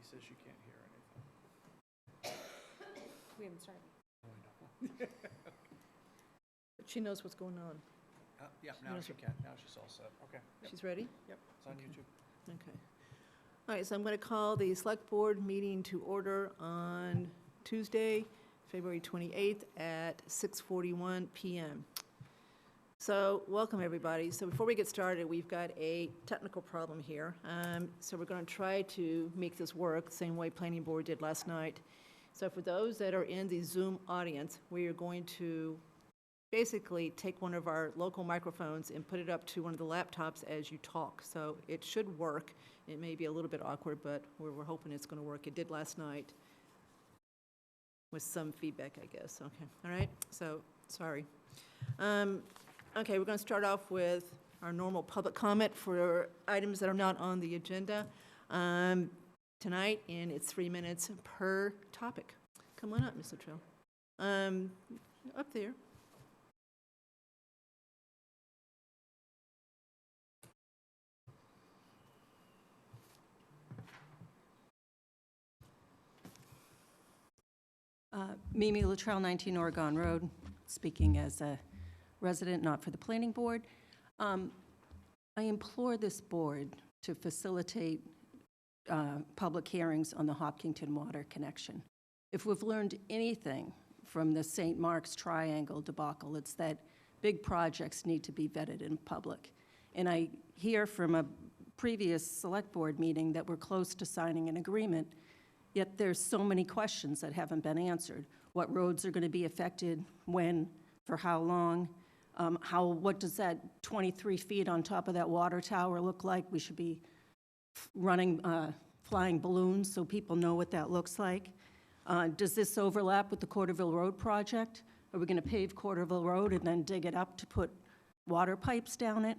says she can't hear anything. We haven't started. Oh, I know. But she knows what's going on. Yeah, now she can. Now she's all set. Okay. Yep. She's ready? Yep, it's on Okay. YouTube. Okay. All right, so I'm going to call the Select Board meeting to order on Tuesday, February 28th at 6:41 PM. So, welcome, everybody. So before we get started, we've got a technical problem here. So we're going to try to make this work, the same way Planning Board did last night. So for those that are in the Zoom audience, we are going to basically take one of our local microphones and put it up to one of the laptops as you talk. So it should work. It may be a little bit awkward, but we're hoping it's going to work. It did last night with some feedback, I guess. Okay, all right, so, sorry. Okay, we're going to start off with our normal public comment for items that are not on the agenda tonight, and it's 3 minutes per topic. Come on up, Ms. Luttrell. Up there. Mimi Luttrell, 19 Oregon Road, speaking as a resident, not for the planning board. I implore this board to facilitate public hearings on the Hopkinton water connection. If we've learned anything from the St. Mark's Triangle debacle, it's that big projects need to be vetted in public. And I hear from a previous select board meeting that we're close to signing an agreement, yet there's so many questions that haven't been answered. What roads are going to be affected, when, for how long? What does that 23 feet on top of that water tower look like? We should be running, flying balloons so people know what that looks like. Does this overlap with the Corderville Road project? Are we going to pave Corderville Road and then dig it up to put water pipes down it?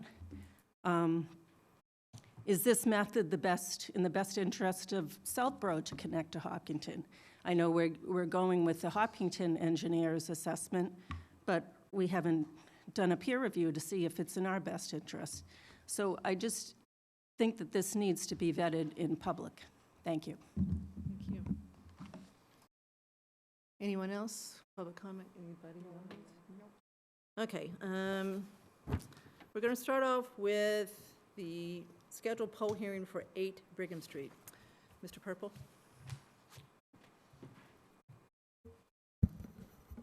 Is this method in the best interest of Southborough to connect to Hopkinton? I know we're going with the Hopkinton engineer's assessment, but we haven't done a peer review to see if it's in our best interest. So I just think that this needs to be vetted in public. Thank you. Thank you. Anyone else? Public comment? Anybody? Okay. We're going to start off with the scheduled poll hearing for 8 Brigham Street. Mr. Purple?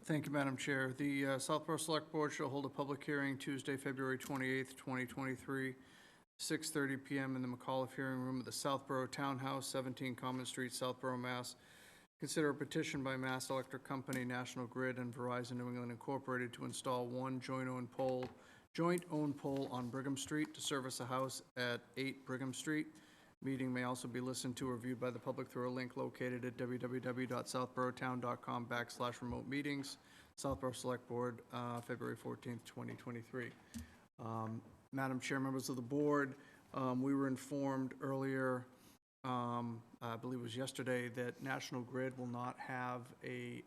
Thank you, Madam Chair. The Southborough Select Board shall hold a public hearing Tuesday, February 28th, 2023, 6:30 p.m. in the McAuliffe Hearing Room of the Southborough Townhouse, 17 Common Street, Southborough, Mass. Consider a petition by Mass Electric Company, National Grid, and Verizon New England Incorporated to install one joint-owned pole on Brigham Street to service a house at 8 Brigham Street. Meeting may also be listened to or viewed by the public through a link located at www.southboroughtown.com/remote meetings. Southborough Select Board, February 14th, 2023. Madam Chair, members of the board, we were informed earlier, I believe it was yesterday, that National Grid will not have a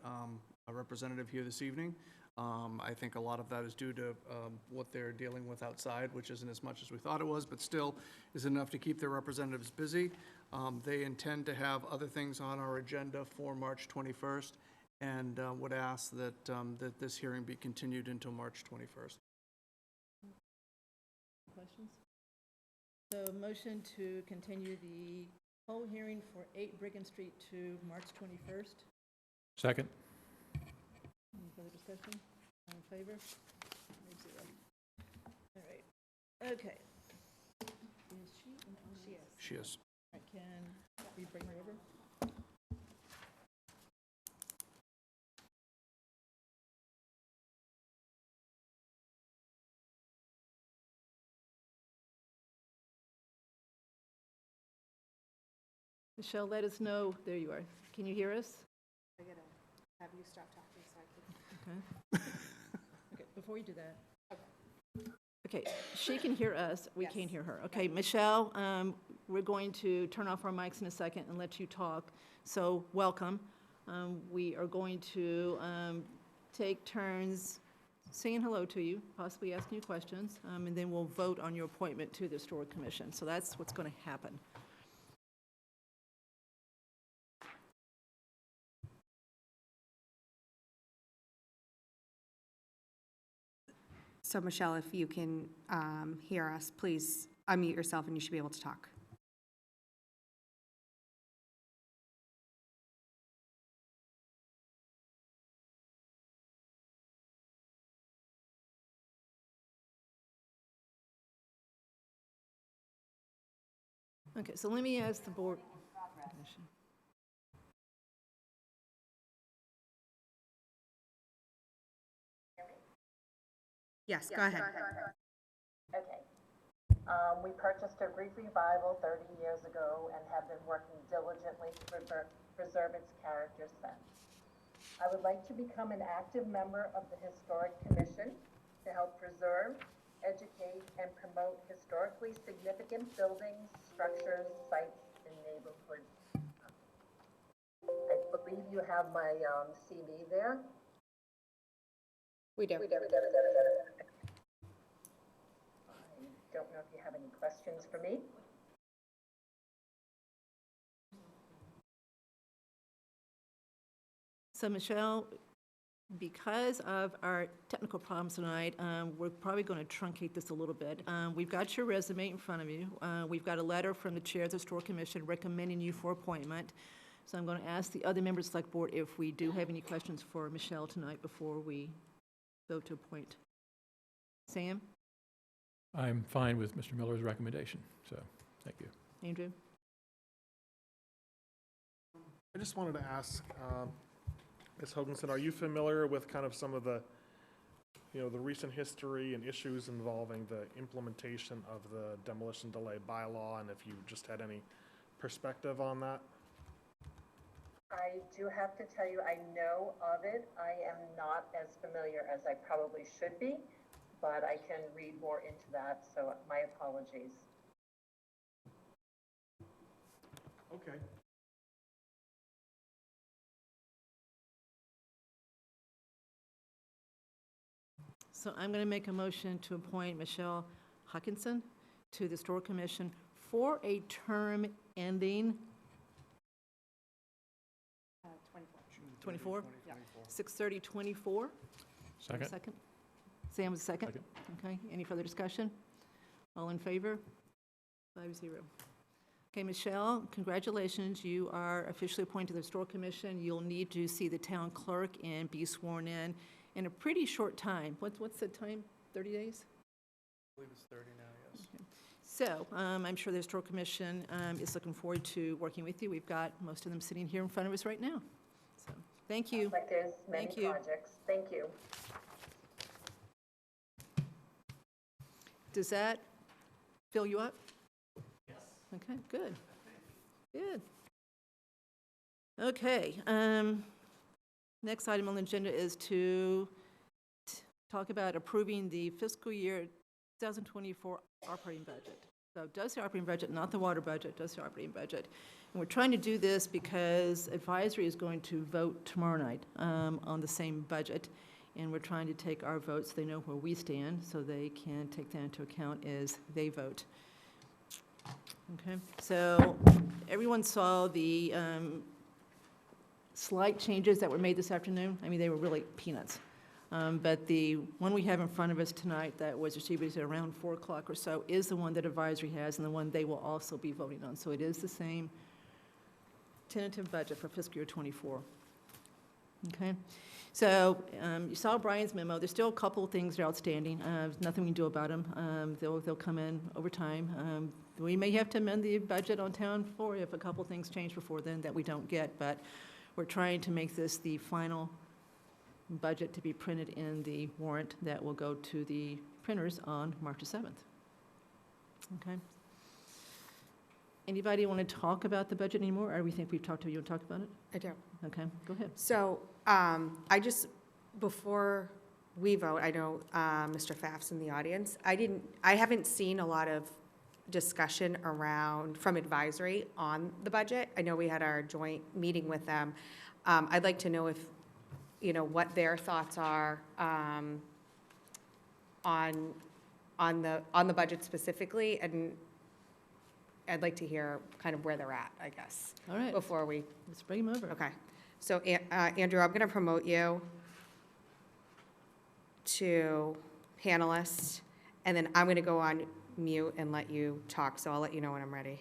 representative here this evening. I think a lot of that is due to what they're dealing with outside, which isn't as much as we thought it was, but still is enough to keep their representatives busy. They intend to have other things on our agenda for March 21st and would ask that, that this hearing be continued until March 21st. Questions? So motion to continue the poll hearing for 8 Brigham Street to March 21st. Second. Any further discussion? All in favor? 5-0. All right. Okay. Is she? She is. She is. All right, can we bring her over? Michelle, let us know. There you are. Can you hear us? I gotta have you stop talking so I can. Okay. Okay, before you do that. Okay, she can hear us, we can't hear her. Okay, Michelle, we're going to turn off our mics in a second and let you talk. So, welcome. We are going to take turns saying hello to you, possibly asking you questions, and then we'll vote on your appointment to the Historic Commission. So that's what's going to happen. So Michelle, if you can hear us, please unmute yourself and you should be able to talk. Okay, so let me ask the board. Yes, go ahead. Okay. We purchased a Greek revival 30 years ago and have been working diligently to preserve its character since. I would like to become an active member of the Historic Commission to help preserve, educate, and promote historically significant buildings, structures, sites, and neighborhoods. I believe you have my CV there. We do. I don't know if you have any questions for me. So Michelle, because of our technical problems tonight, we're probably going to truncate this a little bit. We've got your resume in front of you. We've got a letter from the Chair of the Historic Commission recommending you for appointment. So I'm going to ask the other members of the Select Board if we do have any questions for Michelle tonight before we go to appoint. Sam? I'm fine with Mr. Miller's recommendation, so thank you. Andrew? I just wanted to ask, Ms. Hoganson, are you familiar with kind of some of the, the recent history and issues involving the implementation of the demolition delay bylaw, and if you just had any perspective on that? I do have to tell you, I know of it. I am not as familiar as I probably should be, but I can read more into that, so my apologies. Okay. So I'm going to make a motion to appoint Michelle Hawkinson to the Historic Commission for a term ending 24? 6/30/24. Second? Second? Sam was second? Second. Okay, any further discussion? All in favor? 5-0. Okay, Michelle, congratulations. You are officially appointed to the Historic Commission. You'll need to see the town clerk and be sworn in a pretty short time. What's the time? 30 days? I believe it's 30 now, yes. Okay. So I'm sure the Historic Commission is looking forward to working with you. We've got most of them sitting here in front of us right now. So thank you. Like there's many Thank you. projects. Thank you. Does that fill you up? Yes. Okay, good. Good. Okay, next item on the agenda is to talk about approving the fiscal year 2024 operating budget. So does the operating budget, not the water budget, does the operating budget. And we're trying to do this because advisory is going to vote tomorrow night on the same budget. And we're trying to take our votes, so they know where we stand, so they can take that into account as they vote. Okay, so everyone saw the slight changes that were made this afternoon. I mean, they were really peanuts. But the one we have in front of us tonight that was distributed at around 4 o'clock or so is the one that advisory has and the one they will also be voting on. So it is the same tentative budget for fiscal year '24. Okay? So you saw Brian's memo. There's still a couple of things that are outstanding. There's nothing we can do about them. They'll come in over time. We may have to amend the budget on town floor if a couple of things change before then that we don't get, but we're trying to make this the final budget to be printed in the warrant that will go to the printers on March the 7th. Okay? Anybody want to talk about the budget anymore, or we think we've talked to you and talked about it? I do. Okay, go ahead. So I just, before we vote, I know Mr. Pfaff's in the audience. I haven't seen a lot of discussion around, from advisory on the budget. I know we had our joint meeting with them. I'd like to know if, what their thoughts are on the budget specifically, and I'd like to hear kind of where they're at, I guess, All right, before we, let's bring him over. okay. So Andrew, I'm going to promote you to panelists, and then I'm going to go on mute and let you talk, so I'll let you know when I'm ready.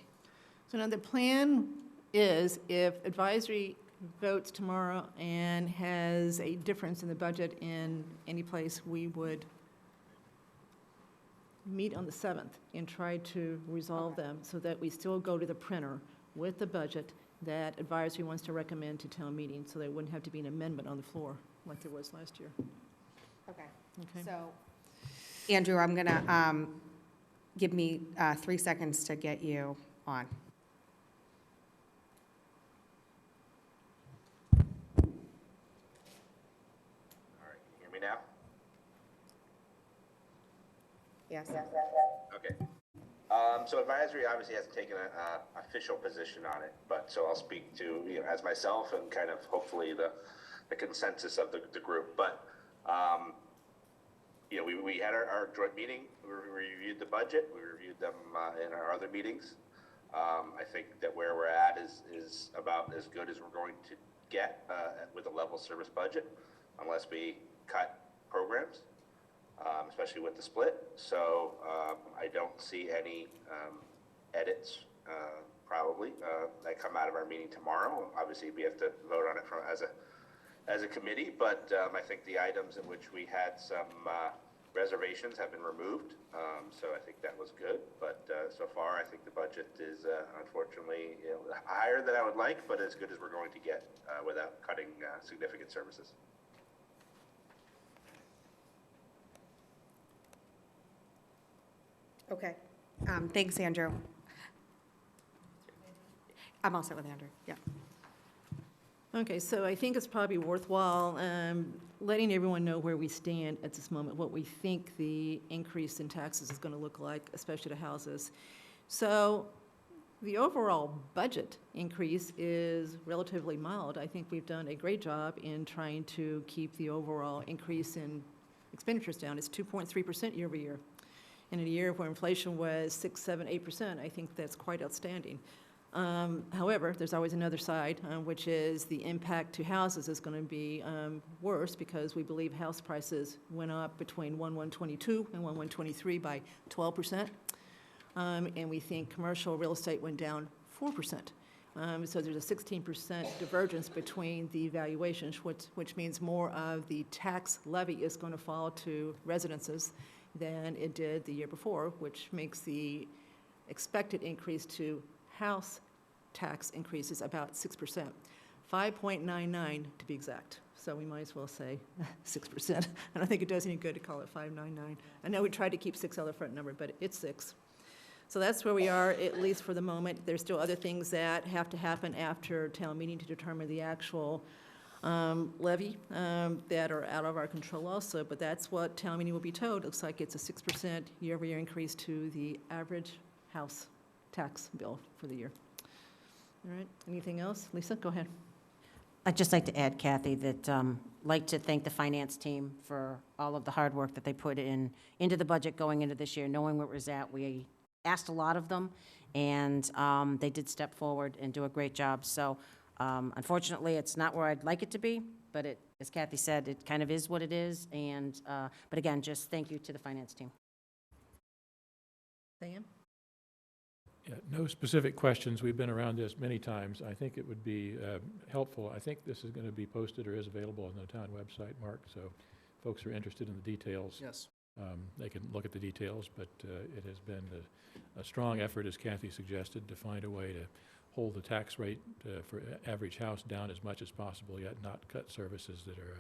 So now the plan is if advisory votes tomorrow and has a difference in the budget in any place, we would meet on the 7th and try to resolve them so that we still go to the printer with the budget that advisory wants to recommend to town meeting, so there wouldn't have to be an amendment on the floor like there was last year. Okay. Okay? So, Andrew, I'm going to, give me 3 seconds to get you on. All right, can you hear me now? Yes? Okay. So advisory obviously hasn't taken a official position on it, but so I'll speak to, as myself and kind of hopefully the consensus of the group. But, we had our joint meeting, we reviewed the budget, we reviewed them in our other meetings. I think that where we're at is about as good as we're going to get with a level service budget, unless we cut programs. Especially with the split. So I don't see any edits probably that come out of our meeting tomorrow. Obviously, we have to vote on it as a committee, but I think the items in which we had some reservations have been removed. So I think that was good. But so far, I think the budget is unfortunately higher than I would like, but as good as we're going to get without cutting significant services. Okay. Thanks, Andrew. I'm all set with Andrew, yeah. Okay, so I think it's probably worthwhile letting everyone know where we stand at this moment, what we think the increase in taxes is going to look like, especially to houses. So the overall budget increase is relatively mild. I think we've done a great job in trying to keep the overall increase in expenditures down. It's 2.3% year over year. And in a year where inflation was 6, 7, 8%, I think that's quite outstanding. However, there's always another side, which is the impact to houses is going to be worse because we believe house prices went up between 1/1/22 and 1/1/23 by 12%. And we think commercial real estate went down 4%. So there's a 16% divergence between the valuations, which means more of the tax levy is going to fall to residences than it did the year before, which makes the expected increase to house tax increases about 6%, 5.99 to be exact. So we might as well say 6%. I don't think it does any good to call it 599. I know we tried to keep 6 on the front number, but it's 6. So that's where we are, at least for the moment. There's still other things that have to happen after town meeting to determine the actual levy that are out of our control also, but that's what town meeting will be told. Looks like it's a 6% year-over-year increase to the average house tax bill for the year. All right, anything else? Lisa, go ahead. I'd just like to add, Kathy, that like to thank the finance team for all of the hard work that they put into the budget going into this year, knowing where it was at. We asked a lot of them, and they did step forward and do a great job. So unfortunately, it's not where I'd like it to be, but it, as Kathy said, it kind of is what it is. And but again, just thank you to the finance team. Diane? Yeah, no specific questions. We've been around this many times. I think it would be helpful. I think this is going to be posted or is available on the town website, Mark, so folks who are interested in the details. Yes. They can look at the details, but it has been a strong effort, as Kathy suggested, to find a way to hold the tax rate for average house down as much as possible, yet not cut services that are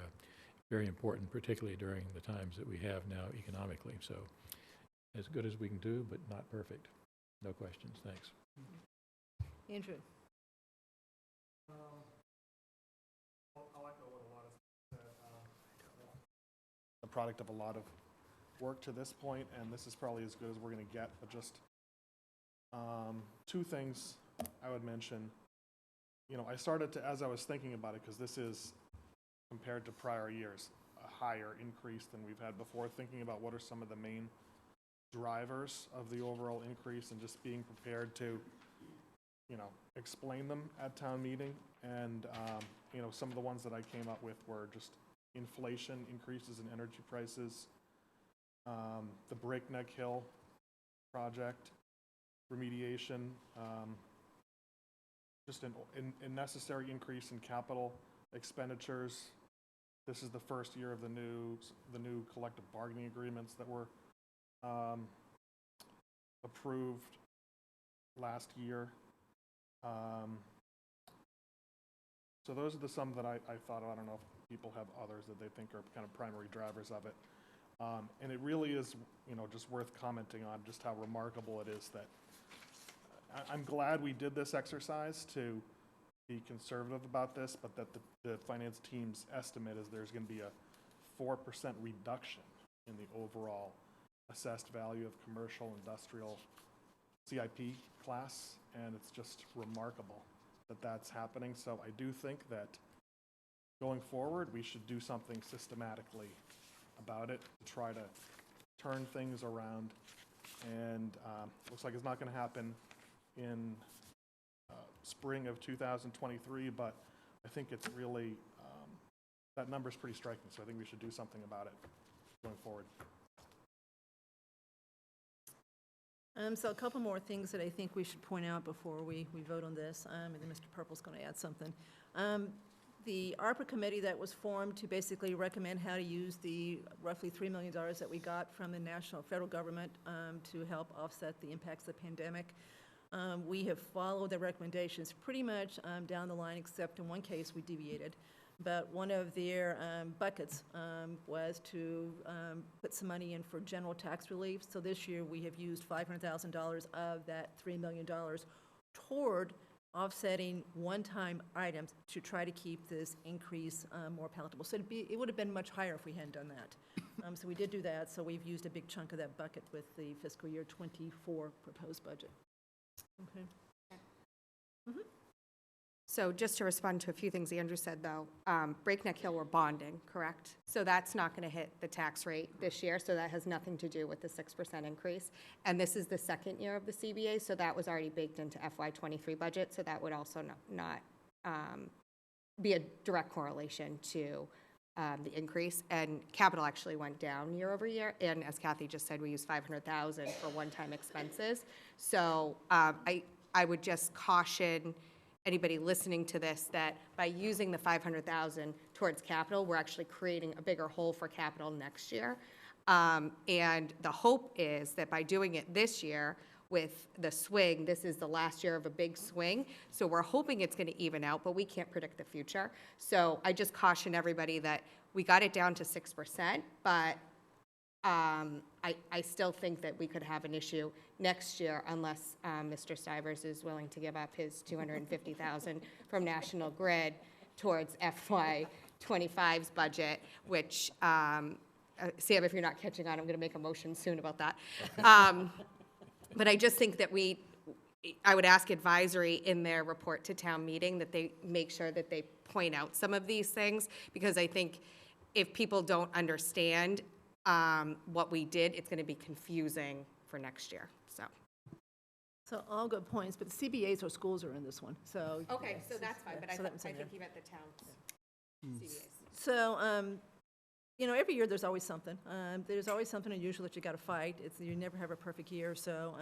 very important, particularly during the times that we have now economically. So as good as we can do, but not perfect. No questions. Thanks. Andrew? I'll echo what a lot of said. The product of a lot of work to this point, and this is probably as good as we're going to get, but just 2 things I would mention. I started to, as I was thinking about it, because this is, compared to prior years, a higher increase than we've had before, thinking about what are some of the main drivers of the overall increase and just being prepared to, explain them at town meeting. And, some of the ones that I came up with were just inflation, increases in energy prices, the Breakneck Hill project, remediation, just a necessary increase in capital expenditures. This is the first year of the new collective bargaining agreements that were approved last year. So those are the some that I thought of. I don't know if people have others that they think are kind of primary drivers of it. And it really is, just worth commenting on just how remarkable it is that I'm glad we did this exercise to be conservative about this, but that the finance team's estimate is there's going to be a 4% reduction in the overall assessed value of commercial industrial CIP class, and it's just remarkable that that's happening. So I do think that going forward, we should do something systematically about it to try to turn things around. And looks like it's not going to happen in spring of 2023, but I think it's really, that number's pretty striking, so I think we should do something about it going forward. So a couple more things that I think we should point out before we vote on this, and then Mr. Purple's going to add something. The ARPA committee that was formed to basically recommend how to use the roughly $3 million that we got from the federal government to help offset the impacts of the pandemic. We have followed the recommendations pretty much down the line, except in one case we deviated. But one of their buckets was to put some money in for general tax relief. So this year we have used $500,000 of that $3 million toward offsetting one-time items to try to keep this increase more palatable. So it would have been much higher if we hadn't done that. So we did do that. So we've used a big chunk of that bucket with the fiscal year 24 proposed budget. Okay. Mm-hmm. So just to respond to a few things Andrew said, though, Breakneck Hill, we're bonding, correct? So that's not going to hit the tax rate this year, so that has nothing to do with the 6% increase. And this is the second year of the CBA, so that was already baked into FY23 budget, so that would also not be a direct correlation to the increase. And capital actually went down year over year, and as Kathy just said, we used $500,000 for one-time expenses. So I would just caution anybody listening to this that by using the $500,000 towards capital, we're actually creating a bigger hole for capital next year. And the hope is that by doing it this year with the swing, this is the last year of a big swing, so we're hoping it's going to even out, but we can't predict the future. So I just caution everybody that we got it down to 6%, but I still think that we could have an issue next year unless Mr. Stivers is willing to give up his $250,000 from National Grid towards FY25's budget, which, Sam, if you're not catching on, I'm going to make a motion soon about that. But I just think that I would ask advisory in their report to town meeting that they make sure that they point out some of these things, because I think if people don't understand what we did, it's going to be confusing for next year. So all good points, but the CBAs or schools are in this one. So Okay, so that's fine, but I so that one's in think there. you meant the town CBAs. So, every year there's always something. There's always something unusual that you got to fight. You never have a perfect year, so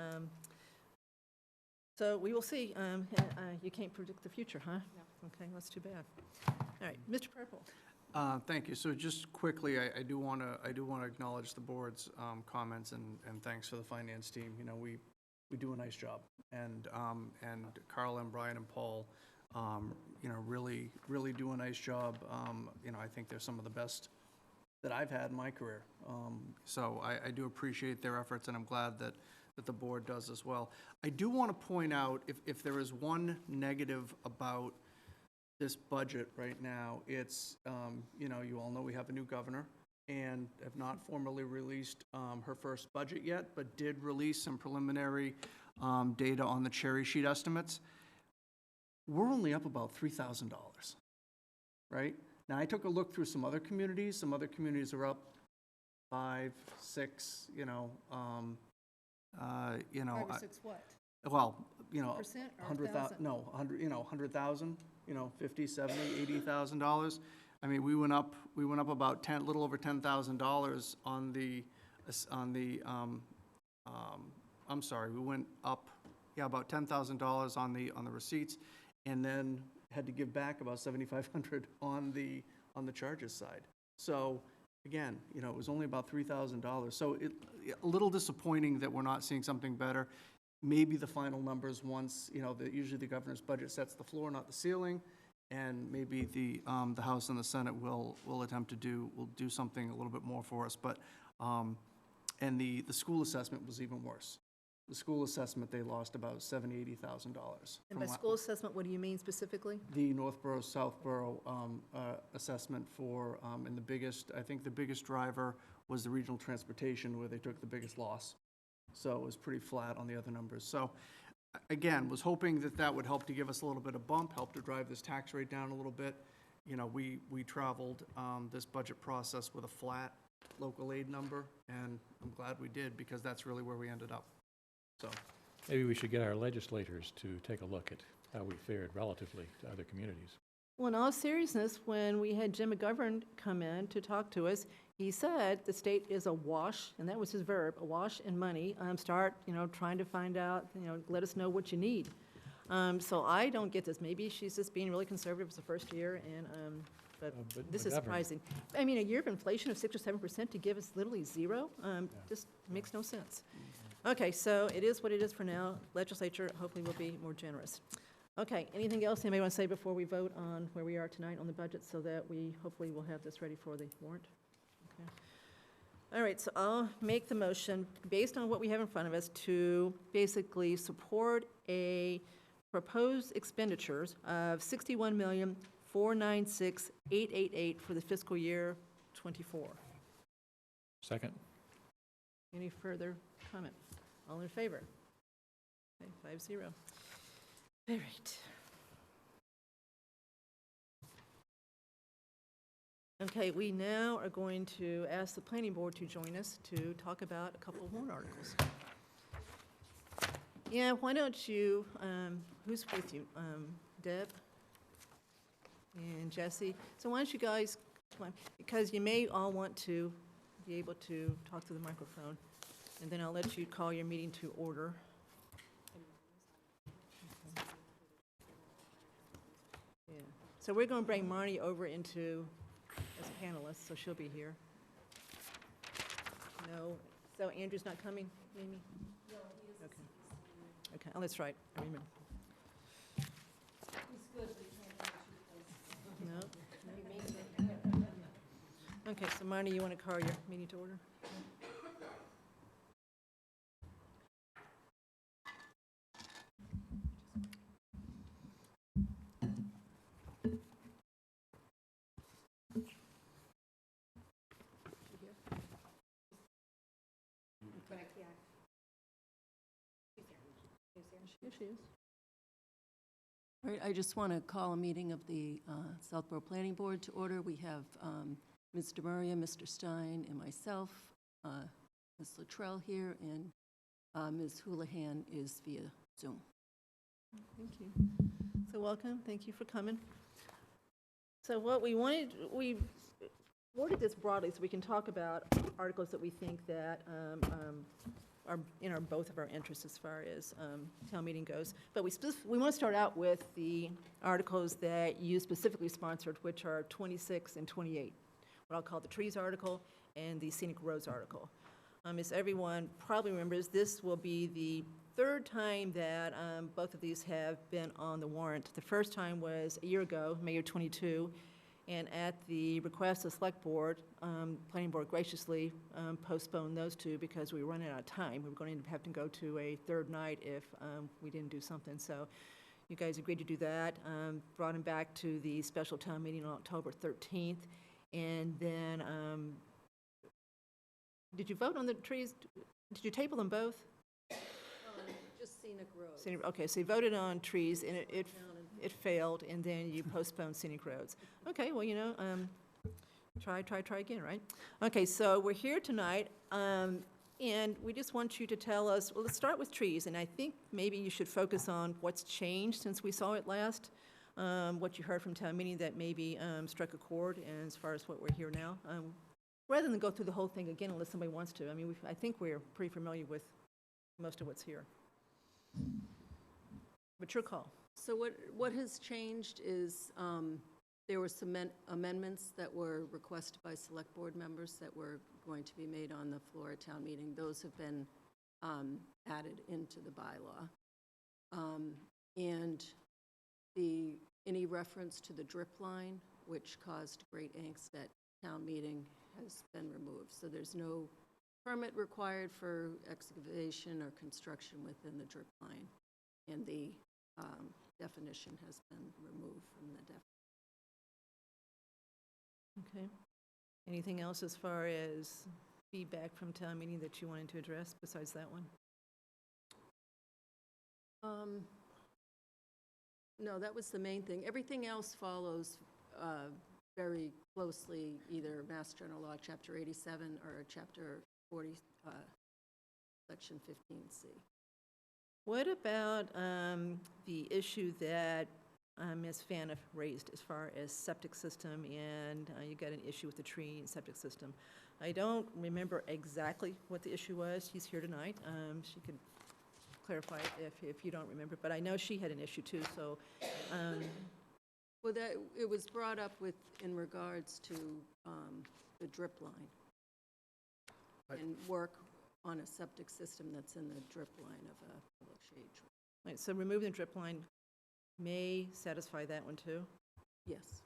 we will see. You can't predict the future, huh? No. Okay, that's too bad. All right, Mr. Purple. Thank you. So just quickly, I do want to acknowledge the board's comments and thanks to the finance team. We do a nice job, and Carl and Brian and Paul, really do a nice job. I think they're some of the best that I've had in my career. So I do appreciate their efforts, and I'm glad that the board does as well. I do want to point out, if there is one negative about this budget right now, it's, you all know we have a new governor and have not formally released her first budget yet, but did release some preliminary data on the cherry sheet estimates. We're only up about $3,000, right? Now, I took a look through some other communities. Some other communities are up 5, 6, 5 or 6 what? Well, Percent or 100,000, no, 100,000, 50, 70, $80,000. I mean, we went up about little over $10,000 on the I'm sorry, we went up, about $10,000 on the receipts, and then had to give back about $7,500 on the charges side. So again, it was only about $3,000. So a little disappointing that we're not seeing something better. Maybe the final numbers once, usually the governor's budget sets the floor, not the ceiling, and maybe the House and the Senate will do something a little bit more for us. But and the school assessment was even worse. The school assessment, they lost about $70,000, $80,000. And by school assessment, what do you mean specifically? The Northborough, Southborough assessment for, and I think the biggest driver was the regional transportation, where they took the biggest loss. So it was pretty flat on the other numbers. So again, was hoping that would help to give us a little bit of bump, help to drive this tax rate down a little bit. We traveled this budget process with a flat local aid number, and I'm glad we did, because that's really where we ended up. So, Maybe we should get our legislators to take a look at how we fared relatively to other communities. Well, in all seriousness, when we had Jim McGovern come in to talk to us, he said the state is awash, and that was his verb, awash in money. Start, trying to find out, let us know what you need. So I don't get this. Maybe she's just being really conservative. It's the first year, but this is McGovern- surprising. I mean, a year of inflation of 6 or 7% to give us literally zero, just makes no sense. Okay, so it is what it is for now. Legislature hopefully will be more generous. Okay, anything else anybody want to say before we vote on where we are tonight on the budget, so that we hopefully will have this ready for the warrant? Okay. All right, so I'll make the motion based on what we have in front of us to basically support a proposed expenditures of $61,496,888 for the fiscal year '24. Second? Any further comment? All in favor? Okay, 5-0. All right. Okay, we now are going to ask the planning board to join us to talk about a couple of warrant articles. Yeah, why don't you, who's with you? Deb and Jesse? So why don't you guys, come on, because you may all want to be able to talk to the microphone, and then I'll let you call your meeting to order. Yeah. So we're going to bring Marnie over as a panelist, so she'll be here. No, so Andrew's not coming, Amy? No, he is. Okay. Okay, oh, that's right, I remember. He's good, but he can't do two places. No. Okay, so Marnie, you want to call your meeting to order? Here she is. All right, I just want to call a meeting of the Southborough Planning Board to order. We have Ms. DeMaria, Mr. Stein, and myself, Ms. Luttrell here, and Ms. Houlihan is via Zoom. Thank you. So welcome, thank you for coming. So what we worded this broadly so we can talk about articles that we think that are in both of our interests as far as town meeting goes. But we want to start out with the articles that you specifically sponsored, which are 26 and 28, what I'll call the trees article and the scenic roads article. As everyone probably remembers, this will be the third time that both of these have been on the warrant. The first time was a year ago, May of '22, and at the request of the Select Board, Planning Board graciously postponed those two because we were running out of time. We were going to have to go to a third night if we didn't do something. So you guys agreed to do that, brought them back to the special town meeting on October 13th. And then, did you vote on the trees? Did you table them both? Just scenic roads. Okay, so you voted on trees, and it failed, and then you postponed scenic roads. Okay, well, try again, right? Okay, so we're here tonight, and we just want you to tell us, well, let's start with trees, and I think maybe you should focus on what's changed since we saw it last, what you heard from town meeting that maybe struck a chord, and as far as what we're here now. rather than go through the whole thing again unless somebody wants to. I mean, I think we're pretty familiar with most of what's here. But your call. So what has changed is there were some amendments that were requested by select board members that were going to be made on the floor at town meeting. Those have been added into the bylaw. And any reference to the drip line, which caused great angst at town meeting, has been removed. So there's no permit required for excavation or construction within the drip line. And the definition has been removed from the definition. Okay. Anything else as far as feedback from town meeting that you wanted to address besides that one? No, that was the main thing. Everything else follows very closely either Mass General Law, Chapter 87, or Chapter 40, Section 15C. What about the issue that Ms. Faniff raised as far as septic system, and you got an issue with the tree and septic system? I don't remember exactly what the issue was. She's here tonight. She could clarify it if you don't remember, but I know she had an issue too, so. Well, it was brought up in regards to the drip line and work on a septic system that's in the drip line of a public shade tree. Right, so removing the drip line may satisfy that one too? Yes.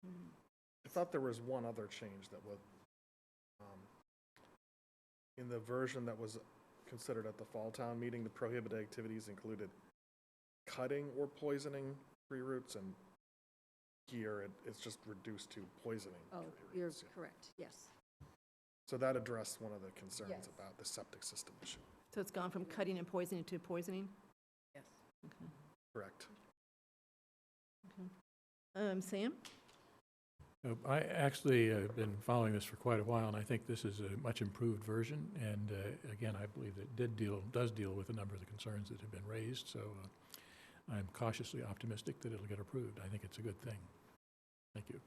I thought there was one other change that would, in the version that was considered at the fall town meeting, the prohibited activities included cutting or poisoning tree roots, and here it's just reduced to poisoning Oh, tree you're roots. correct, yes. So that addressed one of the concerns Yes. about the septic system issue. So it's gone from cutting and poisoning to poisoning? Yes. Okay. Correct. Sam? I actually have been following this for quite a while, and I think this is a much improved version. And again, I believe that does deal with a number of the concerns that have been raised. So I'm cautiously optimistic that it'll get approved. I think it's a good thing. Thank you.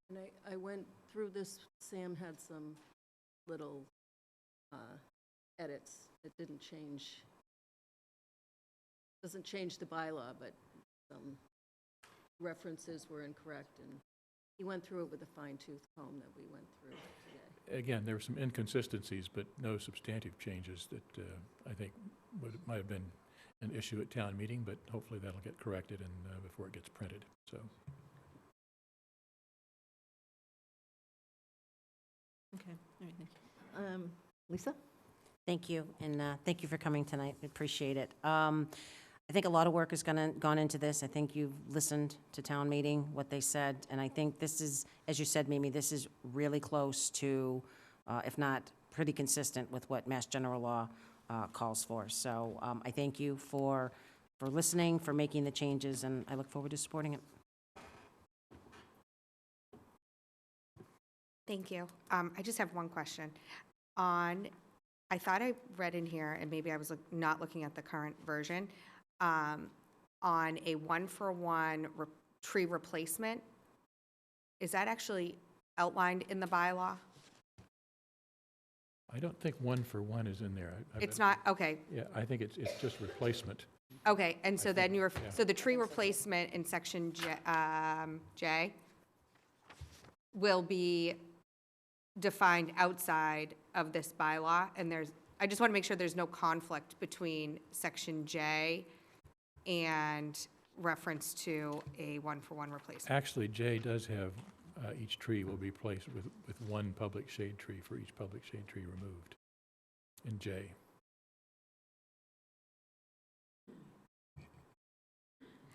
And I went through this. Sam had some little edits. It doesn't change the bylaw, but some references were incorrect, and he went through it with a fine-tooth comb that we went through today. Again, there were some inconsistencies, but no substantive changes that I think might have been an issue at town meeting, but hopefully that'll get corrected and before it gets printed. So. Okay, all right, thank you. Lisa? Thank you, and thank you for coming tonight. I appreciate it. I think a lot of work has gone into this. I think you've listened to town meeting, what they said, and I think this is, as you said, Mimi, this is really close to, if not pretty consistent with what Mass General Law calls for. So I thank you for listening, for making the changes, and I look forward to supporting it. Thank you. I just have one question. I thought I read in here, and maybe I was not looking at the current version, on a one-for-one tree replacement. Is that actually outlined in the bylaw? I don't think one-for-one is in there. It's not, okay, Yeah, I think it's just replacement. okay, and so then think, yeah. so the tree replacement in section J will be defined outside of this bylaw, and I just want to make sure there's no conflict between section J and reference to a one-for-one replacement. Actually, J does have, each tree will be placed with one public shade tree for each public shade tree removed in J.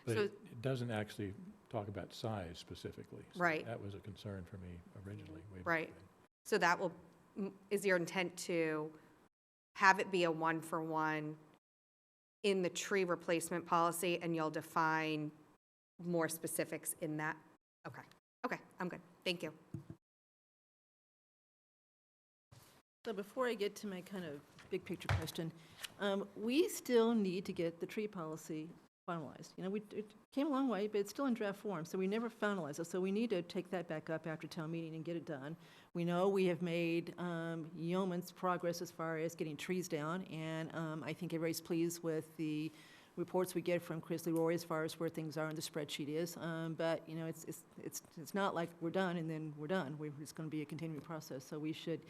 But So- it doesn't actually talk about size specifically. So Right. That was a concern for me originally. way back Right. then. So that is your intent to have it be a one-for-one in the tree replacement policy, and you'll define more specifics in that? Okay, okay, I'm good. Thank you. So before I get to my kind of big picture question, we still need to get the tree policy finalized. You know, it came a long way, but it's still in draft form, so we never finalized it. So we need to take that back up after town meeting and get it done. We know we have made yeoman's progress as far as getting trees down, and I think everybody's pleased with the reports we get from Chris Leroy as far as where things are and the spreadsheet is. But, you know, it's not like we're done and then we're done. It's going to be a continuing process, so we should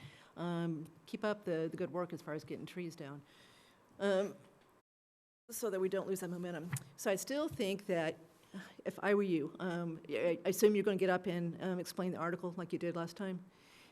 keep up the good work as far as getting trees down, so that we don't lose that momentum. So I still think that if I were you, I assume you're going to get up and explain the article like you did last time.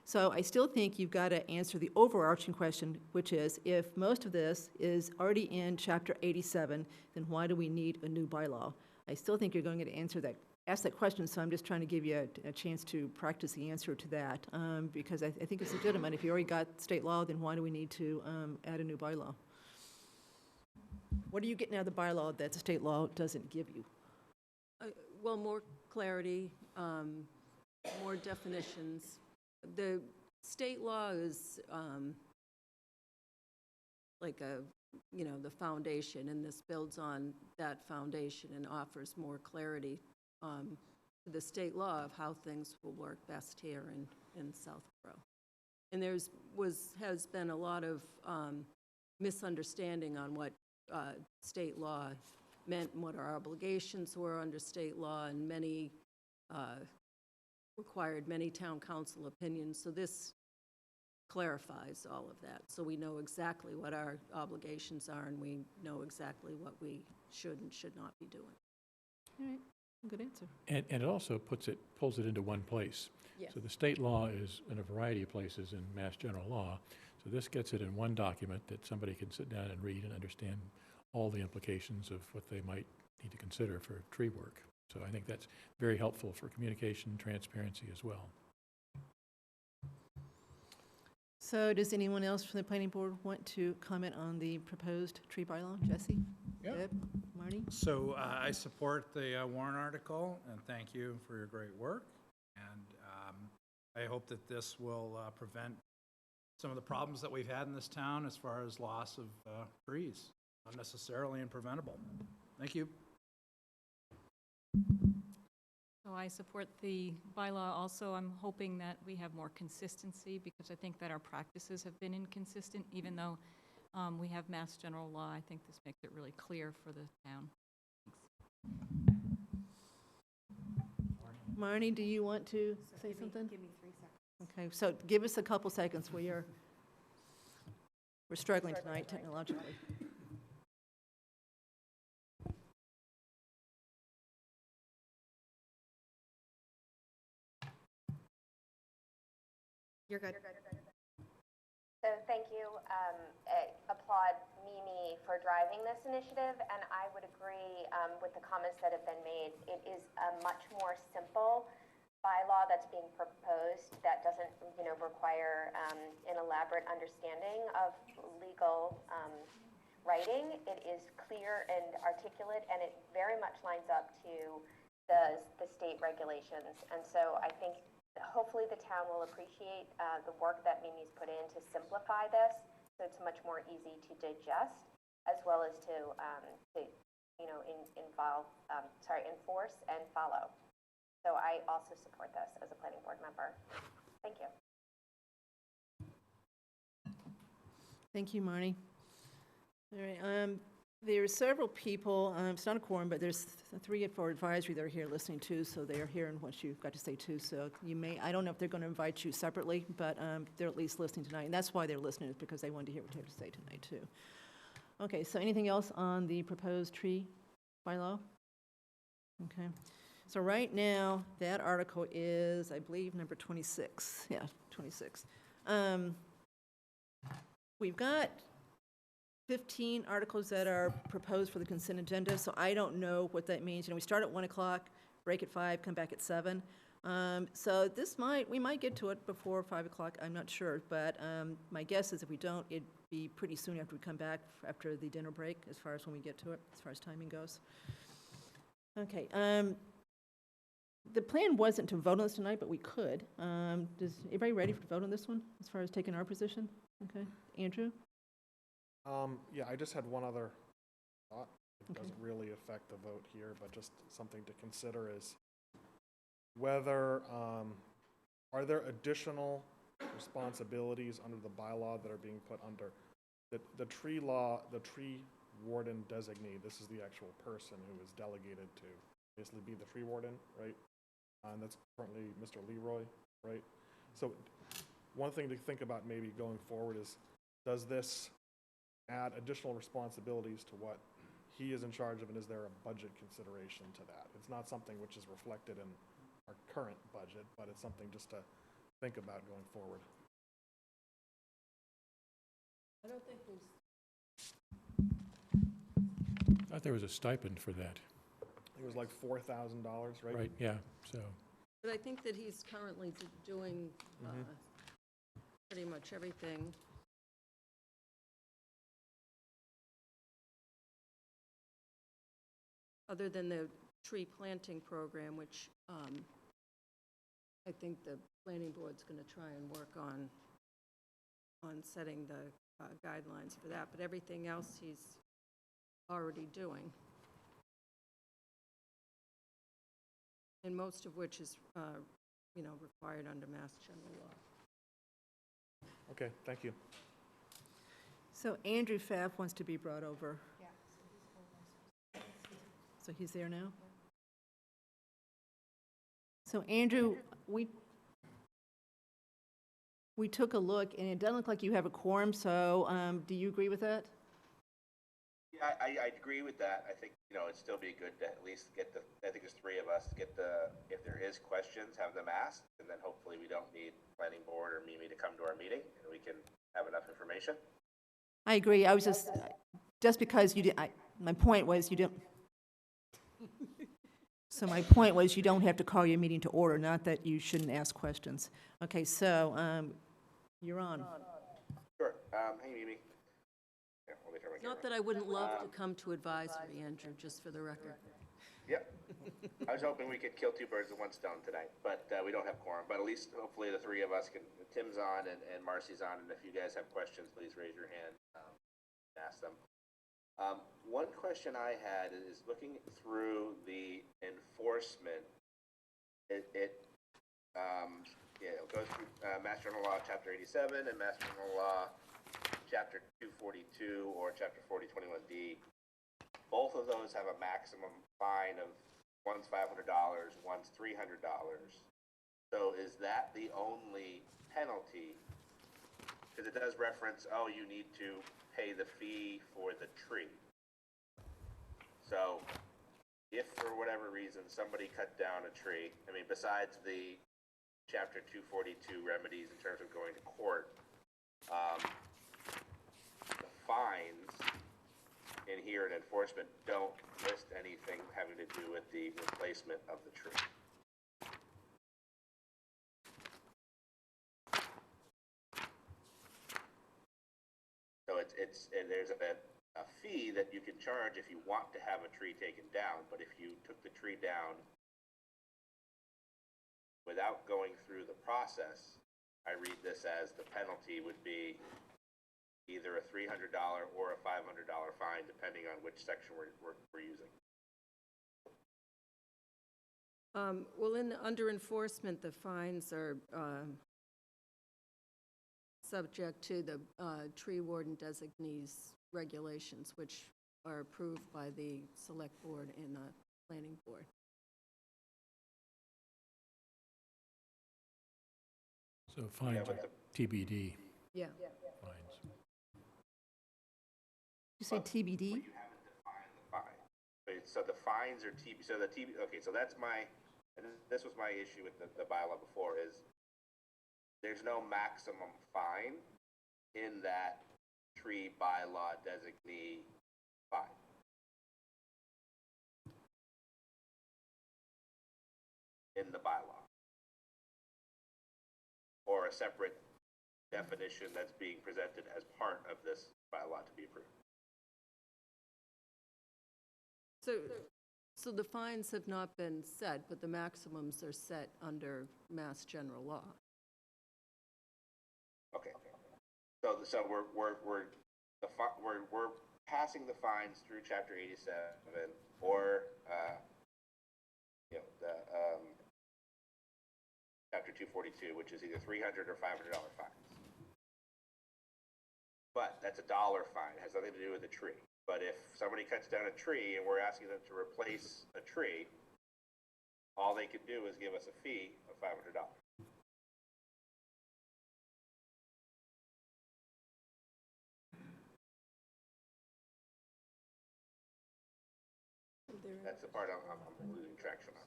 So I still think you've got to answer the overarching question, which is, if most of this is already in Chapter 87, then why do we need a new bylaw? I still think you're going to ask that question, so I'm just trying to give you a chance to practice the answer to that, because I think it's legitimate. If you already got state law, then why do we need to add a new bylaw? What are you getting out of the bylaw that the state law doesn't give you? Well, more clarity, more definitions. The state law is like the foundation, and this builds on that foundation and offers more clarity to the state law of how things will work best here in Southborough. And has been a lot of misunderstanding on what state law meant and what our obligations were under state law, and many required many town council opinions. So this clarifies all of that. So we know exactly what our obligations are, and we know exactly what we should and should not be doing. All right, good answer. And it also pulls it into one place. Yes. So the state law is in a variety of places in Mass General Law. So this gets it in one document that somebody can sit down and read and understand all the implications of what they might need to consider for tree work. So I think that's very helpful for communication, transparency as well. So does anyone else from the planning board want to comment on the proposed tree bylaw? Jesse? Yeah. Deb? Marty? So I support the warrant article, and thank you for your great work. And I hope that this will prevent some of the problems that we've had in this town as far as loss of trees, unnecessarily and preventable. Thank you. So I support the bylaw also. I'm hoping that we have more consistency, because I think that our practices have been inconsistent. Even though we have Mass General Law, I think this makes it really clear for the town. Marnie, do you want to say something? Give me 3 seconds. Okay, so give us a couple seconds. We're struggling tonight technologically. You're good. So thank you. I applaud Mimi for driving this initiative, and I would agree with the comments that have been made. It is a much more simple bylaw that's being proposed that doesn't, require an elaborate understanding of legal writing. It is clear and articulate, and it very much lines up to the state regulations. And so I think hopefully the town will appreciate the work that Mimi's put in to simplify this, so it's much more easy to digest, as well as to enforce and follow. So I also support this as a planning board member. Thank you. Thank you, Marnie. All right, there are several people, it's not a quorum, but there's 3 for advisory that are here listening too, so they are hearing what you've got to say too. So you may, I don't know if they're going to invite you separately, but they're at least listening tonight. And that's why they're listening, is because they wanted to hear what you have to say tonight too. Okay, so anything else on the proposed tree bylaw? Okay, so right now, that article is, I believe, number 26. Yeah, 26. We've got 15 articles that are proposed for the consent agenda, so I don't know what that means. We start at 1 o'clock, break at 5, come back at 7. So we might get to it before 5 o'clock, I'm not sure, but my guess is if we don't, it'd be pretty soon after we come back, after the dinner break, as far as when we get to it, as far as timing goes. Okay, the plan wasn't to vote on this tonight, but we could. Is everybody ready to vote on this one, as far as taking our position? Okay, Andrew? Yeah, I just had one other thought, doesn't really affect the vote here, but just something to consider is whether, are there additional responsibilities under the bylaw that are being put under the tree law, the tree warden designee? This is the actual person who is delegated to basically be the tree warden, right? And that's currently Mr. Leroy, right? So one thing to think about maybe going forward is, does this add additional responsibilities to what he is in charge of, and is there a budget consideration to that? It's not something which is reflected in our current budget, but it's something just to think about going forward. I don't think there's. I thought there was a stipend for that. It was like $4,000, right? Right, yeah, so, But I think that he's currently doing pretty much everything. Other than the tree planting program, which I think the planning board's going to try and work on setting the guidelines for that, but everything else he's already doing. And most of which is, required under Mass General Law. Okay, thank you. So Andrew Pfaff wants to be brought over. So he's there now? So Andrew, we took a look, and it doesn't look like you have a quorum, so do you agree with that? Yeah, I agree with that. I think, it'd still be good to at least get I think there's three of us, get if there is questions, have them asked, and then hopefully we don't need planning board or Mimi to come to our meeting, and we can have enough information. I agree. I was just because you did, my point was you didn't. So my point was you don't have to call your meeting to order, not that you shouldn't ask questions. Okay, so you're on. Sure. Hey, Mimi. Here, let me turn my camera. Not that I wouldn't love to come to advisory, Andrew, just for the record. Yep. I was hoping we could kill two birds with one stone tonight, but we don't have quorum. But at least hopefully the three of us can, Tim's on and Marcy's on, and if you guys have questions, please raise your hand and ask them. One question I had is looking through the enforcement, it goes through Mass General Law Chapter 87 and Mass General Law Chapter 242 or Chapter 4021D. Both of those have a maximum fine of one's $500, one's $300. So is that the only penalty? Because it does reference, you need to pay the fee for the tree. So if for whatever reason somebody cut down a tree, besides the Chapter 242 remedies in terms of going to court, the fines in here in enforcement don't list anything having to do with the replacement of the tree. So there's a fee that you can charge if you want to have a tree taken down, but if you took the tree down without going through the process, I read this as the penalty would be either a $300 or a $500 fine, depending on which section we're using. Well, under enforcement, the fines are subject to the tree warden designee's regulations, which are approved by the select board and the planning board. so fines are TBD Yeah. fines. You say TBD? You haven't defined the fine. So the fines are okay, so that's and this was my issue with the bylaw before, is there's no maximum fine in that tree bylaw designee fine. In the bylaw. Or a separate definition that's being presented as part of this bylaw to be approved. So the fines have not been set, but the maximums are set under Mass General Law. Okay. So we're passing the fines through Chapter 87 or, Chapter 242, which is either $300 or $500 fines. But that's a dollar fine. It has nothing to do with the tree. But if somebody cuts down a tree and we're asking them to replace a tree, all they could do is give us a fee of $500. That's the part I'm losing traction on.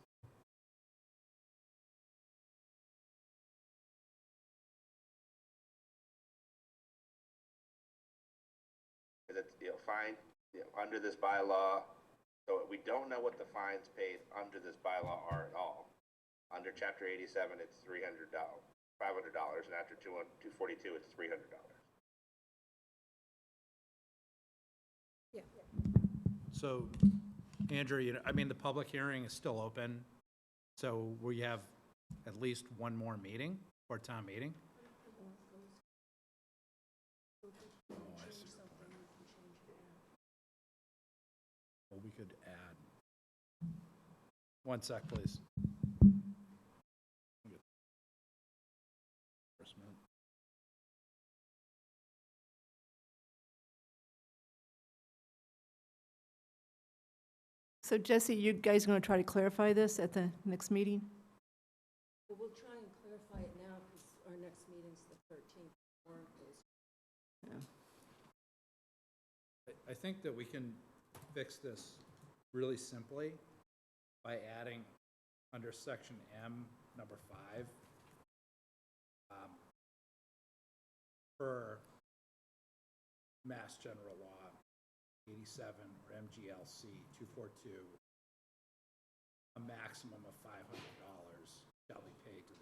Because it's, fine, under this bylaw, so we don't know what the fines paid under this bylaw are at all. Under Chapter 87, it's $500, and after 242, it's $300. So, Andrew, the public hearing is still open, so we have at least one more meeting for town meeting? Well, we could add. One sec, please. So Jesse, you guys going to try to clarify this at the next meeting? Well, we'll try and clarify it now because our next meeting's the 13th. I think that we can fix this really simply by adding under section M, number 5, per Mass General Law 87 or MGLC 242, a maximum of $500 shall be paid to.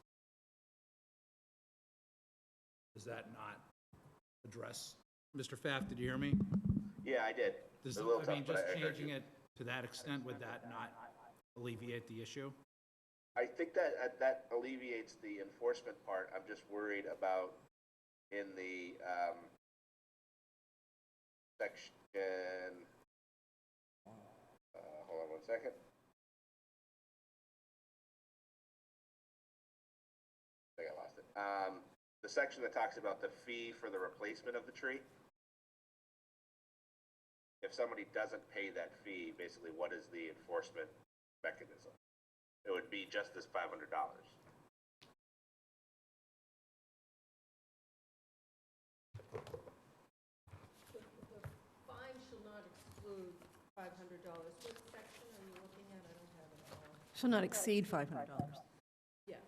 Does that not address, Mr. Pfaff, did you hear me? Yeah, I did. Does, It's a little I tough, mean, but just I heard changing you. it to that extent, would that not alleviate the issue? I think that alleviates the enforcement part. I'm just worried about in the section, hold on one second. I think I lost it. The section that talks about the fee for the replacement of the tree. If somebody doesn't pay that fee, basically what is the enforcement mechanism? It would be just this $500. The fine shall not exclude $500. What section are you looking at? I don't have it all. Shall not exceed $500. Yeah.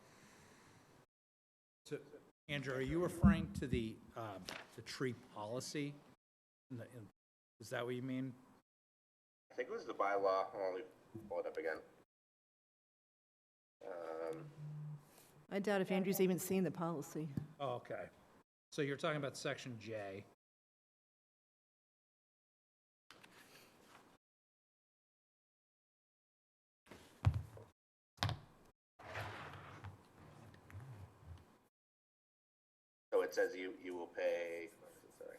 So, Andrew, are you referring to the tree policy? Is that what you mean? I think it was the bylaw. Hold on, let me pull it up again. I doubt if Andrew's even seen the policy. Oh, okay. So you're talking about section J. So it says you will pay, sorry.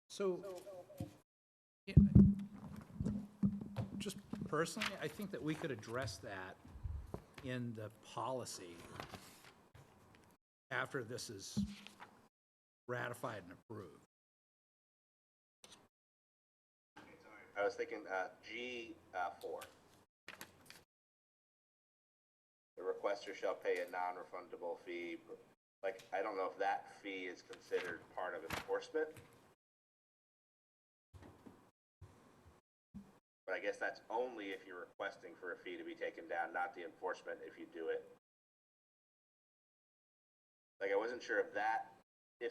So, yeah, just personally, I think that we could address that in the policy after this is ratified and approved. I was thinking G4. The requester shall pay a non-refundable fee. Like, I don't know if that fee is considered part of enforcement. But I guess that's only if you're requesting for a fee to be taken down, not the enforcement if you do it. Like, I wasn't sure if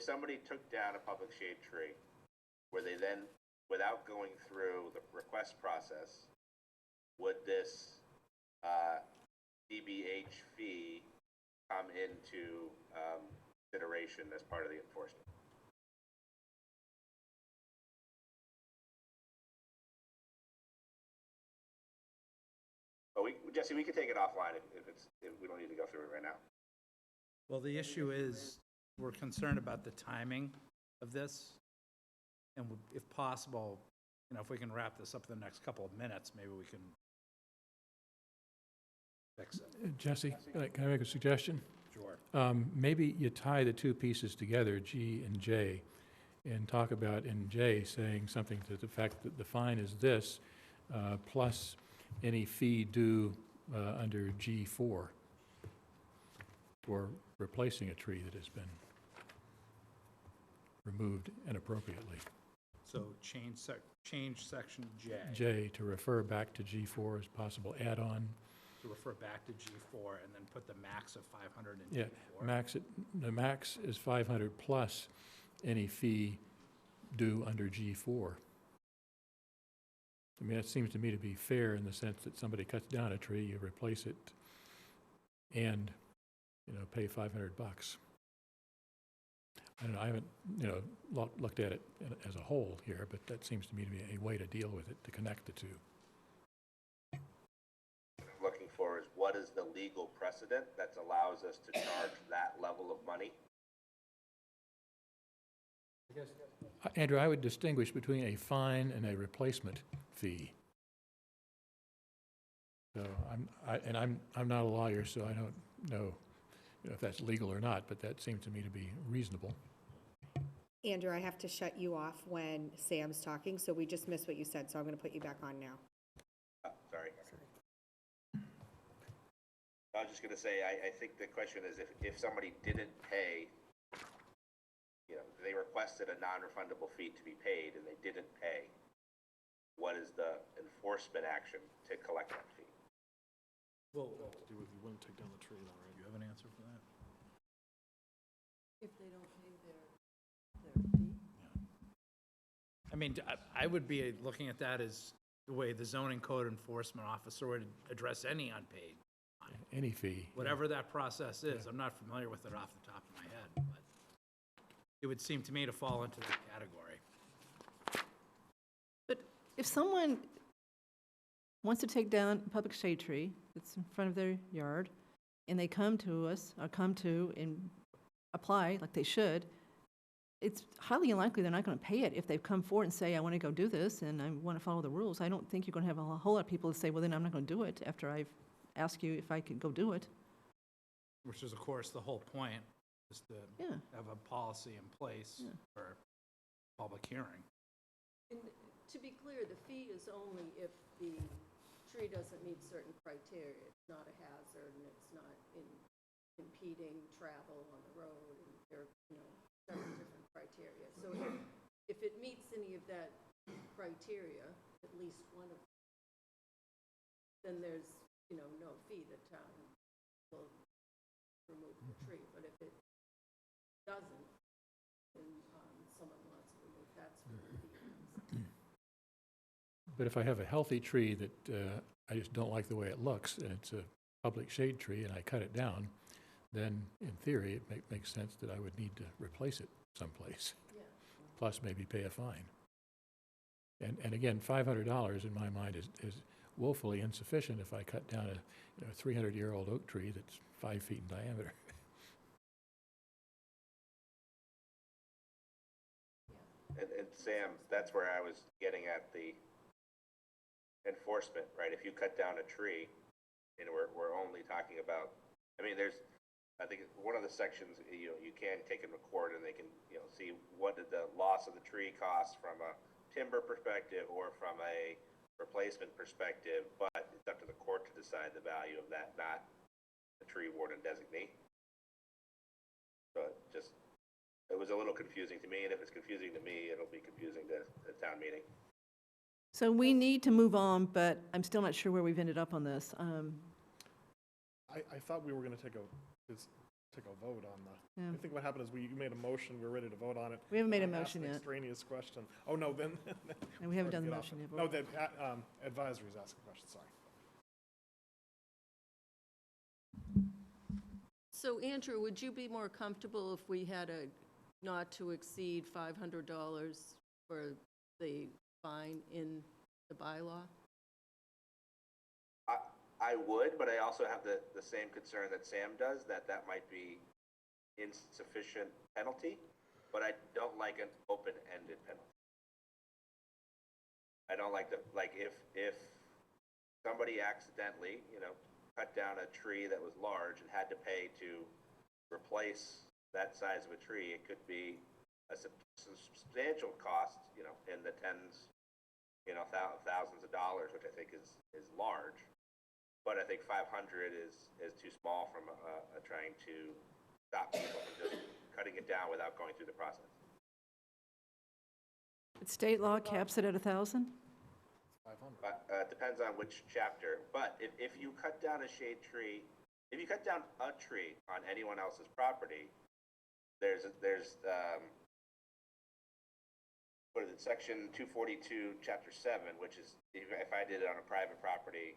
somebody took down a public shade tree, were they then, without going through the request process, would this DBH fee come into consideration as part of the enforcement? Jesse, we can take it offline if we don't need to go through it right now. Well, the issue is, we're concerned about the timing of this, and if possible, if we can wrap this up in the next couple of minutes, maybe we can fix it. Jesse, can I make a suggestion? Sure. Maybe you tie the two pieces together, G and J, and talk about in J saying something to the fact that the fine is this, plus any fee due under G4 for replacing a tree that has been removed inappropriately. So change section J. J to refer back to G4 as possible add-on. To refer back to G4 and then put the max of 500 in Yeah, G4. the max is 500 plus any fee due under G4. I mean, that seems to me to be fair in the sense that somebody cuts down a tree, you replace it, and, pay $500. I don't know, I haven't, looked at it as a whole here, but that seems to me to be a way to deal with it, to connect the two. What I'm looking for is what is the legal precedent that allows us to charge that level of money? Andrew, I would distinguish between a fine and a replacement fee. So I'm not a lawyer, so I don't know if that's legal or not, but that seems to me to be reasonable. Andrew, I have to shut you off when Sam's talking, so we just missed what you said, so I'm going to put you back on now. Sorry. I was just going to say, I think the question is if somebody didn't pay, they requested a non-refundable fee to be paid and they didn't pay, what is the enforcement action to collect that fee? Well, Do if you wouldn't take down the tree, though, right? do you have an answer for that? If they don't pay their fee? I mean, I would be looking at that as the way the zoning code enforcement officer would address any unpaid fine. Any fee. Whatever that process is. I'm not familiar with it off the top of my head, but it would seem to me to fall into the category. But if someone wants to take down a public shade tree that's in front of their yard, and they come to us, or come to and apply like they should, it's highly unlikely they're not going to pay it if they've come forward and say, I want to go do this, and I want to follow the rules. I don't think you're going to have a whole lot of people that say, well, then I'm not going to do it after I've asked you if I could go do it. Which is, of course, the whole point, is to Yeah. have a policy in place for public hearing. And to be clear, the fee is only if the tree doesn't meet certain criteria. It's not a hazard and it's not impeding travel on the road, and there are, several different criteria. So if it meets any of that criteria, at least one of them, then there's, no fee. The town will remove the tree. But if it doesn't, and someone wants to remove, that's where the fee comes. But if I have a healthy tree that I just don't like the way it looks, and it's a public shade tree, and I cut it down, then in theory, it makes sense that I would need to replace it someplace, plus maybe pay a fine. And again, $500 in my mind is woefully insufficient if I cut down a 300-year-old oak tree that's 5 feet in diameter. And Sam, that's where I was getting at the enforcement, right? If you cut down a tree, and we're only talking about, I think one of the sections, you can take and record, and they can, see what did the loss of the tree cost from a timber perspective or from a replacement perspective, but it's up to the court to decide the value of that, not the tree warden designee. So it was a little confusing to me, and if it's confusing to me, it'll be confusing to the town meeting. So we need to move on, but I'm still not sure where we've ended up on this. I thought we were going to take a vote on the, Yeah. I think what happened is you made a motion, we were ready to vote on it. We haven't made a I asked motion an yet. extraneous question. Oh, no, then. And we haven't Sorry done to the get off motion it. yet. No, the advisory's asking a question, sorry. So Andrew, would you be more comfortable if we had a not to exceed $500 for the fine in the bylaw? I would, but I also have the same concern that Sam does, that might be insufficient penalty, but I don't like an open-ended penalty. I don't like if somebody accidentally, cut down a tree that was large and had to pay to replace that size of a tree, it could be a substantial cost, in the tens, thousands of dollars, which I think is large. But I think 500 is too small from trying to stop people from just cutting it down without going through the process. State law caps it at 1,000? But it depends on which chapter. But if you cut down a shade tree, if you cut down a tree on anyone else's property, there's what is it, section 242, chapter 7, which is if I did it on a private property,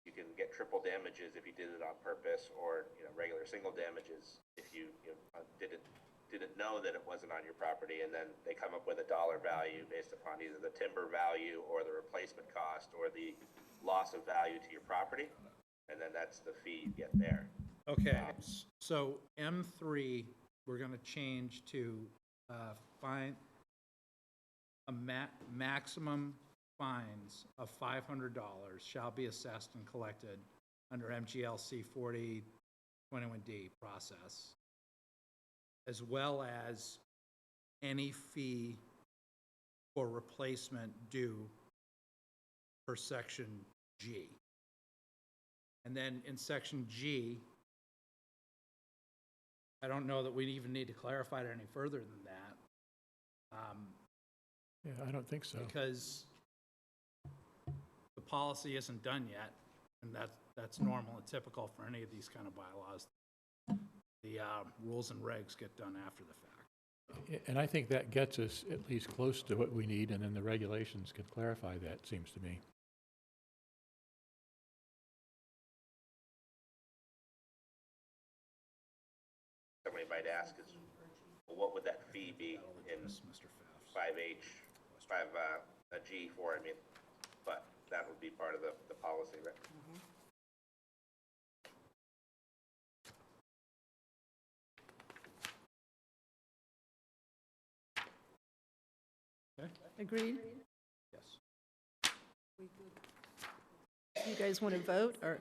you can get triple damages if you did it on purpose, or regular single damages if you didn't know that it wasn't on your property, and then they come up with a dollar value based upon either the timber value or the replacement cost or the loss of value to your property, and then that's the fee you get there. Okay, so M3, we're going to change to fine, maximum fines of $500 shall be assessed and collected under MGLC 4021D process, as well as any fee for replacement due per section G. And then in section G, I don't know that we even need to clarify it any further than that. Yeah, I don't think so. Because the policy isn't done yet, and that's normal and typical for any of these kind of bylaws. The rules and regs get done after the fact. And I think that gets us at least close to what we need, and then the regulations can clarify that, seems to me. Somebody might ask is, well, what would that fee be in Mr. Pfaff's. 5H, 5G4, but that would be part of the policy, right? Agreed? Yes. You guys want to vote, or?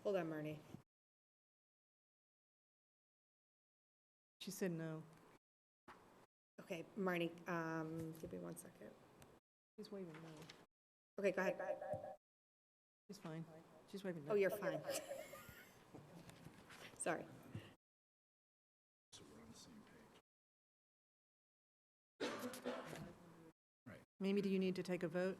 Hold on, Marnie. She said no. Okay, Marnie, give me 1 second. She's waving no. Okay, go ahead. She's fine. She's waving no. Oh, you're fine. Sorry. So we're on the same page. Mimi, do you need to take a vote?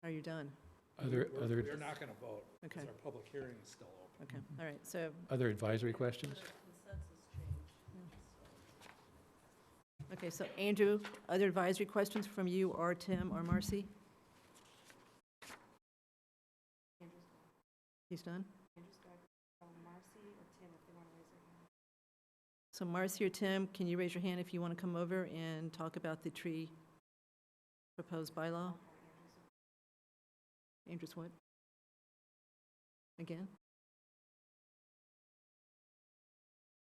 Are you done? Other We're not going to vote, Okay. because our public hearing is still open. Okay, all right, so, other advisory questions? okay, so Andrew, other advisory questions from you or Tim or Marcy? He's done? So Marcy or Tim, can you raise your hand if you want to come over and talk about the tree proposed bylaw? Andrew's what? Again?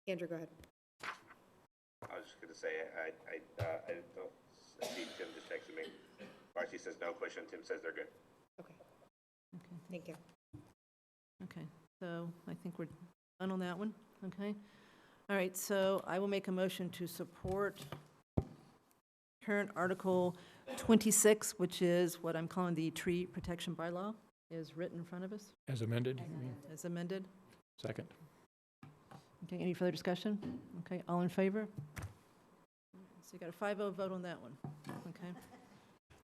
Andrew, go ahead. I was just going to say, I don't see Tim just texted me. Marcy says no question, Tim says they're good. Okay, Okay. thank you. Okay, so I think we're done on that one, okay? All right, so I will make a motion to support current Article 26, which is what I'm calling the tree protection bylaw, is written in front of us, As amended, you mean? as amended. Second. Okay, any further discussion? Okay, all in favor? So you got a 5-0 vote on that one, okay?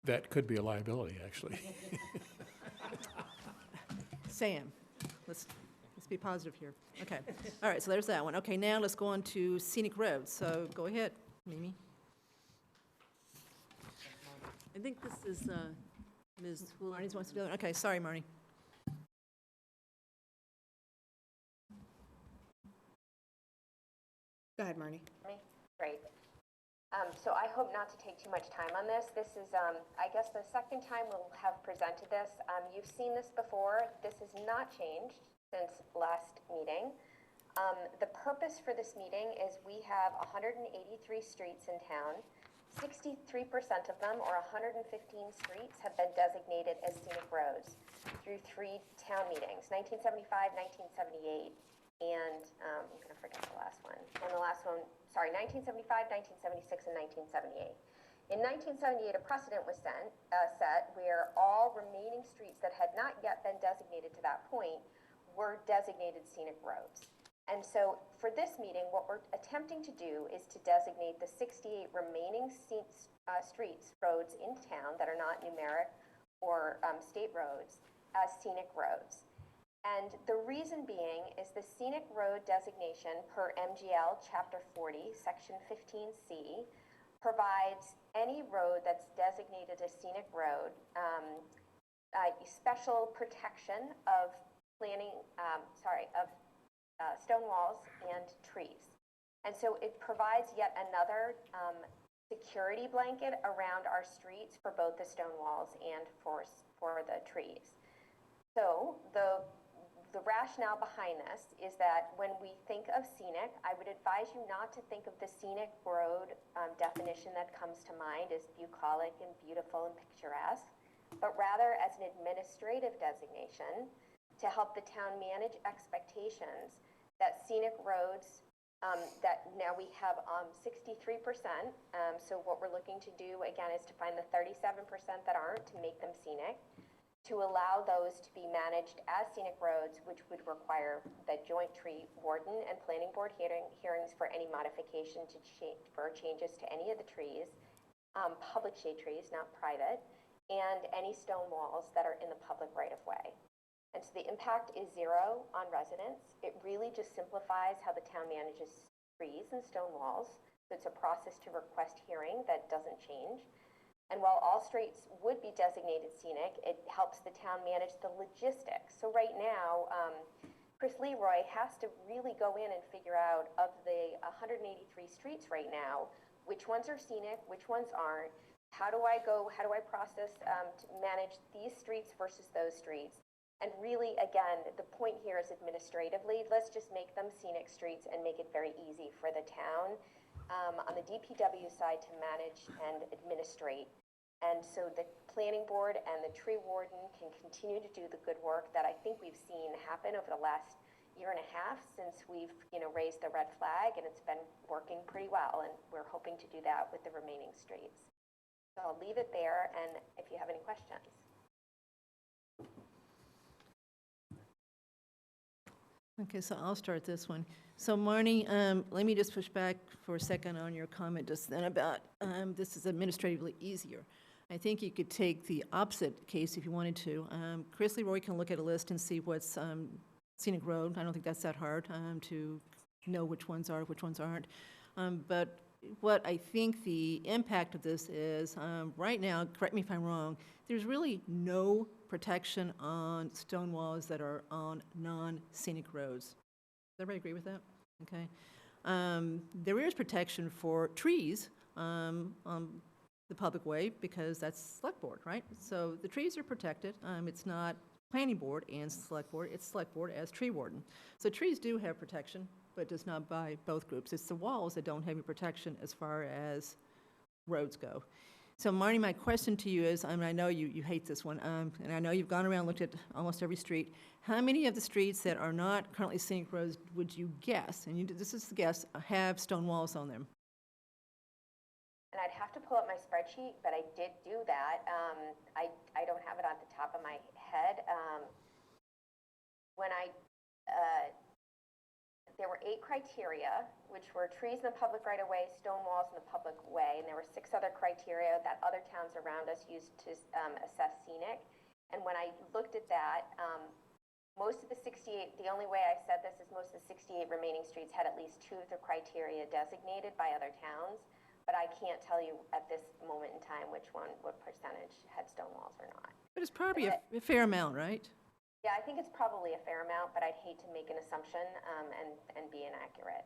That could be a liability, actually. Sam, let's be positive here. Okay, all right, so there's that one. Okay, now let's go on to scenic roads, so go ahead, Mimi. I think this is Ms. Houlihan. Marnie's wants to do it. Okay, sorry, Marnie. Go ahead, Marnie. Great. So I hope not to take too much time on this. This is, I guess, the second time we'll have presented this. You've seen this before. This has not changed since last meeting. The purpose for this meeting is we have 183 streets in town. 63% of them, or 115 streets, have been designated as scenic roads through 3 town meetings, 1975, 1978, and I'm going to forget the last one. And the last one, sorry, 1975, 1976, and 1978. In 1978, a precedent was set where all remaining streets that had not yet been designated to that point were designated scenic roads. And so for this meeting, what we're attempting to do is to designate the 68 remaining streets, roads in town that are not numeric or state roads as scenic roads. And the reason being is the scenic road designation per MGL Chapter 40, Section 15C, provides any road that's designated a scenic road special protection of stone walls and trees. And so it provides yet another security blanket around our streets for both the stone walls and for the trees. So the rationale behind this is that when we think of scenic, I would advise you not to think of the scenic road definition that comes to mind as bucolic and beautiful and picturesque, but rather as an administrative designation to help the town manage expectations that scenic roads, that now we have 63%, so what we're looking to do, again, is to find the 37% that aren't, to make them scenic, to allow those to be managed as scenic roads, which would require the joint tree warden and planning board hearings for any modification for changes to any of the trees, public shade trees, not private, and any stone walls that are in the public right-of-way. And so the impact is 0 on residents. It really just simplifies how the town manages trees and stone walls. So it's a process to request hearing that doesn't change. And while all streets would be designated scenic, it helps the town manage the logistics. So right now, Chris Leroy has to really go in and figure out, of the 183 streets right now, which ones are scenic, which ones aren't. How do I process to manage these streets versus those streets? And really, again, the point here is administratively, let's just make them scenic streets and make it very easy for the town on the DPW side to manage and administrate. And so the planning board and the tree warden can continue to do the good work that I think we've seen happen over the last 1.5 years since we've, raised the red flag, and it's been working pretty well. And we're hoping to do that with the remaining streets. So I'll leave it there, and if you have any questions. Okay, so I'll start this one. So Marnie, let me just push back for a second on your comment just then about this is administratively easier. I think you could take the opposite case if you wanted to. Chris Leroy can look at a list and see what's scenic road. I don't think that's that hard to know which ones are, which ones aren't. But what I think the impact of this is, right now, correct me if I'm wrong, there's really no protection on stone walls that are on non-scenic roads. Does everybody agree with that? Okay. There is protection for trees on the public way because that's select board, right? So the trees are protected. It's not planning board and select board, it's select board as tree warden. So trees do have protection, but does not by both groups. It's the walls that don't have any protection as far as roads go. So Marnie, my question to you is, I know you hate this one, and I know you've gone around and looked at almost every street. How many of the streets that are not currently scenic roads would you guess, and this is the guess, have stone walls on them? And I'd have to pull up my spreadsheet, but I did do that. I don't have it on the top of my head. There were 8 criteria, which were trees in the public right-of-way, stone walls in the public way, and there were 6 other criteria that other towns around us used to assess scenic. And when I looked at that, most of the 68, the only way I said this is most of the 68 remaining streets had at least 2 of the criteria designated by other towns, but I can't tell you at this moment in time what percentage had stone walls or not. But it's probably a fair amount, right? Yeah, I think it's probably a fair amount, but I'd hate to make an assumption and be inaccurate.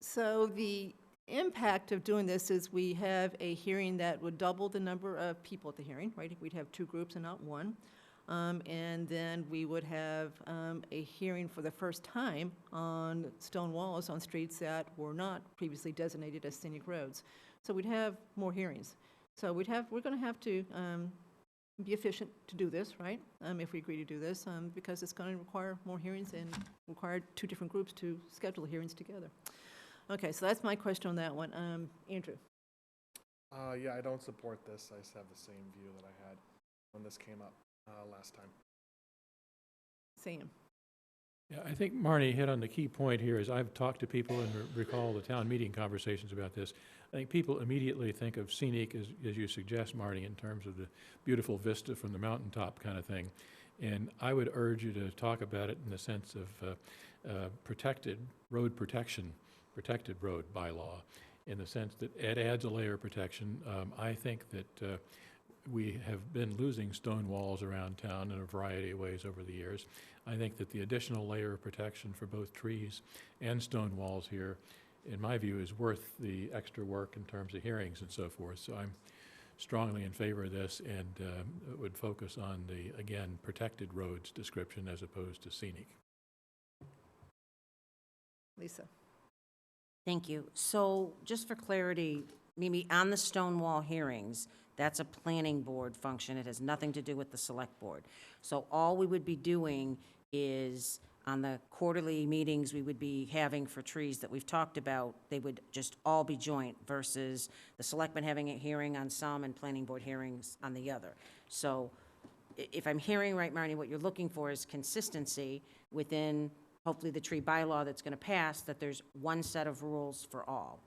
So the impact of doing this is we have a hearing that would double the number of people at the hearing, right? We'd have 2 groups and not 1. And then we would have a hearing for the first time on stone walls on streets that were not previously designated as scenic roads. So we'd have more hearings. So we're going to have to be efficient to do this, right? If we agree to do this, because it's going to require more hearings and require 2 different groups to schedule hearings together. Okay, so that's my question on that one. Andrew? Yeah, I don't support this. I just have the same view that I had when this came up last time. Sam? Yeah, I think Marnie hit on the key point here. As I've talked to people and recall the town meeting conversations about this, I think people immediately think of scenic, as you suggest, Marnie, in terms of the beautiful vista from the mountaintop kind of thing. And I would urge you to talk about it in the sense of protected road protection, protected road bylaw, in the sense that it adds a layer of protection. I think that we have been losing stone walls around town in a variety of ways over the years. I think that the additional layer of protection for both trees and stone walls here, in my view, is worth the extra work in terms of hearings and so forth. So I'm strongly in favor of this and would focus on the, again, protected roads description as opposed to scenic. Lisa? Thank you. So just for clarity, Mimi, on the Stonewall hearings, that's a planning board function. It has nothing to do with the select board. So all we would be doing is, on the quarterly meetings we would be having for trees that we've talked about, they would just all be joint versus the selectmen having a hearing on some and planning board hearings on the other. So if I'm hearing right, Marnie, what you're looking for is consistency within hopefully the tree bylaw that's going to pass, that there's one set of rules for all.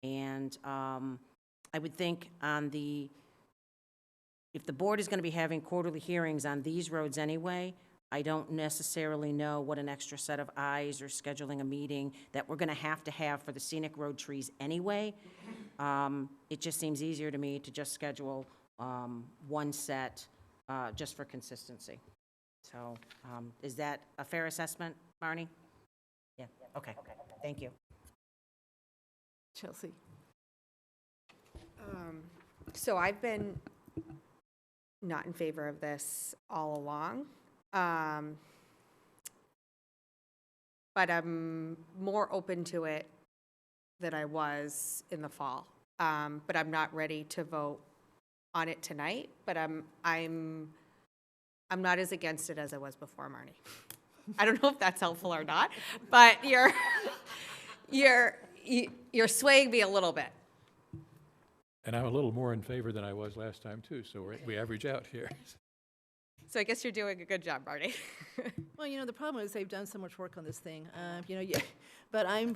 And I would think on the, if the board is going to be having quarterly hearings on these roads anyway, I don't necessarily know what an extra set of eyes or scheduling a meeting that we're going to have for the scenic road trees anyway. It just seems easier to me to just schedule one set just for consistency. So is that a fair assessment, Marnie? Yeah, okay, thank you. Chelsea? So I've been not in favor of this all along. But I'm more open to it than I was in the fall. But I'm not ready to vote on it tonight, but I'm not as against it as I was before, Marnie. I don't know if that's helpful or not, but you're swaying me a little bit. And I'm a little more in favor than I was last time too, so we average out here. So I guess you're doing a good job, Marty. Well, the problem is they've done so much work on this thing, yeah, but I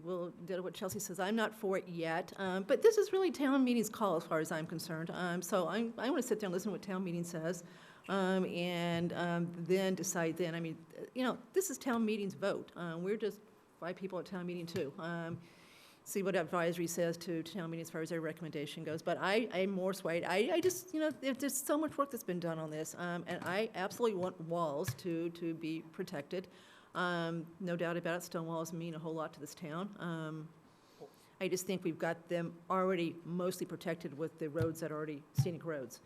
will do what Chelsea says. I'm not for it yet, but this is really town meeting's call as far as I'm concerned. So I want to sit there and listen to what town meeting says, and then decide then. I mean, this is town meeting's vote. We're just 5 people at town meeting too. See what advisory says to town meeting as far as their recommendation goes. But I'm more swayed. I just, there's so much work that's been done on this, and I absolutely want walls to be protected. No doubt about it, stone walls mean a whole lot to this town. I just think we've got them already mostly protected with the roads that are already scenic roads.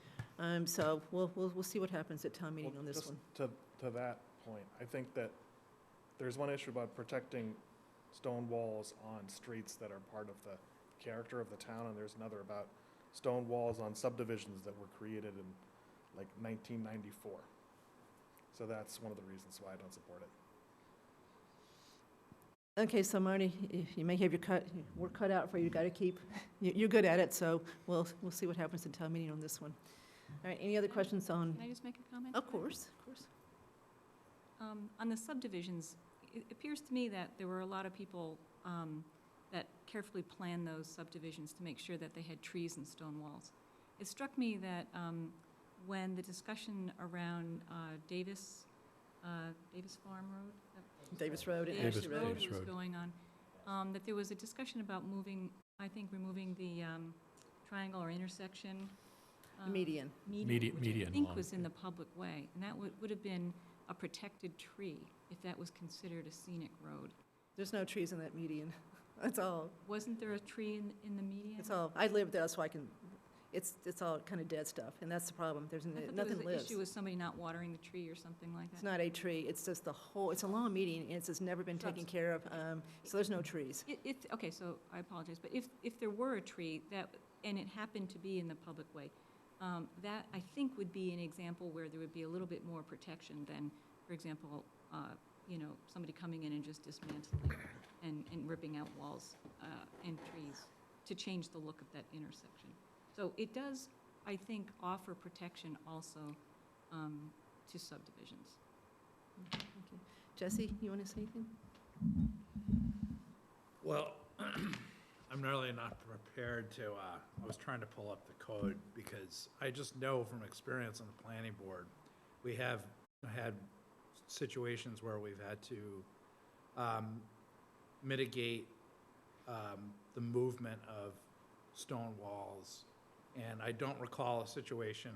So we'll see what happens at town meeting on this one. To that point, I think that there's one issue about protecting stone walls on streets that are part of the character of the town, and there's another about stone walls on subdivisions that were created in like 1994. So that's one of the reasons why I don't support it. Okay, so Marnie, you may have your work cut out for you. Got to keep, you're good at it, so we'll see what happens at town meeting on this one. All right, any other questions on? Can I just make a comment? Of course, of course. On the subdivisions, it appears to me that there were a lot of people that carefully planned those subdivisions to make sure that they had trees and stone walls. It struck me that when the discussion around Davis Farm Road? Davis Road and Davis Ashley Road. Road was going on, that there was a discussion about removing the triangle or intersection. Median. Which Median I think along. was in the public way, and that would have been a protected tree if that was considered a scenic road. There's no trees in that median. That's all. Wasn't there a tree in the median? It's all, I live there, so I can, it's all kind of dead stuff, and that's the problem. There's, I thought there nothing was an lives. issue with somebody not watering the tree or something like It's that. not a tree, it's just the whole, it's a long meeting, and it's just never been taken Shrubs. care of, so there's no trees. Okay, so I apologize, but if there were a tree that, and it happened to be in the public way, that I think would be an example where there would be a little bit more protection than, for example, somebody coming in and just dismantling and ripping out walls and trees to change the look of that intersection. So it does, I think, offer protection also to subdivisions. Thank you. Jesse, you want to say anything? Well, I'm really not prepared to, I was trying to pull up the code because I just know from experience on the planning board, we have had situations where we've had to mitigate the movement of stone walls. And I don't recall a situation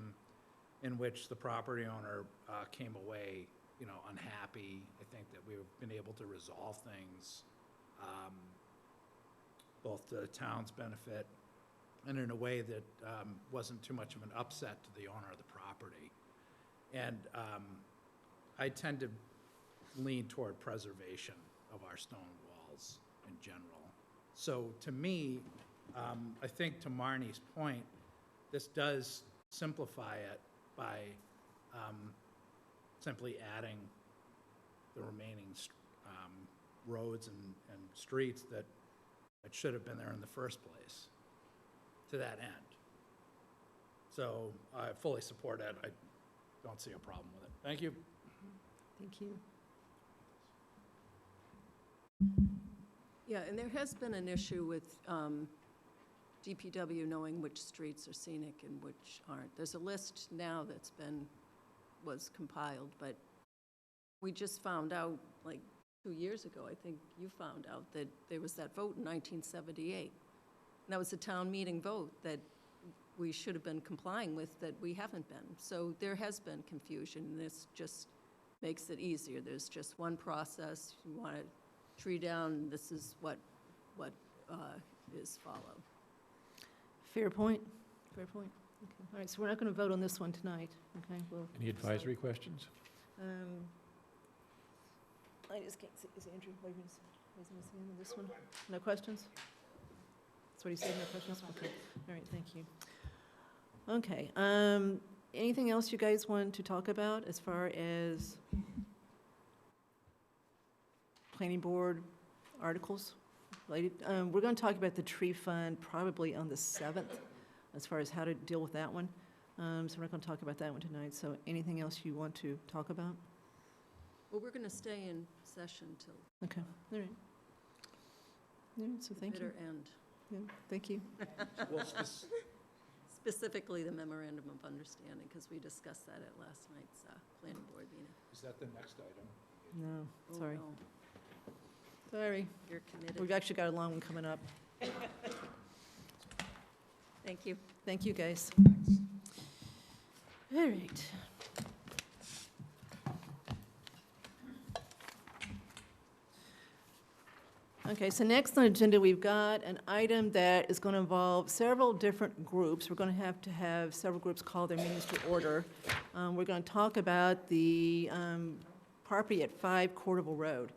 in which the property owner came away, unhappy. I think that we've been able to resolve things both to the town's benefit and in a way that wasn't too much of an upset to the owner of the property. And I tend to lean toward preservation of our stone walls in general. So to me, I think to Marnie's point, this does simplify it by simply adding the remaining roads and streets that should have been there in the first place to that end. So I fully support it. I don't see a problem with it. Thank you. Thank you. Yeah, and there has been an issue with DPW knowing which streets are scenic and which aren't. There's a list now that's was compiled, but we just found out, like 2 years ago, I think you found out that there was that vote in 1978. And that was a town meeting vote that we should have been complying with, that we haven't been. So there has been confusion, and this just makes it easier. There's just one process. You want a tree down, this is what is followed. Fair point, fair point. Okay. All right, so we're not going to vote on this one tonight, okay? We'll Any advisory questions? I just can't see, is Andrew raising his hand on this one? No questions? That's what he said, no questions? Okay, all right, thank you. Okay, anything else you guys want to talk about as far as planning board articles related? We're going to talk about the tree fund probably on the 7th, as far as how to deal with that one. So we're not going to talk about that one tonight. So anything else you want to talk about? Well, we're going to stay in session till Okay, all right. All right, so the thank you. bitter end. Yeah, thank you. Well, Specifically, the memorandum of understanding, because we discussed that at last night's planning board meeting. is that the next item? No, Oh, sorry. no, Sorry. you're committed. We've actually got a long one coming up. Thank you. Thank you, guys. All right. Okay, so next on the agenda, we've got an item that is going to involve several different groups. We're going to have several groups call their meetings to order. We're going to talk about the property at 5 Cordoval Road.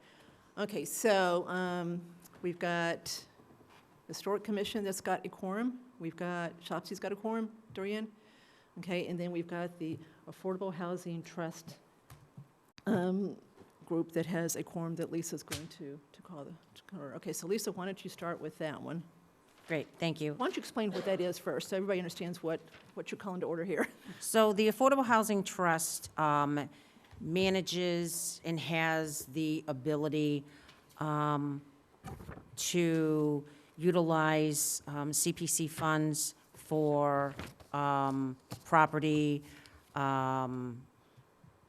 Okay, so we've got Historic Commission that's got a quorum. We've got, Shopsy's got a quorum, Dorian. Okay, and then we've got the Affordable Housing Trust group that has a quorum that Lisa's going to call the. Okay, so Lisa, why don't you start with that one? Great, thank you. Why don't you explain what that is first, so everybody understands what you're calling to order here? So the Affordable Housing Trust manages and has the ability to utilize CPC funds for property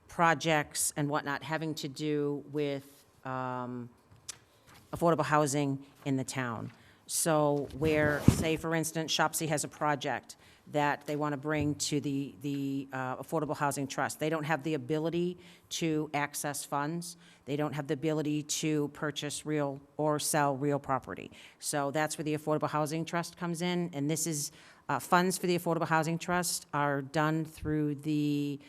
projects and whatnot having to do with affordable housing in the town. So where, say, for instance, Shopsy has a project that they want to bring to the Affordable Housing Trust. They don't have the ability to access funds. They don't have the ability to purchase real or sell real property. So that's where the Affordable Housing Trust comes in, and this is, funds for the Affordable Housing Trust are done through the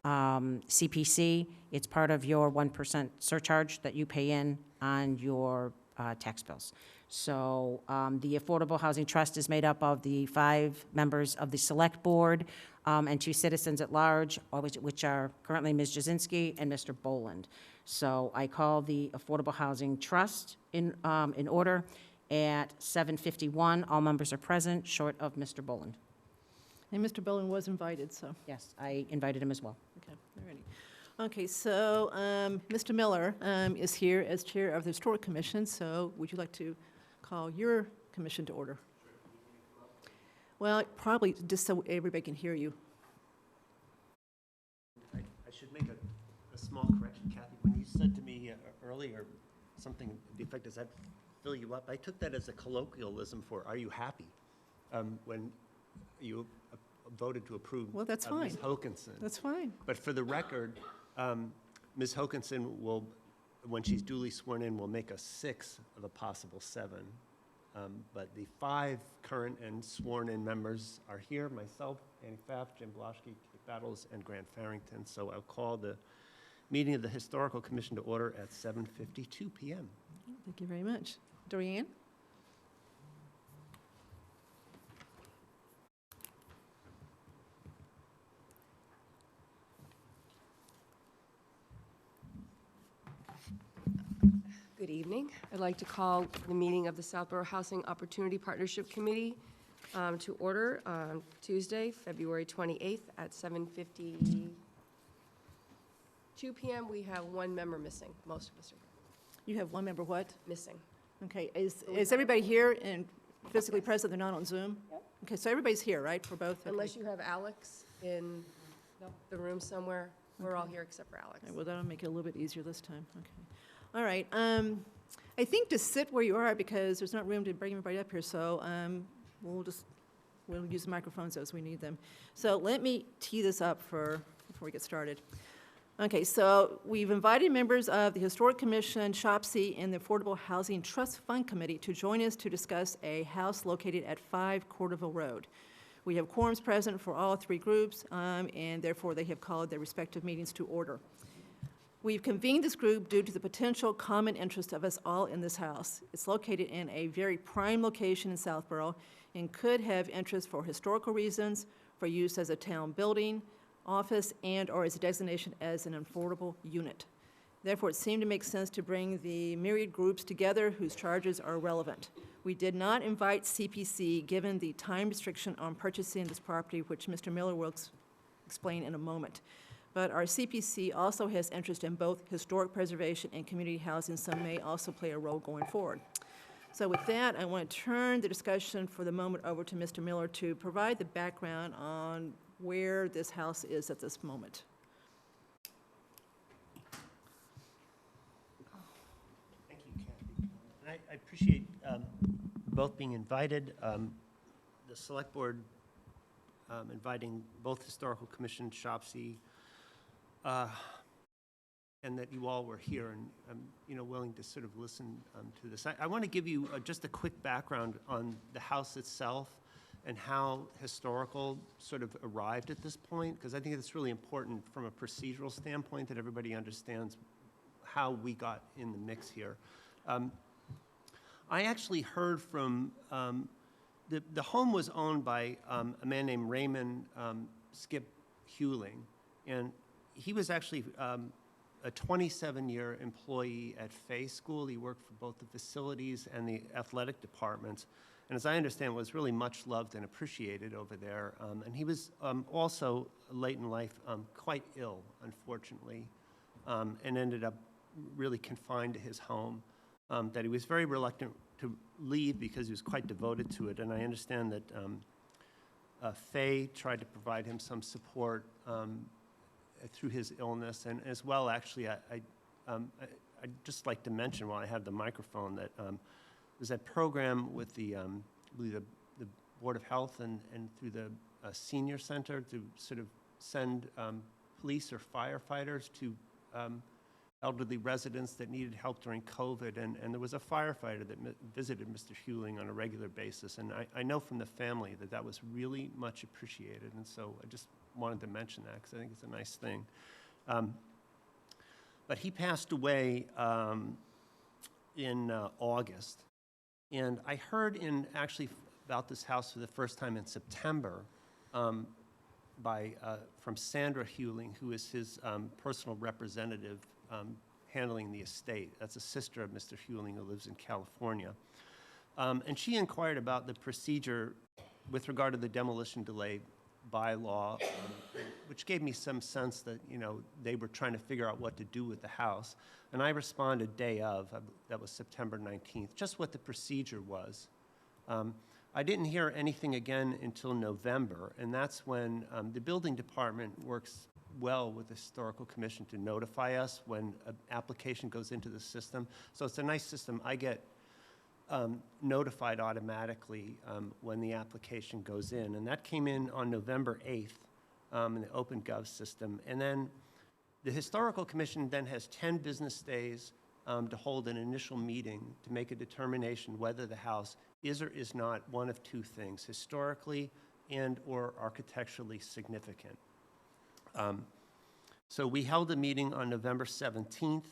CPC. It's part of your 1% surcharge that you pay in on your tax bills. So the Affordable Housing Trust is made up of the 5 members of the Select Board and 2 citizens at large, which are currently Ms. Jasinski and Mr. Boland. So I call the Affordable Housing Trust in order at 7:51. All members are present, short of Mr. Boland. And Mr. Boland was invited, so, Yes, I invited him as well. okay, all righty. Okay, so Mr. Miller is here as Chair of the Historic Commission, so would you like to call your commission to order? Well, probably just so everybody can hear you. I should make a small correction, Kathy. When you said to me earlier something to the effect, does that fill you up? I took that as a colloquialism for, are you happy? When you voted to approve Well, that's Ms. fine. Hokinson. That's fine. But for the record, Ms. Hokinson will, when she's duly sworn in, will make a 6 of a possible 7. But the 5 current and sworn-in members are here, myself, Annie Pfaff, Jim Bloschke, Kate Battles, and Grant Farrington. So I'll call the meeting of the Historical Commission to order at 7:52 p.m. Thank you very much. Dorianne? Good evening. I'd like to call the meeting of the Southborough Housing Opportunity Partnership Committee to order on Tuesday, February 28th at 7:52 p.m. We have 1 member missing. Most of us are You have 1 member what? missing. Okay, is everybody here and physically present, they're not on Zoom? Okay, so everybody's here, right, for both? Okay. Unless you have Alex in the room somewhere. We're all here except for Alex. Okay, well, that'll make it a little bit easier this time, okay. All right, I think to sit where you are, because there's not room to bring everybody up here, so we'll use the microphones as we need them. So let me tee this up before we get started. Okay, so we've invited members of the Historic Commission, SHOPC, and the Affordable Housing Trust Fund Committee to join us to discuss a house located at 5 Corderville Road. We have quorums present for all 3 groups, and therefore they have called their respective meetings to order. We've convened this group due to the potential common interest of us all in this house. It's located in a very prime location in Southborough and could have interest for historical reasons, for use as a town building, office, and/or as a designation as an affordable unit. Therefore, it seemed to make sense to bring the myriad groups together whose charges are relevant. We did not invite CPC, given the time restriction on purchasing this property, which Mr. Miller will explain in a moment. But our CPC also has interest in both historic preservation and community housing, so may also play a role going forward. So with that, I want to turn the discussion for the moment over to Mr. Miller to provide the background on where this house is at this moment. Thank you, Kathy. I appreciate both being invited, the Select Board inviting both Historical Commission, SHOPC, and that you all were here and, willing to sort of listen to this. I want to give you just a quick background on the house itself and how historical sort of arrived at this point, because I think it's really important from a procedural standpoint that everybody understands how we got in the mix here. I actually heard from, the home was owned by a man named Raymond Skip Hewling, and he was actually a 27-year employee at Fay School. He worked for both the facilities and the athletic departments, and as I understand, was really much loved and appreciated over there. And he was also, late in life, quite ill, unfortunately, and ended up really confined to his home, that he was very reluctant to leave because he was quite devoted to it. And I understand that Fay tried to provide him some support through his illness, and as well, actually, I'd just like to mention while I have the microphone that there's that program with the Board of Health and through the a senior center to sort of send police or firefighters to elderly residents that needed help during COVID, and there was a firefighter that visited Mr. Hewling on a regular basis, and I know from the family that that was really much appreciated, and so I just wanted to mention that because I think it's a nice thing. But he passed away in August, and I heard actually about this house for the first time in September from Sandra Hewling, who is his personal representative handling the estate. That's a sister of Mr. Hewling who lives in California. And she inquired about the procedure with regard to the demolition delay bylaw, which gave me some sense that, you know, they were trying to figure out what to do with the house. And I responded day of, that was September 19th, just what the procedure was. I didn't hear anything again until November, and that's when the building department works well with the Historical Commission to notify us when an application goes into the system. So it's a nice system. I get notified automatically when the application goes in, and that came in on November 8th in the OpenGov system. And then the Historical Commission then has 10 business days to hold an initial meeting to make a determination whether the house is or is not one of two things, historically and or architecturally significant. So we held a meeting on November 17th,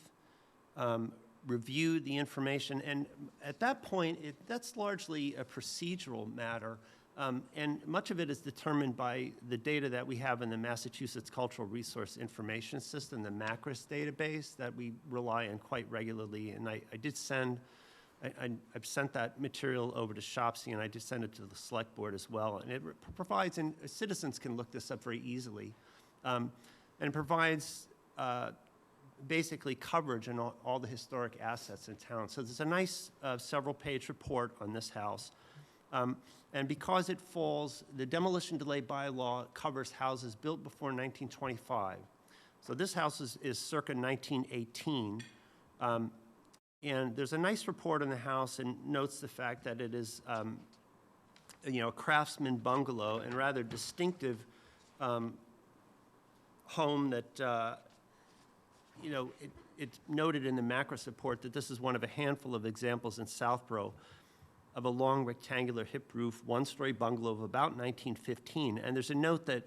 reviewed the information, and at that point, that's largely a procedural matter, and much of it is determined by the data that we have in the Massachusetts Cultural Resource Information System, the MACRIS database that we rely on quite regularly, and I did send, I've sent that material over to Shopsy, and I did send it to the Select Board as well, and it provides, and citizens can look this up very easily, and it provides basically coverage on all the historic assets in town. So there's a nice several-page report on this house. And because it falls, the demolition delay bylaw covers houses built before 1925. So this house is circa 1918. And there's a nice report on the house and notes the fact that it is you know, a craftsman bungalow and rather distinctive home that, you know, it's noted in the MACRIS report that this is one of a handful of examples in Southborough of a long rectangular hip roof, one-story bungalow of about 1915. And there's a note that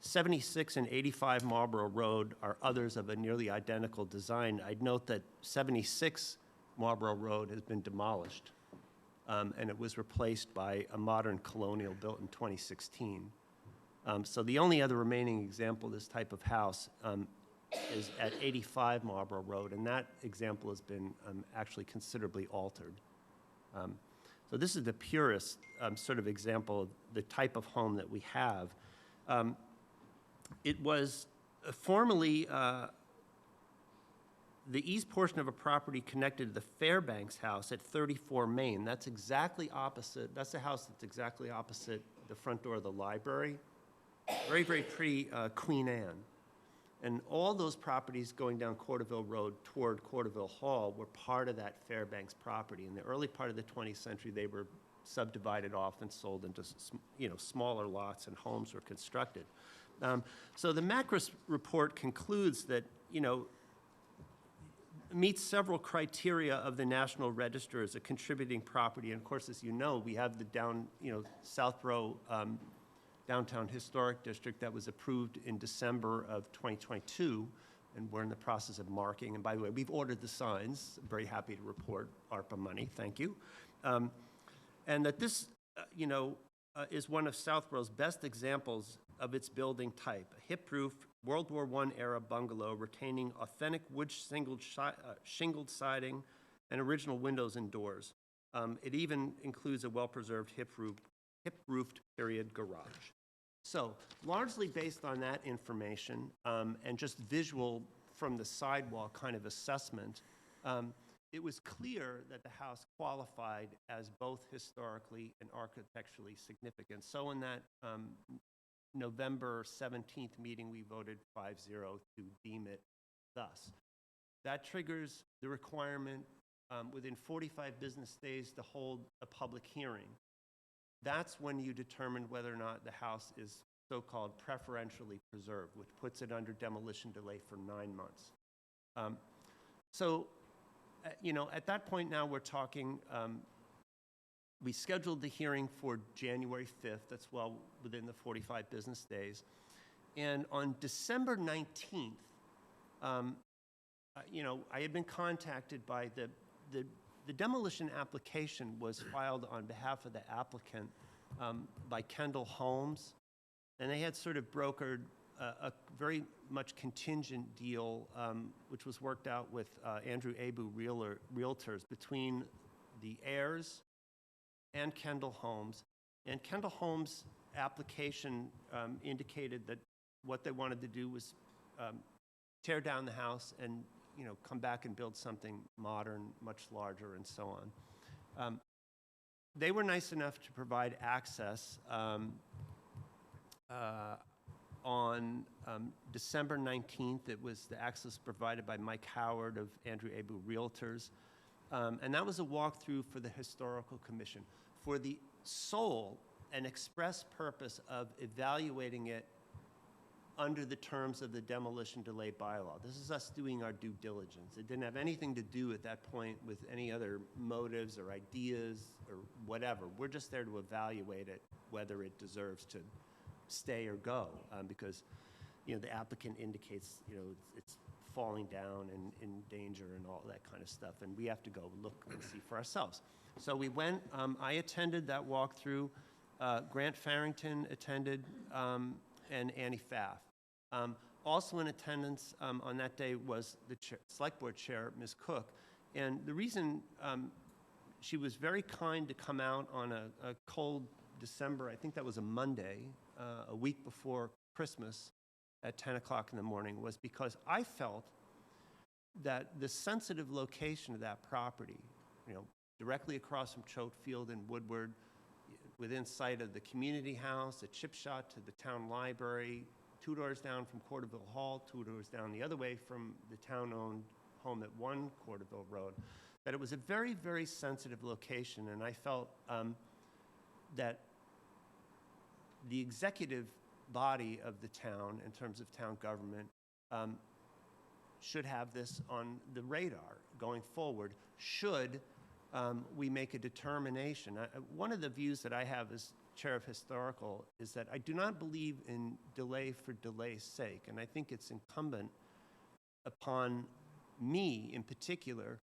76 and 85 Marlborough Road are others of a nearly identical design. I'd note that 76 Marlborough Road has been demolished, and it was replaced by a modern colonial built in 2016. So the only other remaining example of this type of house is at 85 Marlborough Road, and that example has been actually considerably altered. So this is the purest sort of example of the type of home that we have. It was formerly the east portion of a property connected to the Fairbanks house at 34 Main. That's exactly opposite, that's the house that's exactly opposite the front door of the library. Very, very pretty Queen Anne. And all those properties going down Corderville Road toward Corderville Hall were part of that Fairbanks property. In the early part of the 20th century, they were subdivided off and sold into, you know, smaller lots, and homes were constructed. So the MACRIS report concludes that, you know, meets several criteria of the National Register as a contributing property. And of course, as you know, we have the Southborough Downtown Historic District that was approved in December of 2022, and we're in the process of marking. And by the way, we've ordered the signs. I'm very happy to report ARPA money. Thank you. And that this, is one of Southborough's best examples of its building type, a hip-roof, World War I era bungalow retaining authentic wood shingled siding and original windows and doors. It even includes a well-preserved hip-roofed period garage. So largely based on that information and just visual from the sidewalk kind of assessment, it was clear that the house qualified as both historically and architecturally significant. So in that November 17th meeting, we voted 5-0 to deem it thus. That triggers the requirement within 45 business days to hold a public hearing. that's when you determine whether or not the house is so-called preferentially preserved, which puts it under demolition delay for 9 months. At that point now we're talking, we scheduled the hearing for January 5th. That's well within the 45 business days. And on December 19th, I had been contacted by the demolition application was filed on behalf of the applicant by Kendall Holmes. And they had sort of brokered a very much contingent deal, which was worked out with Andrew Abu Realtors between the heirs and Kendall Holmes. And Kendall Holmes' application indicated that what they wanted to do was tear down the house and come back and build something modern, much larger, and so on. They were nice enough to provide access on December 19th. It was the access provided by Mike Howard of Andrew Abu Realtors. And that was a walkthrough for the Historical Commission for the sole and express purpose of evaluating it under the terms of the demolition delay bylaw. This is us doing our due diligence. It didn't have anything to do at that point with any other motives or ideas or whatever. We're just there to evaluate it, whether it deserves to stay or go, because the applicant indicates it's falling down and in danger and all that kind of stuff, and we have to go look and see for ourselves. So we went. I attended that walkthrough. Grant Farrington attended, and Annie Pfaff. Also in attendance on that day was the Select Board Chair, Ms. Cook, and the reason she was very kind to come out on a cold December, I think that was a Monday, a week before Christmas at 10 o'clock in the morning, was because I felt that the sensitive location of that property, directly across from Choate Field and Woodward, within sight of the community house, a chip shot to the town library, 2 doors down from Corderville Hall, 2 doors down the other way from the town-owned home at 1 Corderville Road, that it was a very, very sensitive location, and I felt that the executive body of the town, in terms of town government, should have this on the radar going forward, should we make a determination. One of the views that I have as chair of historical is that I do not believe in delay for delay's sake, and I think it's incumbent upon me in particular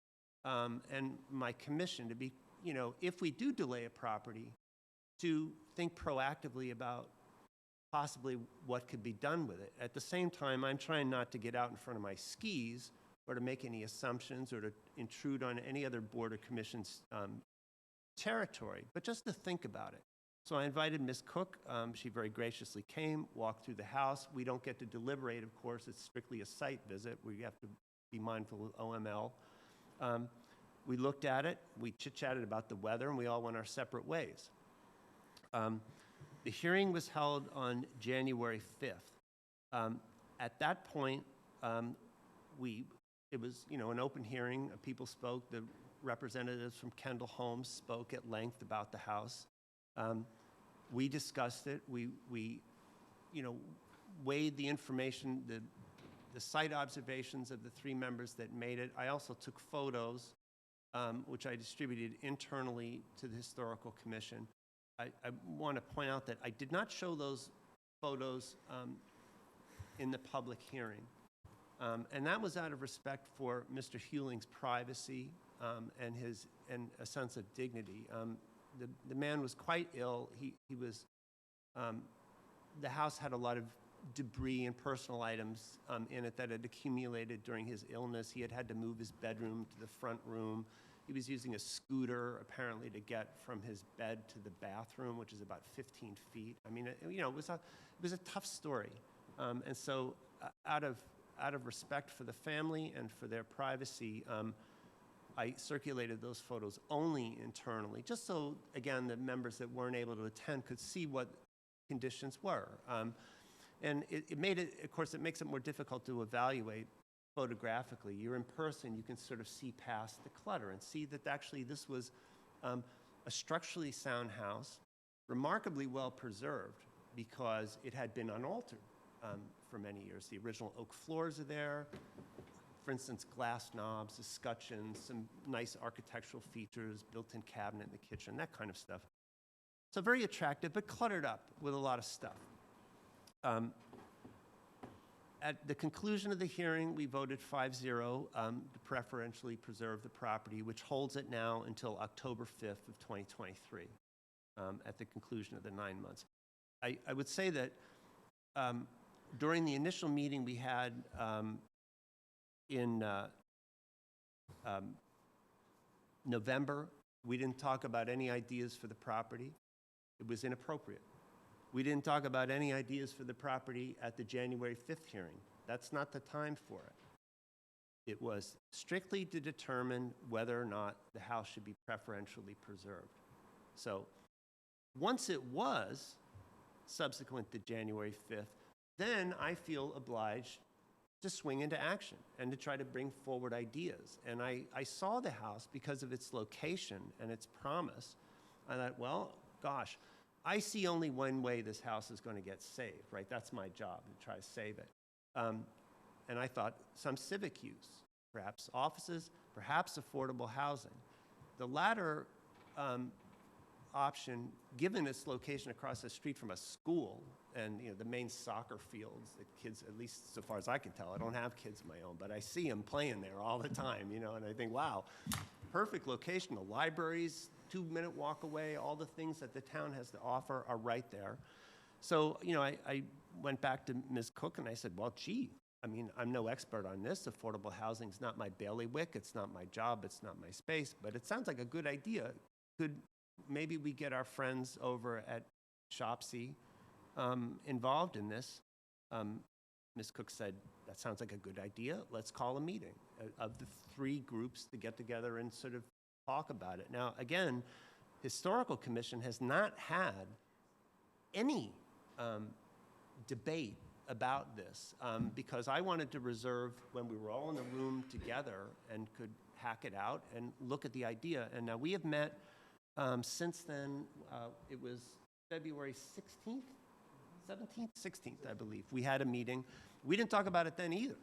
and my commission to be, if we do delay a property, to think proactively about possibly what could be done with it. At the same time, I'm trying not to get out in front of my skis or to make any assumptions or to intrude on any other board or commission's territory, but just to think about it. So I invited Ms. Cook. She very graciously came, walked through the house. We don't get to deliberate, of course. It's strictly a site visit. We have to be mindful of OML. We looked at it. We chit-chatted about the weather, and we all went our separate ways. The hearing was held on January 5th. At that point, it was an open hearing. People spoke. The representatives from Kendall Holmes spoke at length about the house. We discussed it. We weighed the information, the site observations of the 3 members that made it. I also took photos, which I distributed internally to the Historical Commission. I want to point out that I did not show those photos in the public hearing. And that was out of respect for Mr. Hewling's privacy and a sense of dignity. The man was quite ill. He was, the house had a lot of debris and personal items in it that had accumulated during his illness. He had to move his bedroom to the front room. He was using a scooter, apparently, to get from his bed to the bathroom, which is about 15 feet. I mean, it was a tough story. And so out of respect for the family and for their privacy, I circulated those photos only internally, just so, again, the members that weren't able to attend could see what conditions were. And it made it, of course, it makes it more difficult to evaluate photographically. You're in person, you can sort of see past the clutter and see that actually this was a structurally sound house. remarkably well preserved because it had been unaltered for many years. The original oak floors are there. For instance, glass knobs, escutcheons, some nice architectural features, built-in cabinet in the kitchen, that kind of stuff. So very attractive, but cluttered up with a lot of stuff. At the conclusion of the hearing, we voted 5-0 to preferentially preserve the property, which holds it now until October 5th of 2023, at the conclusion of the 9 months. I would say that during the initial meeting we had in November, we didn't talk about any ideas for the property. It was inappropriate. We didn't talk about any ideas for the property at the January 5th hearing. That's not the time for it. It was strictly to determine whether or not the house should be preferentially preserved. So once it was, subsequent to January 5th, then I feel obliged to swing into action and to try to bring forward ideas. And I saw the house because of its location and its promise. I thought, well, gosh, I see only one way this house is going to get saved, right? That's my job, to try to save it. And I thought some civic use, perhaps offices, perhaps affordable housing. The latter option, given its location across the street from a school and the main soccer fields, the kids, at least so far as I can tell, I don't have kids of my own, but I see them playing there all the time, and I think, wow, perfect location. The libraries, 2-minute walk away, all the things that the town has to offer are right there. So, I went back to Ms. Cook and I said, well, gee, I'm no expert on this. Affordable housing is not my bailiwick. It's not my job. It's not my space. But it sounds like a good idea. Could maybe we get our friends over at Shopsy involved in this? Ms. Cook said, that sounds like a good idea. Let's call a meeting of the 3 groups to get together and sort of talk about it. Now, again, Historical Commission has not had any debate about this because I wanted to reserve when we were all in the room together and could hack it out and look at the idea. And now we have met since then. It was February 16th, 17th, 16th, I believe. We had a meeting. We didn't talk about it then either.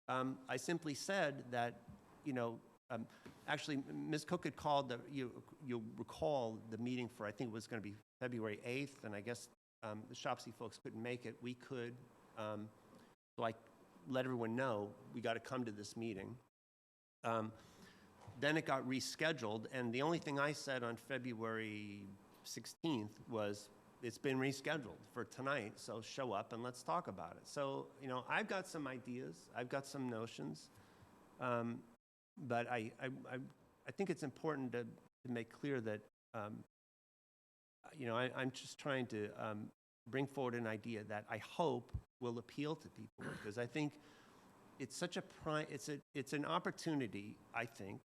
I simply said that, actually, Ms. Cook had called, you'll recall the meeting for, I think it was going to be February 8th, and I guess the Shopsy folks couldn't make it. We could. So I let everyone know we got to come to this meeting. Then it got rescheduled, and the only thing I said on February 16th was, it's been rescheduled for tonight, so show up and let's talk about it. So, I've got some ideas. I've got some notions. But I think it's important to make clear that, I'm just trying to bring forward an idea that I hope will appeal to people, because I think it's such it's an opportunity, I think,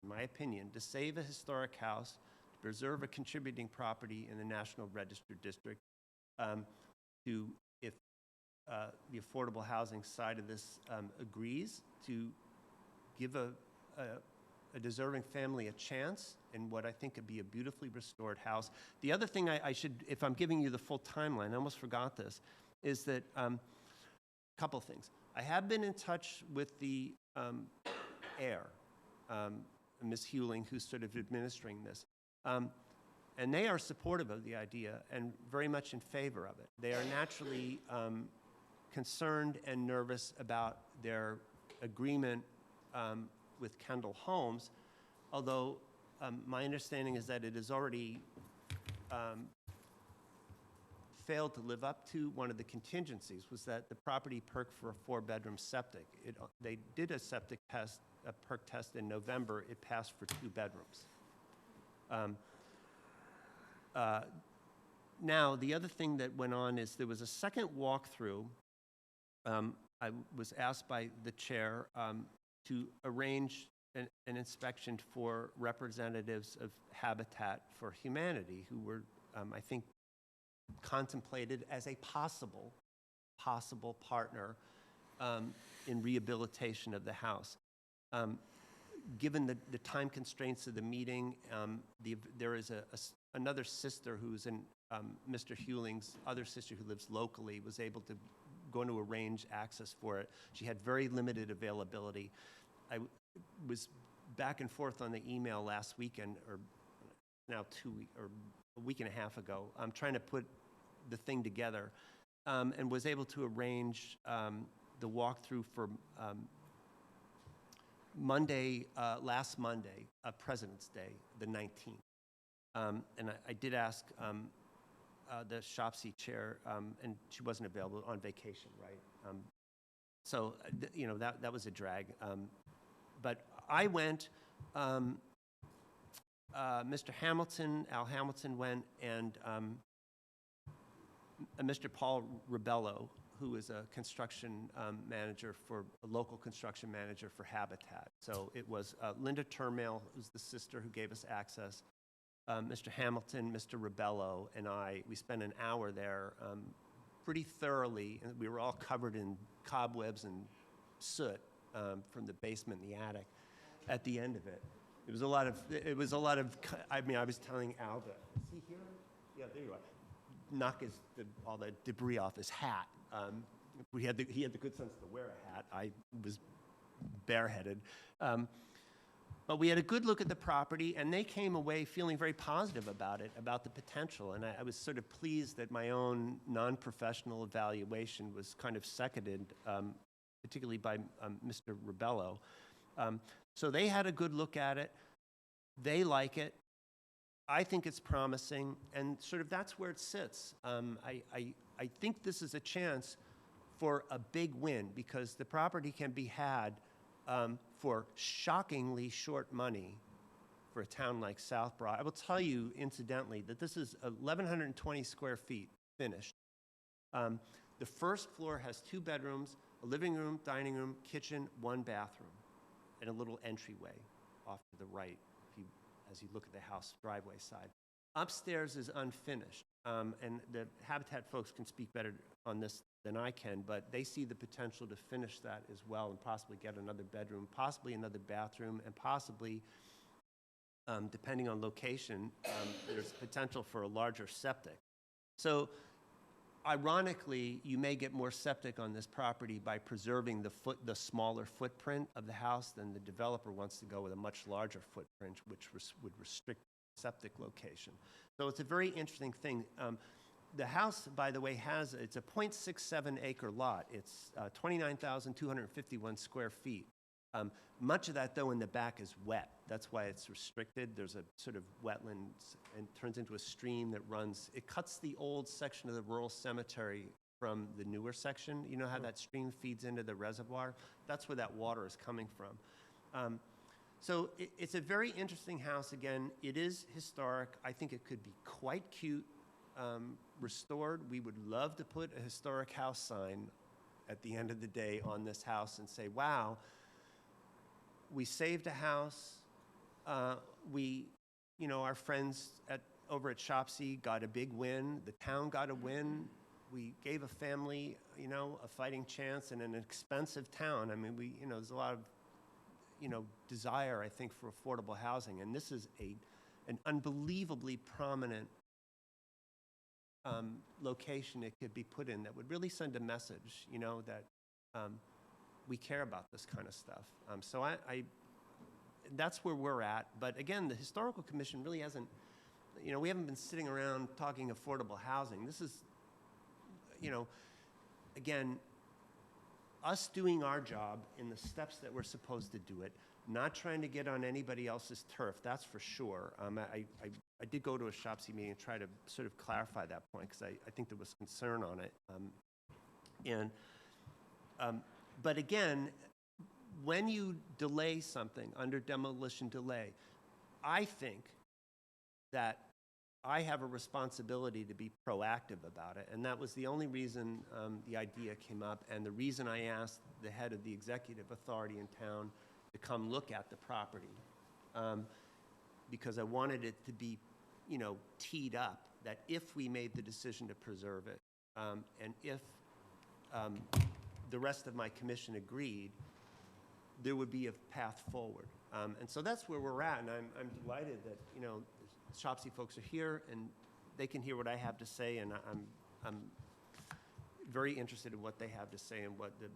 in my opinion, to save a historic house, to preserve a contributing property in the National Register District, to, if the affordable housing side of this agrees, to give a deserving family a chance in what I think could be a beautifully restored house. The other thing I should, if I'm giving you the full timeline, I almost forgot this, is that a couple things. I have been in touch with the heir, Ms. Hewling, who's sort of administering this. And they are supportive of the idea and very much in favor of it. They are naturally concerned and nervous about their agreement with Kendall Homes, although my understanding is that it has already failed to live up to one of the contingencies, was that the property perked for a 4-bedroom septic. They did a septic test, a perk test in November. It passed for 2 bedrooms. Now, the other thing that went on is there was a second walkthrough. I was asked by the chair to arrange an inspection for representatives of Habitat for Humanity, who were, I think, contemplated as a possible partner in rehabilitation of the house. Given the time constraints of the meeting, there is another sister who's an Mr. Hewling's other sister who lives locally was able to going to arrange access for it. She had very limited availability. I was back and forth on the email last weekend, or now or a week and a half ago. I'm trying to put the thing together, and was able to arrange the walkthrough for Monday, last Monday, President's Day, the 19th. And I did ask the SHOPSI chair, and she wasn't available, on vacation, right? So, you know, that was a drag. But I went, Mr. Hamilton, Al Hamilton went, and Mr. Paul Ribello, who is a construction manager a local construction manager for Habitat. So it was Linda Turmail, who's the sister who gave us access, Mr. Hamilton, Mr. Ribello, and we spent an hour there pretty thoroughly, and we were all covered in cobwebs and soot from the basement and the attic at the end of it. It was a lot of, I mean, I was telling Al that, is he here? Yeah, there you are. Knock all the debris off his hat. He had the good sense to wear a hat. I was bareheaded. But we had a good look at the property, and they came away feeling very positive about it, about the potential. And I was sort of pleased that my own non-professional evaluation was kind of seconded, particularly by Mr. Ribello. So they had a good look at it. They like it. I think it's promising, and sort of that's where it sits. I think this is a chance for a big win, because the property can be had for shockingly short money for a town like Southborough. I will tell you, incidentally, that this is 1,120 square feet finished. The first floor has 2 bedrooms, a living room, dining room, kitchen, 1 bathroom, and a little entryway off to the right as you look at the house driveway side. Upstairs is unfinished, and the Habitat folks can speak better on this than I can, but they see the potential to finish that as well and possibly get another bedroom, possibly another bathroom, and possibly, depending on location, there's potential for a larger septic. So ironically, you may get more septic on this property by preserving the smaller footprint of the house than the developer wants to go with a much larger footprint, which would restrict septic location. So it's a very interesting thing. The house, by the way, it's a 0.67 acre lot. It's 29,251 square feet. Much of that, though, in the back is wet. That's why it's restricted. There's a sort of wetlands and turns into a stream that runs. It cuts the old section of the rural cemetery from the newer section. You know how that stream feeds into the reservoir? That's where that water is coming from. So it's a very interesting house. Again, it is historic. I think it could be quite cute, restored. We would love to put a historic house sign at the end of the day on this house and say, wow, we saved a house. Our friends over at SHOPSI got a big win. The town got a win. We gave a family, a fighting chance in an expensive town. I mean, there's a lot of, desire, I think, for affordable housing. And this is an unbelievably prominent location it could be put in that would really send a message, that we care about this kind of stuff. So that's where we're at. But again, the Historical Commission really hasn't, we haven't been sitting around talking affordable housing. This is, again, us doing our job in the steps that we're supposed to do it, not trying to get on anybody else's turf, that's for sure. I did go to a SHOPSI meeting and try to sort of clarify that point, because I think there was concern on it. But again, when you delay something under demolition delay, I think that I have a responsibility to be proactive about it, and that was the only reason the idea came up, and the reason I asked the head of the executive authority in town to come look at the property, because I wanted it to be, teed up that if we made the decision to preserve it, and if the rest of my commission agreed, there would be a path forward. And so that's where we're at, and I'm delighted that, SHOPSI folks are here, and they can hear what I have to say, and I'm very interested in what they have to say and what the,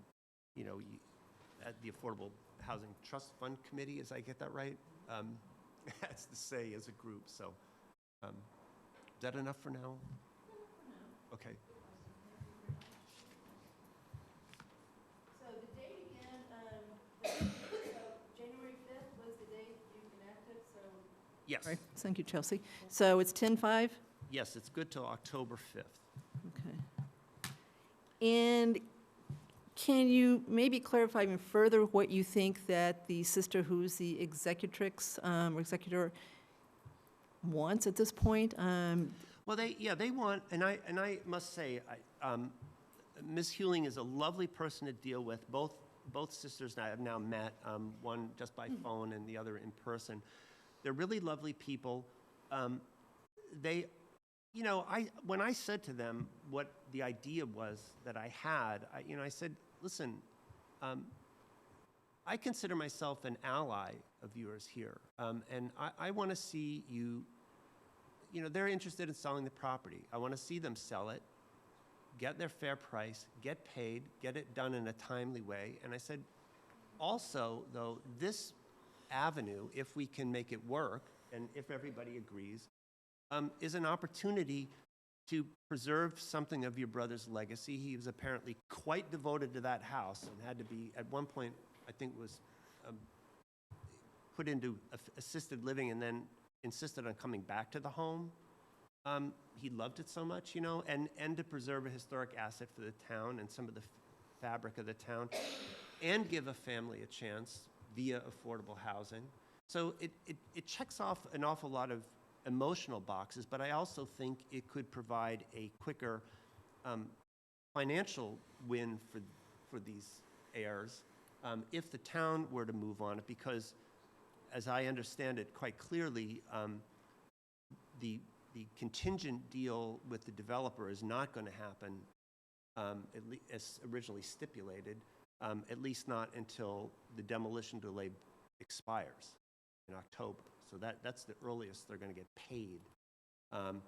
at the Affordable Housing Trust Fund Committee, as I get that right, has to say as a group. So, is that enough for now? Okay. So the date again, so January 5th was the date you enacted, so. Yes. Sorry. Thank you, Chelsea. So it's 10/5? Yes, it's good till October 5th. Okay. And can you maybe clarify even further what you think that the sister who's the executrix, or executor wants at this point? Well, they want, and I must say, Ms. Hewling is a lovely person to deal with. Both sisters and I have now met, one just by phone and the other in person. They're really lovely people. They, when I said to them what the idea was that I had, I said, listen, I consider myself an ally of yours here, and I want to see you. They're interested in selling the property. I want to see them sell it, get their fair price, get paid, get it done in a timely way. And I said, also, though, this avenue, if we can make it work, and if everybody agrees, is an opportunity to preserve something of your brother's legacy. He was apparently quite devoted to that house and had to be, at one point, I think was put into assisted living and then insisted on coming back to the home. He loved it so much, and to preserve a historic asset for the town and some of the fabric of the town, and give a family a chance via affordable housing. So it checks off an awful lot of emotional boxes, but I also think it could provide a quicker financial win for these heirs if the town were to move on it, because as I understand it quite clearly, the contingent deal with the developer is not going to happen as originally stipulated, at least not until the demolition delay expires in October. So that's the earliest they're going to get paid. And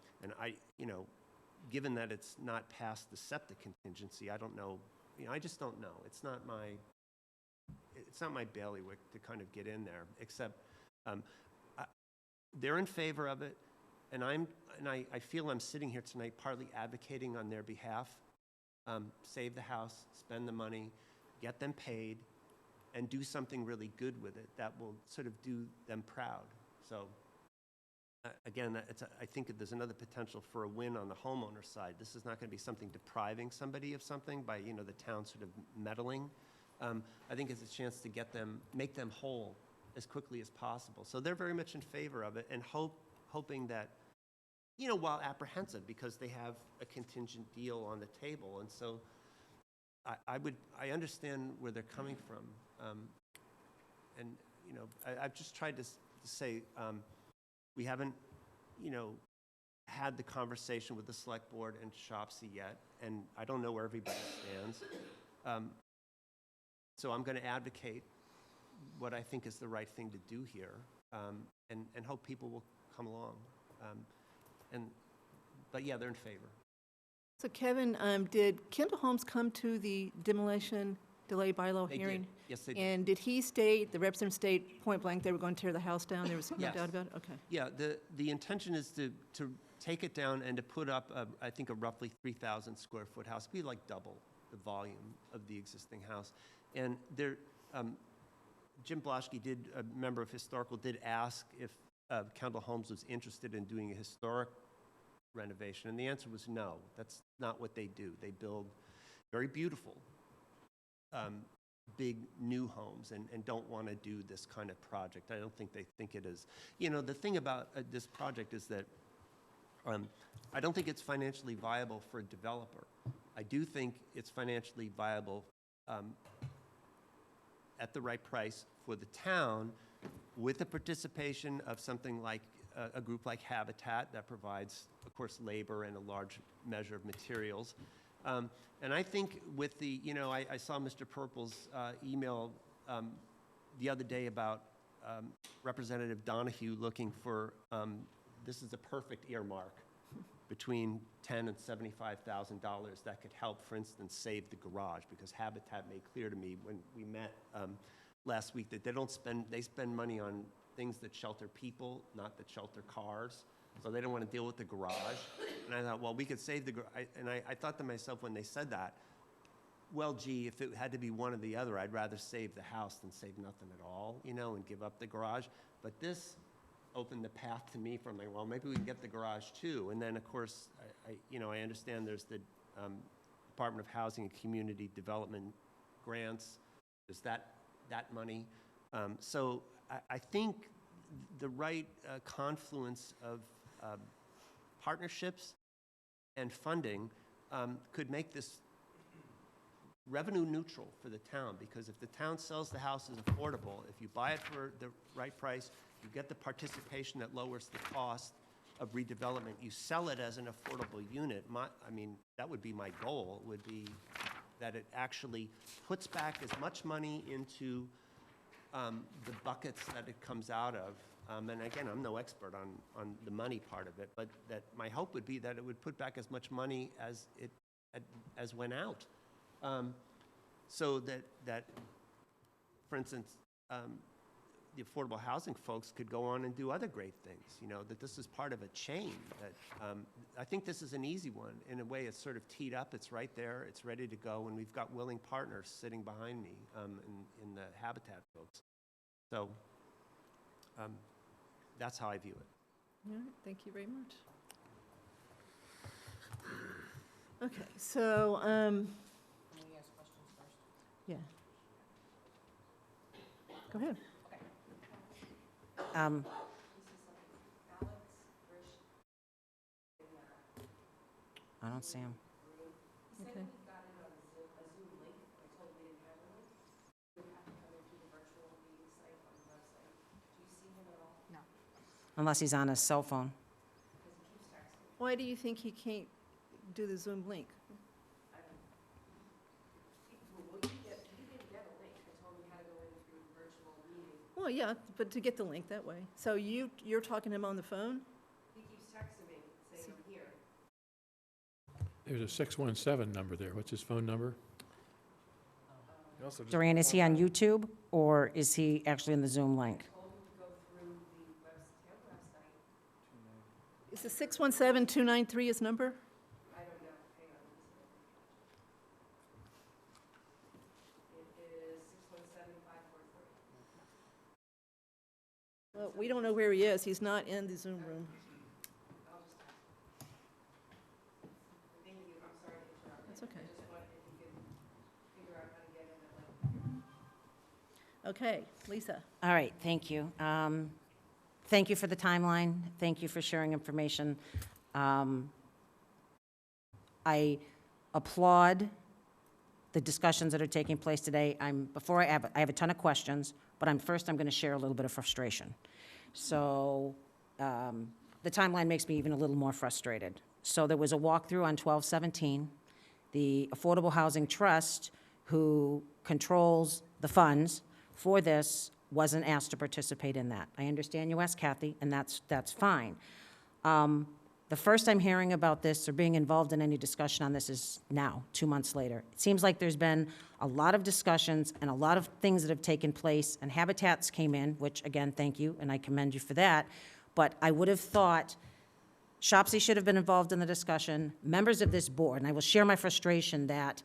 given that it's not past the septic contingency, I don't know. I just don't know. It's not my bailiwick to kind of get in there, except they're in favor of it, and I feel I'm sitting here tonight partly advocating on their behalf. Save the house, spend the money, get them paid, and do something really good with it that will sort of do them proud. So again, I think there's another potential for a win on the homeowner side. This is not going to be something depriving somebody of something by the town sort of meddling. I think it's a chance to make them whole as quickly as possible. So they're very much in favor of it, and hoping that, while apprehensive because they have a contingent deal on the table, and so I understand where they're coming from, and I've just tried to say we haven't had the conversation with the select board and SHOPSI yet, and I don't know where everybody stands. So I'm going to advocate what I think is the right thing to do here, and hope people will come along. But yeah, they're in favor. So Kevin, did Kendall Holmes come to the demolition delay bylaw They did. hearing? Yes, they did. And did he state, the representative state point blank, they were going to tear the house down? There was no Yes. doubt about it? Okay. Yeah, the intention is to take it down and to put up, I think, a roughly 3,000 square foot house. It'd be like double the volume of the existing house. And there, Jim Blaschke, a member of Historical, did ask if Kendall Holmes was interested in doing a historic renovation, and the answer was no. That's not what they do. They build very beautiful, big new homes, and don't want to do this kind of project. I don't think they think it is. The thing about this project is that I don't think it's financially viable for a developer. I do think it's financially viable at the right price for the town, with the participation of something like a group like Habitat that provides, of course, labor and a large measure of materials. And I think with the, I saw Mr. Purple's email the other day about Representative Donahue looking for, this is a perfect earmark, between $10,000 and $75,000 that could help, for instance, save the garage, because Habitat made clear to me when we met last week that they spend money on things that shelter people, not that shelter cars. So they don't want to deal with the garage. And I thought, well, we could save the garage. And I thought to myself when they said that, well, gee, if it had to be one or the other, I'd rather save the house than save nothing at all, you know, and give up the garage. But this opened the path to me from like, well, maybe we can get the garage too. And then, of course, I understand there's the Department of Housing and Community Development grants. There's that money. So I think the right confluence of partnerships and funding could make this revenue neutral for the town, because if the town sells the house as affordable, if you buy it for the right price, you get the participation that lowers the cost of redevelopment, you sell it as an affordable unit. That would be my goal, would be that it actually puts back as much money into the buckets that it comes out of. And again, I'm no expert on the money part of it, but that my hope would be that it would put back as much money as as went out. So that, for instance, the affordable housing folks could go on and do other great things, you know, that this is part of a chain. That I think this is an easy one. In a way, it's sort of teed up, it's right there, it's ready to go, and we've got willing partners sitting behind me in the Habitat folks. So that's how I view it. All right, thank you very much. Okay, so, yeah. Go ahead. I don't see him. Okay. Unless he's on his cell phone. Why do you think he can't do the Zoom link? Well, yeah, but to get the link that way. So you're talking to him on the phone? He keeps texting me, saying I'm here. There's a 617 number there. What's his phone number? You also just- Duran, is he on YouTube, or is he actually in the Zoom link? Is the 617-293 his number? I don't know, hang on. It is 617-543. Well, we don't know where he is. He's not in the Zoom room. Thank you, I'm sorry to interrupt. That's okay. I just wanted if you could figure out how to get in that, like. Okay, Lisa. All right, thank you. Thank you for the timeline. Thank you for sharing information. I applaud the discussions that are taking place today. I have a ton of questions, but I'm going to share a little bit of frustration. So the timeline makes me even a little more frustrated. So there was a walkthrough on 12/17. The Affordable Housing Trust, who controls the funds for this, wasn't asked to participate in that. I understand you asked Kathy, and that's fine. The first I'm hearing about this or being involved in any discussion on this is now, 2 months later. It seems like there's been a lot of discussions and a lot of things that have taken place, and Habitats came in, which, again, thank you, and I commend you for that. But I would have thought Shopsy should have been involved in the discussion, members of this board, and I will share my frustration that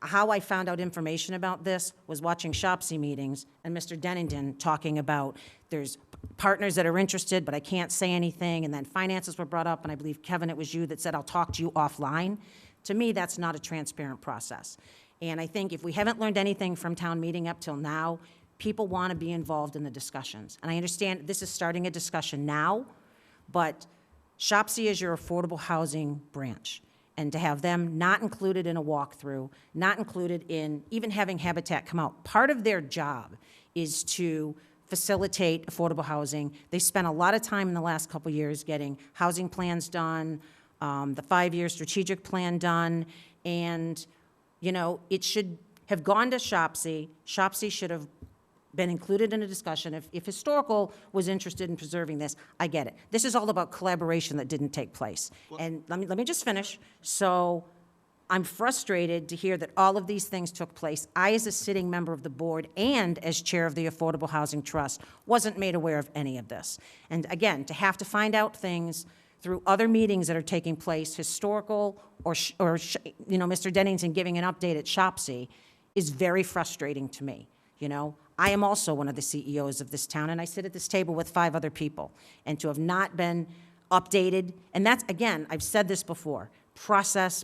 how I found out information about this was watching Shopsy meetings and Mr. Dennington talking about there's partners that are interested, but I can't say anything, and then finances were brought up, and I believe, Kevin, it was you that said, I'll talk to you offline. To me, that's not a transparent process. And I think if we haven't learned anything from town meeting up till now, people want to be involved in the discussions. And I understand this is starting a discussion now, but Shopsy is your affordable housing branch. And to have them not included in a walkthrough, not included in even having Habitat come out. Part of their job is to facilitate affordable housing. They spent a lot of time in the last couple of years getting housing plans done, the 5-year strategic plan done, and, you know, it should have gone to Shopsy. Shopsy should have been included in a discussion. If historical was interested in preserving this, I get it. This is all about collaboration that didn't take place. And let me just finish. So I'm frustrated to hear that all of these things took place. I, as a sitting member of the board and as chair of the Affordable Housing Trust, wasn't made aware of any of this. And again, to have to find out things through other meetings that are taking place, historical or Mr. Dennington giving an update at Shopsy, is very frustrating to me. I am also one of the CEOs of this town, and I sit at this table with 5 other people. And to have not been updated, and that's, again, I've said this before, process.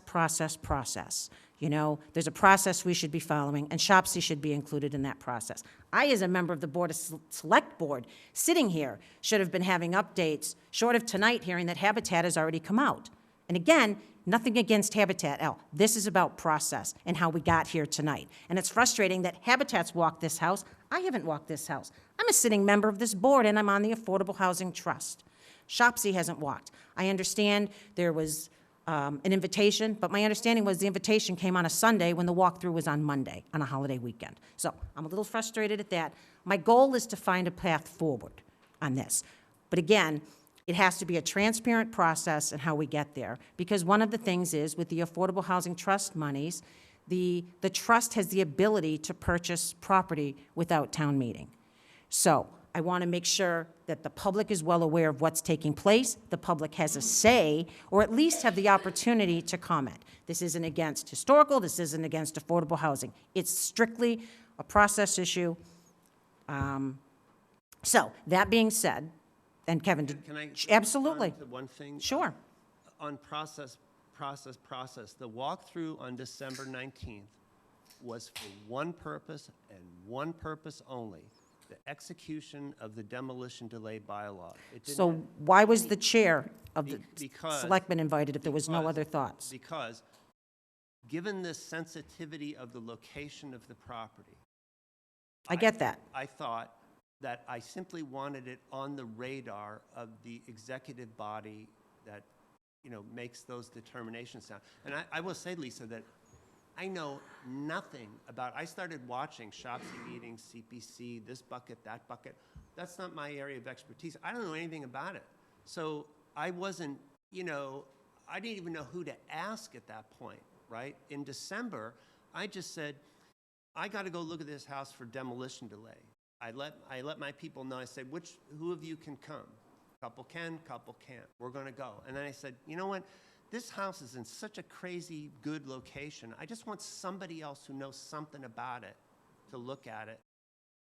There's a process we should be following, and Shopsy should be included in that process. I, as a member of the Board of Select Board, sitting here, should have been having updates, short of tonight hearing that Habitat has already come out. And again, nothing against Habitat, Al. This is about process and how we got here tonight. And it's frustrating that Habitat's walked this house. I haven't walked this house. I'm a sitting member of this board, and I'm on the Affordable Housing Trust. Shopsy hasn't walked. I understand there was an invitation, but my understanding was the invitation came on a Sunday when the walkthrough was on Monday, on a holiday weekend. So I'm a little frustrated at that. My goal is to find a path forward on this. But again, it has to be a transparent process and how we get there. Because one of the things is, with the Affordable Housing Trust monies, the trust has the ability to purchase property without town meeting. So I want to make sure that the public is well aware of what's taking place, the public has a say, or at least have the opportunity to comment. This isn't against historical, this isn't against affordable housing. It's strictly a process issue. So, that being said, and Kevin, Can I absolutely. respond to one thing? Sure. On process, the walkthrough on December 19th was for one purpose and one purpose only, the execution of the demolition delay bylaw. It didn't So have why was the chair of the because- selectmen invited if there was no other thoughts? Because, given the sensitivity of the location of the property. I get that. I thought that I simply wanted it on the radar of the executive body that, makes those determinations now. And I will say, Lisa, that I know nothing about, I started watching Shopsy meetings, CPC, this bucket, that bucket. That's not my area of expertise. I don't know anything about it. So I wasn't, I didn't even know who to ask at that point, right? In December, I just said, I got to go look at this house for demolition delay. I let my people know. I said, who of you can come? Couple can, couple can't. We're going to go. And then I said, you know what? This house is in such a crazy good location. I just want somebody else who knows something about it to look at it.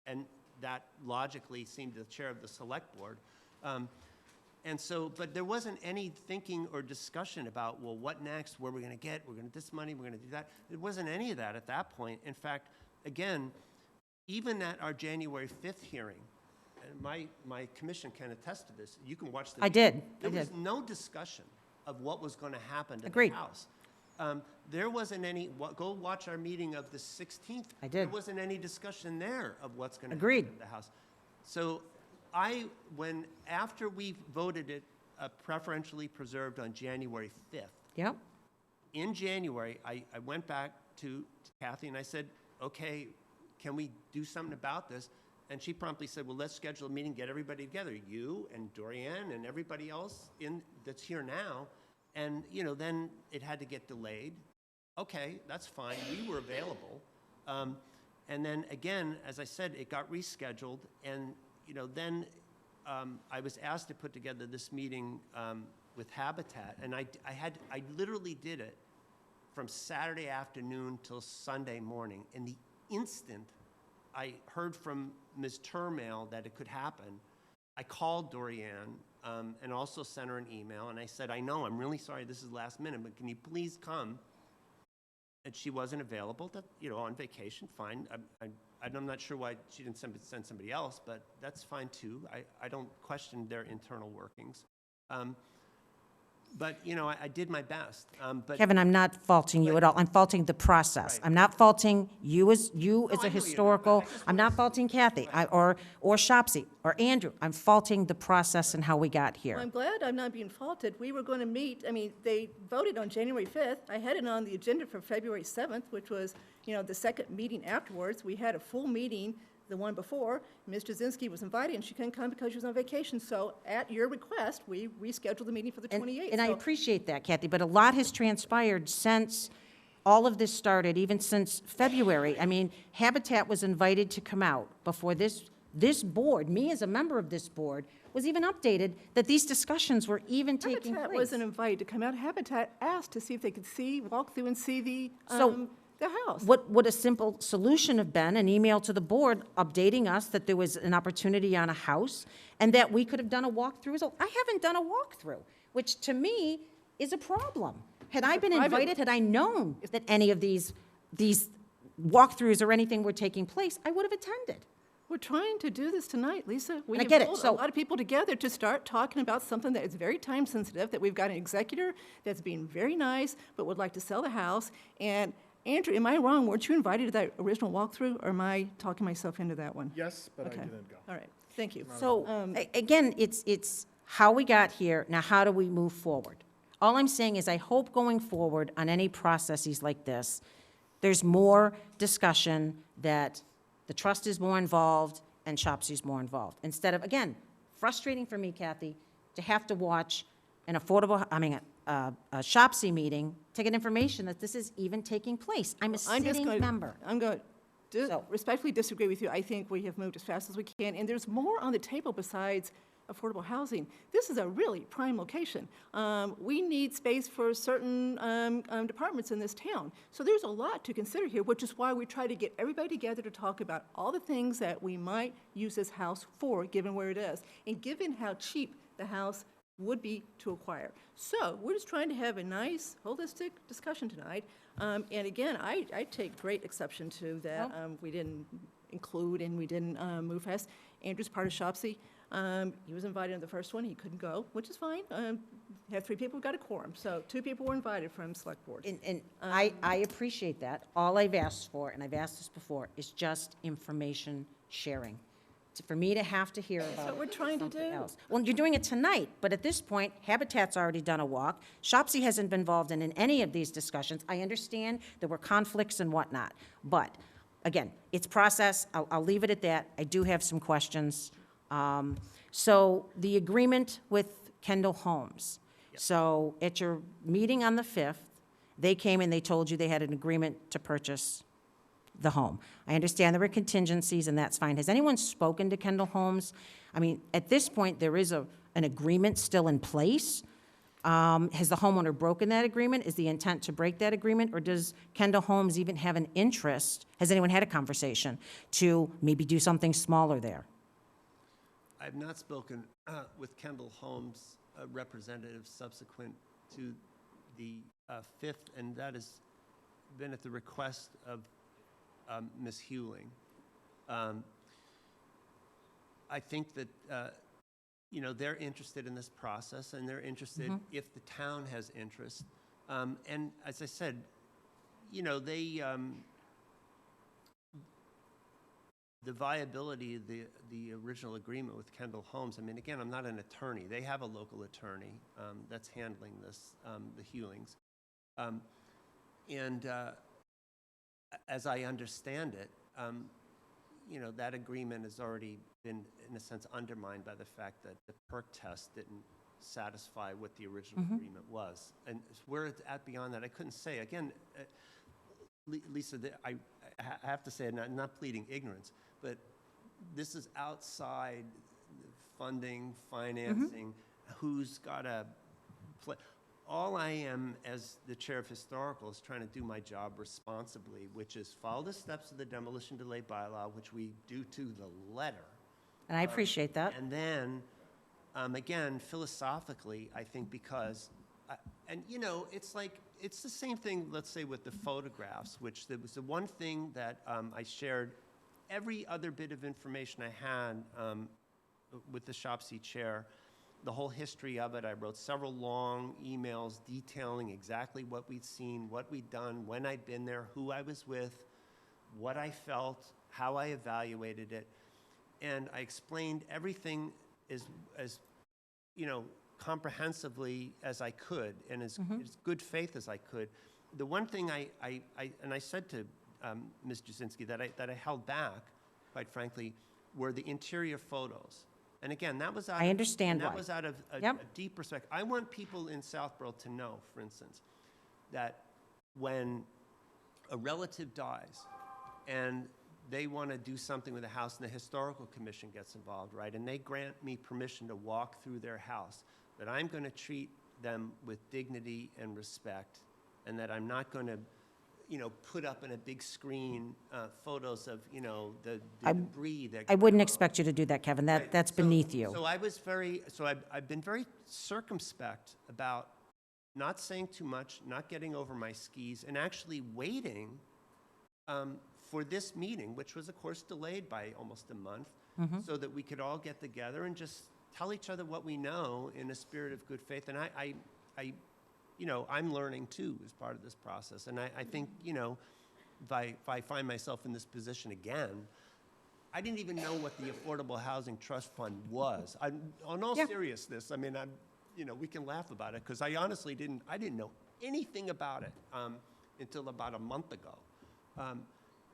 And that logically seemed the chair of the select board. And so, but there wasn't any thinking or discussion about, well, what next? Where we're going to get? We're going to this money. We're going to do that. There wasn't any of that at that point. In fact, again, even at our January 5th hearing, and my commission can attest to this, you can watch the I did. There was no discussion of what was going to happen to Agreed. the house. There wasn't any, go watch our meeting of the 16th. I did. There wasn't any discussion there of what's going to Agreed. happen to the house. So after we voted it preferentially preserved on January 5th, Yep. in January, I went back to Kathy and I said, okay, can we do something about this? And she promptly said, well, let's schedule a meeting, get everybody together, you and Dorianne and everybody else that's here now. And, then it had to get delayed. Okay, that's fine. We were available. And then again, as I said, it got rescheduled. And, then I was asked to put together this meeting with Habitat. And I literally did it from Saturday afternoon till Sunday morning. In the instant I heard from Ms. Turmail that it could happen, I called Dorianne and also sent her an email, and I said, I know, I'm really sorry this is last minute, but can you please come? And she wasn't available, on vacation, fine. I'm not sure why she didn't send somebody else, but that's fine too. I don't question their internal workings. But, I did my best. But Kevin, I'm not faulting you at all. I'm faulting the process. Right. I'm not faulting you as I know a you're not, historical. but I just I'm not faulting Kathy or Shopsy or Andrew. I'm faulting the process and how we got Well, here. I'm glad I'm not being faulted. We were going to meet, they voted on January 5th. I had it on the agenda for February 7th, which was, the second meeting afterwards. We had a full meeting the one before, Ms. Jazinski was invited, and she couldn't come because she was on vacation. So at your request, we rescheduled the meeting for the 28th. And I So- appreciate that, Kathy, but a lot has transpired since all of this started, even since February. I mean, Habitat was invited to come out before this board, me as a member of this board, was even updated that these discussions were even taking Habitat place. wasn't invited to come out. Habitat asked to see if they could walk through and see the house. What would a simple solution have been, an email to the board updating us that there was an opportunity on a house and that we could have done a walkthrough? So I haven't done a walkthrough, which to me is a problem. Had I been invited, had I known that any of these walkthroughs or anything were taking place, I would have attended. We're trying to do this tonight, Lisa. We I have get it. pulled So- a lot of people together to start talking about something that is very time sensitive, that we've got an executor that's being very nice, but would like to sell the house. And Andrew, am I wrong? Weren't you invited to that original walkthrough, or am I talking myself into that one? Yes, but I Okay. didn't go. All right, thank you. So, again, it's how we got here, now how do we move forward? All I'm saying is I hope going forward on any processes like this, there's more discussion, that the trust is more involved and Shopsy's more involved. Instead of, again, frustrating for me, Kathy, to have to watch a Shopsy meeting to get information that this is even taking place. I'm a sitting member. I'm going to So- respectfully disagree with you. I think we have moved as fast as we can, and there's more on the table besides affordable housing. This is a really prime location. We need space for certain departments in this town. So there's a lot to consider here, which is why we try to get everybody together to talk about all the things that we might use this house for, given where it is, and given how cheap the house would be to acquire. So we're just trying to have a nice, holistic discussion tonight. And again, I take great exception to that we didn't include and we didn't move fast. Andrew's part of Shopsy. He was invited in the first one. He couldn't go, which is fine. Have 3 people, got a quorum. So 2 people were invited from Select Board. And I appreciate that. All I've asked for, and I've asked this before, is just information sharing. For me to have to hear about what we're trying to something do. else. Well, you're doing it tonight, but at this point, Habitat's already done a walk. Shopsy hasn't been involved in any of these discussions. I understand there were conflicts and whatnot. But, again, it's process. I'll leave it at that. I do have some questions. So the agreement with Kendall Homes. So at your meeting on the 5th, they came and they told you they had an agreement to purchase the home. I understand there were contingencies, and that's fine. Has anyone spoken to Kendall Homes? I mean, at this point, there is an agreement still in place. Has the homeowner broken that agreement? Is the intent to break that agreement? Or does Kendall Homes even have an interest? Has anyone had a conversation to maybe do something smaller there? I've not spoken with Kendall Holmes representatives subsequent to the 5th, and that has been at the request of Ms. Hewling. I think that, they're interested in this process, and they're interested if the town has interest. And as I said, the viability of the original agreement with Kendall Homes, I mean, again, I'm not an attorney. They have a local attorney that's handling this, the Hewlings. As I understand it, that agreement has already been, in a sense, undermined by the fact that the perk test didn't satisfy what the original agreement was. And where it's at beyond that, I couldn't say. Again, Lisa, I have to say, I'm not pleading ignorance, but this is outside funding, financing, who's got to play. All I am, as the chair of historical, is trying to do my job responsibly, which is follow the steps of the demolition delay bylaw, which we do to the letter. And I appreciate that. And then, again, philosophically, I think because, it's the same thing, let's say, with the photographs, which there was the one thing that I shared. Every other bit of information I had with the Shopsy chair, the whole history of it. I wrote several long emails detailing exactly what we'd seen, what we'd done, when I'd been there, who I was with, what I felt, how I evaluated it. And I explained everything as comprehensively as I could, and as good faith as I could. The one thing I said to Ms. Jasinski that I held back quite frankly, were the interior photos. And again, that was out I of- understand and why. that was out of a Yep. deep respect. I want people in Southborough to know, for instance, that when a relative dies and they want to do something with the house and the historical commission gets involved, right? And they grant me permission to walk through their house, that I'm going to treat them with dignity and respect, and that I'm not going to, put up in a big screen photos of, the debris that. I wouldn't expect you to do that, Kevin. Right. That's So- beneath you. So I've been very circumspect about not saying too much, not getting over my skis, and actually waiting for this meeting, which was, of course, delayed by almost a month, so that we could all get together and just tell each other what we know in a spirit of good faith. And I'm learning too as part of this process. And I think, if I find myself in this position again, I didn't even know what the Affordable Housing Trust Fund was. On all seriousness, I mean, we can laugh about it, because I honestly I didn't know anything about it until about a month ago.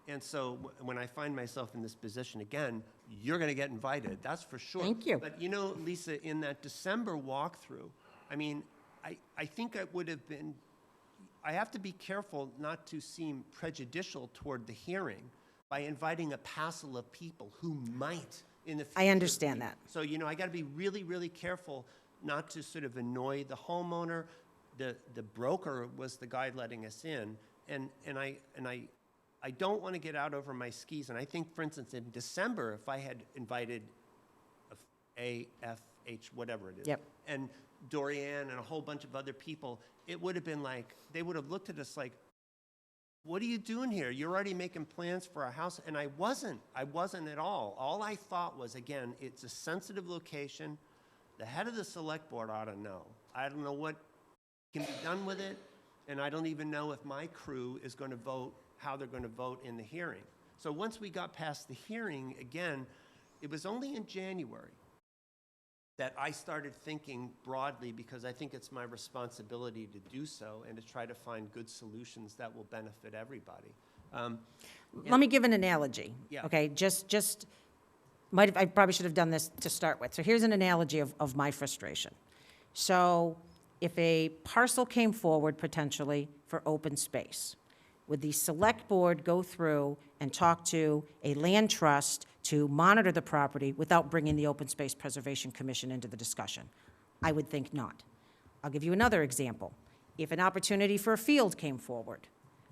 And so when I find myself in this position again, you're going to get invited, that's for sure. Thank you. But Lisa, in that December walkthrough, I mean, I think I would have been, I have to be careful not to seem prejudicial toward the hearing by inviting a passel of people who might in the future. I understand that. So, I got to be really, really careful not to sort of annoy the homeowner. The broker was the guy letting us in, and I don't want to get out over my skis. And I think, for instance, in December, if I had invited AFH, whatever it is, Yep. and Dorianne and a whole bunch of other people, it would have been like, they would have looked at us like, what are you doing here? You're already making plans for a house. And I wasn't at all. All I thought was, again, it's a sensitive location. The head of the select board ought to know. I don't know what can be done with it, and I don't even know if my crew is going to vote, how they're going to vote in the hearing. So once we got past the hearing, again, it was only in January that I started thinking broadly, because I think it's my responsibility to do so and to try to find good solutions that will benefit everybody. Let me give an analogy. Yeah. Okay, I probably should have done this to start with. So here's an analogy of my frustration. So if a parcel came forward potentially for open space, would the select board go through and talk to a land trust to monitor the property without bringing the Open Space Preservation Commission into the discussion? I would think not. I'll give you another example. If an opportunity for a field came forward,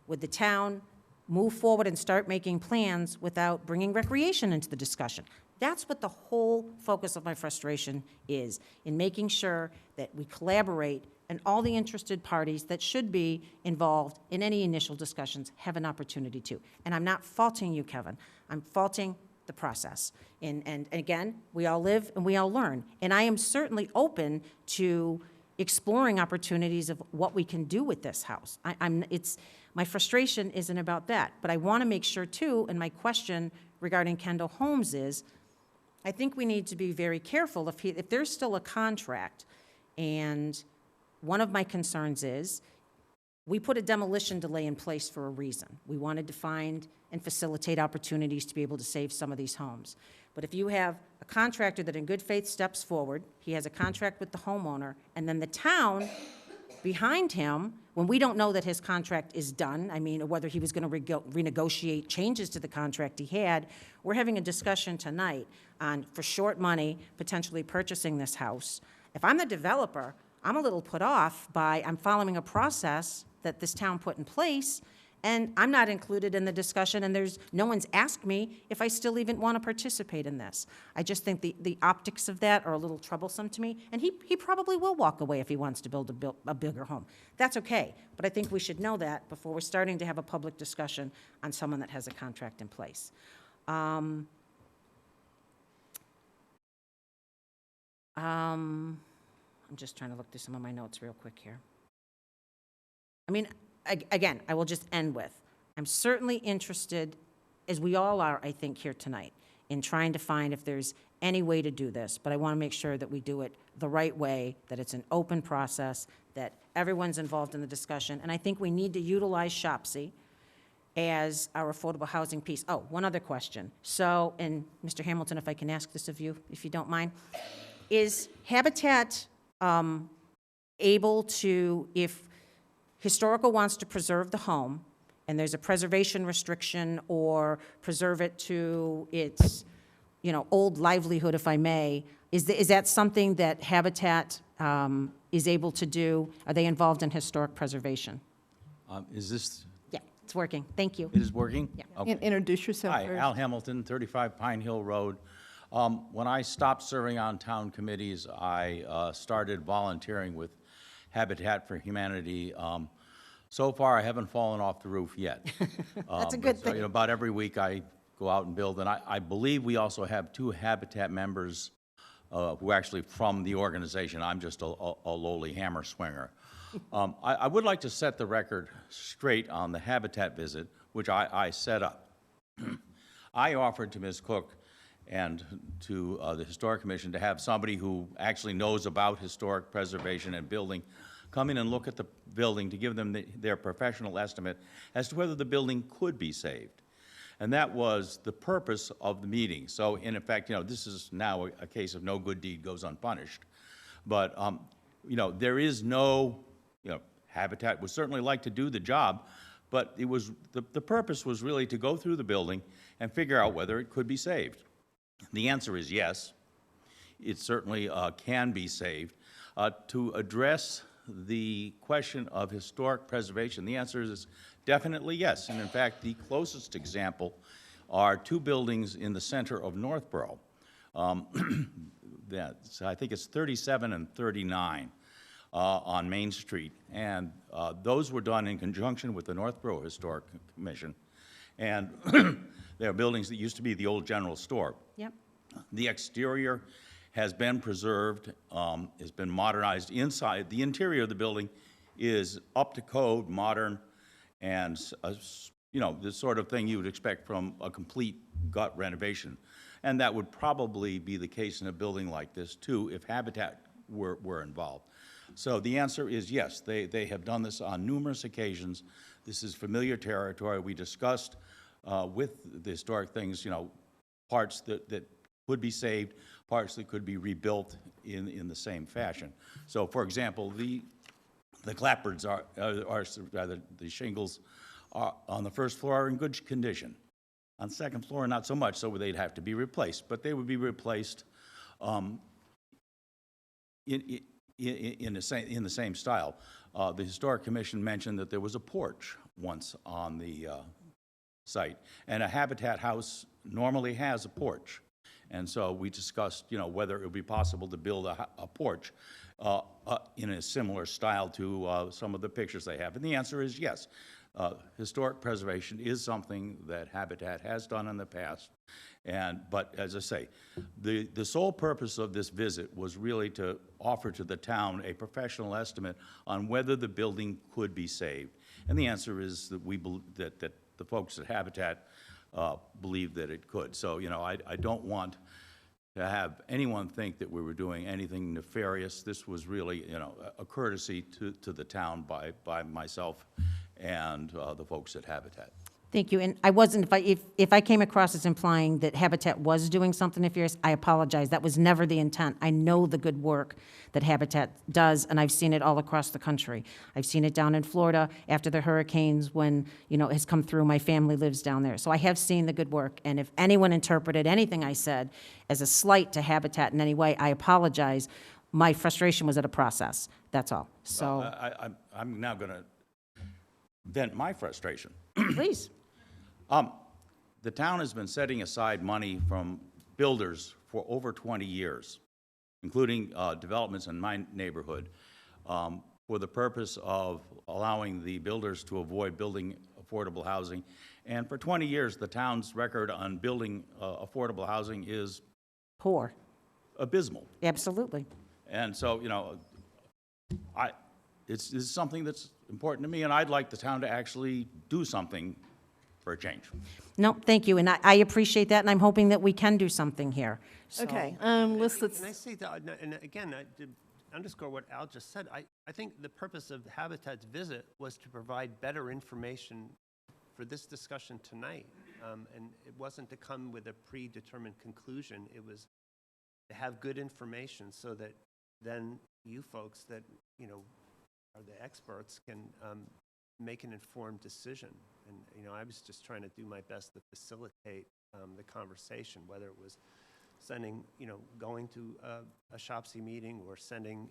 would the town move forward and start making plans without bringing recreation into the discussion? That's what the whole focus of my frustration is, in making sure that we collaborate and all the interested parties that should be involved in any initial discussions have an opportunity to. And I'm not faulting you, Kevin. I'm faulting the process. And again, we all live and we all learn. And I am certainly open to exploring opportunities of what we can do with this house. My frustration isn't about that, but I want to make sure too, and my question regarding Kendall Holmes is, I think we need to be very careful if there's still a contract, and one of my concerns is, we put a demolition delay in place for a reason. We wanted to find and facilitate opportunities to be able to save some of these homes. But if you have a contractor that in good faith steps forward, he has a contract with the homeowner, and then the town behind him, when we don't know that his contract is done, I mean, whether he was going to renegotiate changes to the contract he had, we're having a discussion tonight on, for short money, potentially purchasing this house. If I'm the developer, I'm a little put off by, I'm following a process that this town put in place, and I'm not included in the discussion, and no one's asked me if I still even want to participate in this. I just think the optics of that are a little troublesome to me, and he probably will walk away if he wants to build a bigger home. That's okay, but I think we should know that before we're starting to have a public discussion on someone that has a contract in place. I'm just trying to look through some of my notes real quick here. I mean, again, I will just end with, I'm certainly interested, as we all are, I think, here tonight, in trying to find if there's any way to do this, but I want to make sure that we do it the right way, that it's an open process, that everyone's involved in the discussion, and I think we need to utilize SHOPSI as our affordable housing piece. Oh, one other question. So, and Mr. Hamilton, if I can ask this of you, if you don't mind, is Habitat able to, if Historical wants to preserve the home, and there's a preservation restriction, or preserve it to its, old livelihood, if I may, is that something that Habitat is able to do? Are they involved in historic preservation? Is this, Yeah, it's working. Thank you. it is working? Yeah. Okay. Introduce yourself Hi, first. Al Hamilton, 35 Pine Hill Road. When I stopped serving on town committees, I started volunteering with Habitat for Humanity. So far, I haven't fallen off the roof yet. That's a good So, thing. about every week, I go out and build, and I believe we also have 2 Habitat members who are actually from the organization. I'm just a lowly hammer swinger. I would like to set the record straight on the Habitat visit, which I set up. I offered to Ms. Cook and to the Historic Commission to have somebody who actually knows about historic preservation and building come in and look at the building to give them their professional estimate as to whether the building could be saved. And that was the purpose of the meeting. So in effect, this is now a case of no good deed goes unpunished. But, there is no, Habitat would certainly like to do the job, but it was, the purpose was really to go through the building and figure out whether it could be saved. The answer is yes. It certainly can be saved. To address the question of historic preservation, the answer is definitely yes. And in fact, the closest example are 2 buildings in the center of Northborough. I think it's 37 and 39 on Main Street. And those were done in conjunction with the Northborough Historic Commission. And they are buildings that used to be the old general store. Yep. The exterior has been preserved, has been modernized inside. The interior of the building is up to code, modern, and, the sort of thing you would expect from a complete gut renovation. And that would probably be the case in a building like this, too, if Habitat were involved. So the answer is yes. They have done this on numerous occasions. This is familiar territory. We discussed with the historic things, parts that could be saved, parts that could be rebuilt in the same fashion. So, for example, the clapboards are rather, the shingles are on the first floor are in good condition. On the second floor, not so much, so they'd have to be replaced. But they would be replaced in the same style. The Historic Commission mentioned that there was a porch once on the site, and a Habitat house normally has a porch. And so we discussed, whether it would be possible to build a porch in a similar style to some of the pictures they have. And the answer is yes. Historic preservation is something that Habitat has done in the past. But as I say, the sole purpose of this visit was really to offer to the town a professional estimate on whether the building could be saved. And the answer is that we believe that the folks at Habitat believe that it could. So, I don't want to have anyone think that we were doing anything nefarious. This was really, a courtesy to the town by myself and the folks at Habitat. Thank you. And I wasn't, if I came across as implying that Habitat was doing something nefarious, I apologize. That was never the intent. I know the good work that Habitat does, and I've seen it all across the country. I've seen it down in Florida after the hurricanes when, it has come through. My family lives down there. So I have seen the good work. And if anyone interpreted anything I said as a slight to Habitat in any way, I apologize. My frustration was at a process. That's all. So, I'm now going to vent my frustration. please. The town has been setting aside money from builders for over 20 years, including developments in my neighborhood, for the purpose of allowing the builders to avoid building affordable housing. And for 20 years, the town's record on building affordable housing is Poor. abysmal. Absolutely. And so, it's something that's important to me, and I'd like the town to actually do something for a change. No, thank you, and I appreciate that, and I'm hoping that we can do something here. So- Okay, let's, Can I say that, and again, to underscore what Al just said, I think the purpose of Habitat's visit was to provide better information for this discussion tonight. And it wasn't to come with a predetermined conclusion. It was to have good information so that then you folks that, you know, are the experts can make an informed decision. And, you know, I was just trying to do my best to facilitate the conversation, whether it was sending, you know, going to a SHOPC meeting or sending,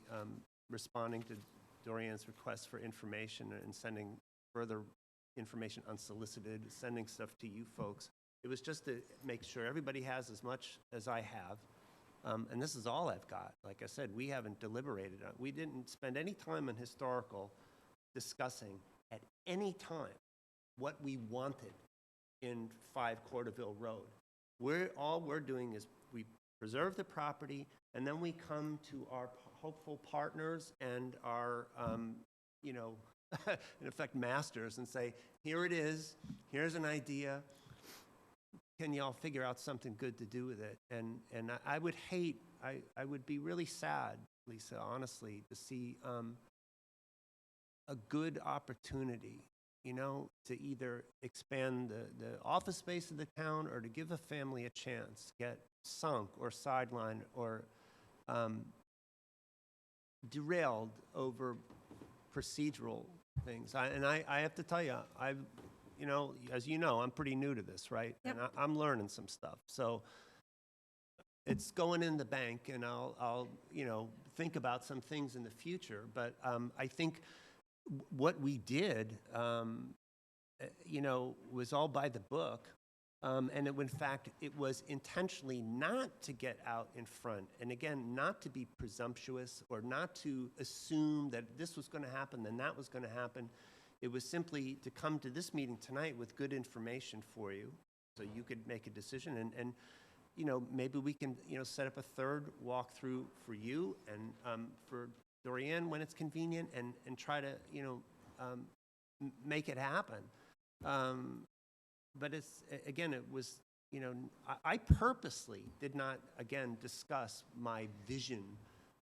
responding to Dorian's request for information and sending further information unsolicited, sending stuff to you folks. It was just to make sure everybody has as much as I have. And this is all I've got. Like I said, we haven't deliberated. We didn't spend any time on historical discussing at any time what we wanted in 5 Corderville Road. All we're doing is we preserve the property, and then we come to our hopeful partners and our, you know, in effect, masters, and say, here it is, here's an idea. Can y'all figure out something good to do with it? And I would hate, I would be really sad, Lisa, honestly, to see a good opportunity, you know, to either expand the office space of the town or to give a family a chance, get sunk or sidelined or derailed over procedural things. I have to tell you, you know, as you know, I'm pretty new to this, right? Yep. And I'm learning some stuff. So it's going in the bank, and I'll you know, think about some things in the future. But I think what we did, you know, was all by the book. And in fact, it was intentionally not to get out in front. And again, not to be presumptuous or not to assume that this was going to happen, then that was going to happen. It was simply to come to this meeting tonight with good information for you so you could make a decision. And you know, maybe we can, you know, set up a third walkthrough for you and for Dorian when it's convenient and try to, you know, make it happen. But it's, again, it was, you know, I purposely did not, again, discuss my vision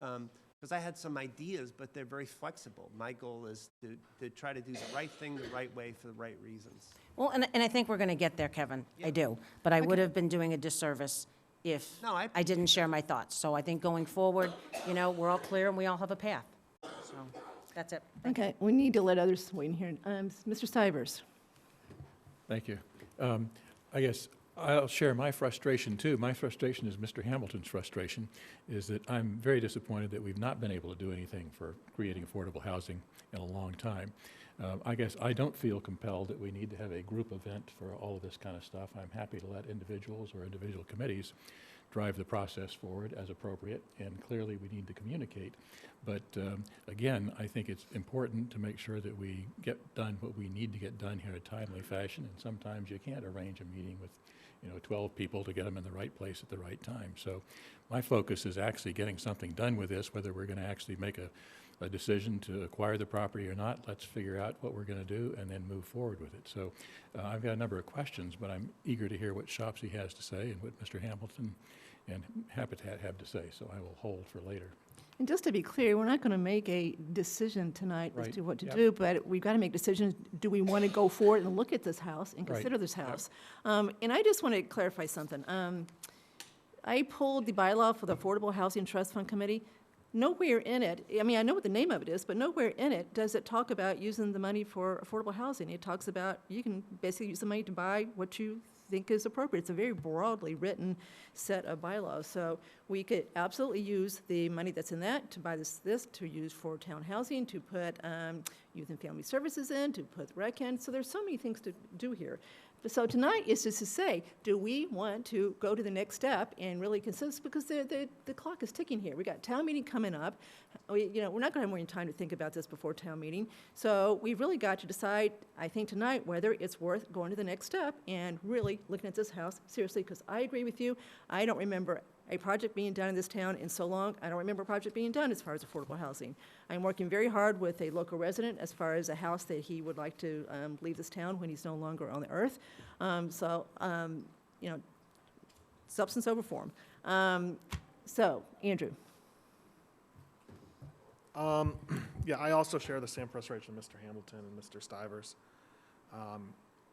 because I had some ideas, but they're very flexible. My goal is to try to do the right thing the right way for the right reasons. Well, and I think we're going to get there, Kevin. I do. But I would have been doing a disservice if No, I didn't share my thoughts. So I think going forward, you know, we're all clear and we all have a path. So that's it. Okay, we need to let others wait in here. Mr. Stivers. Thank you. I guess I'll share my frustration too. My frustration is Mr. Hamilton's frustration, is that I'm very disappointed that we've not been able to do anything for creating affordable housing in a long time. I guess I don't feel compelled that we need to have a group event for all of this kind of stuff. I'm happy to let individuals or individual committees drive the process forward as appropriate, and clearly we need to communicate. But again, I think it's important to make sure that we get done what we need to get done here in a timely fashion, and sometimes you can't arrange a meeting with, you know, 12 people to get them in the right place at the right time. So my focus is actually getting something done with this, whether we're going to actually make a decision to acquire the property or not. Let's figure out what we're going to do and then move forward with it. So I've got a number of questions, but I'm eager to hear what SHOPC has to say and what Mr. Hamilton and Habitat have to say, so I will hold for later. And just to be clear, we're not going to make a decision tonight as Right. to what to Yep. do, but we've got to make decisions. Do we want to go forward and look at this house and Right. consider this Yep. house? And I just want to clarify something. I pulled the bylaw for the Affordable Housing Trust Fund Committee. Nowhere in it, I mean, I know what the name of it is, but nowhere in it does it talk about using the money for affordable housing. It talks about you can basically use the money to buy what you think is appropriate. It's a very broadly written set of bylaws. So we could absolutely use the money that's in that to buy this to use for town housing, to put youth and family services in, to put rec in. So there's so many things to do here. So tonight is just to say, do we want to go to the next step and really consist, because the clock is ticking here. We got town meeting coming up. We're not going to have more time to think about this before town meeting. So we've really got to decide, I think tonight, whether it's worth going to the next step and really looking at this house seriously, because I agree with you. I don't remember a project being done in this town in so long. I don't remember a project being done as far as affordable housing. I'm working very hard with a local resident as far as a house that he would like to leave this town when he's no longer on the earth. Substance over form. So, Andrew. Yeah, I also share the same frustration with Mr. Hamilton and Mr. Stivers.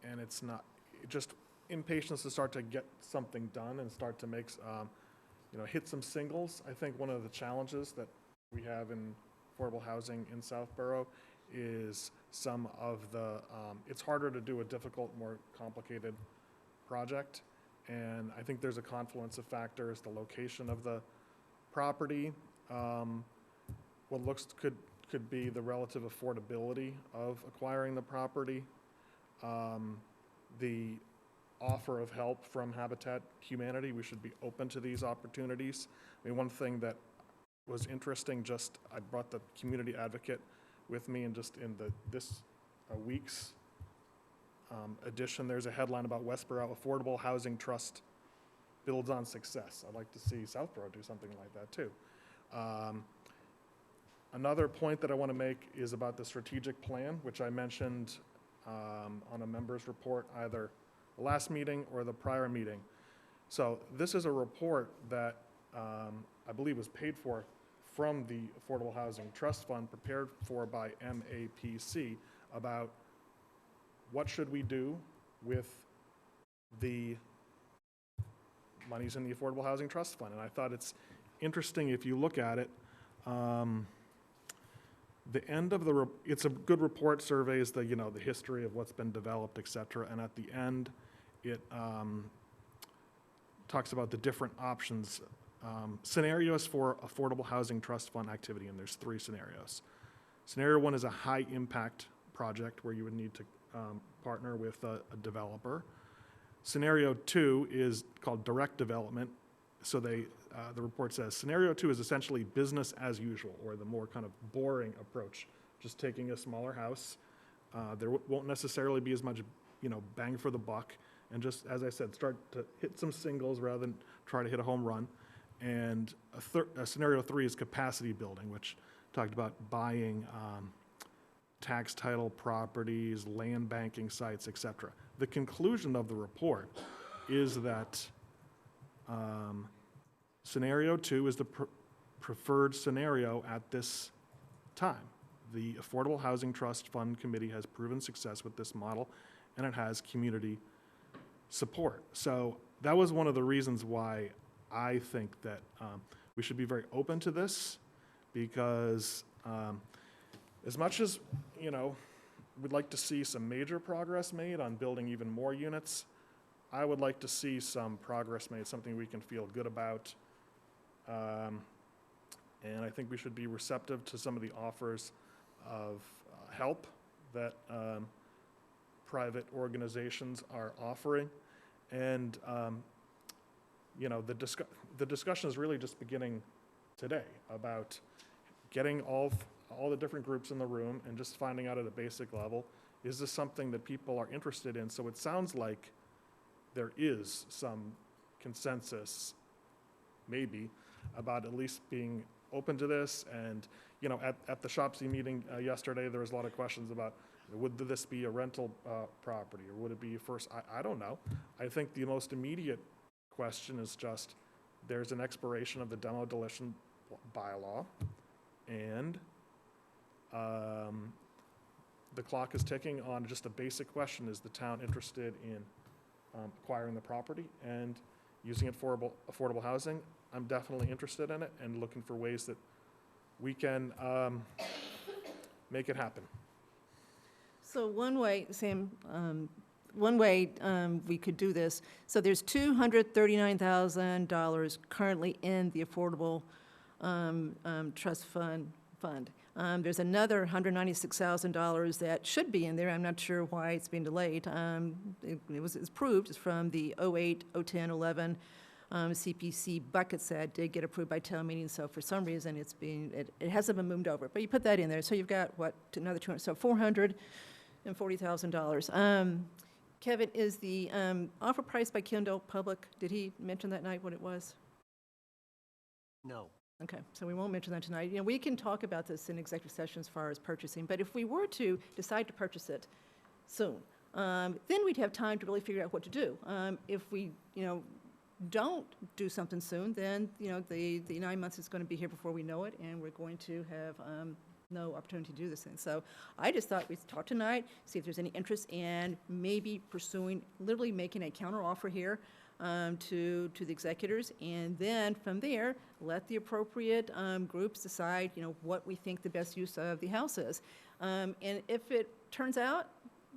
and it's not, just impatience to start to get something done and start to make, hit some singles. I think one of the challenges that we have in affordable housing in Southborough is some of the, it's harder to do a difficult, more complicated project. And I think there's a confluence of factors, the location of the property, what looks could be the relative affordability of acquiring the property, the offer of help from Habitat Humanity. We should be open to these opportunities. I mean, one thing that was interesting, I brought the community advocate with me, and just in this week's edition, there's a headline about Westboro Affordable Housing Trust builds on success. I'd like to see Southborough do something like that too. Another point that I want to make is about the strategic plan, which I mentioned on a member's report, either the last meeting or the prior meeting. So this is a report that I believe was paid for from the Affordable Housing Trust Fund, prepared for by MAPC, about what should we do with the monies in the Affordable Housing Trust Fund. And I thought it's interesting, if you look at it, the end of it's a good report, surveys the history of what's been developed, et cetera. And at the end, it talks about the different options, scenarios for Affordable Housing Trust Fund activity, and there's 3 scenarios. Scenario 1 is a high impact project where you would need to partner with a developer. Scenario 2 is called direct development. So the report says, scenario 2 is essentially business as usual, or the more kind of boring approach, just taking a smaller house. There won't necessarily be as much, bang for the buck, and just, as I said, start to hit some singles rather than try to hit a home run. And scenario 3 is capacity building, which talked about buying tax title properties, land banking sites, et cetera. The conclusion of the report is that scenario 2 is the preferred scenario at this time. The Affordable Housing Trust Fund Committee has proven success with this model, and it has community support. So that was one of the reasons why I think that we should be very open to this, because as much as, we'd like to see some major progress made on building even more units, I would like to see some progress made, something we can feel good about. And I think we should be receptive to some of the offers of help that private organizations are offering. And, the discussion is really just beginning today about getting all the different groups in the room and just finding out at a basic level, is this something that people are interested in? So it sounds like there is some consensus, maybe, about at least being open to this. And, at the Shopsy meeting yesterday, there was a lot of questions about, would this be a rental property, or would it be first? I don't know. I think the most immediate question is just, there's an expiration of the demolition bylaw, and the clock is ticking on just a basic question: is the town interested in acquiring the property and using it for affordable housing? I'm definitely interested in it and looking for ways that we can make it happen. So one way, Sam, we could do this, so there's $239,000 currently in the Affordable Trust Fund. There's another $196,000 that should be in there. I'm not sure why it's been delayed. It's approved. It's from the 08, 010, 11 CPC buckets that did get approved by town meeting. So for some reason, it hasn't been moved over. But you put that in there. So you've got, another 200, so $440,000. Kevin, is the offer price by Kindle public? Did he mention that night what it was? No. Okay, so we won't mention that tonight. We can talk about this in executive session as far as purchasing, but if we were to decide to purchase it soon, then we'd have time to really figure out what to do. If we, don't do something soon, then, the 9 months is going to be here before we know it, and we're going to have no opportunity to do this thing. So I just thought we'd talk tonight, see if there's any interest in maybe pursuing, literally making a counteroffer here to the executors, and then from there, let the appropriate groups decide, what we think the best use of the house is. And if it turns out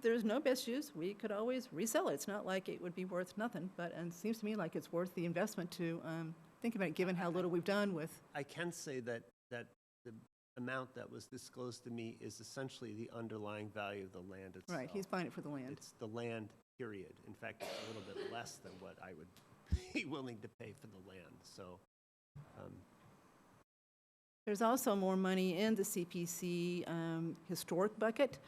there's no best use, we could always resell it. It's not like it would be worth nothing, but it seems to me like it's worth the investment to think about it, given how little we've done with. I can say that the amount that was disclosed to me is essentially the underlying value of the land itself. Right, he's buying it for the land. It's the land, period. In fact, it's a little bit less than what I would be willing to pay for the land, so. There's also more money in the CPC historic bucket.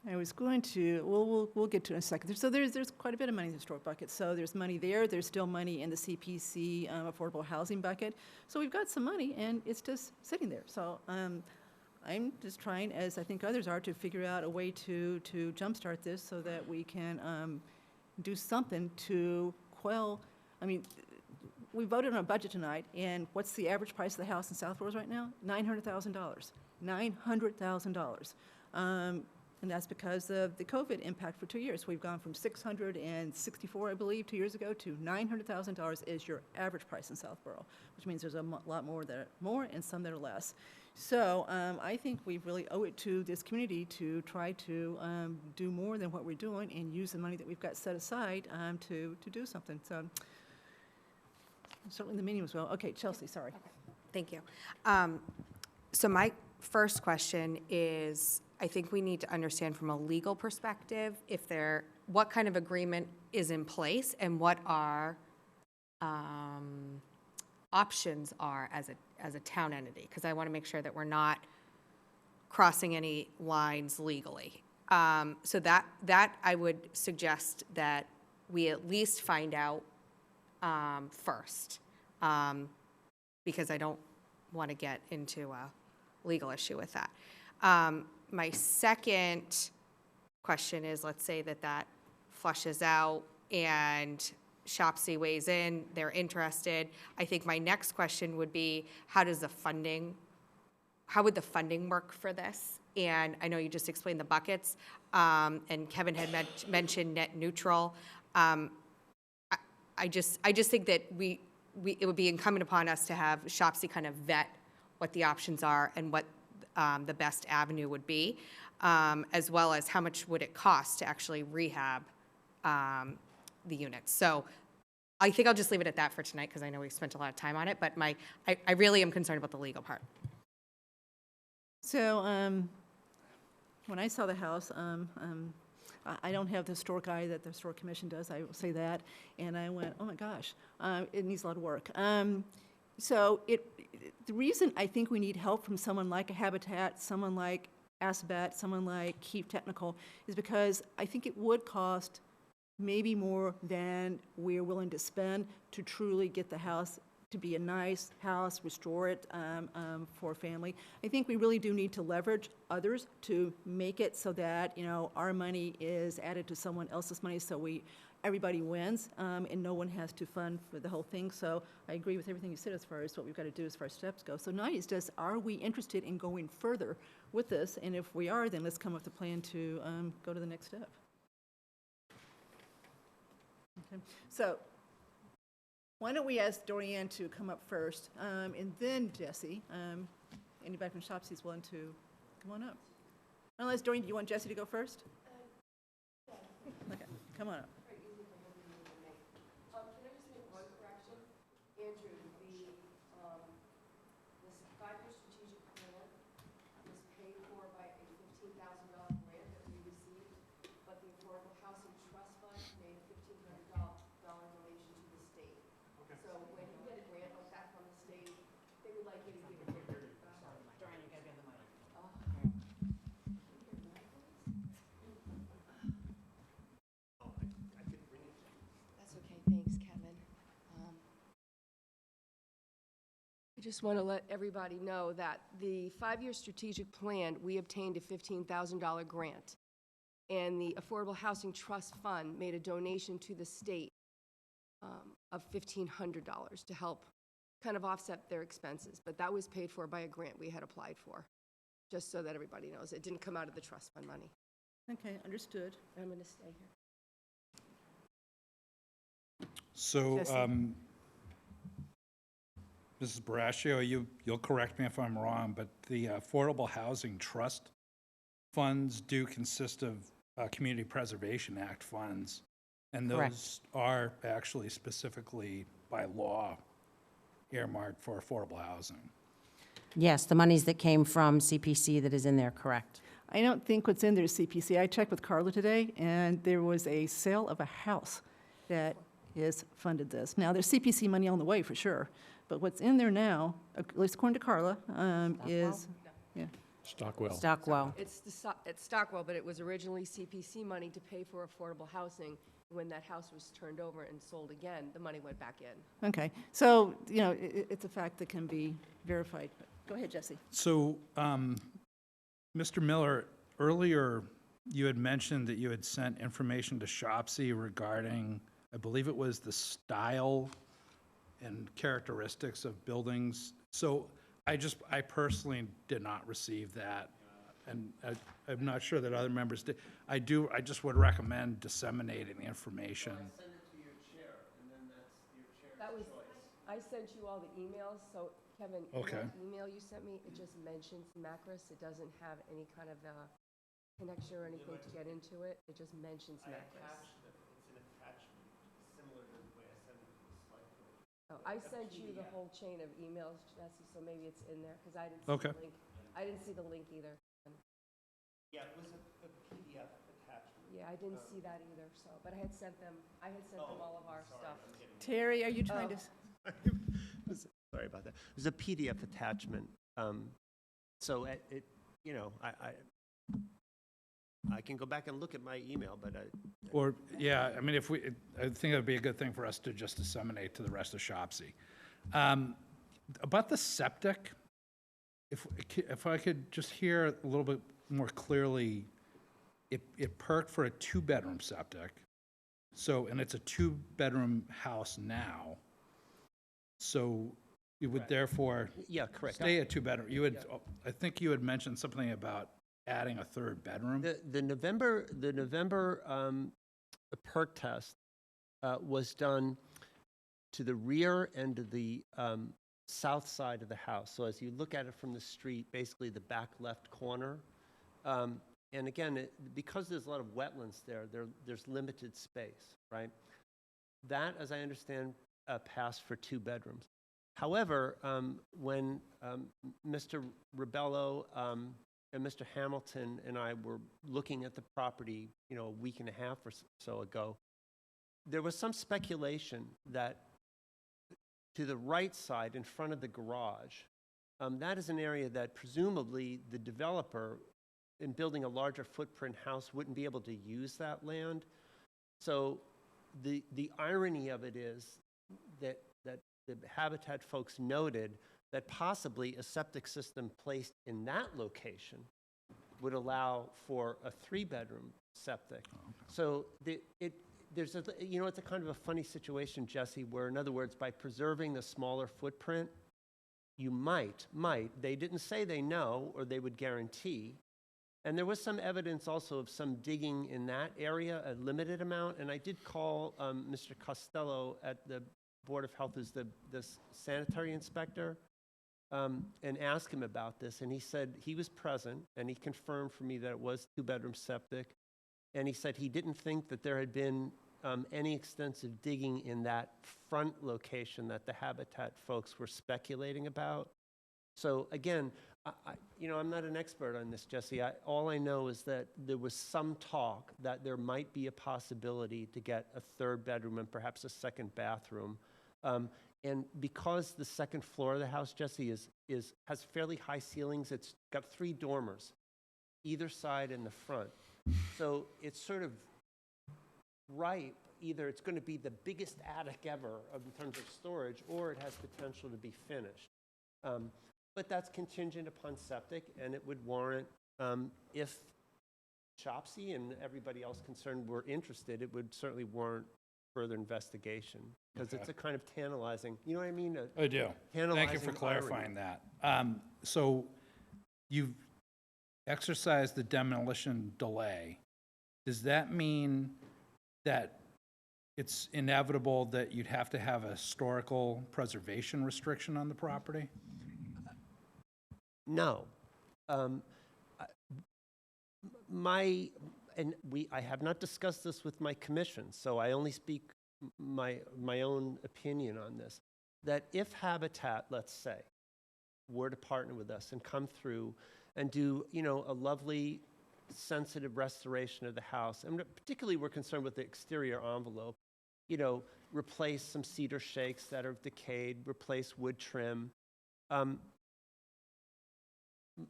I was going to, we'll get to it in a second. So there's quite a bit of money in the historic bucket. So there's money there. There's still money in the CPC affordable housing bucket. So we've got some money, and it's just sitting there. So I'm just trying, as I think others are, to figure out a way to jumpstart this so that we can do something to quell. I mean, we voted on a budget tonight, and what's the average price of the house in Southborough right now? $900,000. $900,000. And that's because of the COVID impact for 2 years. We've gone from $664, I believe, 2 years ago, to $900,000 is your average price in Southborough, which means there's a lot more that are more and some that are less. So I think we really owe it to this community to try to do more than what we're doing and use the money that we've got set aside to do something. So certainly the meeting was well. Okay, Chelsea, sorry. Thank you. So my first question is, I think we need to understand from a legal perspective what kind of agreement is in place and what our options are as a town entity, because I want to make sure that we're not crossing any lines legally. So that I would suggest that we at least find out first, because I don't want to get into a legal issue with that. My second question is, let's say that flushes out and Shopsy weighs in, they're interested. I think my next question would be, how would the funding work for this? And I know you just explained the buckets, and Kevin had mentioned net neutral. I just think that it would be incumbent upon us to have Shopsy kind of vet what the options are and what the best avenue would be, as well as how much would it cost to actually rehab the units. So I think I'll just leave it at that for tonight, because I know we've spent a lot of time on it, but I really am concerned about the legal part. So when I saw the house, I don't have the historic eye that the historic commission does, I will say that, and I went, oh my gosh, it needs a lot of work. So the reason I think we need help from someone like a Habitat, someone like Asabat, someone like Keep Technical, is because I think it would cost maybe more than we're willing to spend to truly get the house to be a nice house, restore it for a family. I think we really do need to leverage others to make it so that, our money is added to someone else's money, so everybody wins, and no one has to fund for the whole thing. So I agree with everything you said as far as what we've got to do as far as steps go. So now it's just, are we interested in going further with this? And if we are, then let's come up with a plan to go to the next step. Okay. So why don't we ask Dorianne to come up first, and then Jesse. Anybody from Shopsy is willing to come on up. Unless, Dorianne, do you want Jesse to go first? Okay, come on up. Andrew, this 5-year strategic plan was paid for by a $15,000 grant that we received, but the Affordable Housing Trust Fund made a $1,500 donation to the state. Okay. So when you get a grant like that from the state, they would like you to give it. Dorian, you gotta get the mic. That's okay, thanks, Kevin. I just want to let everybody know that the 5-year strategic plan, we obtained a $15,000 grant, and the Affordable Housing Trust Fund made a donation to the state of $1,500 to help kind of offset their expenses, but that was paid for by a grant we had applied for, just so that everybody knows. It didn't come out of the trust fund money. Okay, understood. I'm going to stay here. So, Jesse? Mrs. Brascio, you'll correct me if I'm wrong, but the Affordable Housing Trust funds do consist of Community Preservation Act funds, and those Correct. are actually specifically by law earmarked for affordable housing. Yes, the monies that came from CPC that is in there, correct. I don't think what's in there is CPC. I checked with Carla today, and there was a sale of a house that has funded this. Now, there's CPC money on the way for sure, but what's in there now, at least according to Carla, is, yeah. Stockwell. Stockwell. It's Stockwell, but it was originally CPC money to pay for affordable housing. When that house was turned over and sold again, the money went back in. Okay, so, you know, it's a fact that can be verified. Go ahead, Jesse. So, Mr. Miller, earlier you had mentioned that you had sent information to Shopsy regarding, I believe it was the style and characteristics of buildings. So I personally did not receive that, and I'm not sure that other members did. I just would recommend disseminating the information. Send it to your chair, and then that's your chair's That was, choice. I sent you all the emails, so Kevin, in Okay. that email you sent me, it just mentions Macris. It doesn't have any kind of connection or anything to get into it. It just mentions I Macris. attached it, it's an attachment, similar to the way I sent it to the select board. Oh, I sent you the whole chain of emails, Jesse, so maybe it's in there, because I didn't see Okay. the link. I didn't see the link either. Yeah, it was a PDF attachment. Yeah, I didn't see that either, so, but I had sent them all of our stuff. Terry, are you trying to? Sorry about that. It was a PDF attachment. So it, you know, I can go back and look at my email, but Or, yeah, I mean, I think it'd be a good thing for us to just disseminate to the rest of Shopsy. About the septic, if I could just hear a little bit more clearly, it perked for a two-bedroom septic. So, and it's a two-bedroom house now. So you would therefore yeah, correct. stay a two-bedroom. You would, I think you had mentioned something about adding a third bedroom. The November perk test was done to the rear and to the south side of the house. So as you look at it from the street, basically the back left corner. And again, because there's a lot of wetlands there's limited space, right? That, as I understand, passed for two bedrooms. However, when Mr. Ribello and Mr. Hamilton and I were looking at the property, you know, a week and a half or so ago, there was some speculation that to the right side, in front of the garage, that is an area that presumably the developer, in building a larger footprint house, wouldn't be able to use that land. So the irony of it is that the Habitat folks noted that possibly a septic system placed in that location would allow for a three-bedroom septic. So there's a, you know, it's a kind of a funny situation, Jesse, where in other words, by preserving the smaller footprint, you might, they didn't say they know or they would guarantee. And there was some evidence also of some digging in that area, a limited amount. And I did call Mr. Costello at the Board of Health, who's the sanitary inspector, and ask him about this. And he said he was present, and he confirmed for me that it was two-bedroom septic. And he said he didn't think that there had been any extensive digging in that front location that the Habitat folks were speculating about. So again, you know, I'm not an expert on this, Jesse. All I know is that there was some talk that there might be a possibility to get a third bedroom and perhaps a second bathroom. And because the second floor of the house, Jesse, has fairly high ceilings, it's got 3 dormers, either side and the front. So it's sort of ripe. Either it's going to be the biggest attic ever in terms of storage, or it has potential to be finished. But that's contingent upon septic, and it would warrant, if Shopsy and everybody else concerned were interested, it would certainly warrant further investigation, because it's Okay. a kind of tantalizing, you know what I mean? I do. Thank you for Tantalizing clarifying irony. that. So you've exercised the demolition delay. Does that mean that it's inevitable that you'd have to have a historical preservation restriction on the property? No. I- I have not discussed this with my commission, so I only speak my own opinion on this, that if Habitat, let's say, were to partner with us and come through and do, a lovely, sensitive restoration of the house, and particularly we're concerned with the exterior envelope, replace some cedar shakes that are decayed, replace wood trim.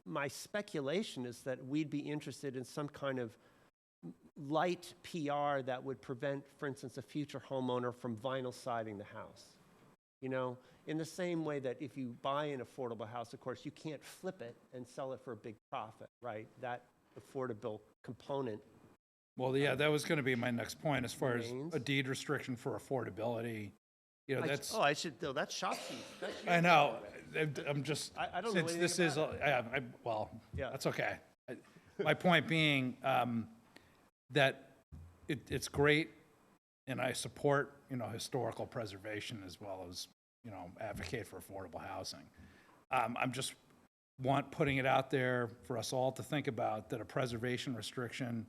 My speculation is that we'd be interested in some kind of light PR that would prevent, for instance, a future homeowner from vinyl siding the house. In the same way that if you buy an affordable house, of course, you can't flip it and sell it for a big profit, right? That affordable component. Well, yeah, that was going to be my next point, as far as Remains. a deed restriction for affordability. That's, That's Shopsy. I know, I'm just, I don't know since anything this is, about well, Yeah. that's okay. My point being, that it's great, and I support, historical preservation as well as, advocate for affordable housing. I'm just putting it out there for us all to think about, that a preservation restriction,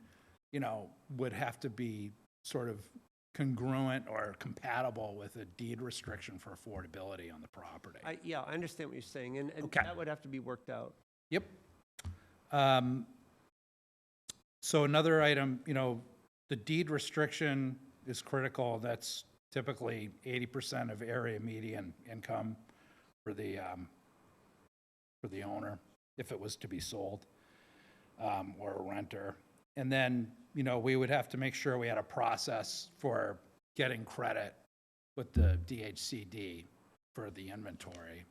would have to be sort of congruent or compatible with a deed restriction for affordability on the property. I understand what you're saying, and Okay. that would have to be worked out. Yep. So another item, the deed restriction is critical. That's typically 80% of area median income for the owner, if it was to be sold, or a renter. And then, we would have to make sure we had a process for getting credit with the DHCD for the inventory.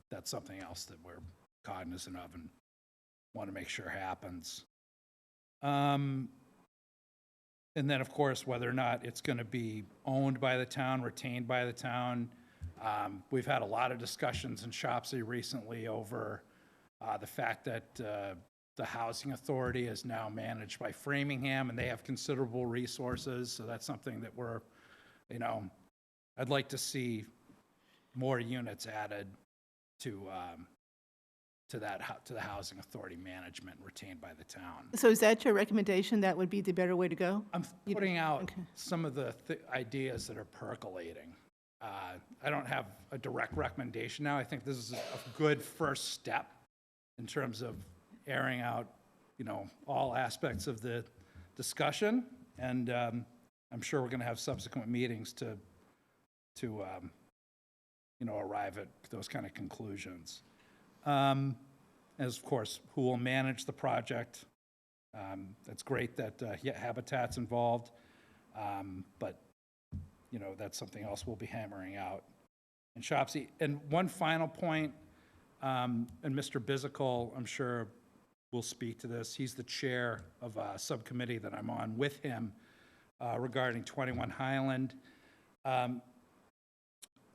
That's something else that we're cognizant of and want to make sure happens. And then, of course, whether or not it's going to be owned by the town, retained by the town. We've had a lot of discussions in Shopsy recently over the fact that the Housing Authority is now managed by Framingham, and they have considerable resources, so that's something that we're, I'd like to see more units added to the Housing Authority management retained by the town. So is that your recommendation? That would be the better way to go? I'm putting out okay. some of the ideas that are percolating. I don't have a direct recommendation now. I think this is a good first step in terms of airing out, all aspects of the discussion. And I'm sure we're going to have subsequent meetings to arrive at those kind of conclusions. As, of course, who will manage the project. It's great that Habitat's involved, but, that's something else we'll be hammering out in Shopsy. And one final point, and Mr. Bizical, I'm sure, will speak to this. He's the chair of a subcommittee that I'm on with him regarding 21 Highland.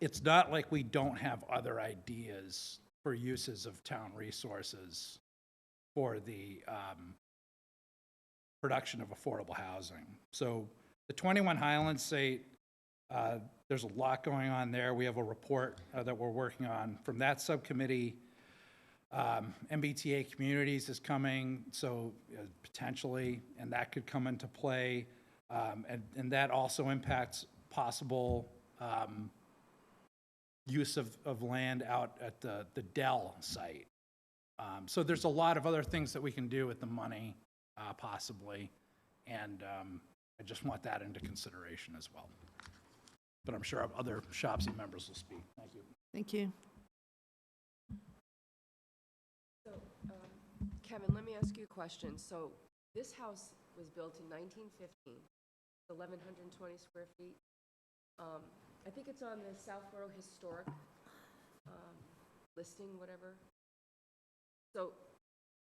It's not like we don't have other ideas for uses of town resources for the production of affordable housing. So the 21 Highland site, there's a lot going on there. We have a report that we're working on from that subcommittee. MBTA Communities is coming, so potentially, and that could come into play. And that also impacts possible use of land out at the Dell site. So there's a lot of other things that we can do with the money, possibly, and I just want that into consideration as well. But I'm sure other Shopsy members will speak. Thank you. Thank you. So, Kevin, let me ask you a question. So this house was built in 1915, 1,120 square feet. I think it's on the Southborough Historic listing, whatever. So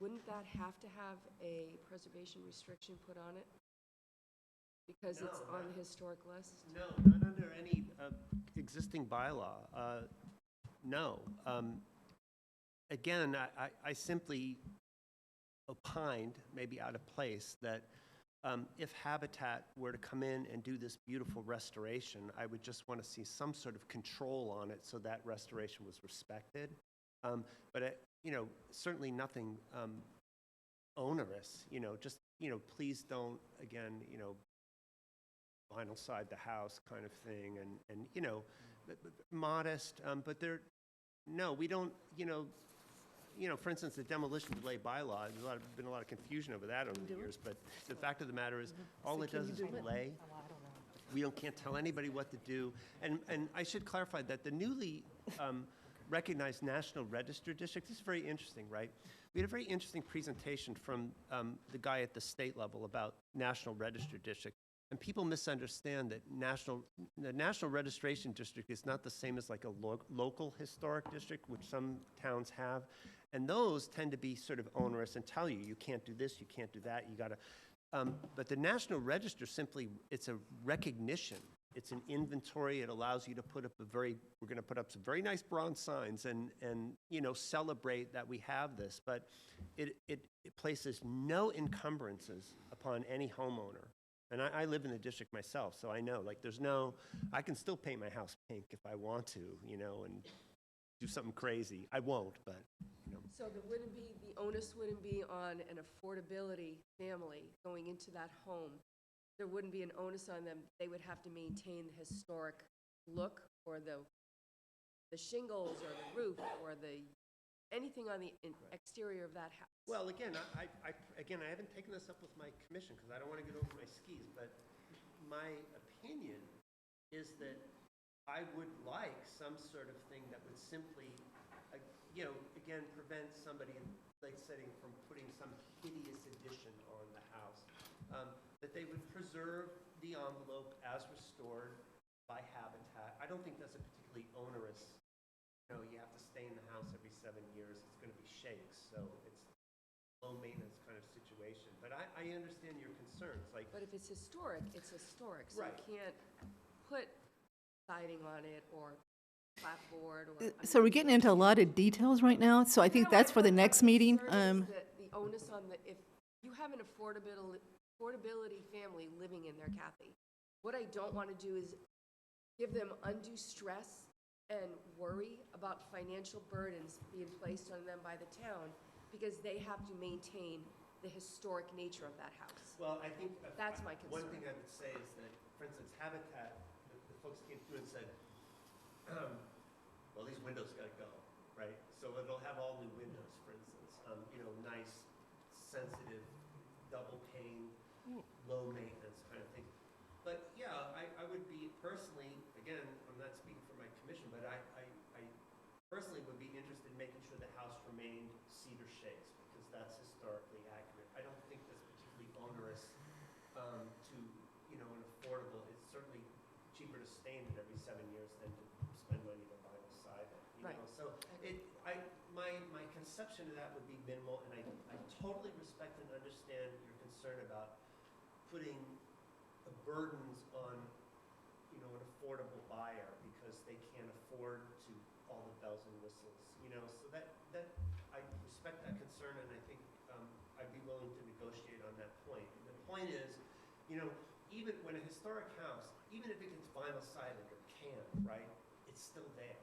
wouldn't that have to have a preservation restriction put on it? because it's No, on the historic list? No, not under any existing bylaw. No. Again, I simply opined, maybe out of place, that if Habitat were to come in and do this beautiful restoration, I would just want to see some sort of control on it so that restoration was respected. But, certainly nothing onerous, just, please don't, again, vinyl side the house kind of thing, and modest, but no, we don't, for instance, the demolition delay bylaw, there's been a lot of confusion over that over the years, but the fact of the matter is, all it does is delay. We can't tell anybody what to do, and I should clarify that the newly recognized National Register District, this is very interesting, right? We had a very interesting presentation from the guy at the state level about National Register District. And people misunderstand that the National Registration District is not the same as like a local historic district, which some towns have. And those tend to be sort of onerous and tell you, you can't do this, you can't do that, you gotta. But the National Register simply, it's a recognition. It's an inventory. It allows you to put up we're gonna put up some very nice bronze signs and celebrate that we have this. But it places no encumbrances upon any homeowner. And I live in the district myself, so I know, like, I can still paint my house pink if I want to, and do something crazy. I won't, but, So the onus wouldn't be on an affordability family going into that home. There wouldn't be an onus on them. They would have to maintain the historic look or the shingles or the roof or anything on the exterior of that house. well, again, I haven't taken this up with my commission because I don't want to get over my skis, but my opinion is that I would like some sort of thing that would simply, again, prevent somebody in late setting from putting some hideous addition on the house. That they would preserve the envelope as restored by Habitat. I don't think that's a particularly onerous, you have to stay in the house every 7 years. It's going to be shakes, so it's low maintenance kind of situation. But I understand your concerns. But if it's historic, it's historic. So Right. you can't put siding on it or clapboard or. So we're getting into a lot of details right now, so I think that's for the next meeting. The onus on if you have an affordability family living in there, Kathy, what I don't want to do is give them undue stress and worry about financial burdens being placed on them by the town because they have to maintain the historic nature of that house. Well, I think That's my concern. One thing I would say is that, for instance, Habitat, the folks came through and said, well, these windows got to go, right? So it'll have all new windows, for instance, nice, sensitive, double pane, low maintenance kind of thing. But yeah, I would be personally, again, I'm not speaking for my commission, but I personally would be interested in making sure the house remained cedar shakes because that's historically accurate. I don't think that's particularly onerous to, an affordable. It's certainly cheaper to stain it every 7 years than to spend money to vinyl side it. You know? So my conception of that would be minimal, and I totally respect and understand your concern about putting burdens on, an affordable buyer because they can't afford to all the bells and whistles, so that I respect that concern, and I think I'd be willing to negotiate on that point. And the point is, even when a historic house, even if it gets vinyl sided or can, right, it's still there.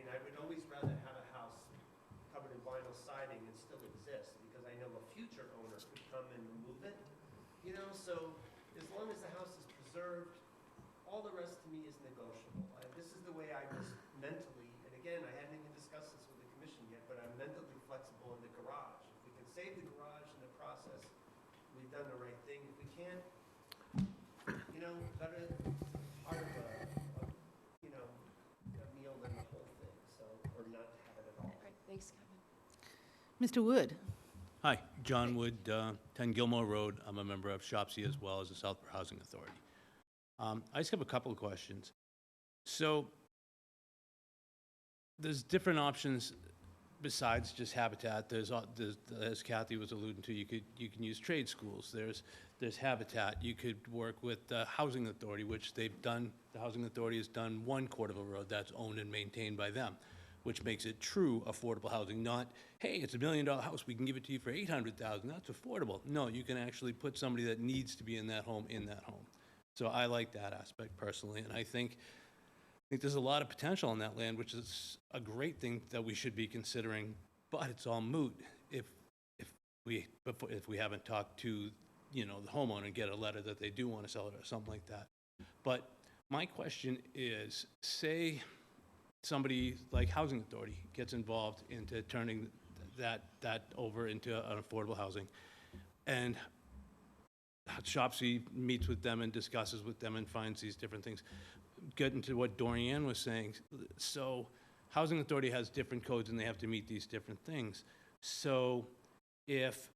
I would always rather have a house covered in vinyl siding and still exist because I know a future owner could come and remove it. So as long as the house is preserved, all the rest to me is negotiable. This is the way I was mentally, and again, I hadn't even discussed this with the commission yet, but I'm mentally flexible in the garage. If we can save the garage in the process, we've done the right thing. If we can't, better part of a meal than the whole thing, or not have it at all. All right, thanks, Kevin. Mr. Wood? Hi, John Wood, 10 Gilmore Road. I'm a member of SHOPSI as well as the Southborough Housing Authority. I just have a couple of questions. So there's different options besides just Habitat, as Kathy was alluding to, you can use trade schools. There's Habitat. You could work with the Housing Authority, which they've done. The Housing Authority has done one quarter of a road that's owned and maintained by them, which makes it true affordable housing. Not, hey, it's $1 million house, we can give it to you for $800,000. That's affordable. No, you can actually put somebody that needs to be in that home. So I like that aspect personally, and I think there's a lot of potential on that land, which is a great thing that we should be considering, but it's all moot if we haven't talked to, the homeowner and get a letter that they do want to sell it or something like that. But my question is, say somebody like Housing Authority gets involved into turning that over into an affordable housing, and Shopsy meets with them and discusses with them and finds these different things. Get into what Dorian was saying. So Housing Authority has different codes and they have to meet these different things. So if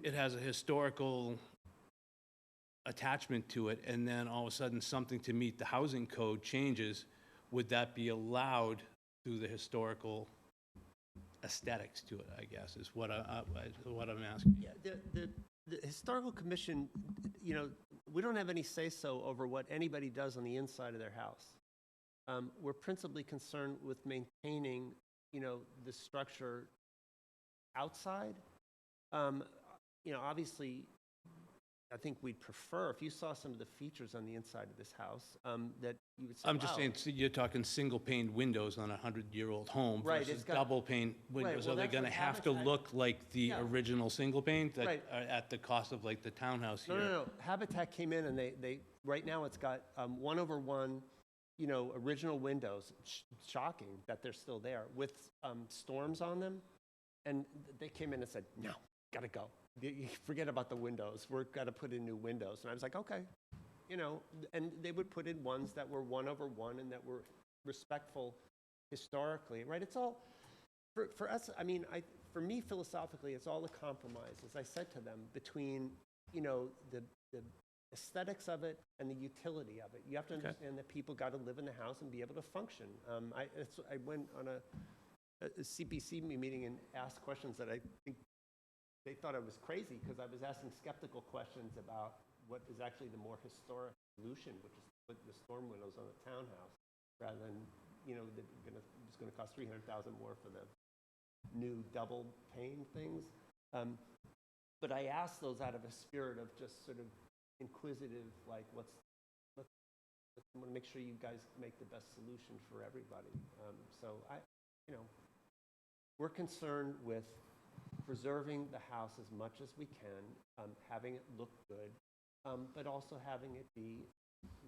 it has a historical attachment to it and then all of a sudden something to meet the housing code changes, would that be allowed through the historical aesthetics to it, I guess, is what I'm asking. Yeah, the Historical Commission, we don't have any say-so over what anybody does on the inside of their house. We're principally concerned with maintaining, the structure outside. Obviously, I think we'd prefer, if you saw some of the features on the inside of this house, that you would say, I'm just wow. saying, so you're talking single-pane windows on a 100-year-old home Right, versus it's got- double-pane windows. well, Are they that's going to what have to Habitat- look like the No. original single-pane that Right. are at the cost of like the townhouse here? No. Habitat came in and they right now it's got 1/1, original windows. Shocking that they're still there with storms on them. And they came in and said, no, gotta go. You forget about the windows. We've got to put in new windows. And I was like, okay. And they would put in ones that were 1/1 and that were respectful historically, right? It's all, for us, for me, philosophically, it's all a compromise, as I said to them, between, the aesthetics of it and the utility of it. You have to understand that people got to live in the house and be able to function. I went on a CPC meeting and asked questions that I think they thought I was crazy because I was asking skeptical questions about what is actually the more historic solution, which is put the storm windows on a townhouse, rather than, it's going to cost $300,000 more for the new double pane things. But I asked those out of a spirit of just sort of inquisitive, like, I want to make sure you guys make the best solution for everybody. We're concerned with preserving the house as much as we can, having it look good, but also having it be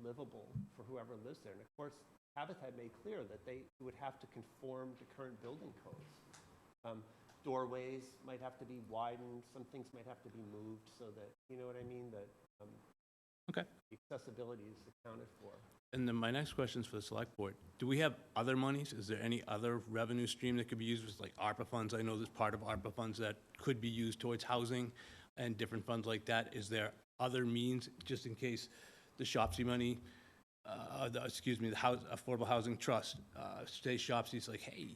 livable for whoever lives there. And of course, Habitat made clear that they would have to conform to current building codes. Doorways might have to be widened, some things might have to be moved so that, you know what I mean, that Okay. accessibility is accounted for. And then my next question is for the select board. Do we have other monies? Is there any other revenue stream that could be used with like ARPA funds? I know there's part of ARPA funds that could be used towards housing and different funds like that. Is there other means, just in case the Shopsy money, the Affordable Housing Trust, say Shopsy's like, hey,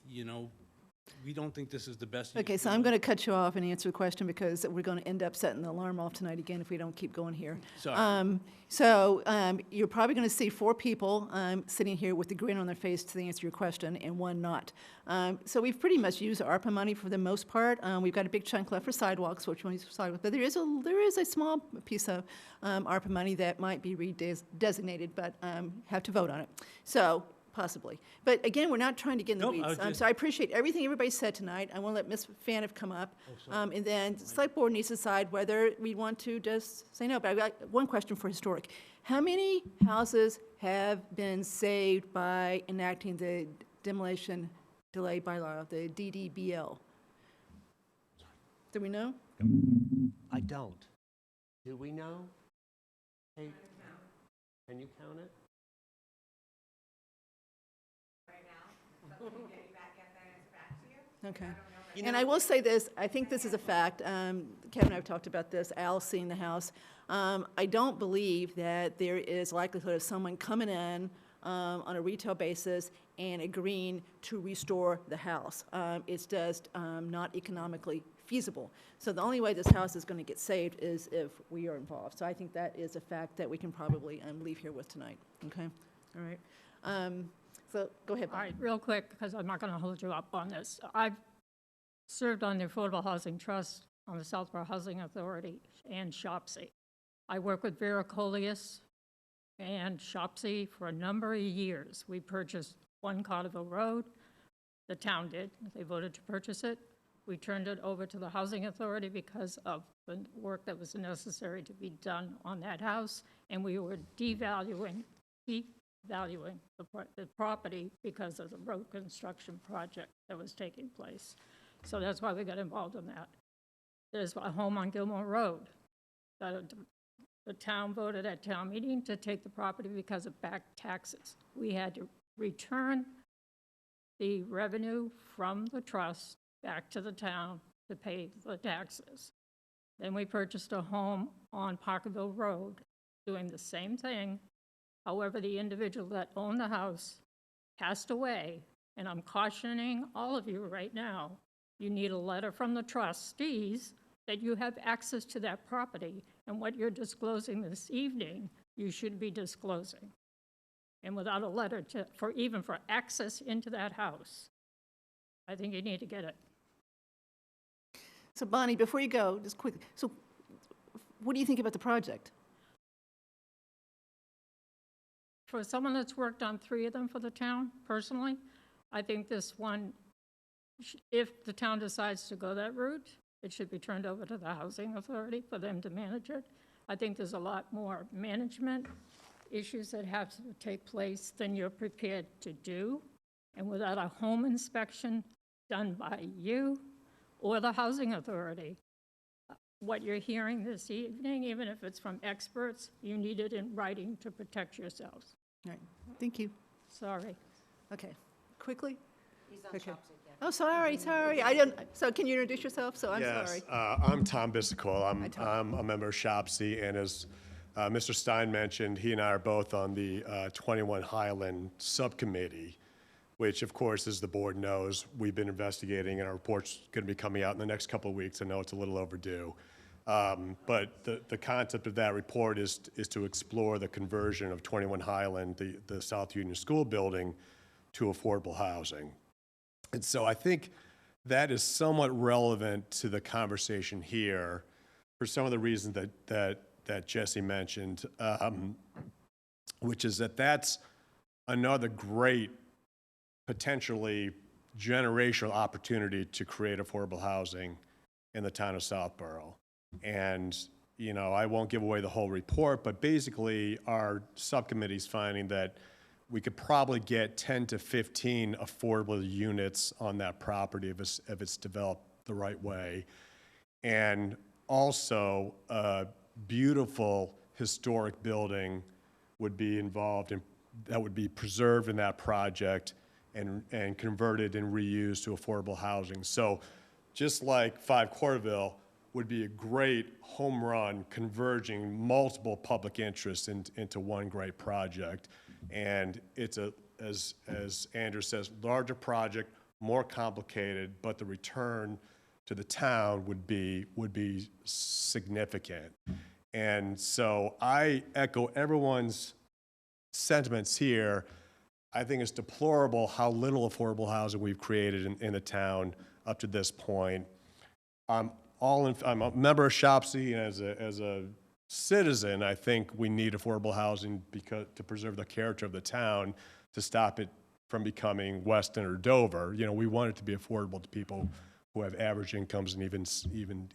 we don't think this is the best. Okay, so I'm going to cut you off and answer the question because we're going to end up setting the alarm off tonight again if we don't keep going here. Sorry. You're probably going to see 4 people sitting here with a grin on their face to answer your question and 1 not. So we've pretty much used ARPA money for the most part. We've got a big chunk left for sidewalks, which one is for sidewalks, but there is a small piece of ARPA money that might be redesignated, but have to vote on it. So possibly. But again, we're not trying to get in the weeds. So I appreciate everything everybody said tonight. I want to let Ms. Faniff come up. And then the select board needs to decide whether we want to just say no. But I've got one question for historic. How many houses have been saved by enacting the demolition delay bylaw, the DDBL? Do we know? I don't. Do we know? Hey, can you count it? Okay. And I will say this, I think this is a fact. Kevin and I have talked about this, Al seeing the house. I don't believe that there is likelihood of someone coming in on a retail basis and agreeing to restore the house. It's just not economically feasible. So the only way this house is going to get saved is if we are involved. So I think that is a fact that we can probably leave here with tonight, okay? All right. So go ahead, All Bonnie. right, real quick, because I'm not going to hold you up on this. I've served on the Affordable Housing Trust, on the Southborough Housing Authority, and SHOPSI. I work with Vera Coleus and SHOPSI for a number of years. We purchased 1 Carterville Road. The town did. They voted to purchase it. We turned it over to the Housing Authority because of the work that was necessary to be done on that house, and we were devaluing the property because of the road construction project that was taking place. So that's why we got involved in that. There's a home on Gilmore Road that the town voted at town meeting to take the property because of back taxes. We had to return the revenue from the trust back to the town to pay the taxes. Then we purchased a home on Parkerville Road, doing the same thing. However, the individual that owned the house passed away, and I'm cautioning all of you right now, you need a letter from the trustees that you have access to that property, and what you're disclosing this evening, you should be disclosing. And without a letter even for access into that house, I think you need to get it. So Bonnie, before you go, just quick, so what do you think about the project? For someone that's worked on 3 of them for the town, personally, I think this one, if the town decides to go that route, it should be turned over to the Housing Authority for them to manage it. I think there's a lot more management issues that have to take place than you're prepared to do. And without a home inspection done by you or the Housing Authority, what you're hearing this evening, even if it's from experts, you need it in writing to protect yourselves. All right, thank you. Sorry. Okay, quickly? He's on Okay. SHOPSI again. Oh, sorry. I didn't, so can you introduce yourself? So I'm Yes, sorry. I'm Tom Bissacole. Hi, Tom. I'm a member of SHOPSI, and as Mr. Stein mentioned, he and I are both on the 21 Highland Subcommittee, which, of course, as the board knows, we've been investigating, and our report's going to be coming out in the next couple of weeks. I know it's a little overdue. But the concept of that report is to explore the conversion of 21 Highland, the South Union School building, to affordable housing. And so I think that is somewhat relevant to the conversation here for some of the reasons that Jesse mentioned, which is that that's another great, potentially generational opportunity to create affordable housing in the town of Southborough. And, you know, I won't give away the whole report, but basically our subcommittee's finding that we could probably get 10 to 15 affordable units on that property if it's developed the right way. And also a beautiful historic building would be involved in, that would be preserved in that project and converted and reused to affordable housing. So just like 5 Quarterville would be a great home run converging multiple public interests into one great project. And it's as Andrew says, larger project, more complicated, but the return to the town would be significant. And so I echo everyone's sentiments here. I think it's deplorable how little affordable housing we've created in the town up to this point. I'm a member of SHOPSI, and as a citizen, I think we need affordable housing to preserve the character of the town, to stop it from becoming Weston or Dover. You know, we want it to be affordable to people who have average incomes and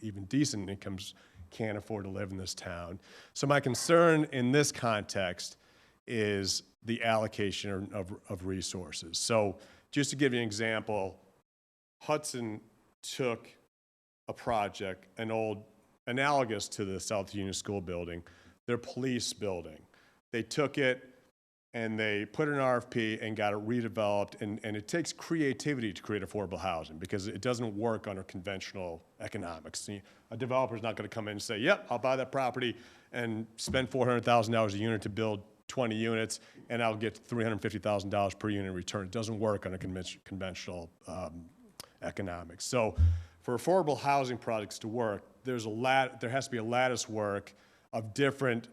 even decent incomes can't afford to live in this town. So my concern in this context is the allocation of resources. So just to give you an example, Hudson took a project, an old, analogous to the South Union School building, their police building. They took it and they put an RFP and got it redeveloped, and it takes creativity to create affordable housing because it doesn't work under conventional economics. A developer's not gonna come in and say, yep, I'll buy that property and spend $400,000 a unit to build 20 units, and I'll get $350,000 per unit in return. It doesn't work on a conventional economics. So for affordable housing projects to work, there has to be a lattice work of different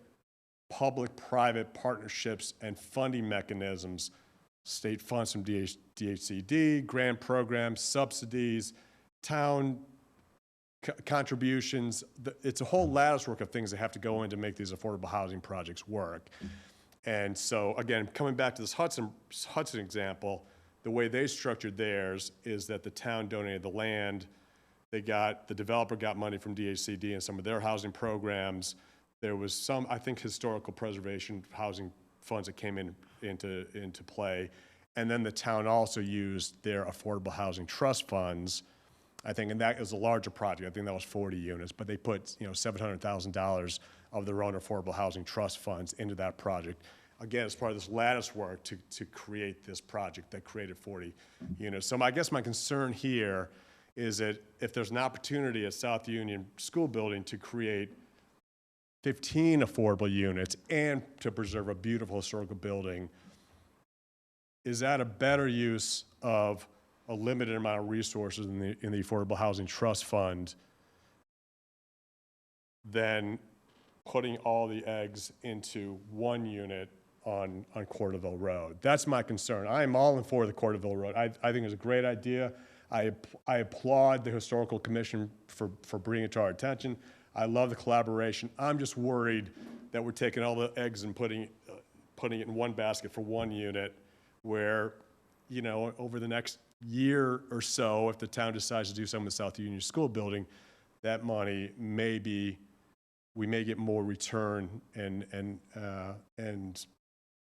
public-private partnerships and funding mechanisms, state funds from DHCD, grant programs, subsidies, town contributions. It's a whole lattice work of things that have to go in to make these affordable housing projects work. And so, again, coming back to this Hudson example, the way they structured theirs is that the town donated the land. The developer got money from DHCD and some of their housing programs. There was some, I think, historical preservation housing funds that came into play. And then the town also used their affordable housing trust funds, I think, and that is a larger project. I think that was 40 units, but they put, $700,000 of their own affordable housing trust funds into that project. Again, as part of this lattice work to create this project that created 40 units. So I guess my concern here is that if there's an opportunity at South Union School Building to create 15 affordable units and to preserve a beautiful historical building, is that a better use of a limited amount of resources in the Affordable Housing Trust Fund than putting all the eggs into one unit on Corderville Road? That's my concern. I am all in favor of the Corderville Road. I think it's a great idea. I applaud the Historical Commission for bringing it to our attention. I love the collaboration. I'm just worried that we're taking all the eggs and putting it in one basket for one unit where, over the next year or so, if the town decides to do something with South Union School Building, that money we may get more return and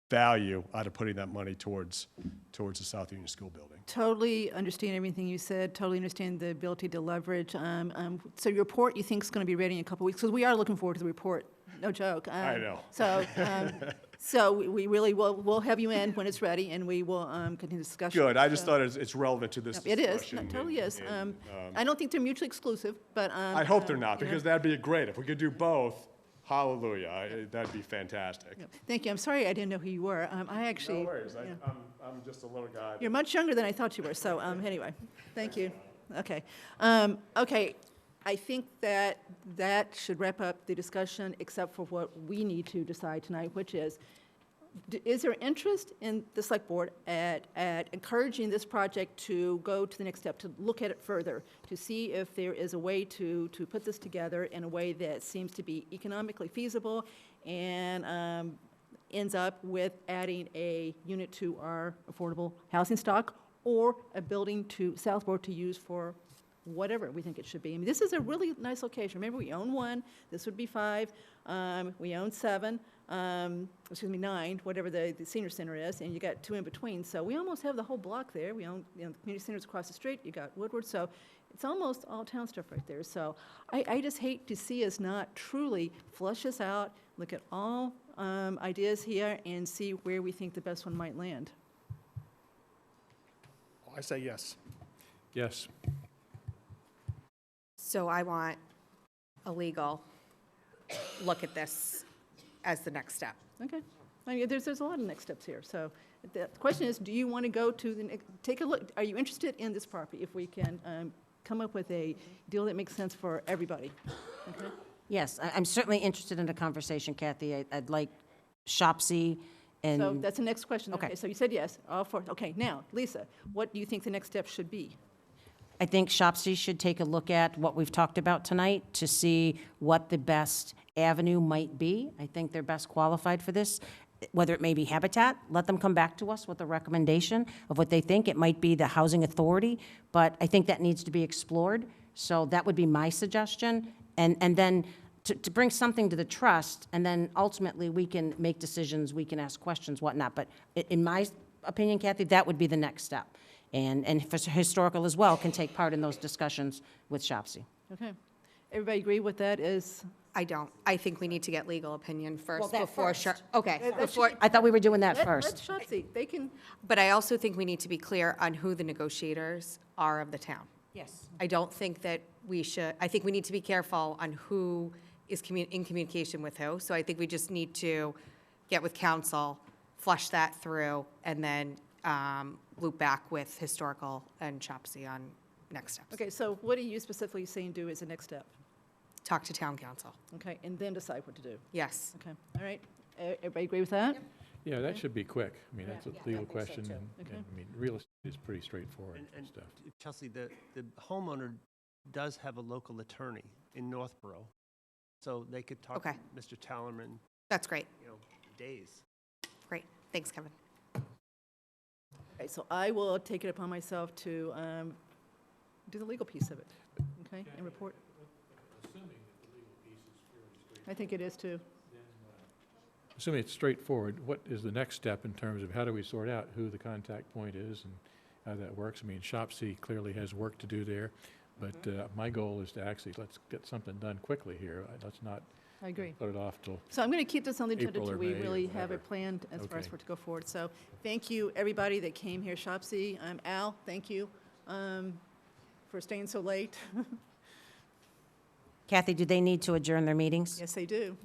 value out of putting that money towards the South Union School Building. Totally understand everything you said, totally understand the ability to leverage. So your report, you think, is going to be ready in a couple weeks? Because we are looking forward to the report, no joke. I know. So we really we'll have you in when it's ready, and we will continue the discussion. Good. I just thought it's relevant to this It is. discussion. It totally is. I don't think they're mutually exclusive, but. I hope they're not, because that'd be great. If we could do both, hallelujah, that'd be fantastic. Thank you. I'm sorry I didn't know who you were. I actually. No worries. I'm just a little guy. You're much younger than I thought you were, so anyway, thank you. Okay. Okay, I think that should wrap up the discussion, except for what we need to decide tonight, which is there interest in the select board at encouraging this project to go to the next step, to look at it further, to see if there is a way to put this together in a way that seems to be economically feasible and ends up with adding a unit to our affordable housing stock or a building to Southborough to use for whatever we think it should be. I mean, this is a really nice location. Remember, we own 1, this would be 5, we own 7, 9, whatever the senior center is, and you got 2 in between. So we almost have the whole block there. We own, the community center's across the street, you got Woodward, so it's almost all town stuff right there. So I just hate to see us not truly flush this out, look at all ideas here, and see where we think the best one might land. I say yes. Yes. So I want a legal look at this as the next step. Okay. I mean, there's a lot of next steps here. So the question is, do you want to go to take a look? Are you interested in this property? If we can come up with a deal that makes sense for everybody. Okay. Yes, I'm certainly interested in a conversation, Kathy. I'd like Shopsy and. So that's the next question. Okay. So you said yes, all for, okay. Now, Lisa, what do you think the next step should be? I think Shopsy should take a look at what we've talked about tonight to see what the best avenue might be. I think they're best qualified for this, whether it may be Habitat. Let them come back to us with a recommendation of what they think. It might be the Housing Authority, but I think that needs to be explored. So that would be my suggestion. And then to bring something to the trust, and then ultimately we can make decisions, we can ask questions, whatnot. But in my opinion, Kathy, that would be the next step. And for historical as well, can take part in those discussions with Shopsy. Okay. Everybody agree with that is? I don't. I think we need to get legal opinion first Well, that before. first. Okay. Before. I thought we were doing that Let first. Shopsy, they can. But I also think we need to be clear on who the negotiators are of the town. Yes. I don't think that we should, I think we need to be careful on who is in communication with who. So I think we just need to get with council, flush that through, and then loop back with historical and Shopsy on next steps. Okay, so what are you specifically saying do as a next step? Talk to town council. Okay, and then decide what to do? Yes. Okay, all right. Everybody agree with that? Yeah, that should be quick. I mean, that's a legal think so, question, too. and, Okay. I mean, real estate is pretty straightforward And stuff. Chelsea, the homeowner does have a local attorney in Northborough, so they could talk to Okay. Mr. Tallerman, That's great. days. Great. Thanks, Kevin. Okay, so I will take it upon myself to do the legal piece of it, okay, and report. I think it is too. Assuming it's straightforward, what is the next step in terms of how do we sort out who the contact point is and how that works? I mean, Shopsy clearly has work to do there, but my goal is to actually, let's get something done quickly here. Let's not I agree. put it off till, So I'm going to keep this on the agenda April till or we May or really have whatever. it planned as far as Okay. for it to go forward. So thank you, everybody that came here. Shopsy, Al, thank you for staying so late. Kathy, do they need to adjourn their meetings? Yes, they do.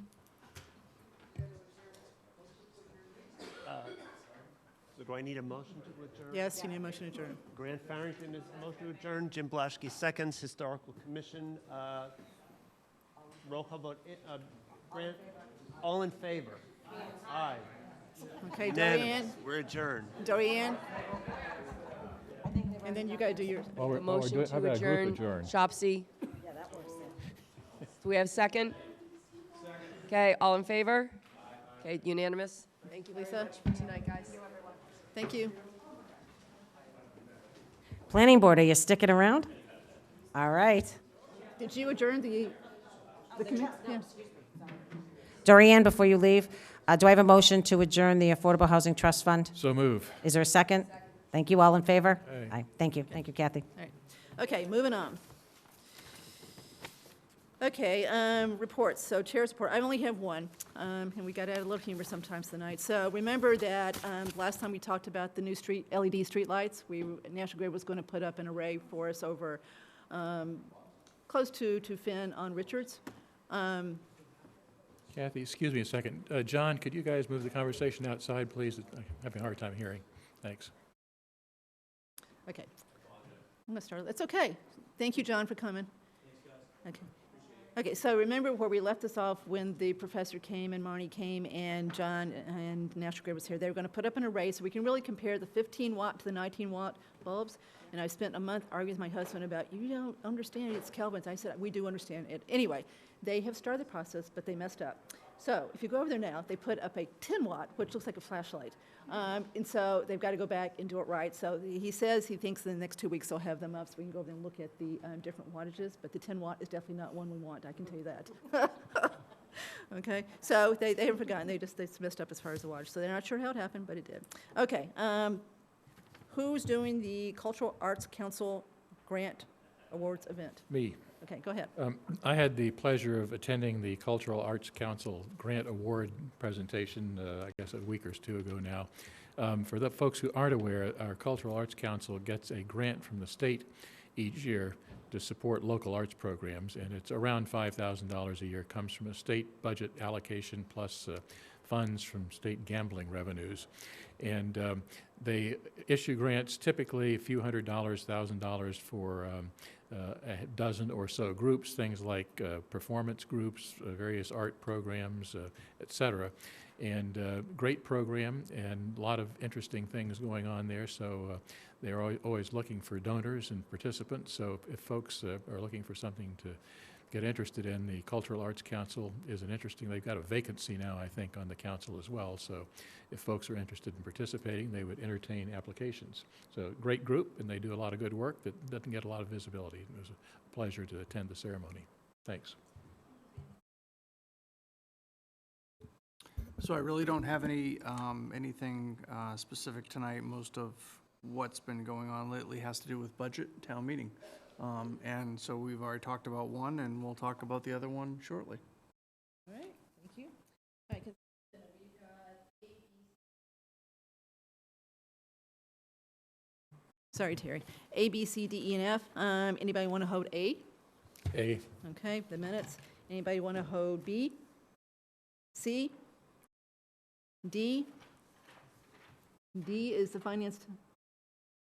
So do I need a motion to adjourn? Yes, you need a motion to adjourn. Grant Farrington is motion to adjourn, Jim Blaschke seconds, Historical Commission, roll call vote, Grant, all in favor? Aye. Okay, Unanimous. Dorian, We're adjourned. Dorian. And then you got to do yours. while we're Motion doing, how to about a group adjourn. adjourn? Shopsy. Do we have a second? Okay, all in favor? Okay, unanimous. Thank you, Lisa. Tonight, guys. Thank you. Planning Board, are you sticking around? All right. Did you adjourn the committee? Yeah. Dorian, before you leave, do I have a motion to adjourn the Affordable Housing Trust Fund? So move. Is there a second? Thank you. All in favor? Aye. Thank you. Thank you, Kathy. All right. Okay, moving on. Okay, reports. So chair's report. I only have one, and we got to add a little humor sometimes tonight. So remember that last time we talked about the new LED street lights. National Grid was going to put up an array for us over close to Finn on Richards. Kathy, excuse me a second. John, could you guys move the conversation outside, please? I'm having a hard time hearing. Thanks. Okay. I'm going to start. It's okay. Thank you, John, for coming. Okay. Okay, so remember where we left this off when the professor came and Marnie came and John and National Grid was here. They were going to put up an array so we can really compare the 15-watt to the 19-watt bulbs. And I spent a month arguing with my husband about, you don't understand, it's Kelvin's. I said, we do understand it. Anyway, they have started the process, but they messed up. So if you go over there now, they put up a 10-watt, which looks like a flashlight. And so they've got to go back and do it right. So he says he thinks in the next 2 weeks they'll have them up so we can go over there and look at the different wattages. But the 10-watt is definitely not one we want, I can tell you that. Okay, so they haven't forgotten. They messed up as far as the wattage. So they're not sure how it happened, but it did. Okay, who's doing the Cultural Arts Council Grant Awards event? Me. Okay, go ahead. I had the pleasure of attending the Cultural Arts Council Grant Award presentation, I guess a week or two ago now. For the folks who aren't aware, our Cultural Arts Council gets a grant from the state each year to support local arts programs, and it's around $5,000 a year. It comes from a state budget allocation plus funds from state gambling revenues. And they issue grants, typically a few $100,000, $1,000 for a dozen or so groups, things like performance groups, various art programs, et cetera. And great program and a lot of interesting things going on there. So they're always looking for donors and participants. So if folks are looking for something to get interested in, the Cultural Arts Council is an interesting, they've got a vacancy now, I think, on the council as well. So if folks are interested in participating, they would entertain applications. So great group, and they do a lot of good work that doesn't get a lot of visibility. It was a pleasure to attend the ceremony. Thanks. So I really don't have anything specific tonight. Most of what's been going on lately has to do with budget, town meeting. And so we've already talked about one, and we'll talk about the other one shortly. All right, thank you. All right, sorry, Terry. A, B, C, D, E, and F. Anybody want to hold A? A. Okay, the minutes. Anybody want to hold B? C? D is the finance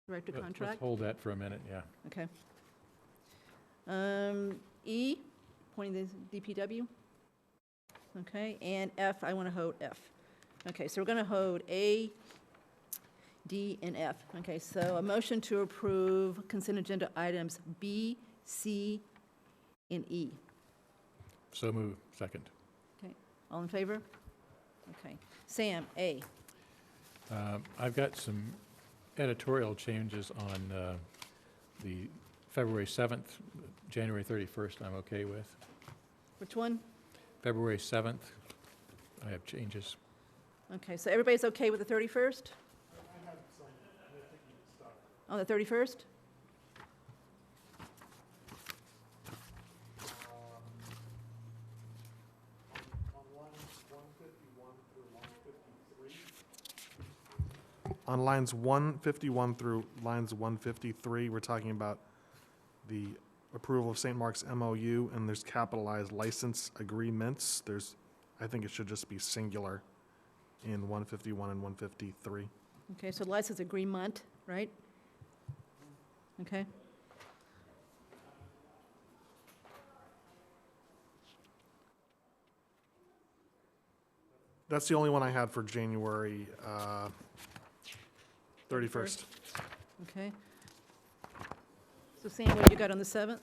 director Let's contract. hold that for a minute, yeah. Okay. E, appointing the DPW. Okay, and F, I want to hold F. Okay, so we're going to hold A, D, and F. Okay, so a motion to approve consent agenda items B, C, and E. So move, second. Okay, all in favor? Okay. Sam, A. I've got some editorial changes on the February 7th, January 31st, I'm okay with. Which one? February 7th, I have changes. Okay, so everybody's okay with the 31st? On the 31st? On lines 151 through lines 153, we're talking about the approval of St. Mark's MOU, and there's capitalized license agreements. I think it should just be singular in 151 and 153. Okay, so license agreement, right? Okay. That's the only one I had for January 31st. Okay. So Sam, what you got on the 7th?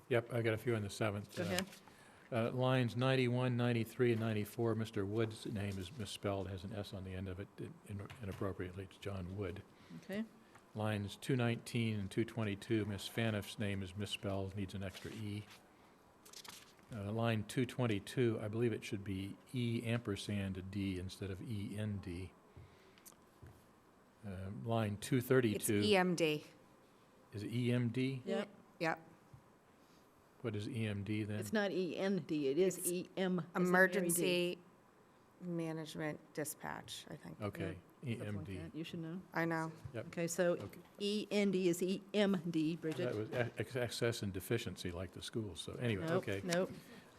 Yep, I got a few on the 7th. Go ahead. Lines 91, 93, and 94, Mr. Wood's name is misspelled, has an S on the end of it inappropriately. It's John Wood. Okay. Lines 219 and 222, Ms. Faniff's name is misspelled, needs an extra E. Line 222, I believe it should be E ampersand D instead of END. Line 232. It's EMD. Is it EMD? Yep. Yep. What is EMD then? It's not END, it is It's EM. Emergency Management Dispatch, I think. Okay, EMD. You should know. I know. Okay, so END is EMD, Bridget. That was excess and deficiency like the schools, so anyway, Nope, okay. nope.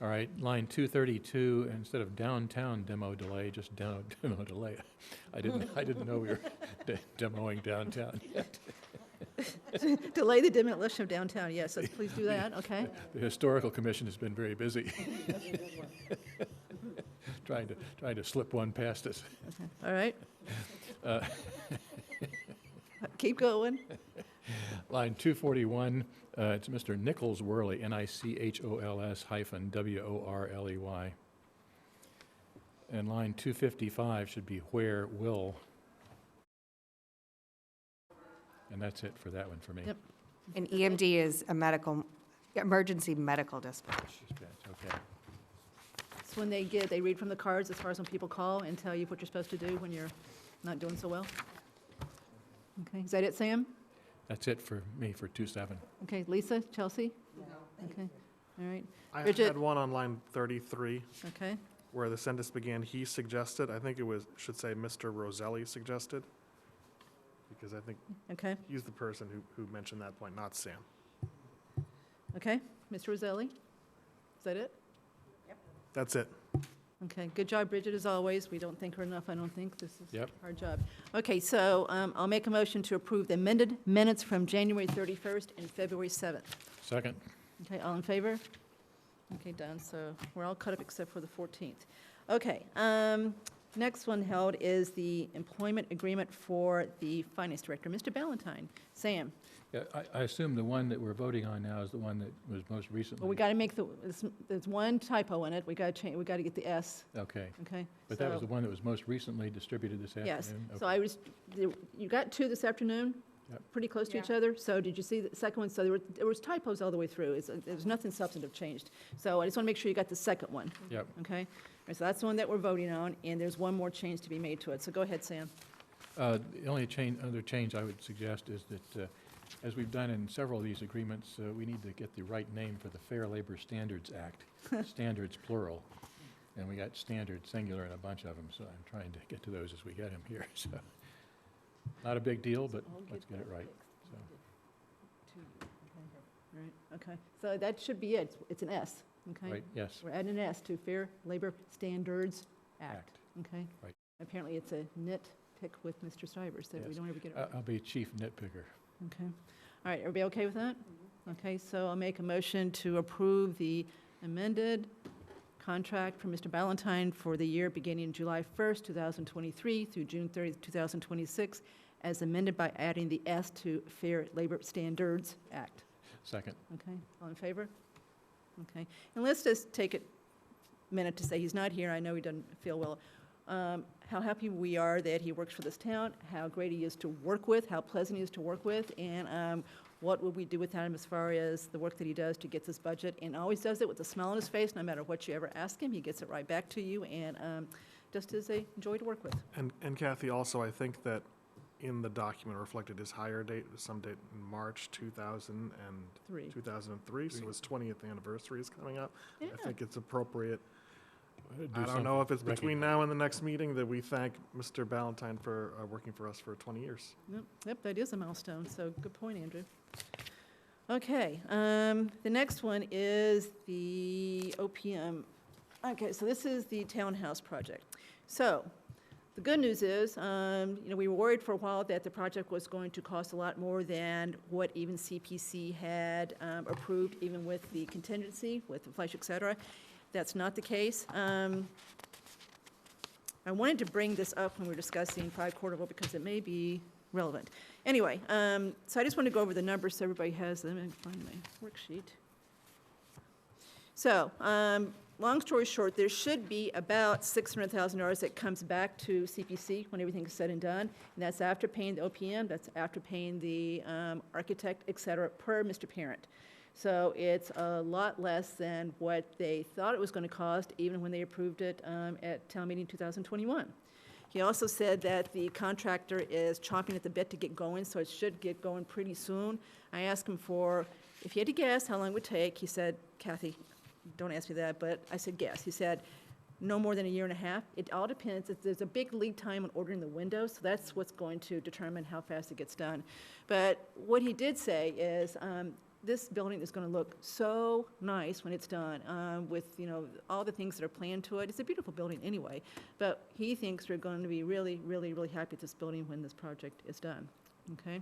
All right, line 232, instead of downtown demo delay, just demo delay. I didn't know we were demoing downtown yet. Delay the demolition of downtown, yes, so please do that, okay? The Historical Commission has been very busy. Trying to slip one past us. All right. Uh, Keep going. Line 241, it's Mr. Nichols Worley, Nichols -Worley. And line 255 should be where will. And that's it for that one for me. Yep. And EMD is emergency medical dispatch. Okay. It's when they read from the cards as far as when people call and tell you what you're supposed to do when you're not doing so well. Okay, is that it, Sam? That's it for me for 27. Okay, Lisa, Chelsea? Okay, all right. I Bridget? had one on line 33 Okay, where the sentence began, he suggested. I think should say Mr. Roselli suggested. Because I think okay, he's the person who mentioned that point, not Sam. okay. Mr. Roselli? Is that it? That's it. Okay, good job, Bridget, as always. We don't thank her enough, I don't think. This is Yep. our job. Okay, so I'll make a motion to approve the amended minutes from January 31st and February 7th. Second. Okay, all in favor? Okay, done. So we're all caught up except for the 14th. Okay, next one held is the employment agreement for the finance director. Mr. Ballantyne. Sam? Yeah, I assume the one that we're voting on now is the one that was most recently. Well, we got to make there's one typo in it. We got to change, we got to get the S. Okay. Okay? But that was so- the one that was most recently distributed this Yes. afternoon? So Okay. you got two this afternoon? Yep. Pretty close to each other? So did you see the second one? So there was typos all the way through. There was nothing substantive changed. So I just want to make sure you got the second one. Yep. Okay? All right, so that's the one that we're voting on, and there's one more change to be made to it. So go ahead, Sam. The only other change I would suggest is that, as we've done in several of these agreements, we need to get the right name for the Fair Labor Standards Act, standards plural. And we got standard singular in a bunch of them, so I'm trying to get to those as we get them here. So, not a big deal, but let's get it right. So, All right, okay. So that should be it. It's an S, okay? right, yes. We're adding an S to Fair Labor Standards Act, okay? Right. Apparently, it's a nitpick with Mr. Stivers that we Yes. don't ever get it right. I'll be chief nitpicker. Okay. All right, everybody okay with that? Okay, so I'll make a motion to approve the amended contract for Mr. Ballantyne for the year beginning July 1st, 2023 through June 30th, 2026, as amended by adding the S to Fair Labor Standards Act. Second. Okay, all in favor? Okay, and let's just take a minute to say he's not here. I know he doesn't feel well. How happy we are that he works for this town, how great he is to work with, how pleasant he is to work with, and what would we do without him as far as the work that he does to get this budget, and always does it with a smile on his face. No matter what you ever ask him, he gets it right back to you, and just is a joy to work with. And Kathy, also, I think that in the document reflected his hire date, some date in March 2003, so his 20th anniversary is coming up. Yeah. I think it's appropriate. Do I don't know if it's between now and the next meeting that we thank Mr. Ballantyne for working for us for 20 years. Yep, that is a milestone, so good point, Andrew. Okay, the next one is the OPM. Okay, so this is the townhouse project. So, the good news is, we were worried for a while that the project was going to cost a lot more than what even CPC had approved, even with the contingency, with the flesh, et cetera. That's not the case. I wanted to bring this up when we were discussing 5 Cordova because it may be relevant. Anyway, so I just want to go over the numbers so everybody has them and find my worksheet. So, long story short, there should be about $600,000 that comes back to CPC when everything's said and done. And that's after paying the OPM, that's after paying the architect, et cetera, per Mr. Parent. So it's a lot less than what they thought it was going to cost, even when they approved it at town meeting 2021. He also said that the contractor is chomping at the bit to get going, so it should get going pretty soon. I asked him for, if he had to guess how long it would take, he said, Kathy, don't ask me that, but I said guess. He said, no more than a year and a half. It all depends. There's a big lead time on ordering the windows, so that's what's going to determine how fast it gets done. But what he did say is, this building is going to look so nice when it's done, with, all the things that are planned to it. It's a beautiful building anyway, but he thinks we're going to be really, really, really happy with this building when this project is done, okay?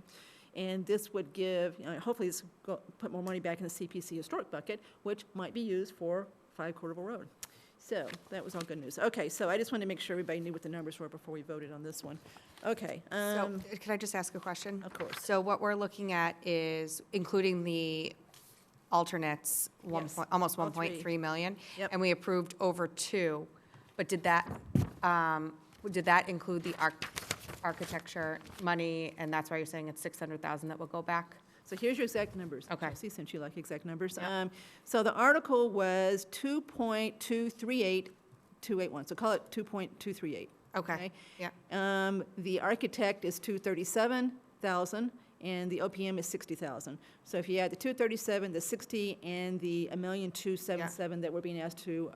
And this would give, hopefully this will put more money back in the CPC historic bucket, which might be used for 5 Cordova Road. So that was all good news. Okay, so I just wanted to make sure everybody knew what the numbers were before we voted on this one. Okay. So, can I just ask a question? Of course. So what we're looking at is including the alternates, Yes. almost All three. 1.3 million? Yep. And we approved over 2, but did that include the architecture money, and that's why you're saying it's 600,000 that will go back? So here's your exact numbers. Okay. Jesse, since you like exact numbers. Yeah. So the article was 2.238281, so call it 2.238. Okay, yeah. The architect is 237,000, and the OPM is 60,000. So if you add the 237, the 60, and the $1,277,000 that we're being asked to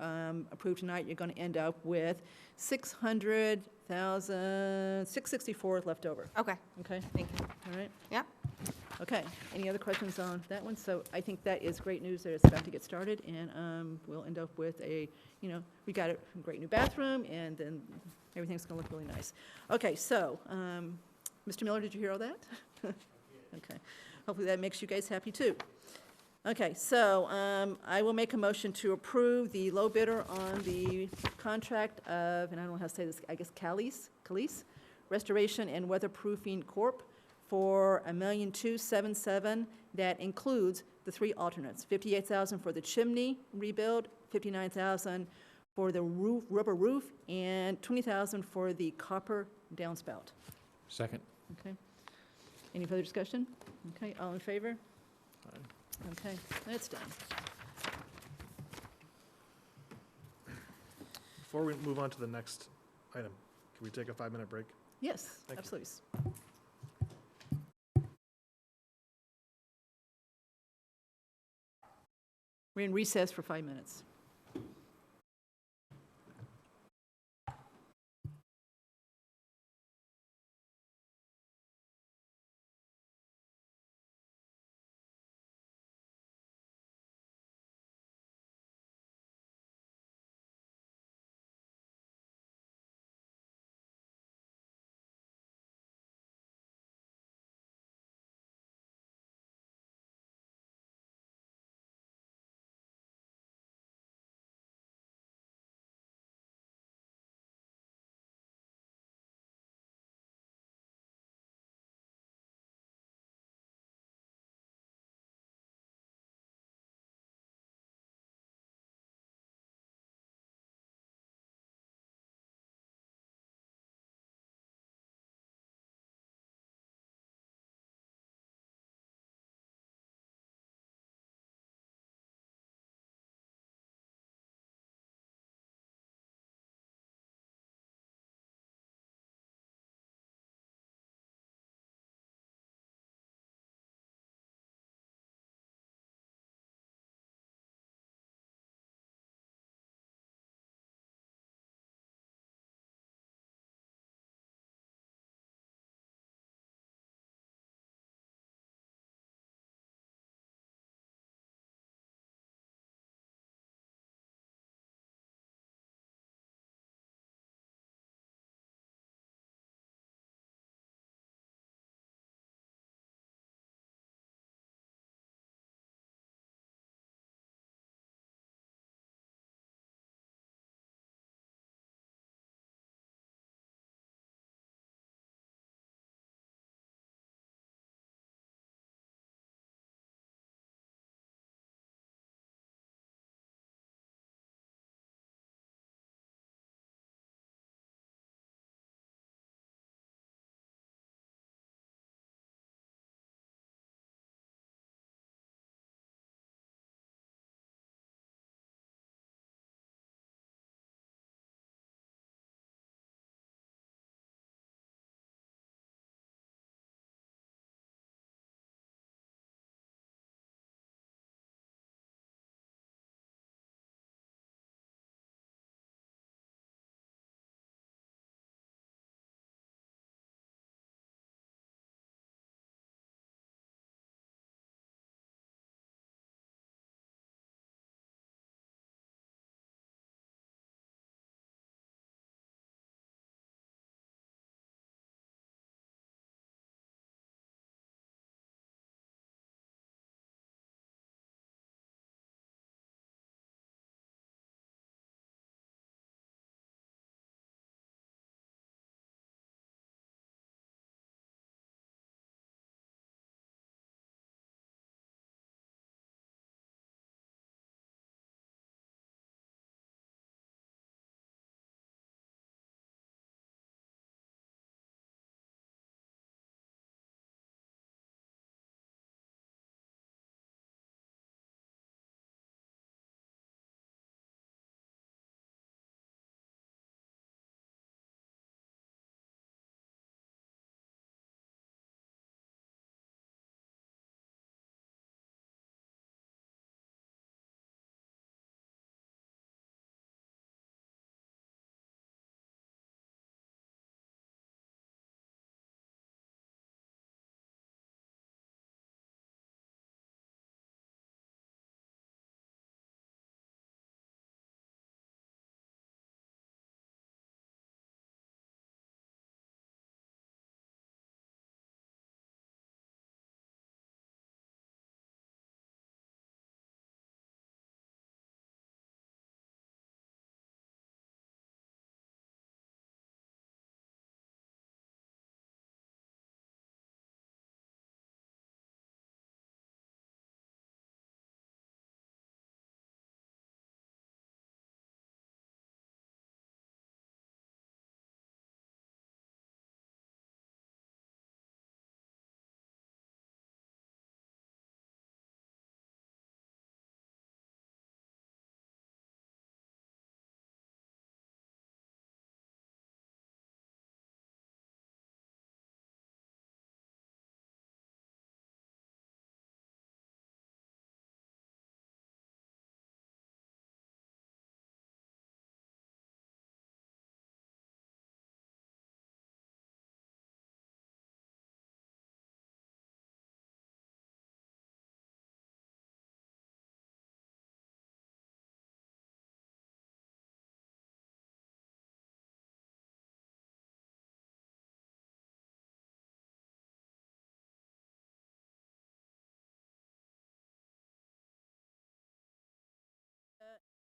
approve tonight, you're going to end up with 600,000, 664 left over. Okay, Okay? thank you. All right? Yep. Okay, any other questions on that one? So I think that is great news that it's about to get started, and we'll end up with a, we got a great new bathroom, and then everything's going to look really nice. Okay, so, Mr. Miller, did you hear all that? Okay, hopefully that makes you guys happy too. Okay, so I will make a motion to approve the low bidder on the contract of, and I don't know how to say this, I guess Calise Restoration and Weatherproofing Corp. For $1,277,000. That includes the 3 alternates: $58,000 for the chimney rebuild, $59,000 for the rubber roof, and $20,000 for the copper downspout. Second. Okay. Any further discussion? Okay, all in favor? Okay, that's done. Before we move on to the next item, can we take a 5-minute break? Yes, Thank you. absolutely. We're in recess for 5 minutes.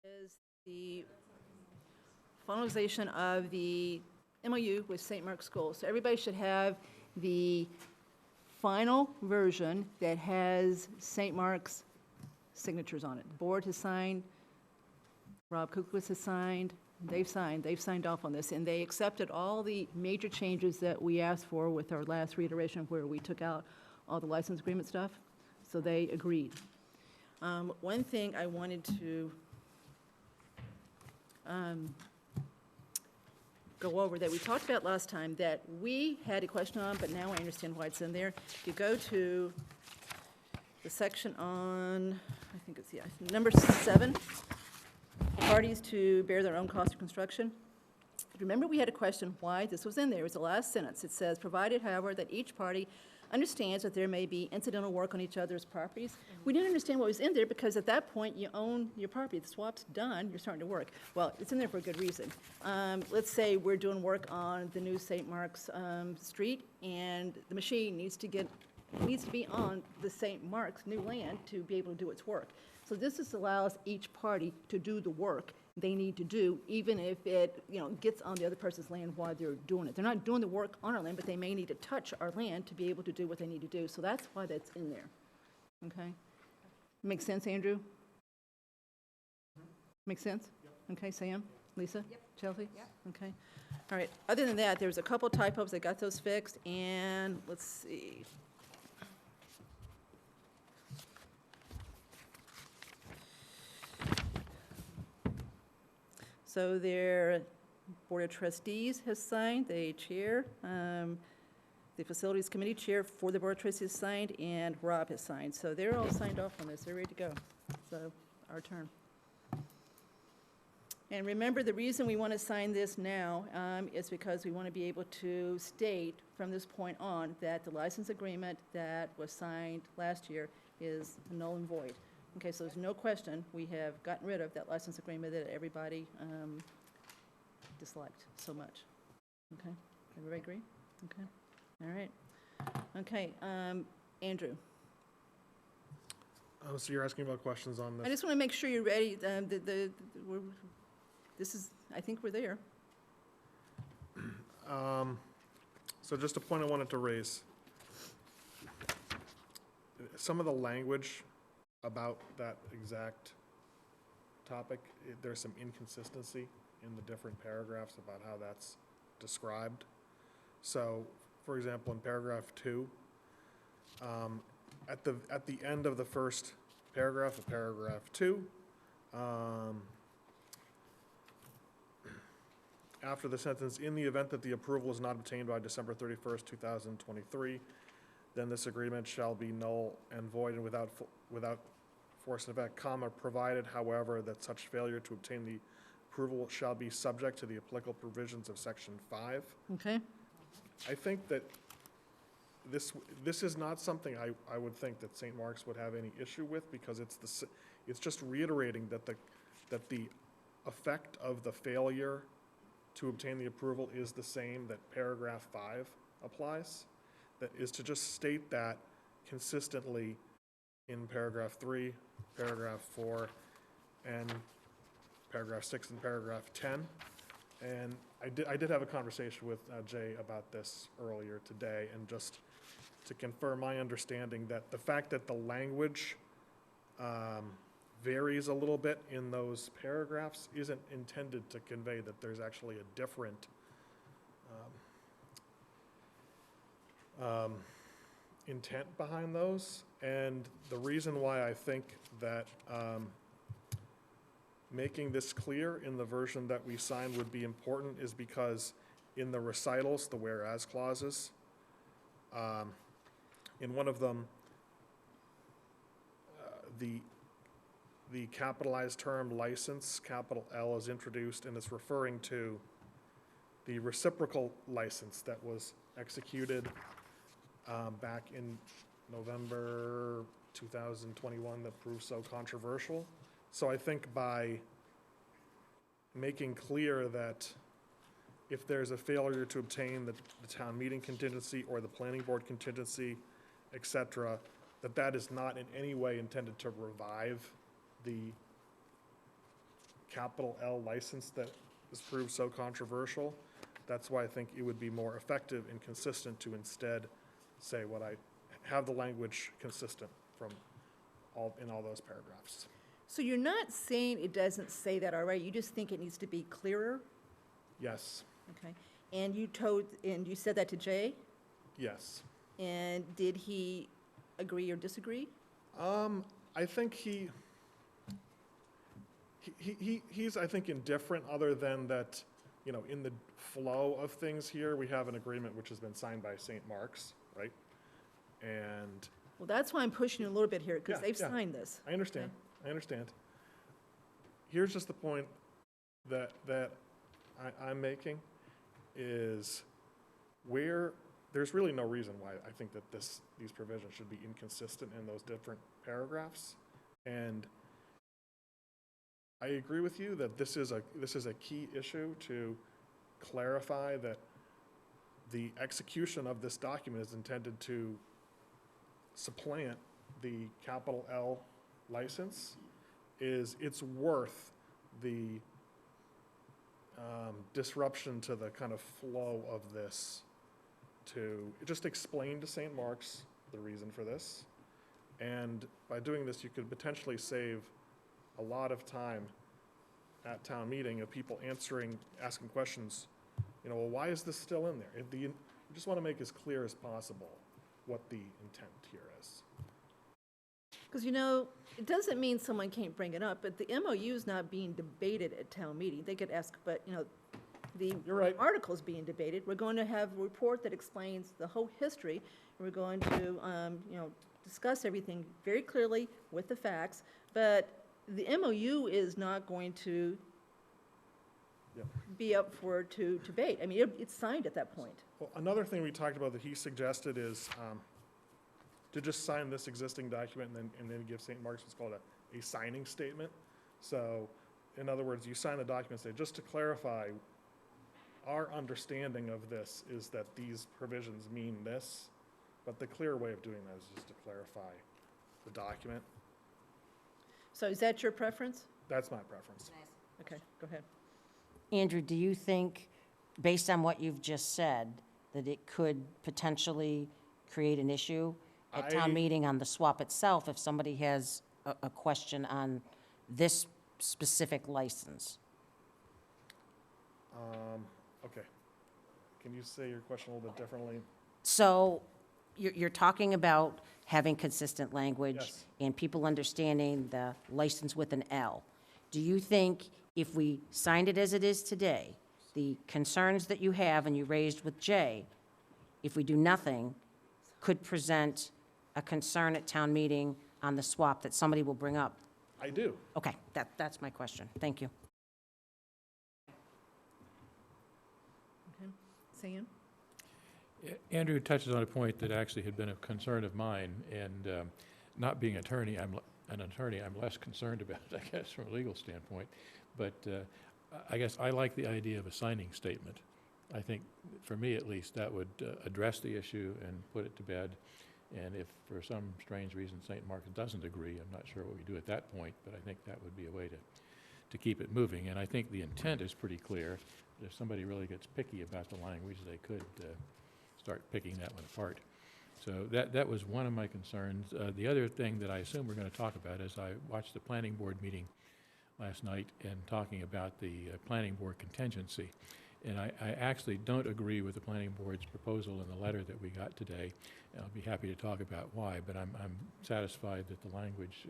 is the finalization of the MOU with St. Mark's School. So everybody should have the final version that has St. Mark's signatures on it. The board has signed, Rob Kuklitz has signed, they've signed off on this, and they accepted all the major changes that we asked for with our last reiteration where we took out all the license agreement stuff, so they agreed. One thing I wanted to go over that we talked about last time that we had a question on, but now I understand why it's in there. If you go to the section on, I think it's, yeah, number 7, parties to bear their own cost of construction. Remember, we had a question why this was in there. It was the last sentence. It says, provided, however, that each party understands that there may be incidental work on each other's properties. We didn't understand what was in there because at that point, you own your property. The swap's done, you're starting to work. Well, it's in there for a good reason. Let's say we're doing work on the new St. Mark's Street, and the machine needs to be on the St. Mark's new land to be able to do its work. So this just allows each party to do the work they need to do, even if it, gets on the other person's land while they're doing it. They're not doing the work on our land, but they may need to touch our land to be able to do what they need to do. So that's why that's in there. Okay? Make sense, Andrew? Make sense? Yep. Okay, Sam? Lisa? Yep. Chelsea? Yep. Okay. All right. Other than that, there's a couple typos. I got those fixed, and let's see. So their Board of Trustees has signed, the chair, the Facilities Committee chair for the Board of Trustees signed, and Rob has signed. So they're all signed off on this, they're ready to go. So, our turn. And remember, the reason we want to sign this now is because we want to be able to state from this point on that the license agreement that was signed last year is null and void. Okay, so there's no question, we have gotten rid of that license agreement that everybody disliked so much. Okay, everybody agree? Okay, all right. Okay, Andrew. So you're asking about questions on this? I just want to make sure you're ready. This is, I think we're there. So just a point I wanted to raise. Some of the language about that exact topic, there's some inconsistency in the different paragraphs about how that's described. So, for example, in paragraph 2, at the end of the first paragraph of paragraph 2, after the sentence, in the event that the approval is not obtained by December 31st, 2023, then this agreement shall be null and void and without force and effect, comma, provided, however, that such failure to obtain the approval shall be subject to the applicable provisions of section 5. Okay. I think that this is not something I would think that St. Mark's would have any issue with, because it's just reiterating that the effect of the failure to obtain the approval is the same that paragraph 5 applies. That is to just state that consistently in paragraph 3, paragraph 4, and paragraph 6 and paragraph 10. And I did have a conversation with Jay about this earlier today, and just to confirm my understanding that the fact that the language varies a little bit in those paragraphs isn't intended to convey that there's actually a different intent behind those. And the reason why I think that making this clear in the version that we signed would be important is because in the recitals, the whereas clauses, in one of them, the capitalized term license, capital L, is introduced, and it's referring to the reciprocal license that was executed back in November 2021 that proved so controversial. So I think by making clear that if there's a failure to obtain the town meeting contingency or the planning board contingency, et cetera, that is not in any way intended to revive the capital L license that has proved so controversial. That's why I think it would be more effective and consistent to instead say what I, have the language consistent from in all those paragraphs. So you're not saying it doesn't say that already, you just think it needs to be clearer? Yes, Okay. And you said that to Jay? yes. And did he agree or disagree? I think he's, I think, indifferent, other than that, you know, in the flow of things here, we have an agreement which has been signed by St. Mark's, right? And Well, that's why I'm pushing you a little bit here, because Yeah, they've yeah. signed this. I understand, I understand. Here's just the point that I'm making, is where, there's really no reason why I think that these provisions should be inconsistent in those different paragraphs. And I agree with you that this is a key issue to clarify that the execution of this document is intended to supplant the capital L license. It's worth the disruption to the kind of flow of this to just explain to St. Mark's the reason for this. And by doing this, you could potentially save a lot of time at town meeting of people asking questions, you know, well, why is this still in there? You just want to make as clear as possible what the intent here is. Because, you know, it doesn't mean someone can't bring it up, but the MOU is not being debated at town meeting. They could ask, but, you know, the You're right. article's being debated. We're going to have a report that explains the whole history. We're going to, you know, discuss everything very clearly with the facts, but the MOU is not going to Yep. be up for to debate. I mean, it's signed at that point. Well, another thing we talked about that he suggested is to just sign this existing document and then give St. Mark's what's called a signing statement. So, in other words, you sign the document and say, just to clarify, our understanding of this is that these provisions mean this, but the clear way of doing that is just to clarify the document. So is that your preference? That's my preference. Okay, go ahead. Andrew, do you think, based on what you've just said, that it could potentially create an issue at town meeting on the swap itself if somebody has a question on this specific license? Okay. Can you say your question a little bit differently? So you're talking about having consistent language Yes. and people understanding the license with an L. Do you think if we signed it as it is today, the concerns that you have and you raised with Jay, if we do nothing, could present a concern at town meeting on the swap that somebody will bring up? I do. Okay, that's my question. Thank you. Okay. Sam? Andrew touches on a point that actually had been a concern of mine, and not being an attorney, I'm less concerned about it, I guess, from a legal standpoint. But I guess I like the idea of a signing statement. I think, for me at least, that would address the issue and put it to bed. And if for some strange reason St. Mark's doesn't agree, I'm not sure what we do at that point, but I think that would be a way to keep it moving. And I think the intent is pretty clear. If somebody really gets picky about the language, they could start picking that one apart. So that was one of my concerns. The other thing that I assume we're going to talk about is I watched the planning board meeting last night and talking about the planning board contingency. And I actually don't agree with the planning board's proposal in the letter that we got today. And I'll be happy to talk about why, but I'm satisfied that the language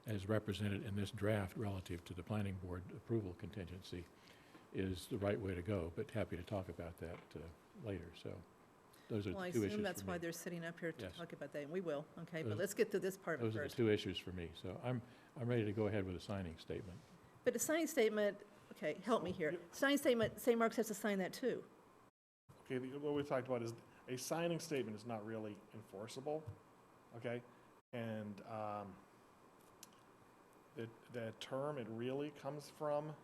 as represented in this draft relative to the planning board approval contingency is the right way to go, but happy to talk about that later. So those are Well, I the two issues assume that's for why me. they're sitting up here to Yes. talk about that, and we will, okay? But Those- let's get through this part of it Those are the first. two issues for me. So I'm ready to go ahead with a signing statement. But a signing statement, okay, help me here. Signing statement, St. Mark's has to sign that too. Okay, what we talked about is a signing statement is not really enforceable, okay? And the term it really comes from,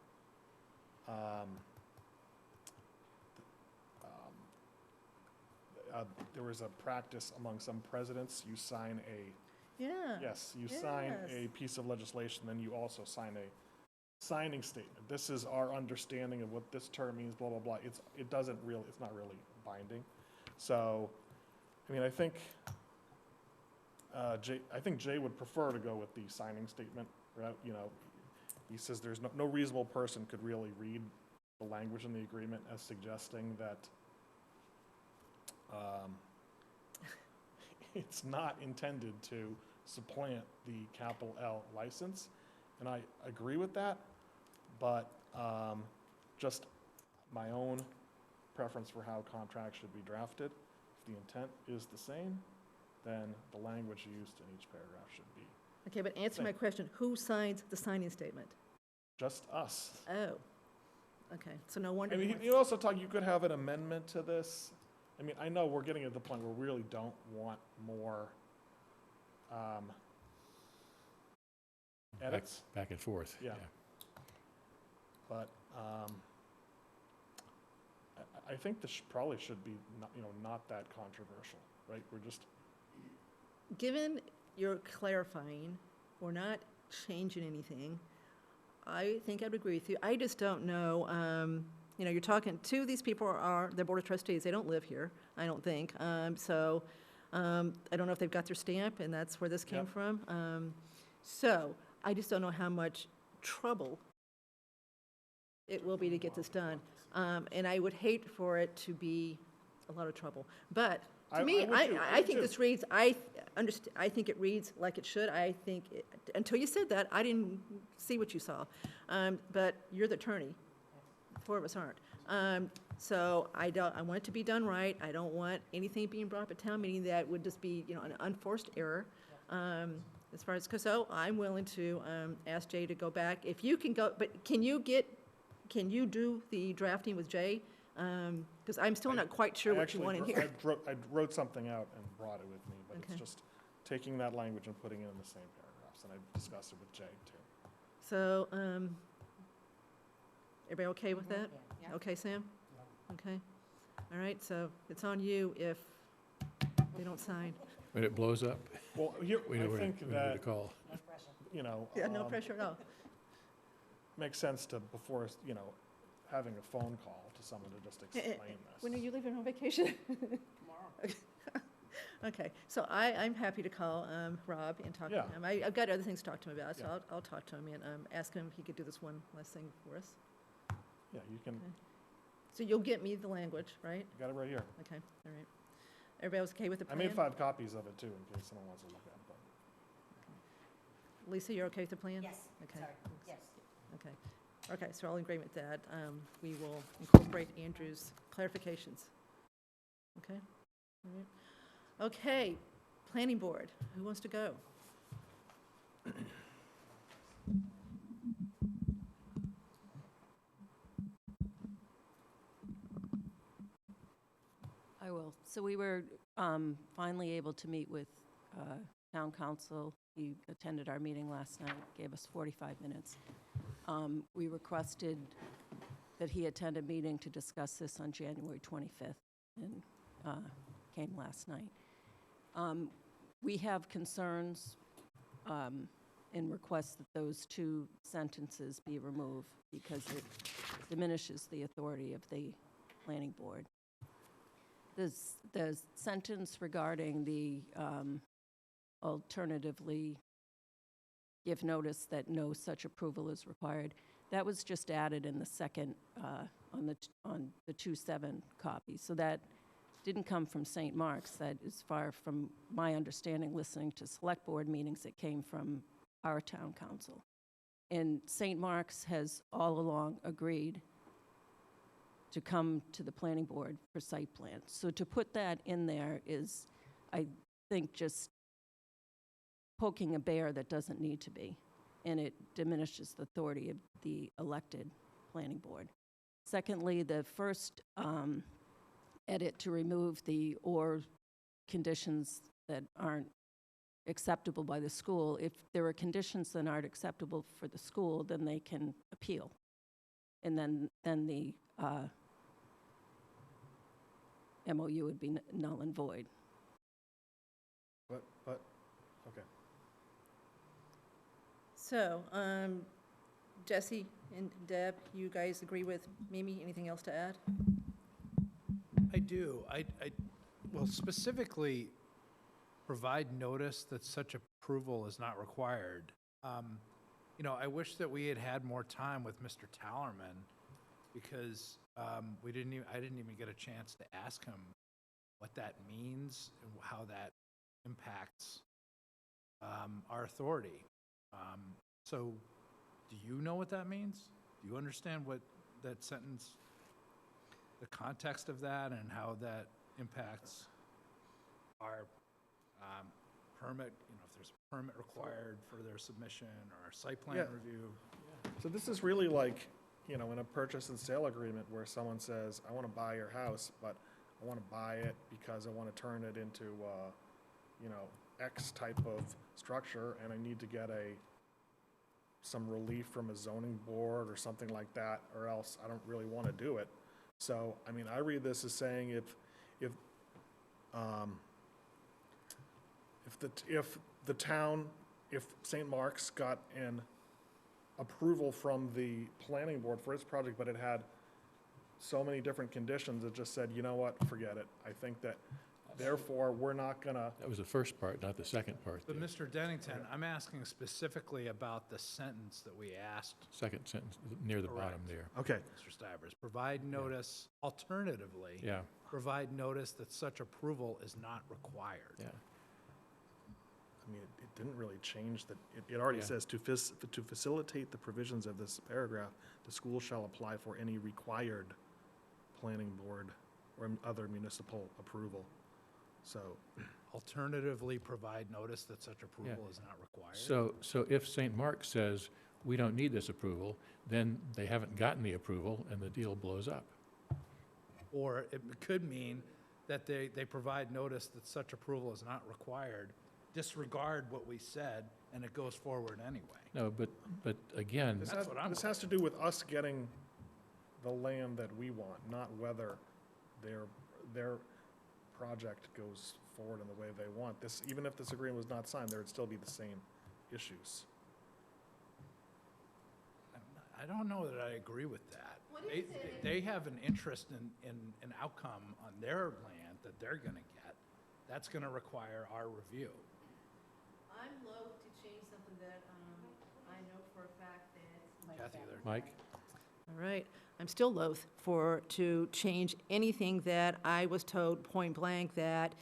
there was a practice among some presidents, you sign a, Yeah. yes, you sign Yes. a piece of legislation, then you also sign a signing statement. This is our understanding of what this term means, blah, blah, blah. It's not really binding. So, I mean, I think Jay would prefer to go with the signing statement, right? You know, he says there's no reasonable person could really read the language in the agreement as suggesting that it's not intended to supplant the capital L license. And I agree with that, but just my own preference for how contracts should be drafted. If the intent is the same, then the language used in each paragraph should be Okay, but answer my question. Who signs the signing statement? just us. Oh, okay. So no wonder. I mean, you also you could have an amendment to this. I mean, I know we're getting to the point where we really don't want more edits. Back and forth. Yeah. But I think this probably should be not that controversial, right? We're just Given you're clarifying, we're not changing anything, I think I'd agree with you. I just don't know, you're talking, two of these people are the Board of Trustees. They don't live here, I don't think. So I don't know if they've got their stamp, and that's where this came from. So I just don't know how much trouble it will be to get this done. And I would hate for it to be a lot of trouble. But to me, I think this reads, I think it reads like it should. I think, until you said that, I didn't see what you saw. But you're the attorney. Four of us aren't. So I want it to be done right. I don't want anything being brought up at town meeting that would just be, an unforced error. As far as, so I'm willing to ask Jay to go back. If you can go, but can you do the drafting with Jay? Because I'm still not quite sure what you want in here. I wrote something out and brought it with me, but Okay. it's just taking that language and putting it in the same paragraphs, and I discussed it with Jay too. So, everybody okay with that? Okay, Sam? Okay. All right, so it's on you if they don't sign. When it blows up, Well, here, we know I where think to that, call. Yeah, no pressure at all. makes sense to, before, having a phone call to someone to just explain this. When are you leaving on vacation? Tomorrow. Okay, so I'm happy to call Rob and talk to Yeah. him. I've got other things to talk to him about, so I'll talk to him and ask him if he could do this one last thing for us. Yeah, you can, Okay. So you'll get me the language, right? you got it right here. Okay, all right. Everybody was okay with the I plan? made 5 copies of it too, in case someone wants to look at it. But Lisa, you're okay with the plan? Yes, Okay. sorry, yes. Okay. Okay, so all in agreement with that. We will incorporate Andrew's clarifications. Okay? All right. Okay, planning board, who wants to go? I will. So we were finally able to meet with town council. He attended our meeting last night, gave us 45 minutes. We requested that he attend a meeting to discuss this on January 25th, and came last night. We have concerns and request that those 2 sentences be removed because it diminishes the authority of the planning board. The sentence regarding the alternatively give notice that no such approval is required, that was just added in the second, on the 2-7 copy. So that didn't come from St. Mark's. That is far from my understanding, listening to select board meetings, it came from our town council. And St. Mark's has all along agreed to come to the planning board for site plans. So to put that in there is, I think, just poking a bear that doesn't need to be, and it diminishes the authority of the elected planning board. Secondly, the first edit to remove the or conditions that aren't acceptable by the school, if there are conditions that aren't acceptable for the school, then they can appeal. And then the MOU would be null and void. okay. So, Jesse and Deb, you guys agree with Mimi? Anything else to add? I do. Well, specifically, provide notice that such approval is not required. You know, I wish that we had had more time with Mr. Tallerman, because I didn't even get a chance to ask him what that means and how that impacts our authority. So, do you know what that means? Do you understand what that sentence, the context of that, and how that impacts our permit, you know, if there's a permit required for their submission or site plan Yeah. review? So this is really like, you know, in a purchase and sale agreement where someone says, I want to buy your house, but I want to buy it because I want to turn it into, you know, X type of structure, and I need to get some relief from a zoning board or something like that, or else I don't really want to do it. So, I mean, I read this as saying if the town, if St. Mark's got an approval from the planning board for its project, but it had so many different conditions, it just said, you know what, forget it. I think that, therefore, we're not gonna. That was the first part, not the second part. But there. Mr. Dennington, I'm asking specifically about the sentence that we asked Second sentence, near the bottom Correct. there. Okay. Mr. Stivers. Provide notice, alternatively, Yeah, provide notice that such approval is not required. yeah. I mean, it didn't really change that, it already Yeah. says to facilitate the provisions of this paragraph, the school shall apply for any required planning board or other municipal approval. So, Alternatively, provide notice that such approval is not required. So if St. Mark's says, we don't need this approval, then they haven't gotten the approval and the deal blows up. Or it could mean that they provide notice that such approval is not required, disregard what we said, and it goes forward anyway. No, but again, this That's what I'm this has to do with us getting the land that we want, not whether their project goes forward in the way they want. This, even if this agreement was not signed, there would still be the same issues. I don't know that I agree with that. They have an interest in an outcome on their land that they're gonna get. That's gonna require our review. I'm loath to change something that I know for a fact that. Kathy, there. Mike? All right, I'm still loath to change anything that I was told point blank that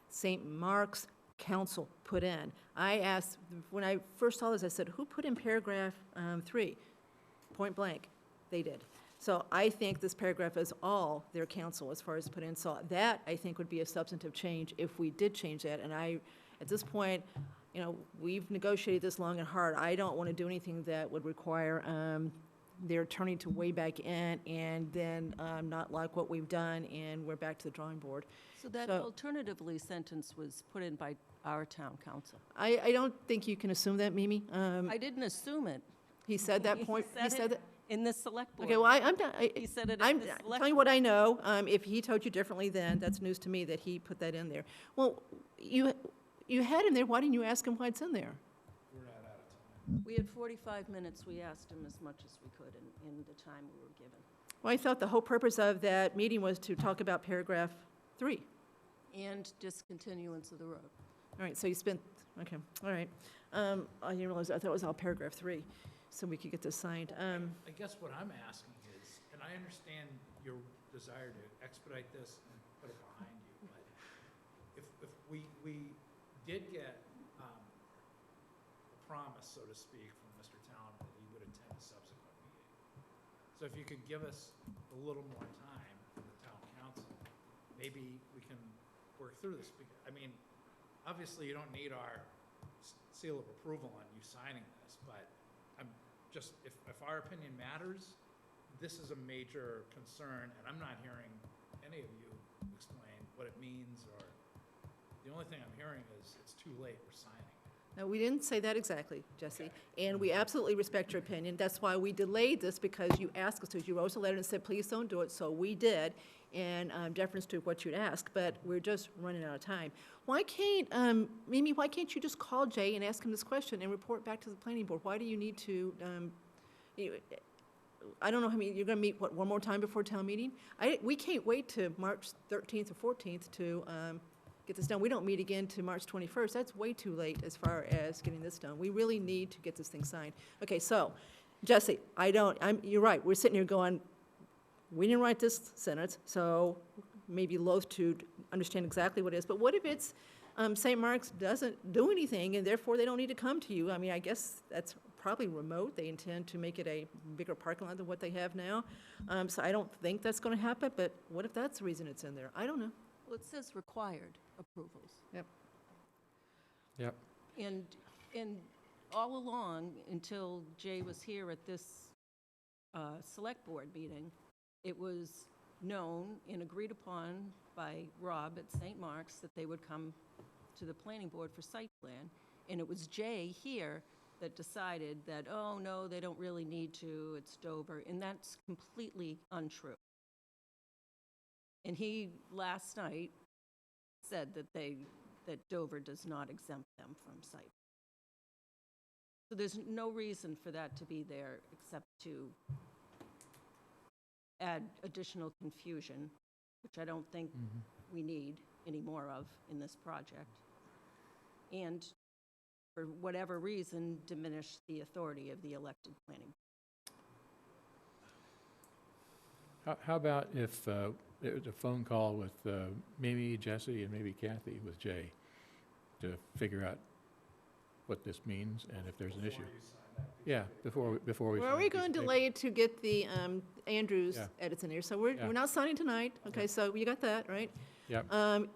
St. Mark's Council put in. I asked, when I first saw this, I said, who put in paragraph 3? Point blank, they did. So I think this paragraph is all their council as far as put in. So that, I think, would be a substantive change if we did change that. And at this point, you know, we've negotiated this long and hard. I don't want to do anything that would require their attorney to weigh back in and then not like what we've done, and we're back to the drawing board. So that alternatively sentence was put in by our town council. I don't think you can assume that, Mimi. I didn't assume it. He said that point, he said that. In the select board. Okay, well, I'm not, He said it I'm at the select telling you what I know. If he told you differently, then that's news to me that he put that in there. Well, you had him there, why didn't you ask him why it's in there? We had 45 minutes. We asked him as much as we could in the time we were given. Well, I thought the whole purpose of that meeting was to talk about paragraph 3. And discontinuance of the road. All right, so you spent, okay, all right. I didn't realize, I thought it was all paragraph 3, so we could get this signed. I guess what I'm asking is, and I understand your desire to expedite this and put it behind you, but if we did get a promise, so to speak, from Mr. Talon that he would attend a subsequent meeting. So if you could give us a little more time from the town council, maybe we can work through this. I mean, obviously you don't need our seal of approval on you signing this, but I'm just, if our opinion matters, this is a major concern, and I'm not hearing any of you explain what it means, or the only thing I'm hearing is it's too late, we're signing. No, we didn't say that exactly, Jesse, and we absolutely respect your opinion. That's why we delayed this, because you asked us to. You wrote us a letter and said, please don't do it, so we did, in deference to what you'd asked, but we're just running out of time. Why can't, Mimi, why can't you just call Jay and ask him this question and report back to the planning board? Why do you need to I don't know how many, you're going to meet, what, one more time before town meeting? We can't wait to March 13th or 14th to get this done. We don't meet again to March 21st. That's way too late as far as getting this done. We really need to get this thing signed. Okay, so, Jesse, you're right, we're sitting here going, we didn't write this sentence, so maybe loath to understand exactly what it is, but what if it's St. Mark's doesn't do anything, and therefore they don't need to come to you? I mean, I guess that's probably remote. They intend to make it a bigger parking lot than what they have now. So I don't think that's going to happen, but what if that's the reason it's in there? I don't know. Well, it says required approvals. Yep. Yep. And all along, until Jay was here at this select board meeting, it was known and agreed upon by Rob at St. Mark's that they would come to the planning board for site plan. And it was Jay here that decided that, oh, no, they don't really need to, it's Dover. And that's completely untrue. And he, last night, said that Dover does not exempt them from site. So there's no reason for that to be there except to add additional confusion, which I don't think we need any more of in this project. And for whatever reason, diminish the authority of the elected planning. How about if there was a phone call with Mimi, Jesse, and maybe Kathy with Jay to figure out what this means and if there's an issue? Yeah, before we. Well, are we going to delay it to get the Andrews edits in here? So we're not signing tonight. Okay, so you got that, right? Yep.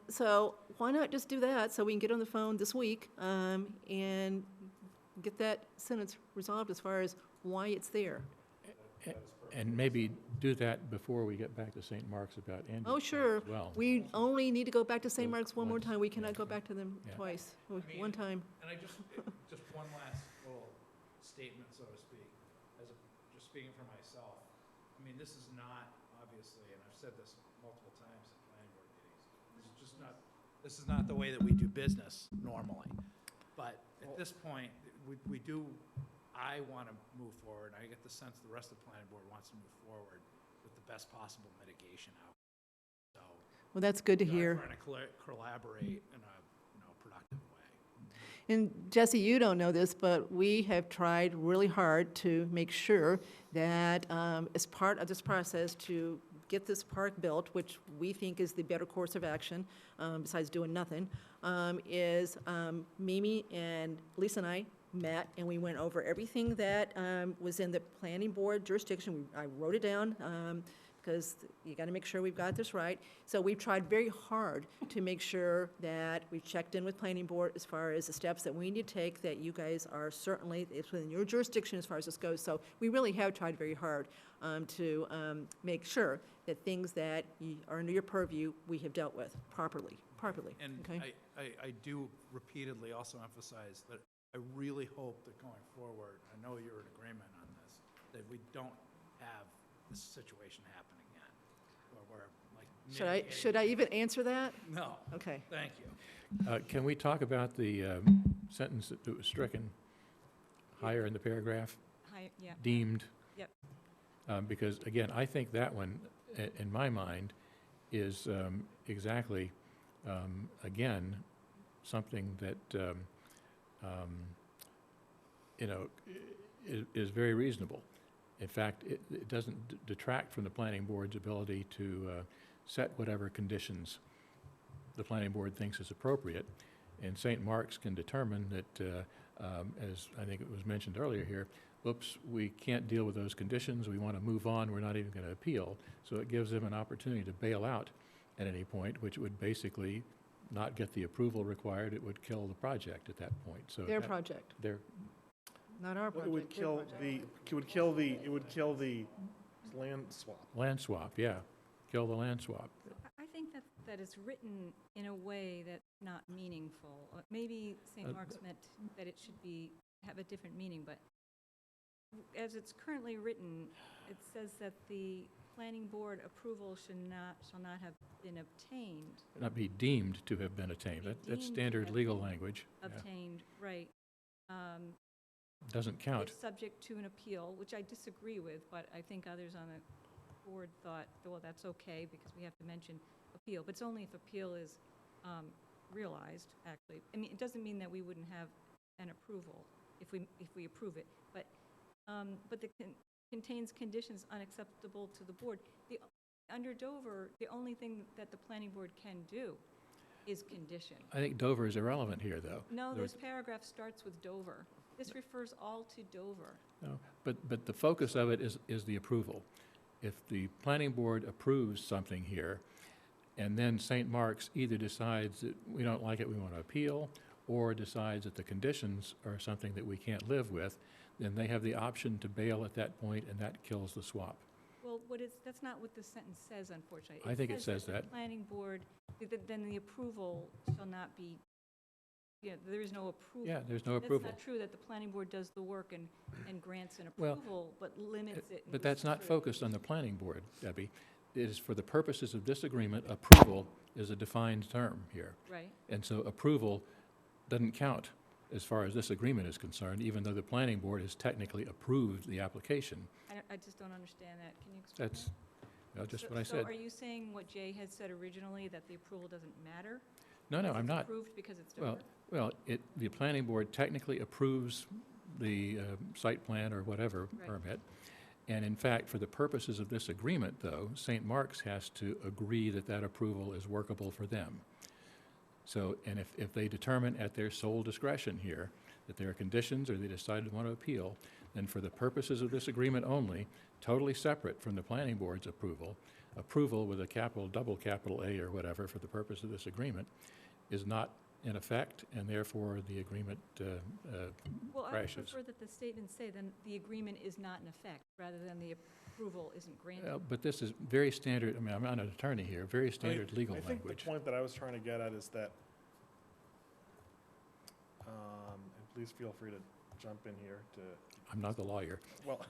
So why not just do that so we can get on the phone this week and get that sentence resolved as far as why it's there? And maybe do that before we get back to St. Mark's about Andrews. Oh, sure. As well. We only need to go back to St. Mark's one more time. We cannot go back to them twice, one time. And I just one last little statement, so to speak, just speaking for myself. I mean, this is not, obviously, and I've said this multiple times at planning board meetings, this is not the way that we do business normally. But at this point, I want to move forward. I get the sense the rest of the planning board wants to move forward with the best possible mitigation out. So, Well, that's good to hear. trying to collaborate in a productive way. And Jesse, you don't know this, but we have tried really hard to make sure that as part of this process to get this park built, which we think is the better course of action, besides doing nothing, is Mimi and Lisa and I met and we went over everything that was in the planning board jurisdiction. I wrote it down because you got to make sure we've got this right. So we've tried very hard to make sure that we checked in with planning board as far as the steps that we need to take, that you guys are certainly, it's within your jurisdiction as far as this goes. So we really have tried very hard to make sure that things that are under your purview, we have dealt with properly. And okay? I do repeatedly also emphasize that I really hope that going forward, I know you're in agreement on this, that we don't have this situation happen again, where we're like. Should I even answer that? No. Okay. Thank you. Can we talk about the sentence that was stricken higher in the paragraph? Yeah. Deemed. Yep. Because, again, I think that one, in my mind, is exactly, again, something that, is very reasonable. In fact, it doesn't detract from the planning board's ability to set whatever conditions the planning board thinks is appropriate. And St. Mark's can determine that, as I think it was mentioned earlier here, oops, we can't deal with those conditions, we want to move on, we're not even going to appeal. So it gives them an opportunity to bail out at any point, which would basically not get the approval required, it would kill the project at that point. So Their project, not our project. It would kill the land swap. Land swap, yeah, kill the land swap. I think that is written in a way that's not meaningful. Maybe St. Mark's meant that it should have a different meaning, but as it's currently written, it says that the planning board approval shall not have been obtained. Not be deemed to have been attained. That's standard legal language. Yeah. Obtained, right. Doesn't count. It's subject to an appeal, which I disagree with, but I think others on the board thought, well, that's okay, because we have to mention appeal, but it's only if appeal is realized, actually. I mean, it doesn't mean that we wouldn't have an approval if we approve it, but the contains conditions unacceptable to the board. Under Dover, the only thing that the planning board can do is condition. I think Dover is irrelevant here, though. No, this paragraph starts with Dover. This refers all to Dover. No, but the focus of it is the approval. If the planning board approves something here, and then St. Mark's either decides that we don't like it, we want to appeal, or decides that the conditions are something that we can't live with, then they have the option to bail at that point, and that kills the swap. Well, that's not what the sentence says, unfortunately. I think it says that. The planning board, then the approval shall not be, there is no approval. Yeah, there's no approval. That's not true, that the planning board does the work and grants an Well, approval, but limits it. and But that's not restricts it. focused on the planning board, Debbie. It is for the purposes of this agreement, approval is a defined term here. Right. And so approval doesn't count as far as this agreement is concerned, even though the planning board has technically approved the application. I just don't understand that. Can you explain That's, that? just So- what I said. So are you saying what Jay had said originally, that the approval doesn't matter? No, Because I'm it's not. approved because it's Dover? Well, the planning board technically approves the site plan or whatever Right. permit. And in fact, for the purposes of this agreement, though, St. Mark's has to agree that that approval is workable for them. So, and if they determine at their sole discretion here that there are conditions or they decide to want to appeal, then for the purposes of this agreement only, totally separate from the planning board's approval with a capital, double capital A or whatever for the purpose of this agreement is not in effect, and therefore the agreement Well, I would crashes. prefer that the statement say then the agreement is not in effect, rather than the approval isn't granted. But this is very standard, I mean, I'm not an attorney here, very standard legal I think language. the point that I was trying to get at is that, and please feel free to jump in here to, I'm not the lawyer. well,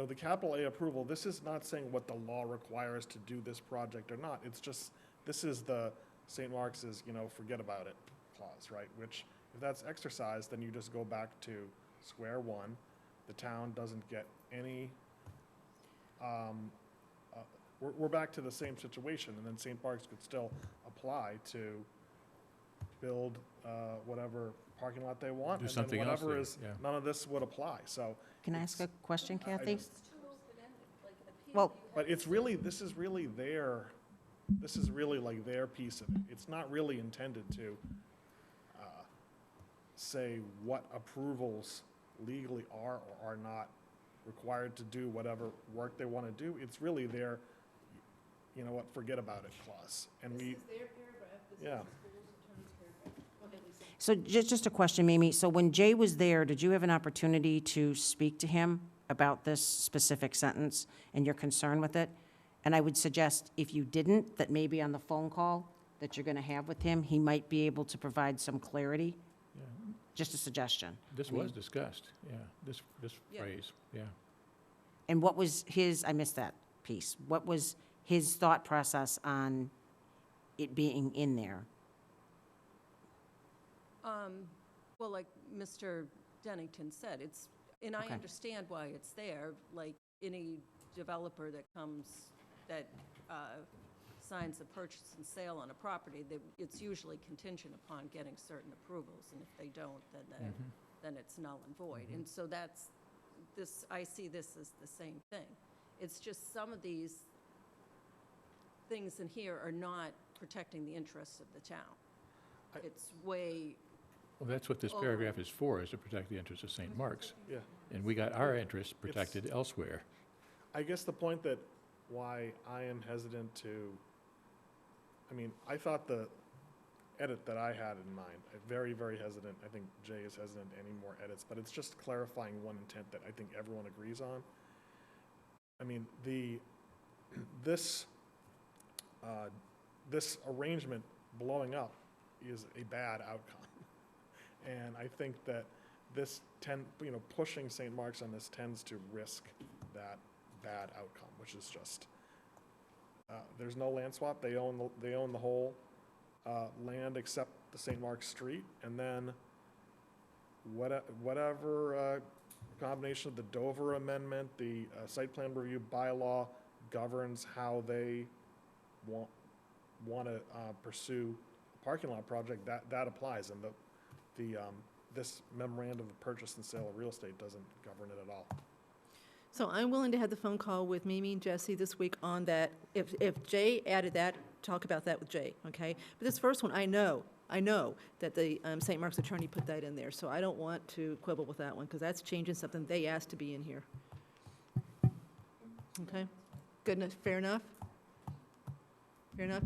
the capital A approval, this is not saying what the law requires to do this project or not. It's just, this is the St. Mark's is, forget about it clause, right? Which, if that's exercised, then you just go back to square one. The town doesn't get any, we're back to the same situation, and then St. Mark's could still apply to build whatever parking lot they want. Do something else And then there, whatever is, yeah. none of this would apply, so. Can I ask a question, I Kathy? just- Well, But this is really like their piece of it. It's not really intended to say what approvals legally are or are not required to do whatever work they want to do. It's really their, forget about it clause. And This we, is their paragraph, this is yeah. the school's attorney's paragraph. Go ahead, Lisa. so just a question, Mimi. So when Jay was there, did you have an opportunity to speak to him about this specific sentence and your concern with it? And I would suggest, if you didn't, that maybe on the phone call that you're going to have with him, he might be able to provide some clarity. Yeah. Just a suggestion. This I mean- was discussed, yeah, this Yeah. phrase, yeah. And what was his, I missed that piece. What was his thought process on it being in there? Well, like Mr. Dennington said, and I Okay. understand why it's there, like any developer that comes, that signs a purchase and sale on a property, it's usually contingent upon getting certain approvals, and if they don't, then it's null and void. And so I see this as the same thing. It's just some of these things in here are not protecting the interests of the town. It's way, Well, that's what this Over. paragraph is for, is to protect the interests of St. Mark's. Yeah. And we got our interests protected elsewhere. I guess the point that why I am hesitant to, I thought the edit that I had in mind, I'm very, very hesitant. I think Jay is hesitant to any more edits, but it's just clarifying one intent that I think everyone agrees on. This arrangement blowing up is a bad outcome. And I think that this pushing St. Mark's on this tends to risk that bad outcome, which is just, there's no land swap. They own the whole land except the St. Mark's Street. And then whatever combination of the Dover Amendment, the site plan review bylaw governs how they want to pursue a parking lot project, that applies, and this memorandum of purchase and sale of real estate doesn't govern it at all. So I'm willing to have the phone call with Mimi and Jesse this week on that. If Jay added that, talk about that with Jay, okay? But this first one, I know that the St. Mark's attorney put that in there, so I don't want to quibble with that one, because that's changing something they asked to be in here. Okay? Good enough, fair enough? Fair enough?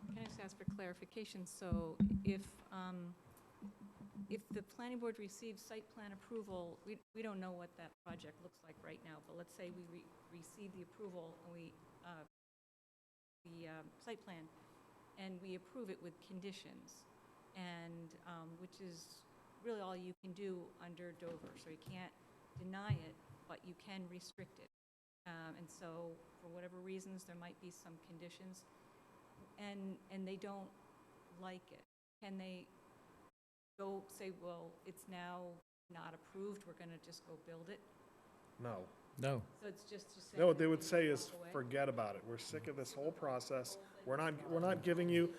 Can I just ask for clarification? So if the planning board receives site plan approval, we don't know what that project looks like right now, but let's say we receive the approval and site plan, and we approve it with conditions, and which is really all you can do under Dover. So you can't deny it, but you can restrict it. And so for whatever reasons, there might be some conditions, and they don't like it. Can they go say, well, it's now not approved, we're going to just go build it? No. No. So it's just to say. No, what they that would we say walk is, away? forget about it. We're sick of this whole process. We're not giving you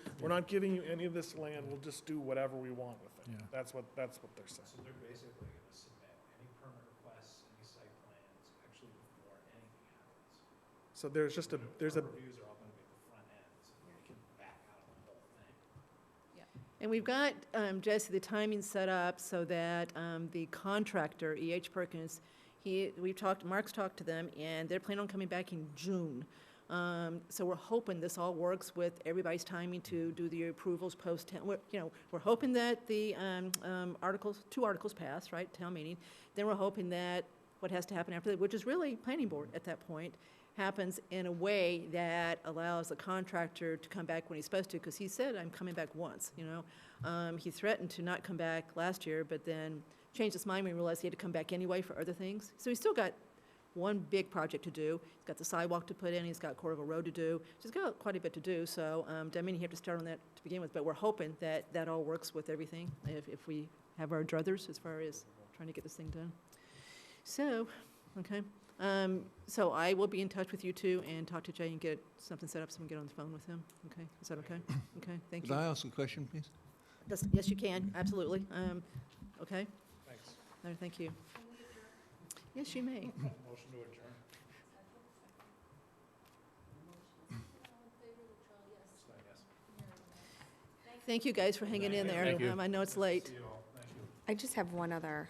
any of this land. We'll just do whatever we want with it. Yeah. That's what they're saying. So they're basically going to submit any permit requests, any site plans, actually before anything happens. So there's a Reviews are all going to be at the front end, so we can back out of the whole thing. And we've got, Jesse, the timing set up so that the contractor, E.H. Perkins, Mark's talked to them, and they're planning on coming back in June. So we're hoping this all works with everybody's timing to do the approvals post, we're hoping that the two articles pass, right, town meeting. Then we're hoping that what has to happen after that, which is really planning board at that point, happens in a way that allows the contractor to come back when he's supposed to, because he said, I'm coming back once, He threatened to not come back last year, but then changed his mind when he realized he had to come back anyway for other things. So he's still got one big project to do. He's got the sidewalk to put in, he's got Cordoba Road to do. He's got quite a bit to do, so doesn't mean you have to start on that to begin with, but we're hoping that that all works with everything, if we have our druthers as far as trying to get this thing done. So, okay. So I will be in touch with you two and talk to Jay and get something set up so we can get on the phone with him. Okay, is that okay? Okay, thank you. Could I ask a question, please? Yes, you can, absolutely. Okay, Thanks. no, thank you. Yes, you may. Motion to adjourn. Thank you guys for hanging in there. Thank you. I know it's late. See you all. Thank you. I just have one other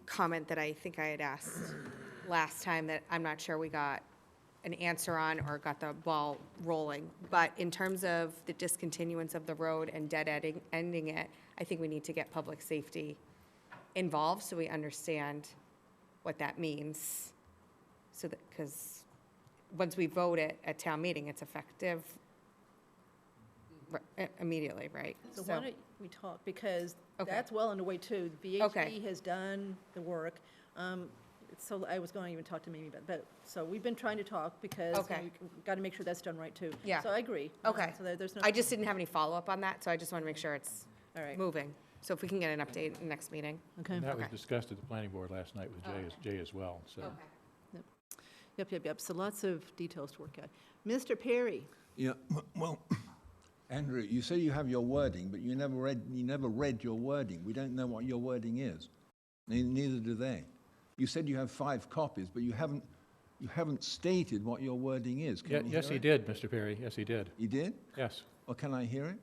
comment that I think I had asked last time that I'm not sure we got an answer on or got the ball rolling. But in terms of the discontinuance of the road and ending it, I think we need to get public safety involved so we understand what that means. So that, because once we vote it at town meeting, it's effective immediately, right? So why don't we talk, because Okay. that's well underway too. The Okay. VHB has done the work. So I was going to even talk to Mimi, but, so we've been trying to talk because Okay. we've got to make sure that's done right too. Yeah. So I agree. Okay. So there's no. I just didn't have any follow-up on that, so I just want to make sure it's All right, moving. So if we can get an update in the next meeting. okay. And that was Okay. discussed at the planning board last night with Jay as well, so. Yep. So lots of details to work out. Mr. Perry, Yeah, well, Andrew, you say you have your wording, but you never read your wording. We don't know what your wording is. Neither do they. You said you have 5 copies, but you haven't stated what your wording is. Can we Yes, hear he it? did, Mr. Perry, yes, he did. He did? Yes. Or can I hear it?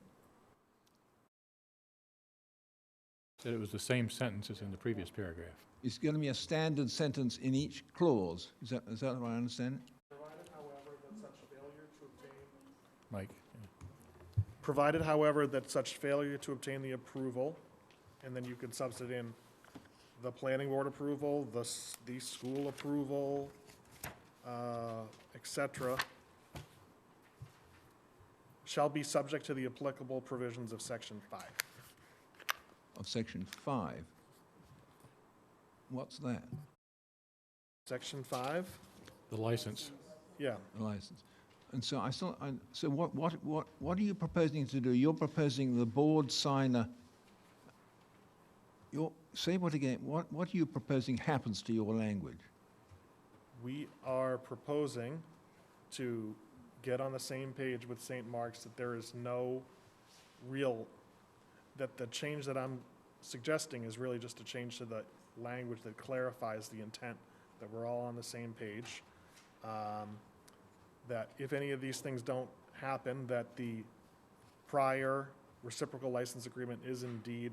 Said it was the same sentence as in the previous paragraph. It's going to be a standard sentence in each clause. Is that how I understand it? Provided, however, that such failure to obtain. Mike? Provided, however, that such failure to obtain the approval, and then you could substitute in the planning board approval, the school approval, et cetera, shall be subject to the applicable provisions of section 5. Of section 5. What's that? Section 5? The license. Yeah. The license. And so so what are you proposing to do? You're proposing the board sign say what again? What are you proposing happens to your language? We are proposing to get on the same page with St. Mark's that there is no real, that the change that I'm suggesting is really just a change to the language that clarifies the intent, that we're all on the same page. That if any of these things don't happen, that the prior reciprocal license agreement is indeed,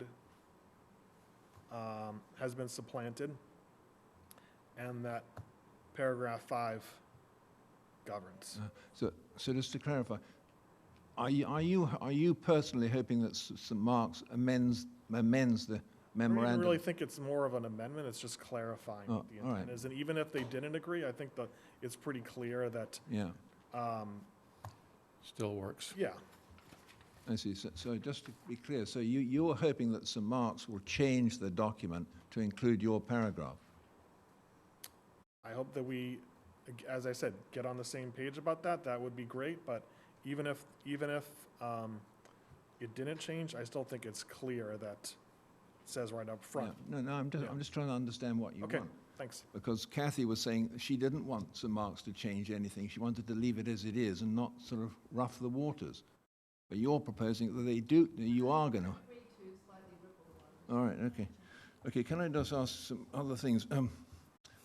has been supplanted, and that paragraph 5 governs. So just to clarify, are you personally hoping that St. Mark's amends the I don't memorandum? even really think it's more of an amendment, it's just clarifying what the all right. intent is. And even if they didn't agree, I think that it's pretty clear that, Yeah, Still works. yeah, I see. So just to be clear, so you're hoping that St. Mark's will change the document to include your paragraph? I hope that we, as I said, get on the same page about that. That would be great, but even if it didn't change, I still think it's clear that it says right up front. Yeah. No, I'm just trying to understand what you Okay, want. thanks. Because Kathy was saying she didn't want St. Mark's to change anything. She wanted to leave it as it is and not sort of rough the waters. But you're proposing that they do, that you are going to. All right, okay. Okay, can I just ask some other things?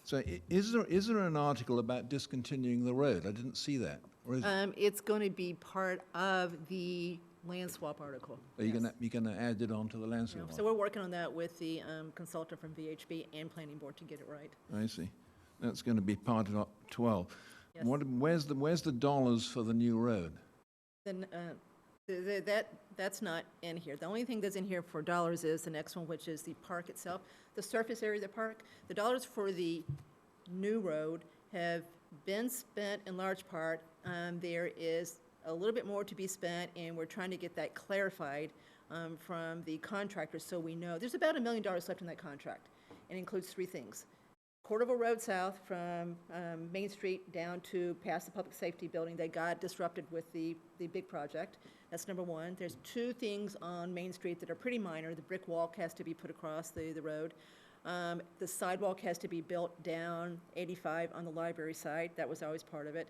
So is there an article about discontinuing the road? I didn't see that. Or is, It's going to be part of the land swap article. are you Yes. going to add it onto the land swap? So we're working on that with the consultant from VHB and Planning Board to get it right. I see. That's going to be part of 12. Yes. Where's the dollars for the new road? Then that's not in here. The only thing that's in here for dollars is the next one, which is the park itself, the surface area of the park. The dollars for the new road have been spent in large part. There is a little bit more to be spent, and we're trying to get that clarified from the contractor so we know. There's about $1 million left in that contract. It includes 3 things. Cordoval Road South from Main Street down to past the public safety building, they got disrupted with the big project. That's number 1. There's 2 things on Main Street that are pretty minor. The brick walk has to be put across the road. The sidewalk has to be built down 85 on the library side. That was always part of it.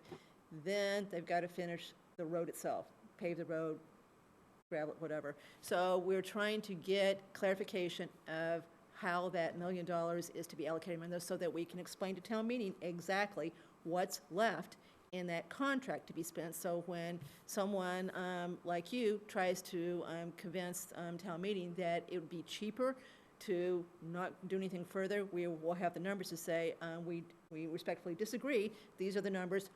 Then they've got to finish the road itself, pave the road, gravel it, whatever. So we're trying to get clarification of how that $1 million is to be allocated among those so that we can explain to town meeting exactly what's left in that contract to be spent. So when someone like you tries to convince town meeting that it would be cheaper to not do anything further, we will have the numbers to say, we respectfully disagree. These are the numbers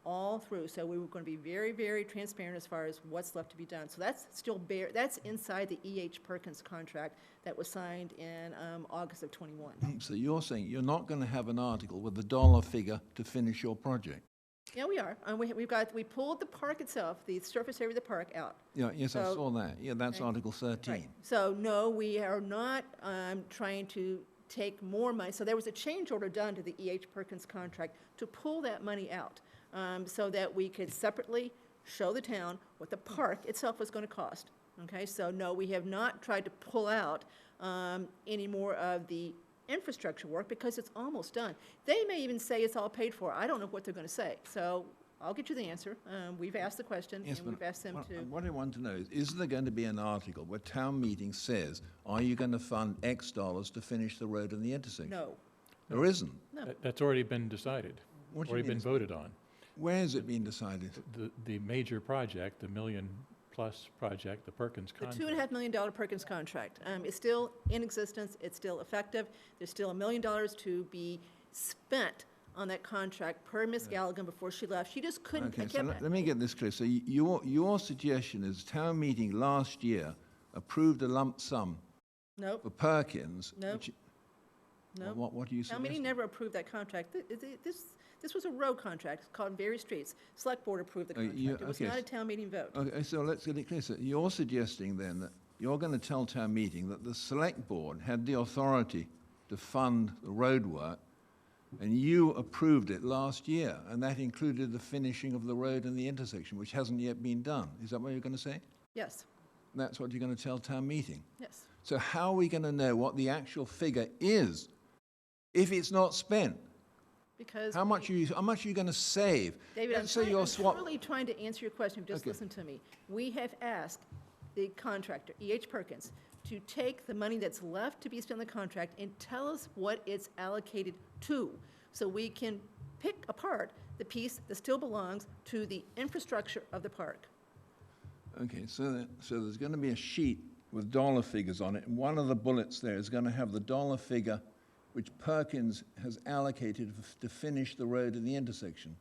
all through. So we were going to be very, very transparent as far as what's left to be done. So that's still that's inside the E.H. Perkins contract that was signed in August of '21. So you're saying you're not going to have an article with the dollar figure to finish your project? Yeah, we are. We pulled the park itself, the surface area of the park out. Yeah, yes, I So- saw that. Yeah, that's Okay. Article 13. Right. So no, we are not trying to take more money. So there was a change order done to the E.H. Perkins contract to pull that money out so that we could separately show the town what the park itself was going to cost. Okay, so no, we have not tried to pull out any more of the infrastructure work because it's almost done. They may even say it's all paid for. I don't know what they're going to say. So I'll get you the answer. We've asked the question, Yes, and we've asked them to. what I want to know is there going to be an article where town meeting says, are you going to fund X dollars to finish the road and the intersection? No. There isn't. No. That's already been decided, What do you already mean been it's- voted on. Where has it been decided? The major project, the $1 million+ project, the Perkins The contract. $2.5 million Perkins contract is still in existence. It's still effective. There's still $1 million to be spent on that contract per Ms. Galligan before she left. She just couldn't. Okay, so let me get this clear. So your suggestion is town meeting last year approved a lump sum Nope, for Perkins. Nope. which- nope. What do you Town suggest? meeting never approved that contract. This was a road contract called Berry Streets. Select Board approved the contract. It was okay. not a town meeting vote. Okay, so let's get it clear. So you're suggesting then that you're going to tell town meeting that the select board had the authority to fund the road work, and you approved it last year, and that included the finishing of the road and the intersection, which hasn't yet been done. Is that what you're going to say? Yes. that's what you're going to tell town meeting. Yes. So how are we going to know what the actual figure is if it's not spent? Because How much are you going to save? David, Let's say you're I'm really trying to answer your question. Just Okay. listen to me. We have asked the contractor, E.H. Perkins, to take the money that's left to be spent on the contract and tell us what it's allocated to, so we can pick apart the piece that still belongs to the infrastructure of the park. Okay, so there's going to be a sheet with dollar figures on it, and one of the bullets there is going to have the dollar figure which Perkins has allocated to finish the road at the intersection.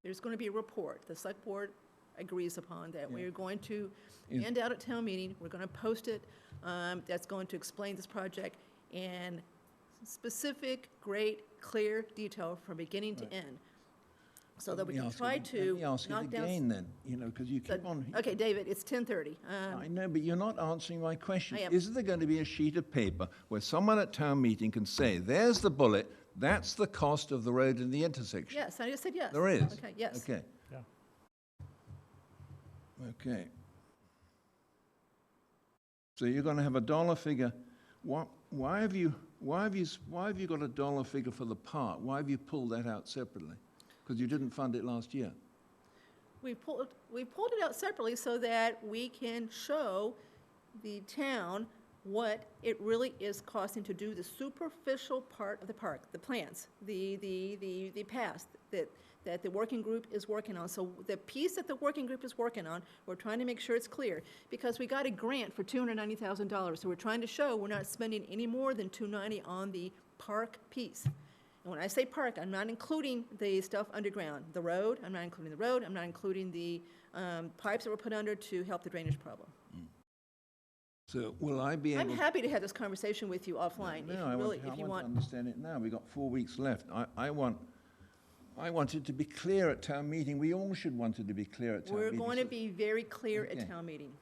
There's going to be a report. The select board agrees upon that. Yeah. We're going to Is- hand out at town meeting. We're going to post it. That's going to explain this project in specific, great, clear detail from beginning to end, so that we can try to Let me ask knock it down. again then, because you keep on. Okay, David, it's 10:30. I know, but you're not answering my question. I am. Is there going to be a sheet of paper where someone at town meeting can say, there's the bullet, that's the cost of the road and the intersection? Yes, I just said yes. There is? Okay, yes. Okay. Yeah. Okay. So you're going to have a dollar figure. Why have you got a dollar figure for the park? Why have you pulled that out separately? Because you didn't fund it last year. We pulled it out separately so that we can show the town what it really is costing to do the superficial part of the park, the plants, the paths that the working group is working on. So the piece that the working group is working on, we're trying to make sure it's clear, because we got a grant for $290,000. So we're trying to show we're not spending any more than $290 on the park piece. And when I say park, I'm not including the stuff underground, the road, I'm not including the road, I'm not including the pipes that were put under to help the drainage problem. So will I be able? I'm happy to have this conversation with you offline, if No, you really, I if you want to want. understand it now. We've got 4 weeks left. I want it to be clear at town meeting. We all should want it to be clear at town We're meeting. going to be very clear Okay. at town meeting.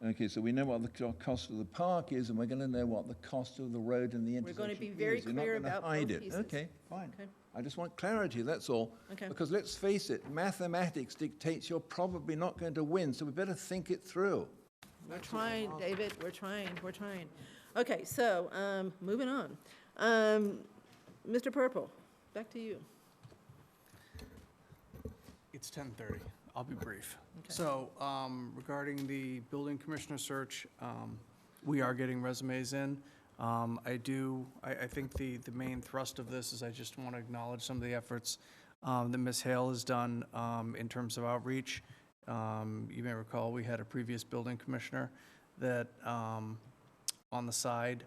Okay, so we know what the cost of the park is, and we're going to know what the cost of the road and the We're intersection going is. to be very You're not clear gonna about hide both it. pieces. Okay, fine. Okay. I just want clarity, that's all. Okay. Because let's face it, mathematics dictates you're probably not going to win, so we better think it through. We're trying, David, we're trying. Okay, so, moving on. Mr. Purple, back to you. It's 10:30. I'll be brief. So regarding the building commissioner search, we are getting resumes in. I think the main thrust of this is I just want to acknowledge some of the efforts that Ms. Hale has done in terms of outreach. You may recall, we had a previous building commissioner that, on the side,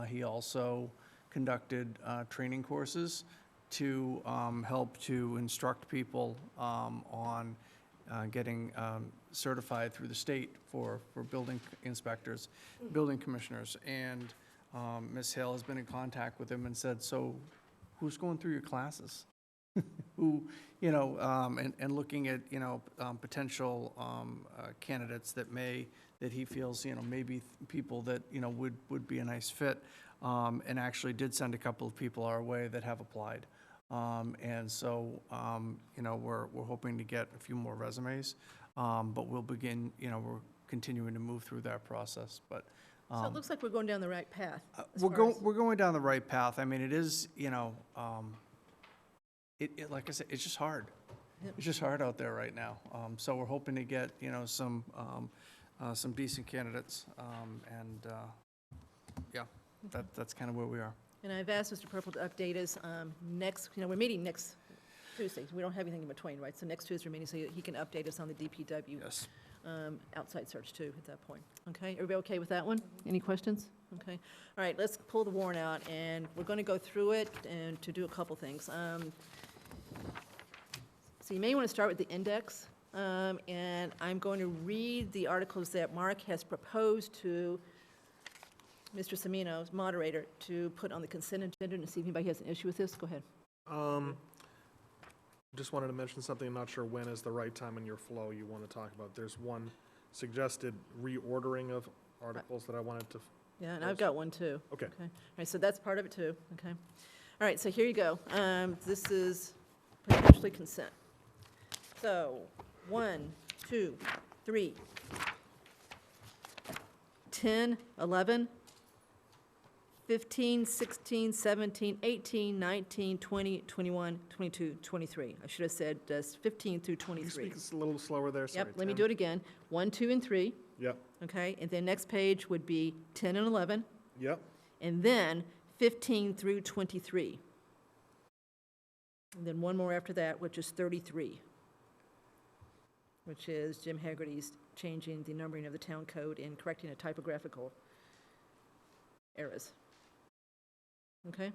he also conducted training courses to help to instruct people on getting certified through the state for building inspectors, building commissioners. And Ms. Hale has been in contact with him and said, so who's going through your classes? Who, and looking at, potential candidates that he feels, maybe people that, would be a nice fit, and actually did send a couple of people our way that have applied. And so, we're hoping to get a few more resumes, but we'll begin, we're continuing to move through that process, but. So it looks like we're going down the right path. as We're far as- going down the right path. I mean, it is, like I said, it's just hard. Yep. It's just hard out there right now. So we're hoping to get, some decent candidates. That's kind of where we are. And I've asked Mr. Purple to update us next, we're meeting next Tuesday. We don't have anything in between, right? So next Tuesday, we're meeting, so he can update us on the DPW. Yes. Outside search too, at that point. Okay, everybody okay with that one? Any questions? Okay. All right, let's pull the warrant out, and we're going to go through it and to do a couple things. So you may want to start with the index, and I'm going to read the articles that Mark has proposed to Mr. Semino's moderator to put on the consent agenda, and see if anybody has an issue with this. Go ahead. Just wanted to mention something. I'm not sure when is the right time in your flow you want to talk about. There's one suggested reordering of articles that I wanted to. Yeah, and I've got one too. Okay. All right, so that's part of it too, okay. All right, so here you go. This is potentially consent. So, 1, 2, 3, 10, 11, 15, 16, 17, 18, 19, 20, 21, 22, 23. I should have said 15 through Can you 23. speak a little slower there? Sorry, Yep, let me 10. do it again. 1, 2, and 3, Yep, okay? And then next page would be 10 and 11, yep. and then 15 through 23. And then one more after that, which is 33, which is Jim Haggerty's changing the numbering of the town code and correcting a typographical errors. Okay? All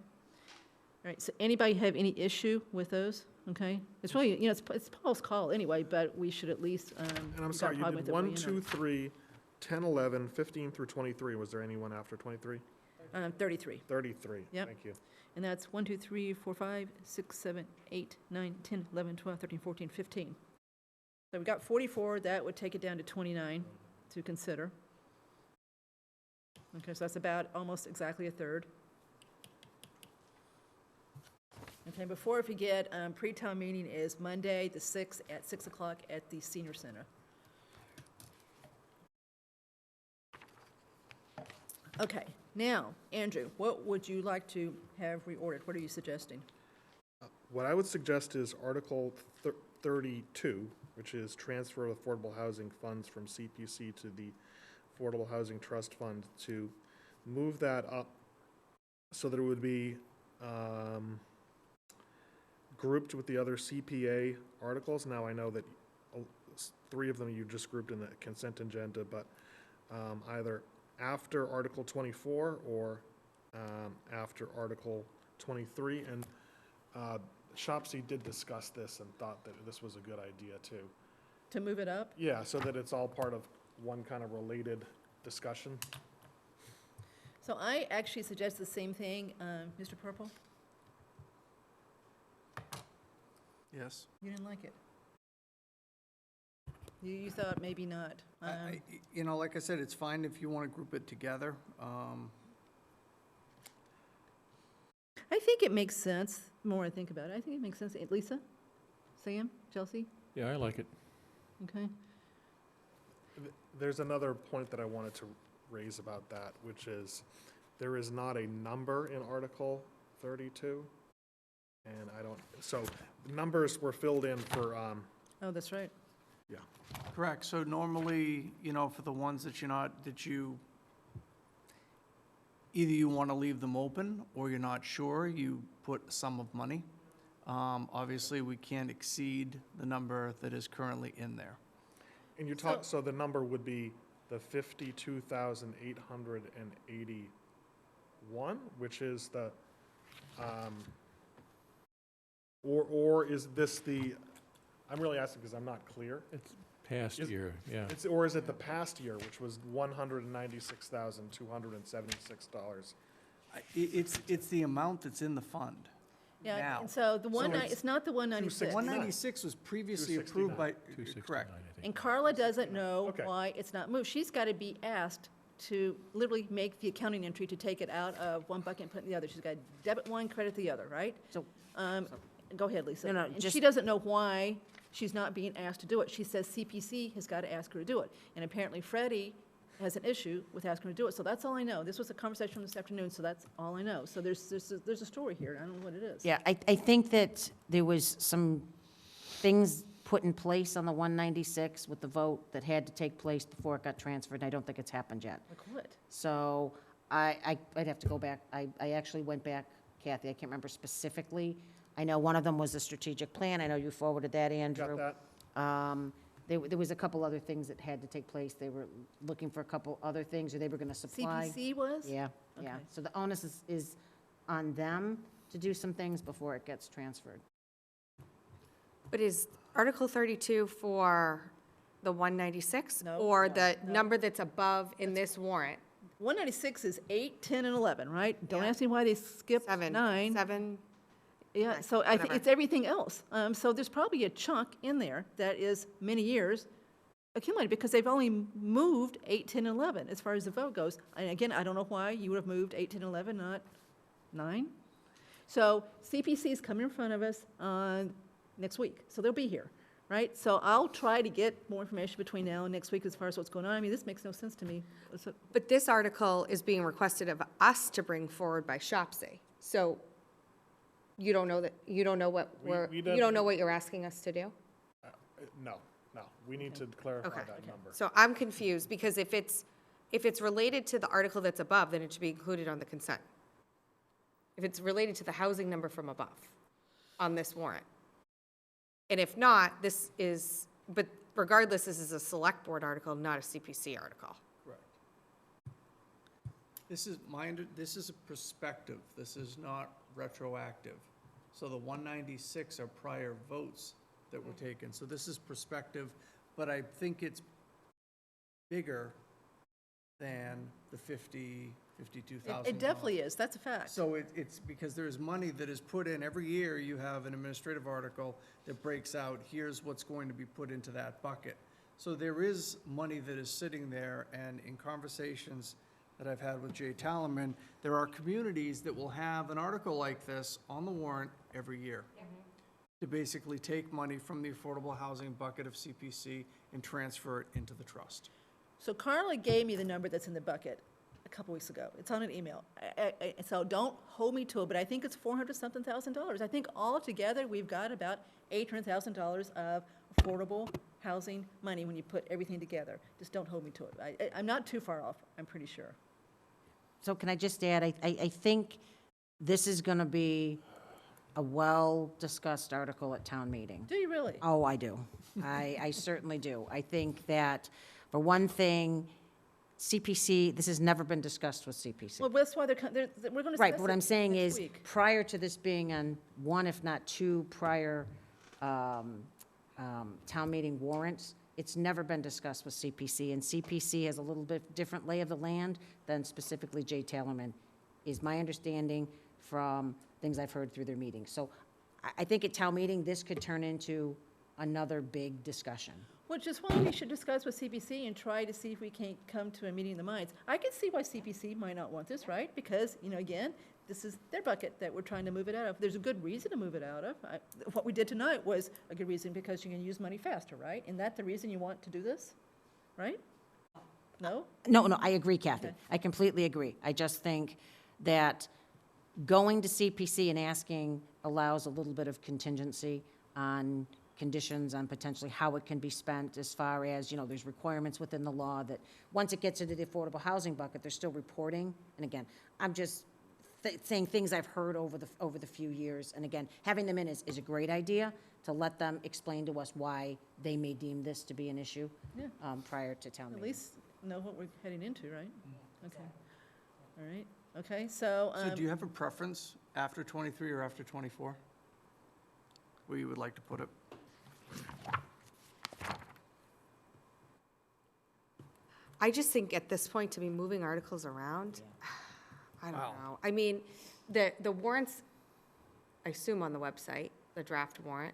right, so anybody have any issue with those? Okay? It's really, you know, it's Paul's call anyway, but we should at least, And if I'm got sorry, a you problem did with it, 1, 2, 3, 10, 11, 15 through 23. Was there anyone after 23? 33. 33. Yep. Thank you. And that's 1, 2, 3, 4, 5, 6, 7, 8, 9, 10, 11, 12, 13, 14, 15. So we got 44, that would take it down to 29 to consider. Okay, so that's about almost exactly a third. Okay, before I forget, pre-town meeting is Monday, the 6th, at 6 o'clock at the senior center. Okay, now, Andrew, what would you like to have reordered? What are you suggesting? What I would suggest is Article 32, which is transfer of affordable housing funds from CPC to the Affordable Housing Trust Fund, to move that up so that it would be grouped with the other CPA articles. Now, I know that 3 of them you just grouped in the consent agenda, but either after Article 24 or after Article 23. And Shopsy did discuss this and thought that this was a good idea too. To move it up? Yeah, so that it's all part of one kind of related discussion. So I actually suggest the same thing, Mr. Purple. Yes. You didn't like it. You thought maybe not. You know, like I said, it's fine if you want to group it together. I think it makes sense, the more I think about it. I think it makes sense. Lisa? Sam? Chelsea? Yeah, I like it. Okay. There's another point that I wanted to raise about that, which is there is not a number in Article 32. And I don't, so numbers were filled in for, Oh, that's right. yeah. Correct. So normally, you know, for the ones that either you want to leave them open or you're not sure, you put a sum of money. Obviously, we can't exceed the number that is currently in there. And you talk, so the number would be the 52,881, which is the, or is this the, I'm really asking because I'm not clear. It's past year, yeah. Or is it the past year, which was $196,276? It's the amount that's in the fund Yeah, now. and so the one, it's it's not the 196. 196 was previously approved by, 269. correct. And Carla doesn't know Okay. why it's not moved. She's got to be asked to literally make the accounting entry to take it out of one bucket and put it in the other. She's got to debit one, credit the other, right? So- Go ahead, Lisa. No, no, And just- she doesn't know why she's not being asked to do it. She says CPC has got to ask her to do it. And apparently Freddie has an issue with asking her to do it. So that's all I know. This was a conversation this afternoon, so that's all I know. So there's a story here. I don't know what it is. Yeah, I think that there was some things put in place on the 196 with the vote that had to take place before it got transferred, and I don't think it's happened yet. Like what? So I'd have to go back. I actually went back, Kathy, I can't remember specifically. I know one of them was a strategic plan. I know you forwarded that, Andrew. Got that? There was a couple other things that had to take place. They were looking for a couple other things, or they were going to supply. CPC was? Yeah, yeah. Okay. So the onus is on them to do some things before it gets transferred. But is Article 32 for the 196? No, Or no, the no. number that's above in this warrant? 196 is 8, 10, and 11, right? Don't ask me why they skipped 9. 7? Yeah, Nine, so I think whatever. it's everything else. So there's probably a chunk in there that is many years accumulated because they've only moved 8, 10, and 11 as far as the vote goes. And again, I don't know why you would have moved 8, 10, 11, not 9. So CPC is coming in front of us next week, so they'll be here. right? So I'll try to get more information between now and next week as far as what's going on. I mean, this makes no sense to me. So- But this article is being requested of us to bring forward by Shopsy. So you don't know that, you don't know what we you don't- don't know what you're asking us to do? No, we need to clarify Okay. that number. So I'm confused, because if it's related to the article that's above, then it should be included on the consent. If it's related to the housing number from above on this warrant. And if not, but regardless, this is a select board article, not a CPC article. Correct. This is a perspective. This is not retroactive. So the 196 are prior votes that were taken. So this is perspective, but I think it's bigger than the $52,000. It definitely is, that's a fact. So it's because there's money that is put in. Every year, you have an administrative article that breaks out, here's what's going to be put into that bucket. So there is money that is sitting there, and in conversations that I've had with Jay Tallerman, there are communities that will have an article like this on the warrant every year to basically take money from the affordable housing bucket of CPC and transfer it into the trust. So Carla gave me the number that's in the bucket a couple weeks ago. It's on an email. So don't hold me to it, but I think it's $400-something thousand. I think altogether, we've got about $800,000 of affordable housing money when you put everything together. Just don't hold me to it. I'm not too far off, I'm pretty sure. So can I just add, I think this is going to be a well-discussed article at town meeting. Do you really? Oh, I do. I certainly do. I think that, for one thing, CPC, this has never been discussed with CPC. Well, that's why we're going to discuss Right, but what it I'm saying next is, week. prior to this being on one, if not two prior town meeting warrants, it's never been discussed with CPC, and CPC has a little bit different lay of the land than specifically Jay Tallerman, is my understanding from things I've heard through their meetings. So I think at town meeting, this could turn into another big discussion. Which is why we should discuss with CPC and try to see if we can't come to a meeting of the minds. I can see why CPC might not want this, right? Because, again, this is their bucket that we're trying to move it out of. There's a good reason to move it out of. What we did tonight was a good reason, because you can use money faster, right? Isn't that the reason you want to do this, right? No? No, I agree, Kathy. Okay. I completely agree. I just think that going to CPC and asking allows a little bit of contingency on conditions on potentially how it can be spent, as far as, there's requirements within the law that once it gets into the affordable housing bucket, they're still reporting. And again, I'm just saying things I've heard over the few years. And again, having them in is a great idea, to let them explain to us why they may deem this to be an issue Yeah. prior to town At meeting. least know what we're heading into, right? Okay. All right, okay, so. So do you have a preference after 23 or after 24? Where you would like to put it? I just think at this point, to be moving articles around, I don't know. I mean, the warrants, I assume on the website, the draft warrant.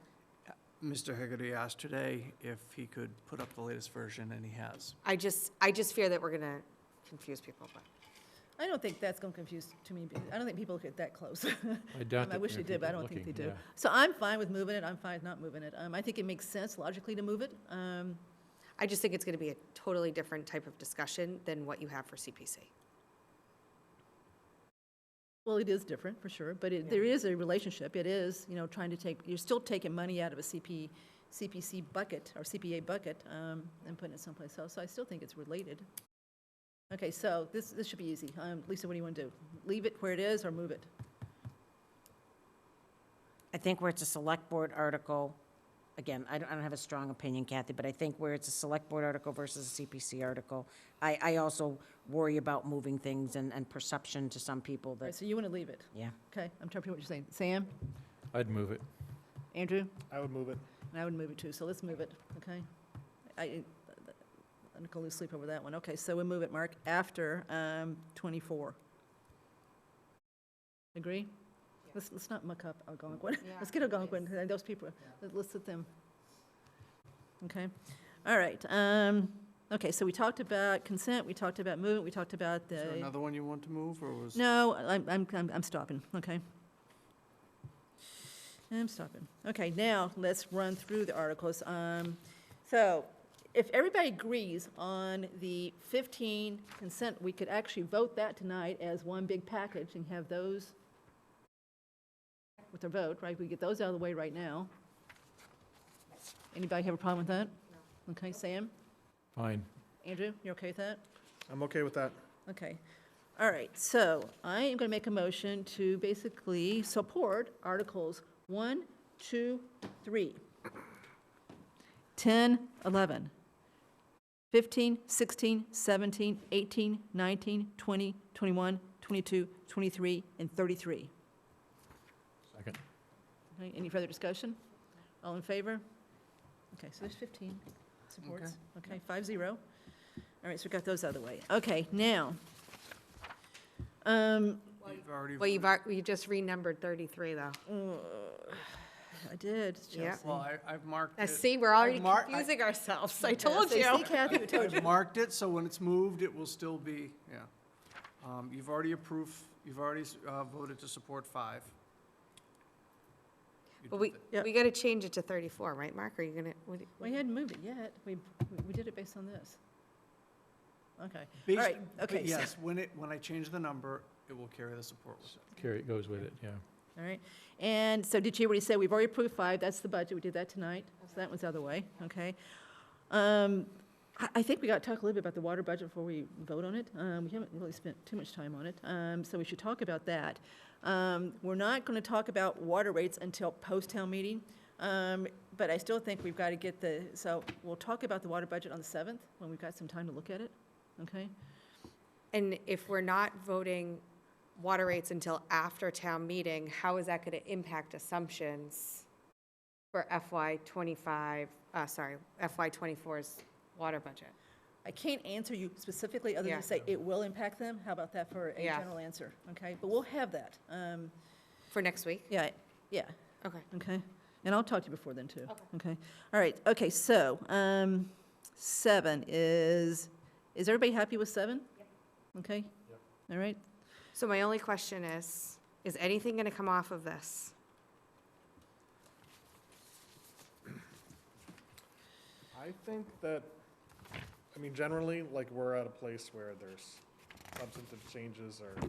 Mr. Hegarty asked today if he could put up the latest version, and he has. I just fear that we're going to confuse people, but. I don't think that's going to confuse too many people. I don't think people get that close. I doubt I that wish there they are did, but I people don't think they looking, do. yeah. So I'm fine with moving it, I'm fine with not moving it. I think it makes sense logically to move it. I just think it's going to be a totally different type of discussion than what you have for CPC. Well, it is different, for sure, but there is a relationship. It is, trying to you're still taking money out of a CPC bucket, or CPA bucket, and putting it someplace else. So I still think it's related. Okay, so this should be easy. Lisa, what do you want to do? Leave it where it is or move it? I think where it's a select board article, again, I don't have a strong opinion, Kathy, but I think where it's a select board article versus a CPC article, I also worry about moving things and perception to some people All right, that, so you want to leave it? yeah. Okay, I'm interpreting what you're saying. Sam? I'd move it. Andrew? I would move it. And I would move it too, so let's move it, okay? I'm going to lose sleep over that one. Okay, so we move it, Mark, after 24. Agree? Let's not muck up Algonquin. Let's get Algonquin, those people, let's let them. Okay, all right. Okay, so we talked about consent, we talked about movement, we talked about Is there the, another one you want to move, or was? no, I'm stopping, okay? I'm stopping. Okay, now let's run through the articles. So if everybody agrees on the 15 consent, we could actually vote that tonight as one big package and have those with their vote, right? We get those out of the way right now. Anybody have a problem with that? No. Okay, Sam? Fine. Andrew, you okay with that? I'm okay with that. Okay. All right, so I am going to make a motion to basically support Articles 1, 2, 3, 10, 11, 15, 16, 17, 18, 19, 20, 21, 22, 23, and 33. Second. Okay, any further discussion? All in favor? Okay, so there's 15 supports. Okay, 5-0. All right, so we got those out of the way. Okay, now, You just renumbered 33, though. I did, Yeah. Chelsea. Well, I've marked I it. see, we're already I've mar- confusing ourselves. I Yes, told I you. see, Kathy, I told you. I've marked it, so when it's moved, it will still be, yeah. You've already approved, you've already voted to support 5. You But did that. we got to change it to 34, right, Mark? Are you going to? We hadn't moved it yet. We did it based on this. Okay, all Based- right, but okay. so- yes, when I change the number, it will carry the support with it. Carry, it goes with it, yeah. All right, and so did you already say, we've already approved 5, that's the budget, we did that tonight, so that was out of the way, okay? I think we got to talk a little bit about the water budget before we vote on it. We haven't really spent too much time on it, so we should talk about that. We're not going to talk about water rates until post-town meeting, but I still think we've got to get so we'll talk about the water budget on the 7th, when we've got some time to look at it, okay? And if we're not voting water rates until after town meeting, how is that going to impact assumptions for FY '24's water budget? I can't answer you specifically, other than Yeah. to say it will impact them. How about that for a Yeah. general answer, okay? But we'll have that. For next week? Yeah, yeah. Okay. Okay, and I'll talk to you before then, too. Okay, all right, okay, so, 7 is everybody happy with 7? Okay? All right, So my only question is anything going to come off of this? I think that, I mean, generally, like, we're at a place where there's substantive changes are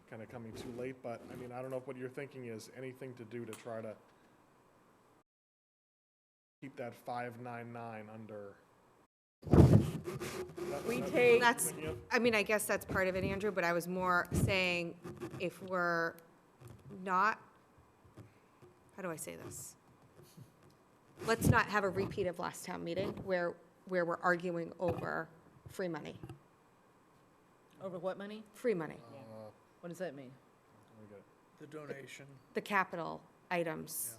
kind of coming too late, but, I mean, I don't know if what you're thinking is anything to do to try to keep that 599 under. We take- That's, I mean, I guess that's part of it, Andrew, but I was more saying if we're not, how do I say this? Let's not have a repeat of last town meeting where we're arguing over free money. over what money? Free money, What does that mean? The donation. the capital items.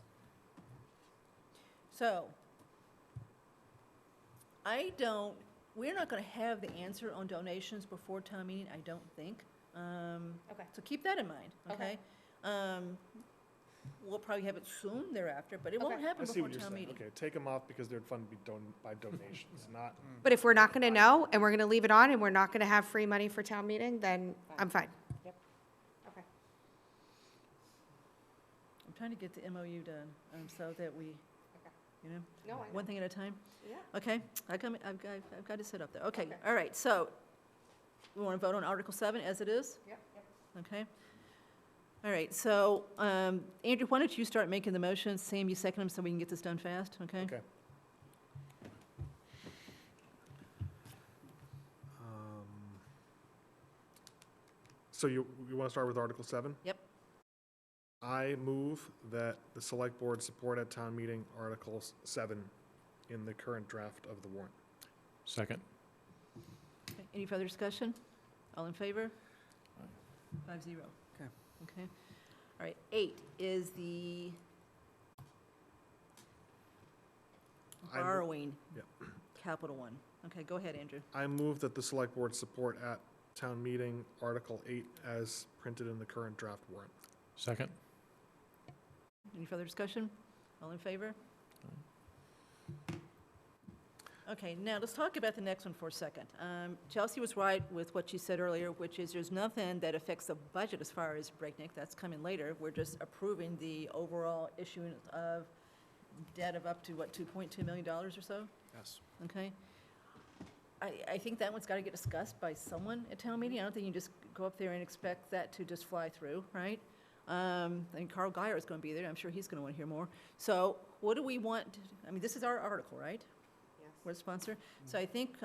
So, we're not going to have the answer on donations before town meeting, I don't think. Okay. So keep that in mind, okay? We'll probably have it soon thereafter, but it won't Okay. happen I see before what you're town saying. meeting. Okay, take them off because they're funded by donations, not. But if we're not going to know and we're going to leave it on and we're not going to have free money for town meeting, then I'm fine. Yep. Okay. I'm trying to get the MOU done, so that we, you know, No, I know. one thing at a time. Yeah. Okay, I've got it set up there. Okay, all right, so we want to vote on Article 7 as it is? Yep. Okay. All right, so, Andrew, why don't you start making the motions? Sam, you second them so we can get this done fast, okay? Okay. So you want to start with Article 7? Yep. I move that the Select Board support at town meeting Article 7 in the current draft of the warrant. Second. Okay, any further discussion? All in favor? 5-0. Okay. Okay. All right, 8 is the I mo- borrowing Yep. capital one. Okay, go ahead, Andrew. I move that the Select Board support at town meeting Article 8 as printed in the current draft warrant. Second. Any further discussion? All in favor? Okay, now let's talk about the next one for a second. Chelsea was right with what she said earlier, which is there's nothing that affects the budget as far as breakneck. That's coming later. We're just approving the overall issuance of debt of up to, what, $2.2 million or so? Yes. Okay. I think that one's got to get discussed by someone at town meeting. I don't think you can just go up there and expect that to just fly through, right? And Carl Geyer is going to be there. I'm sure he's going to want to hear more. So what do we want? I mean, this is our article, right? Yes. We're the sponsor. So I think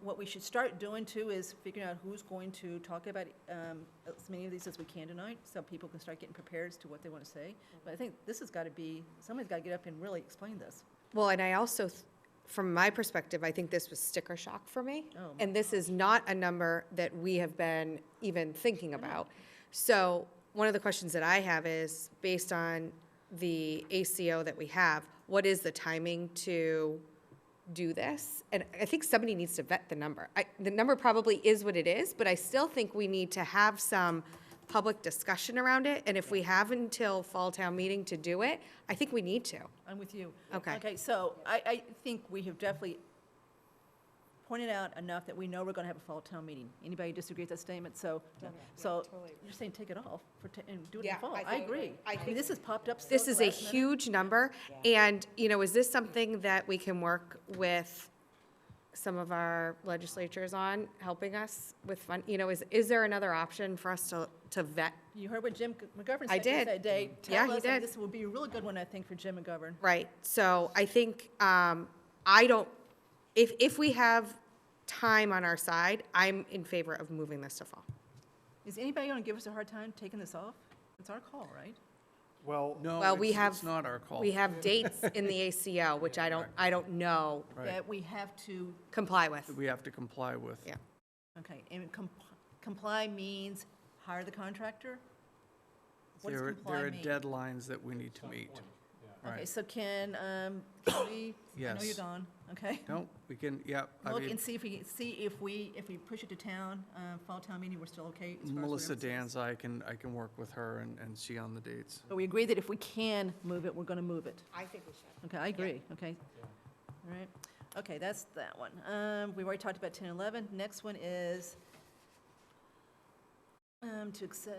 what we should start doing too is figuring out who's going to talk about as many of these as we can tonight, so people can start getting prepared as to what they want to say. But I think this has got to be, somebody's got to get up and really explain this. Well, and I also, from my perspective, I think this was sticker shock for me. Oh, my And this is not a number that we have been even thinking about. So one of the questions that I have is, based on the ACO that we have, what is the timing to do this? And I think somebody needs to vet the number. The number probably is what it is, but I still think we need to have some public discussion around it. And if we have until fall town meeting to do it, I think we need to. I'm with you. Okay. Okay, so I think we have definitely pointed out enough that we know we're going to have a fall town meeting. Anybody disagree with that statement? So you're saying take it off and do it in Yeah, the fall. I I think- agree. I I mean, think this has popped up. This still is at a the last minute. huge number, and, is this something that we can work with some of our legislatures on, helping us with fund, is there another option for us to vet? You heard what Jim McGovern I said did. that day. Yeah, Tell he us, and did. this would be a really good one, I think, for Jim McGovern. Right, so I think, if we have time on our side, I'm in favor of moving this to fall. Is anybody going to give us a hard time taking this off? It's our call, right? Well, No, Well, we it's not our call. We have dates in the ACO, which I don't know, Right. That we have to, comply with. That we have to comply with. Yeah. okay, and comply means hire the contractor? What does comply There are mean? deadlines that we need to meet. Okay, Right. so can we, I know you're Yes. gone, okay? No, we can, yeah, I Look mean, and see if we push it to town, fall town meeting, we're still okay? as far as Melissa whatever it says? Danz, I can work with her and see on the dates. But we agree that if we can move it, we're going to move it. I think we should. Okay, I agree, okay. All right, okay, that's that one. We've already talked about 10 and 11. Next one is to accept,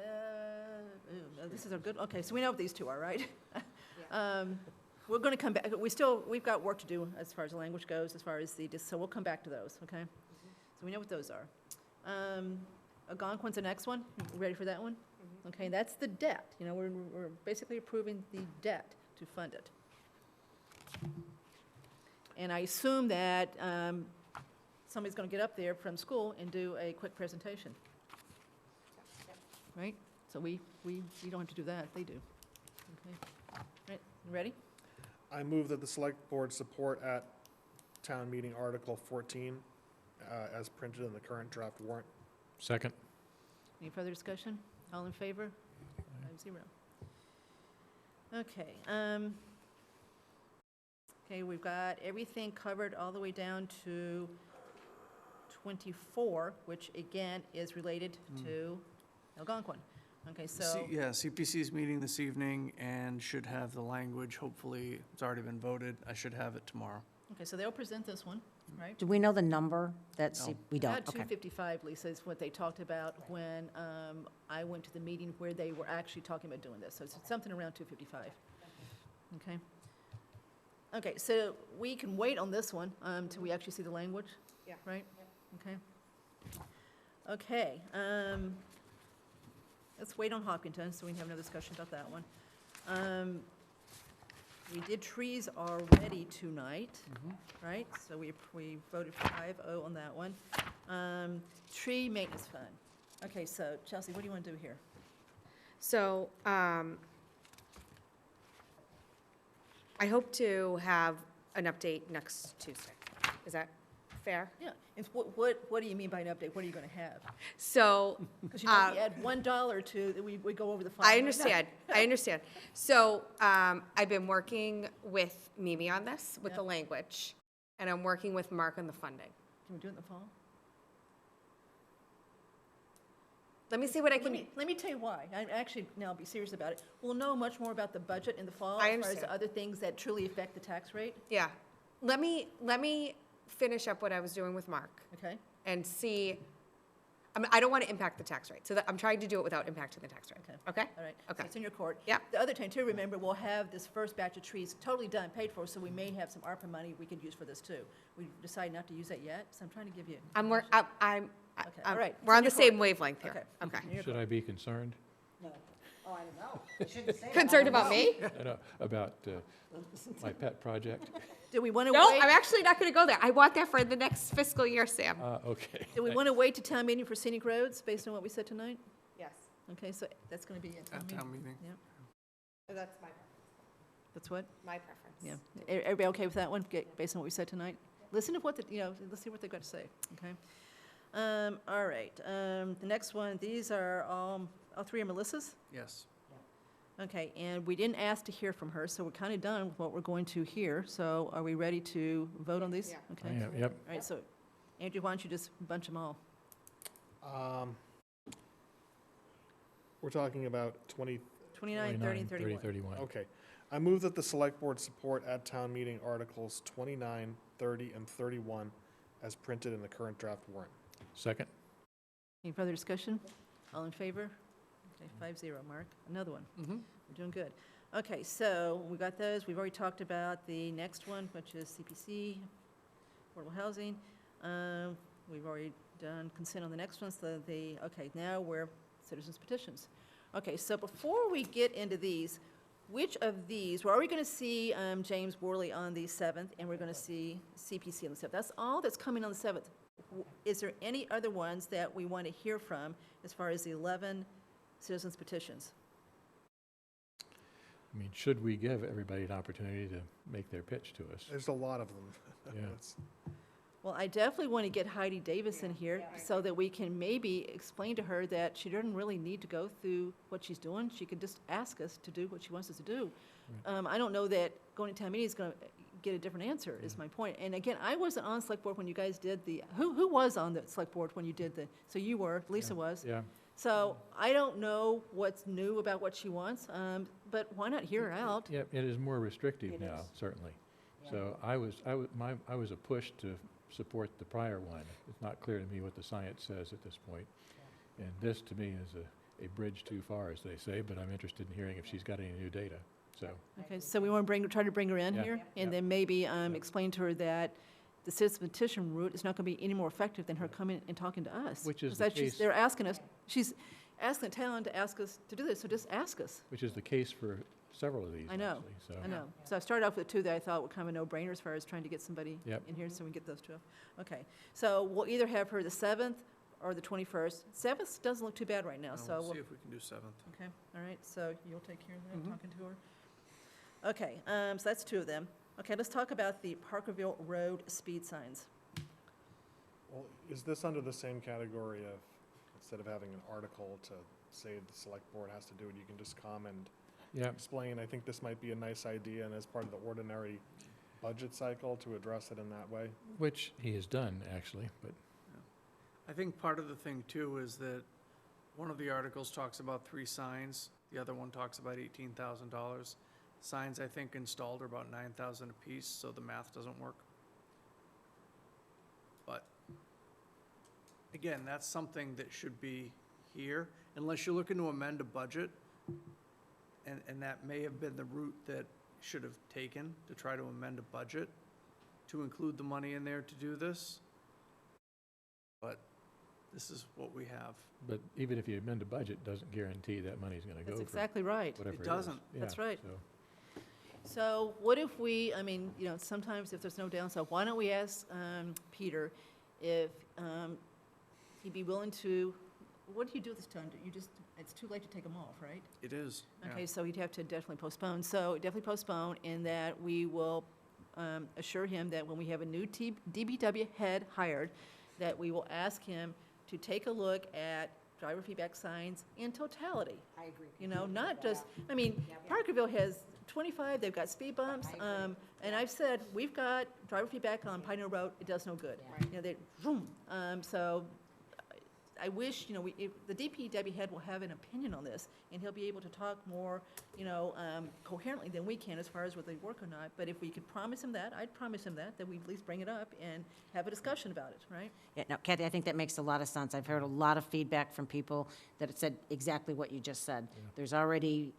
this is a good, okay, so we know what these two are, right? We're going to come back, we've got work to do as far as the language goes, as far as so we'll come back to those, okay? So we know what those are. Algonquin's the next one. You ready for that one? Okay, that's the debt. We're basically approving the debt to fund it. And I assume that somebody's going to get up there from school and do a quick presentation. Right? So we don't have to do that, they do. Okay. Right, you ready? I move that the select board support at town meeting Article 14 as printed in the current draft warrant. Second. Any further discussion? All in favor? 5-0. Okay. Okay, we've got everything covered all the way down to 24, which again is related to Algonquin. Okay, so, Yeah, CPC's meeting this evening and should have the language, hopefully, it's already been voted, I should have it tomorrow. okay, so they'll present this one, right? Do we know the number? No. We don't, About okay. 255, Lisa, is what they talked about when I went to the meeting where they were actually talking about doing this. So it's something around 255. Okay? Okay, so we can wait on this one until we actually see the language? Yeah. Right? Okay. Okay, let's wait on Hopkinton, so we can have another discussion about that one. We did trees already tonight, right? So we voted 5-0 on that one. Tree maintenance fund. Okay, so Chelsea, what do you want to do here? So, I hope to have an update next Tuesday. Is that fair? Yeah, and what do you mean by an update? What are you going to have? So, Because you add $1 to, we go over the file. I understand, I understand. So, I've been working with Mimi on this, with Yeah. the language, and I'm working with Mark on the funding. Can we do it in the fall? Let me see what I can, Let me tell you why. I'm actually, now I'll be serious about it. We'll know much more about the budget in the fall. I As far understand. as other things that truly affect the tax rate. yeah. Let me finish up what I was doing with Mark Okay? and see, I mean, I don't want to impact the tax rate, so that, I'm trying to do it without impacting the tax rate. Okay. Okay? All right. So Okay. it's in your court. Yeah. The other thing too, remember, we'll have this first batch of trees totally done, paid for, so we may have some ARPA money we could use for this too. We decided not to use that yet, so I'm trying to give you. I'm, Okay, all right. we're It's on in the your same court. wavelength here. Okay. Okay. In your Should I be concerned? No. Oh, I don't know. You shouldn't say that. Concerned about me? I know, about my pet project? Do we want to No, wait? I'm actually not going to go there. I want that for the next fiscal year, Sam. Okay. Do we want to wait to town meeting for scenic roads based on what we said tonight? Yes. Okay, so that's going to be at At town meeting. Yep. That's my, That's what? my preference. Yeah. Everybody okay with that one, based on what we said tonight? Listen to what, let's see what they've got to say, okay? All right, the next one, these are all three are Melissa's? Yes. Okay, and we didn't ask to hear from her, so we're kind of done with what we're going to hear. So are we ready to vote on these? Yeah. Okay. I am, yep. All right, so Andrew, why don't you just bunch them all? We're talking about 20, 29, 30, and 31. 31. okay. I move that the select board support at town meeting Articles 29, 30, and 31 as printed in the current draft warrant. Second? Any further discussion? All in favor? Okay, 5-0, Mark. Another one. Mm-hmm. We're doing good. Okay, so we got those. We've already talked about the next one, which is CPC, affordable housing. We've already done consent on the next one, so okay, now we're citizens petitions. Okay, so before we get into these, which of these, we're already going to see James Worley on the 7th, and we're going to see CPC on the 7th. That's all that's coming on the 7th. Is there any other ones that we want to hear from as far as the 11 citizens petitions? I mean, should we give everybody an opportunity to make their pitch to us? There's a lot of them. Yeah. It's- Well, I definitely want to get Heidi Davis in here so that we can maybe explain to her that she doesn't really need to go through what she's doing. She could just ask us to do what she wants us to do. I don't know that going to town meeting is going to get a different answer, is my point. And again, I wasn't on select board when you guys did who was on the select board when you did so you were, Lisa was. Yeah. So I don't know what's new about what she wants, but why not hear her out? Yeah, it is more restrictive It now, is. certainly. So I was a push to support the prior one. It's not clear to me what the science says at this point. And this, to me, is a bridge too far, as they say, but I'm interested in hearing if she's got any new data, so. Okay, so we want to try to bring her in Yeah. here? Yeah. And then maybe explain to her that the citizen petition route is not going to be any more effective than her coming and talking to us. Which is 'Cause the that's- case- They're asking us, she's asking the town to ask us to do this, so just ask us. Which is the case for several of these, I know, actually, so. I know. So I started off with two that I thought were kind of a no-brainer as far as trying to get somebody Yep. in here, so we can get those two. Okay, so we'll either have her the 7th or the 21st. 7th doesn't look too bad right now, so We'll we'll see if we can do 7th. Okay, all right, so you'll take care of that, Mhm. talking to her? Okay, so that's two of them. Okay, let's talk about the Parkerville Road speed signs. Well, is this under the same category of, instead of having an article to say the select board has to do it, you can just come and Yeah, explain, I think this might be a nice idea, and as part of the ordinary budget cycle, to address it in that way? which he has done, actually, but I think part of the thing too is that one of the articles talks about 3 signs, the other one talks about $18,000. Signs, I think, installed are about 9,000 apiece, so the math doesn't work. But again, that's something that should be here, unless you're looking to amend a budget. And that may have been the route that should have taken, to try to amend a budget, to include the money in there to do this. But this is what we have. But even if you amend a budget, doesn't guarantee that money's gonna go That's for exactly right. whatever it is. doesn't. That's Yeah, right. so. So what if we, sometimes if there's no downside, why don't we ask Peter if he'd be willing to, what do you do this time? It's too late to take them off, right? It is. yeah. Okay, so he'd have to definitely postpone. So definitely postpone, in that we will assure him that when we have a new DBW head hired, that we will ask him to take a look at driver feedback signs in totality. I agree. Not just, Parkerville has 25, they've got speed bumps. And I've said, we've got driver feedback on Pioneer Road, it does no good. They, vroom. So I wish, you know, if the DPW head will have an opinion on this, and he'll be able to talk more, you know, coherently than we can as far as whether they work or not. But if we could promise him that, I'd promise him that we at least bring it up and have a discussion about it, right? Yeah, no, Kathy, I think that makes a lot of sense. I've heard a lot of feedback from people that have said exactly what you just said. There's already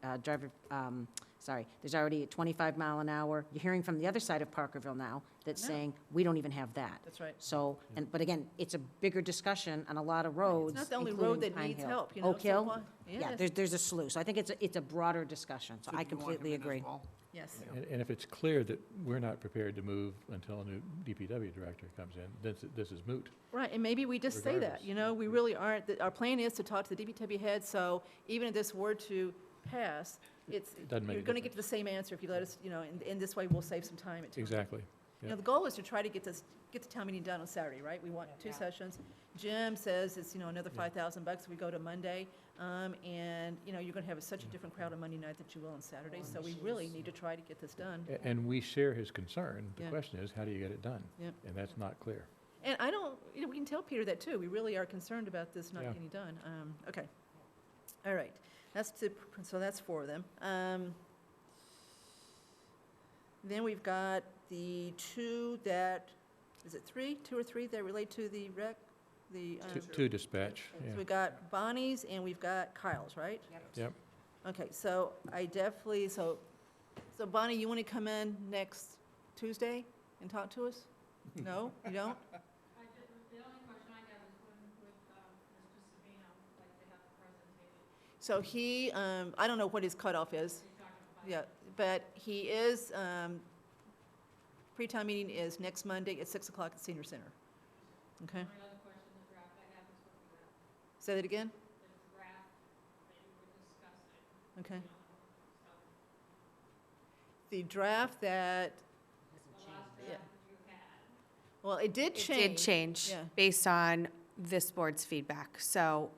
there's already a 25 mile an hour. You're hearing from the other side of Parkerville now that's I know. saying, we don't even have that. That's right. So, but again, it's a bigger discussion on a lot of roads, It's not the only road including that Pine needs Hill. help, you know. Oak so Hill? why- Yeah, Yes. there's a slew. So I think it's a broader discussion, so So I do you want him completely in as agree. well? Yes. And if it's clear that we're not prepared to move until a new DPW director comes in, this is moot. Right, and maybe we just say that, Regardless. you know, we really aren't, our plan is to talk to the DPW head, so even if this were to pass, doesn't make you're a going to get to the same answer if you let us, you know, and this way we'll save some time at town. Exactly. You know, the goal is to try to get the town meeting done on Saturday, right? We want 2 sessions. Jim says it's, you know, another $5,000 if we go to Monday. And, you know, you're going to have such a different crowd on Monday night that you will on Saturday, so we really need to try to get this done. And we share his concern. The Yeah. question is, how do you get it done? Yep. And that's not clear. And I don't, you know, we can tell Peter that too. We really are concerned about this not Yeah. getting done. Okay. All right. So that's 4 of them. Then we've got the 2 that, is it 3? 2 or 3 that relate to the rec? To dispatch, So yeah. we've got Bonnie's and we've got Kyle's, right? Yep. Okay, so I definitely, so Bonnie, you want to come in next Tuesday and talk to us? No, you don't? The only question I have is when would Mr. Savino like to have the presentation? So he, I don't know what his cutoff is. Yeah, but he is, pre-town meeting is next Monday at 6 o'clock at Senior Center. Okay? The other question, the draft I have is what the draft, Say that again? the draft that you were discussing. Okay. So The draft that, the last yeah. draft that you had, Well, it did It change. did change Yeah. based on this board's feedback, so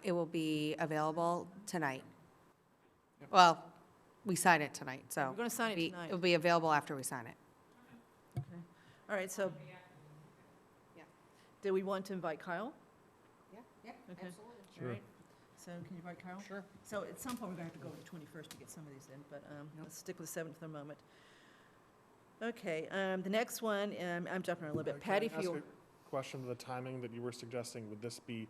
it will be available tonight. Well, we sign it tonight, so. We're gonna sign it tonight. It'll be available after we sign it. Okay. All right, so. Yeah. Do we want to invite Kyle? Yeah, Okay. Sure. All right. So can you invite Kyle? Sure. So at some point, we're going to have to go to the 21st to get some of these in, but let's stick with the 7th for the moment. Okay, the next one, I'm jumping around a little bit. Patty, Can I if ask you, a question of the timing that you were suggesting? Would this be,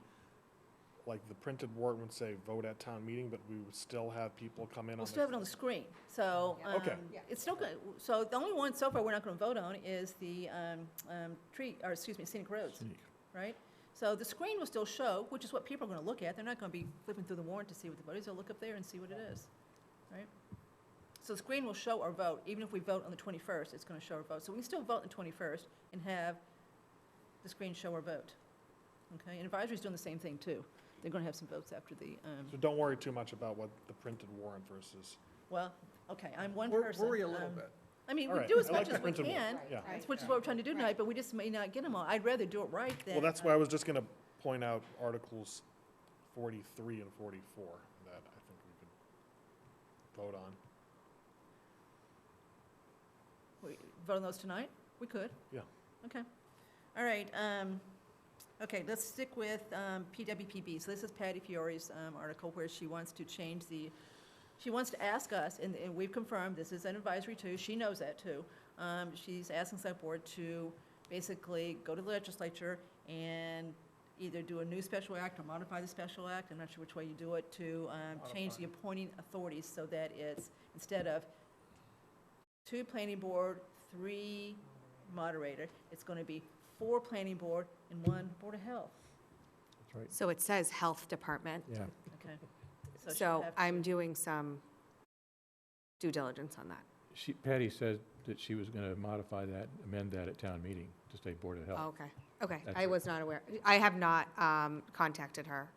like, the printed warrant would say vote at town meeting, but we would still have people come in on we'll the? still have it on the screen, so. Okay. It's still good, so the only one so far we're not going to vote on is the scenic roads, Scenic. right? So the screen will still show, which is what people are going to look at. They're not going to be flipping through the warrant to see what the vote is. They'll look up there and see what it is, right? So the screen will show our vote. Even if we vote on the 21st, it's going to show our vote. So we can still vote on the 21st and have the screen show our vote. Okay, and advisory's doing the same thing, too. They're going to have some votes after the, So don't worry too much about what the printed warrant versus. well, okay, I'm one Wor- person. Worry a little bit. I mean, All we right, do as I like much the as we printed one. can, Yeah. which is what we're trying to do tonight, but we just may not get them all. I'd rather do it right than. Well, that's why I was just going to point out Articles 43 and 44 that I think we could vote on. We vote on those tonight? We could. Yeah. Okay. All right, okay, let's stick with PWPB. So this is Patty Fiore's article where she wants to change she wants to ask us, and we've confirmed this is an advisory too, she knows that too. She's asking select board to basically go to the legislature and either do a new special act or modify the special act, I'm not sure which way you do it, to change the appointing authorities so that it's, instead of 2 planning board, 3 moderator, it's going to be 4 planning board and 1 board of health. That's right. So it says Health Department. Okay. Yeah. she'll So have to- I'm doing some due diligence on that. Patty said that she was going to modify that, amend that at town meeting to say Board of Health. Oh, okay, okay. That's I it. was not aware. I have not contacted her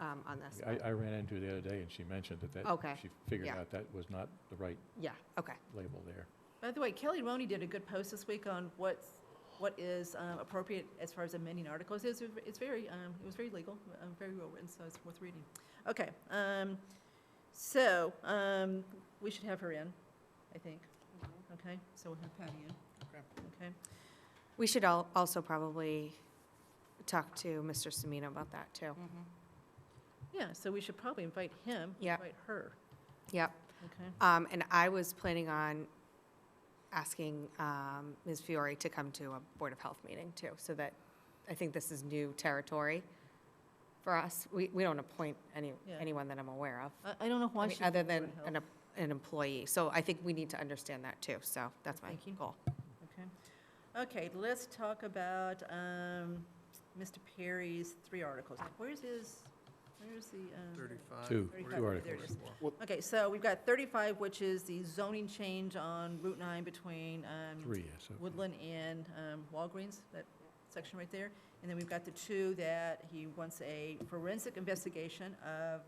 on this. I ran into her the other day, and she mentioned that Okay. she figured Yeah. out that was not the right Yeah, okay. label there. By the way, Kelly Roney did a good post this week on what is appropriate as far as amending articles. It was very legal, very well written, so it's worth reading. Okay, so we should have her in, I think. Okay, so we'll have Patty in. Okay. Okay. We should also probably talk to Mr. Semino about that, too. Yeah, so we should probably invite him, Yeah. invite her. Yep. Okay. And I was planning on asking Ms. Fiore to come to a Board of Health meeting, too, so that, I think this is new territory for us. We don't appoint Yeah. anyone that I'm aware of. I don't know why I mean, she. other than an employee. So I think we need to understand that, too. So that's my Thank you. goal. Okay. Okay, let's talk about Mr. Perry's 3 articles. Where's the? 35. Two 35, two okay, there it articles. is. Okay, so we've got 35, which is the zoning change on Route 9 between 3, yes. Okay. Woodland and Walgreens, that section right there. And then we've got the 2 that he wants a forensic investigation of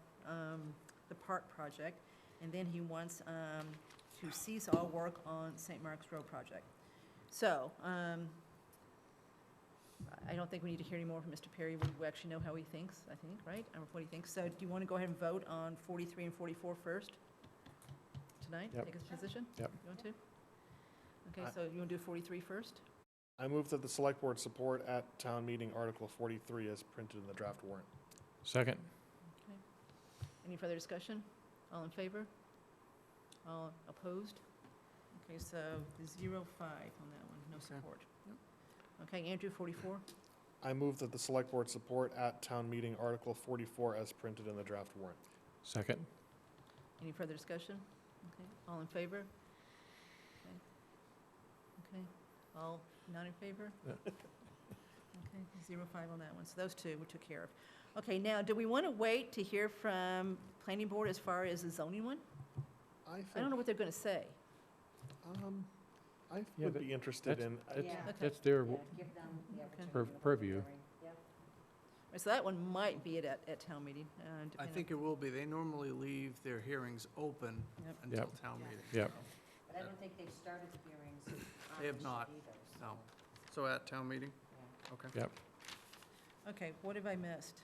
the park project. And then he wants to cease all work on St. Mark's Road project. So, I don't think we need to hear any more from Mr. Perry. We actually know how he thinks, I think, right? Or what he thinks. So do you want to go ahead and vote on 43 and 44 first? Tonight? Yep. Take a position? Yep. You want to? Okay, so you want to do 43 first? I move that the select board support at town meeting Article 43 as printed in the draft warrant. Second. Okay. Any further discussion? All in favor? All opposed? Okay, so 0-5 on that one, no support. Okay, Andrew, 44? I move that the select board support at town meeting Article 44 as printed in the draft warrant. Second. Any further discussion? Okay, all in favor? Okay. Okay, all not in favor? Okay, 0-5 on that one. So those 2 we took care of. Okay, now, do we want to wait to hear from planning board as far as the zoning one? I don't know what they're going to say. I Yeah, would that- be interested in, That's their purview. Right, so that one might be at town meeting, I depending think it will be. They normally leave their hearings open Yep. until Yep. town meeting. Yep. But I don't think they've started the hearings. They have not, no. So at town meeting? Okay. Yep. Okay, what have I missed?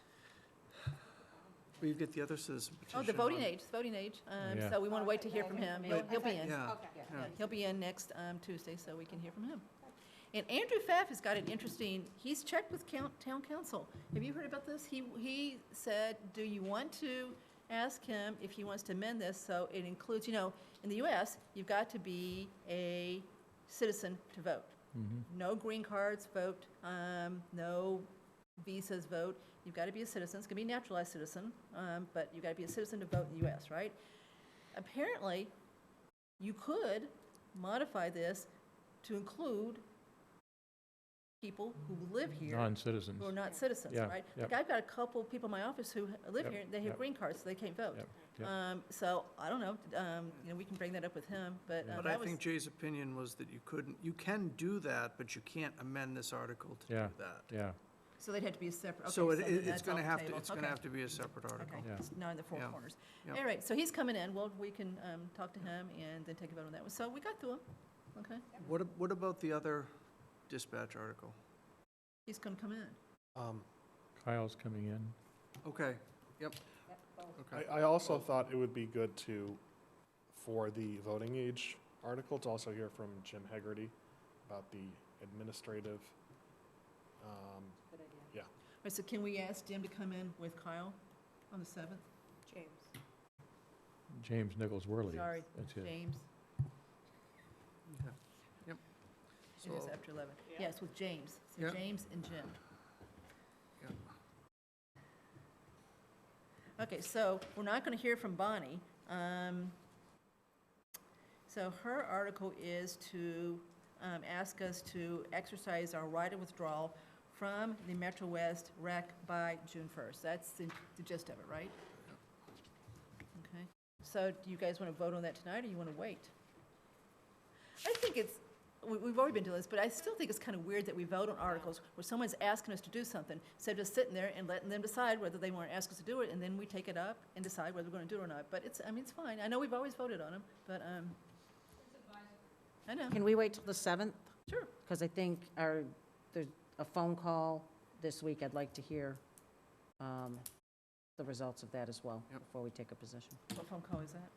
Well, you get the other citizen petition. Oh, the voting on- age, voting age. Yeah. So we want to wait to hear from him. He'll be in. Yeah, Yeah, yeah. he'll be in next Tuesday, so we can hear from him. And Andrew Pfaff has got an interesting, he's checked with town council. Have you heard about this? He said, do you want to ask him if he wants to amend this so it includes, in the US, you've got to be a citizen to vote. No green cards vote, no visas vote. You've got to be a citizen. It's going to be a naturalized citizen, but you've got to be a citizen to vote in the US, right? Apparently, you could modify this to include people who live here. Non-citizens. Who are not citizens, Yeah, right? yep. Like, I've got a couple people in my office who live Yep, here, they have yep. green cards, so they can't vote. Yep, yep. So, I don't know, we can bring that up with him, but But I that was, think Jay's opinion was that you can do that, but you can't amend this article to Yeah. do that. Yeah. so they'd have to be a separate, okay. So then it's that's going to off the have to, table. it's going to Okay. have to be a separate article. Okay, Yeah. it's not in the four Yeah. corners. Yep. All right, so he's coming in, well, we can talk to him and then take a vote on that one. So we got through him, okay? What about the other dispatch article? He's gonna come in. Kyle's coming in. Okay, yep. Okay. I also thought it would be good for the voting age article, to also hear from Jim Hegarty about the administrative, yeah. All right, so can we ask Jim to come in with Kyle on the 7th? James. James Nichols Worley. Sorry, That's it. James. Okay. Yep. It is So- after 11. Yes, with James. So Yeah. James and Jim. Yep. Okay, so we're not going to hear from Bonnie. So her article is to ask us to exercise our right of withdrawal from the Metro West rec by June 1st. That's the gist of it, right? Okay. So do you guys want to vote on that tonight, or you want to wait? I think we've already been doing this, but I still think it's kind of weird that we vote on articles where someone's asking us to do something, instead of just sitting there and letting them decide whether they want to ask us to do it, and then we take it up and decide whether we're going to do it or not. But it's fine. I know we've always voted on them, but, I know. Can we wait till the 7th? Sure. Because I think there's a phone call this week. I'd like to hear the results of that as well before we take a position. What phone call is that?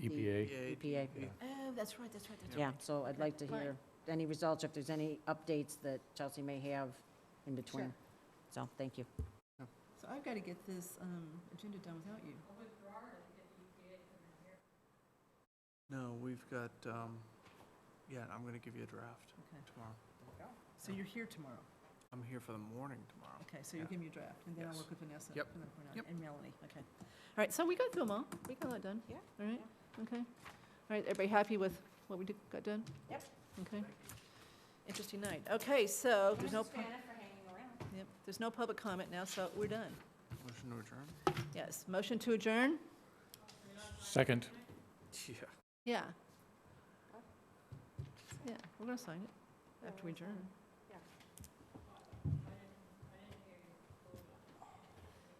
EPA. EPA. Oh, that's right. Yeah, so I'd like to Fine. hear any results, if there's any updates that Chelsea may have in between. So, thank you. So I've got to get this agenda done without you. No, we've got, yeah, I'm going to give you a draft Okay. tomorrow. So you're here tomorrow? I'm here for the morning tomorrow. Okay, so you'll give me a draft, and then I'll Yes. work with Vanessa. Yep. And Melanie, okay. All right, so we got through them all. We got a lot done. Yeah. All right, okay. All right, everybody happy with what we got done? Yep. Okay. Interesting night. Okay, so there's no, for hanging around. yep, there's no public comment now, so we're done. Motion to adjourn? Yes, motion to adjourn? Second. Yeah. Yeah. Yeah, we're going to sign it after we adjourn.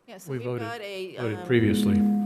Yeah, so We we've voted got a. previously.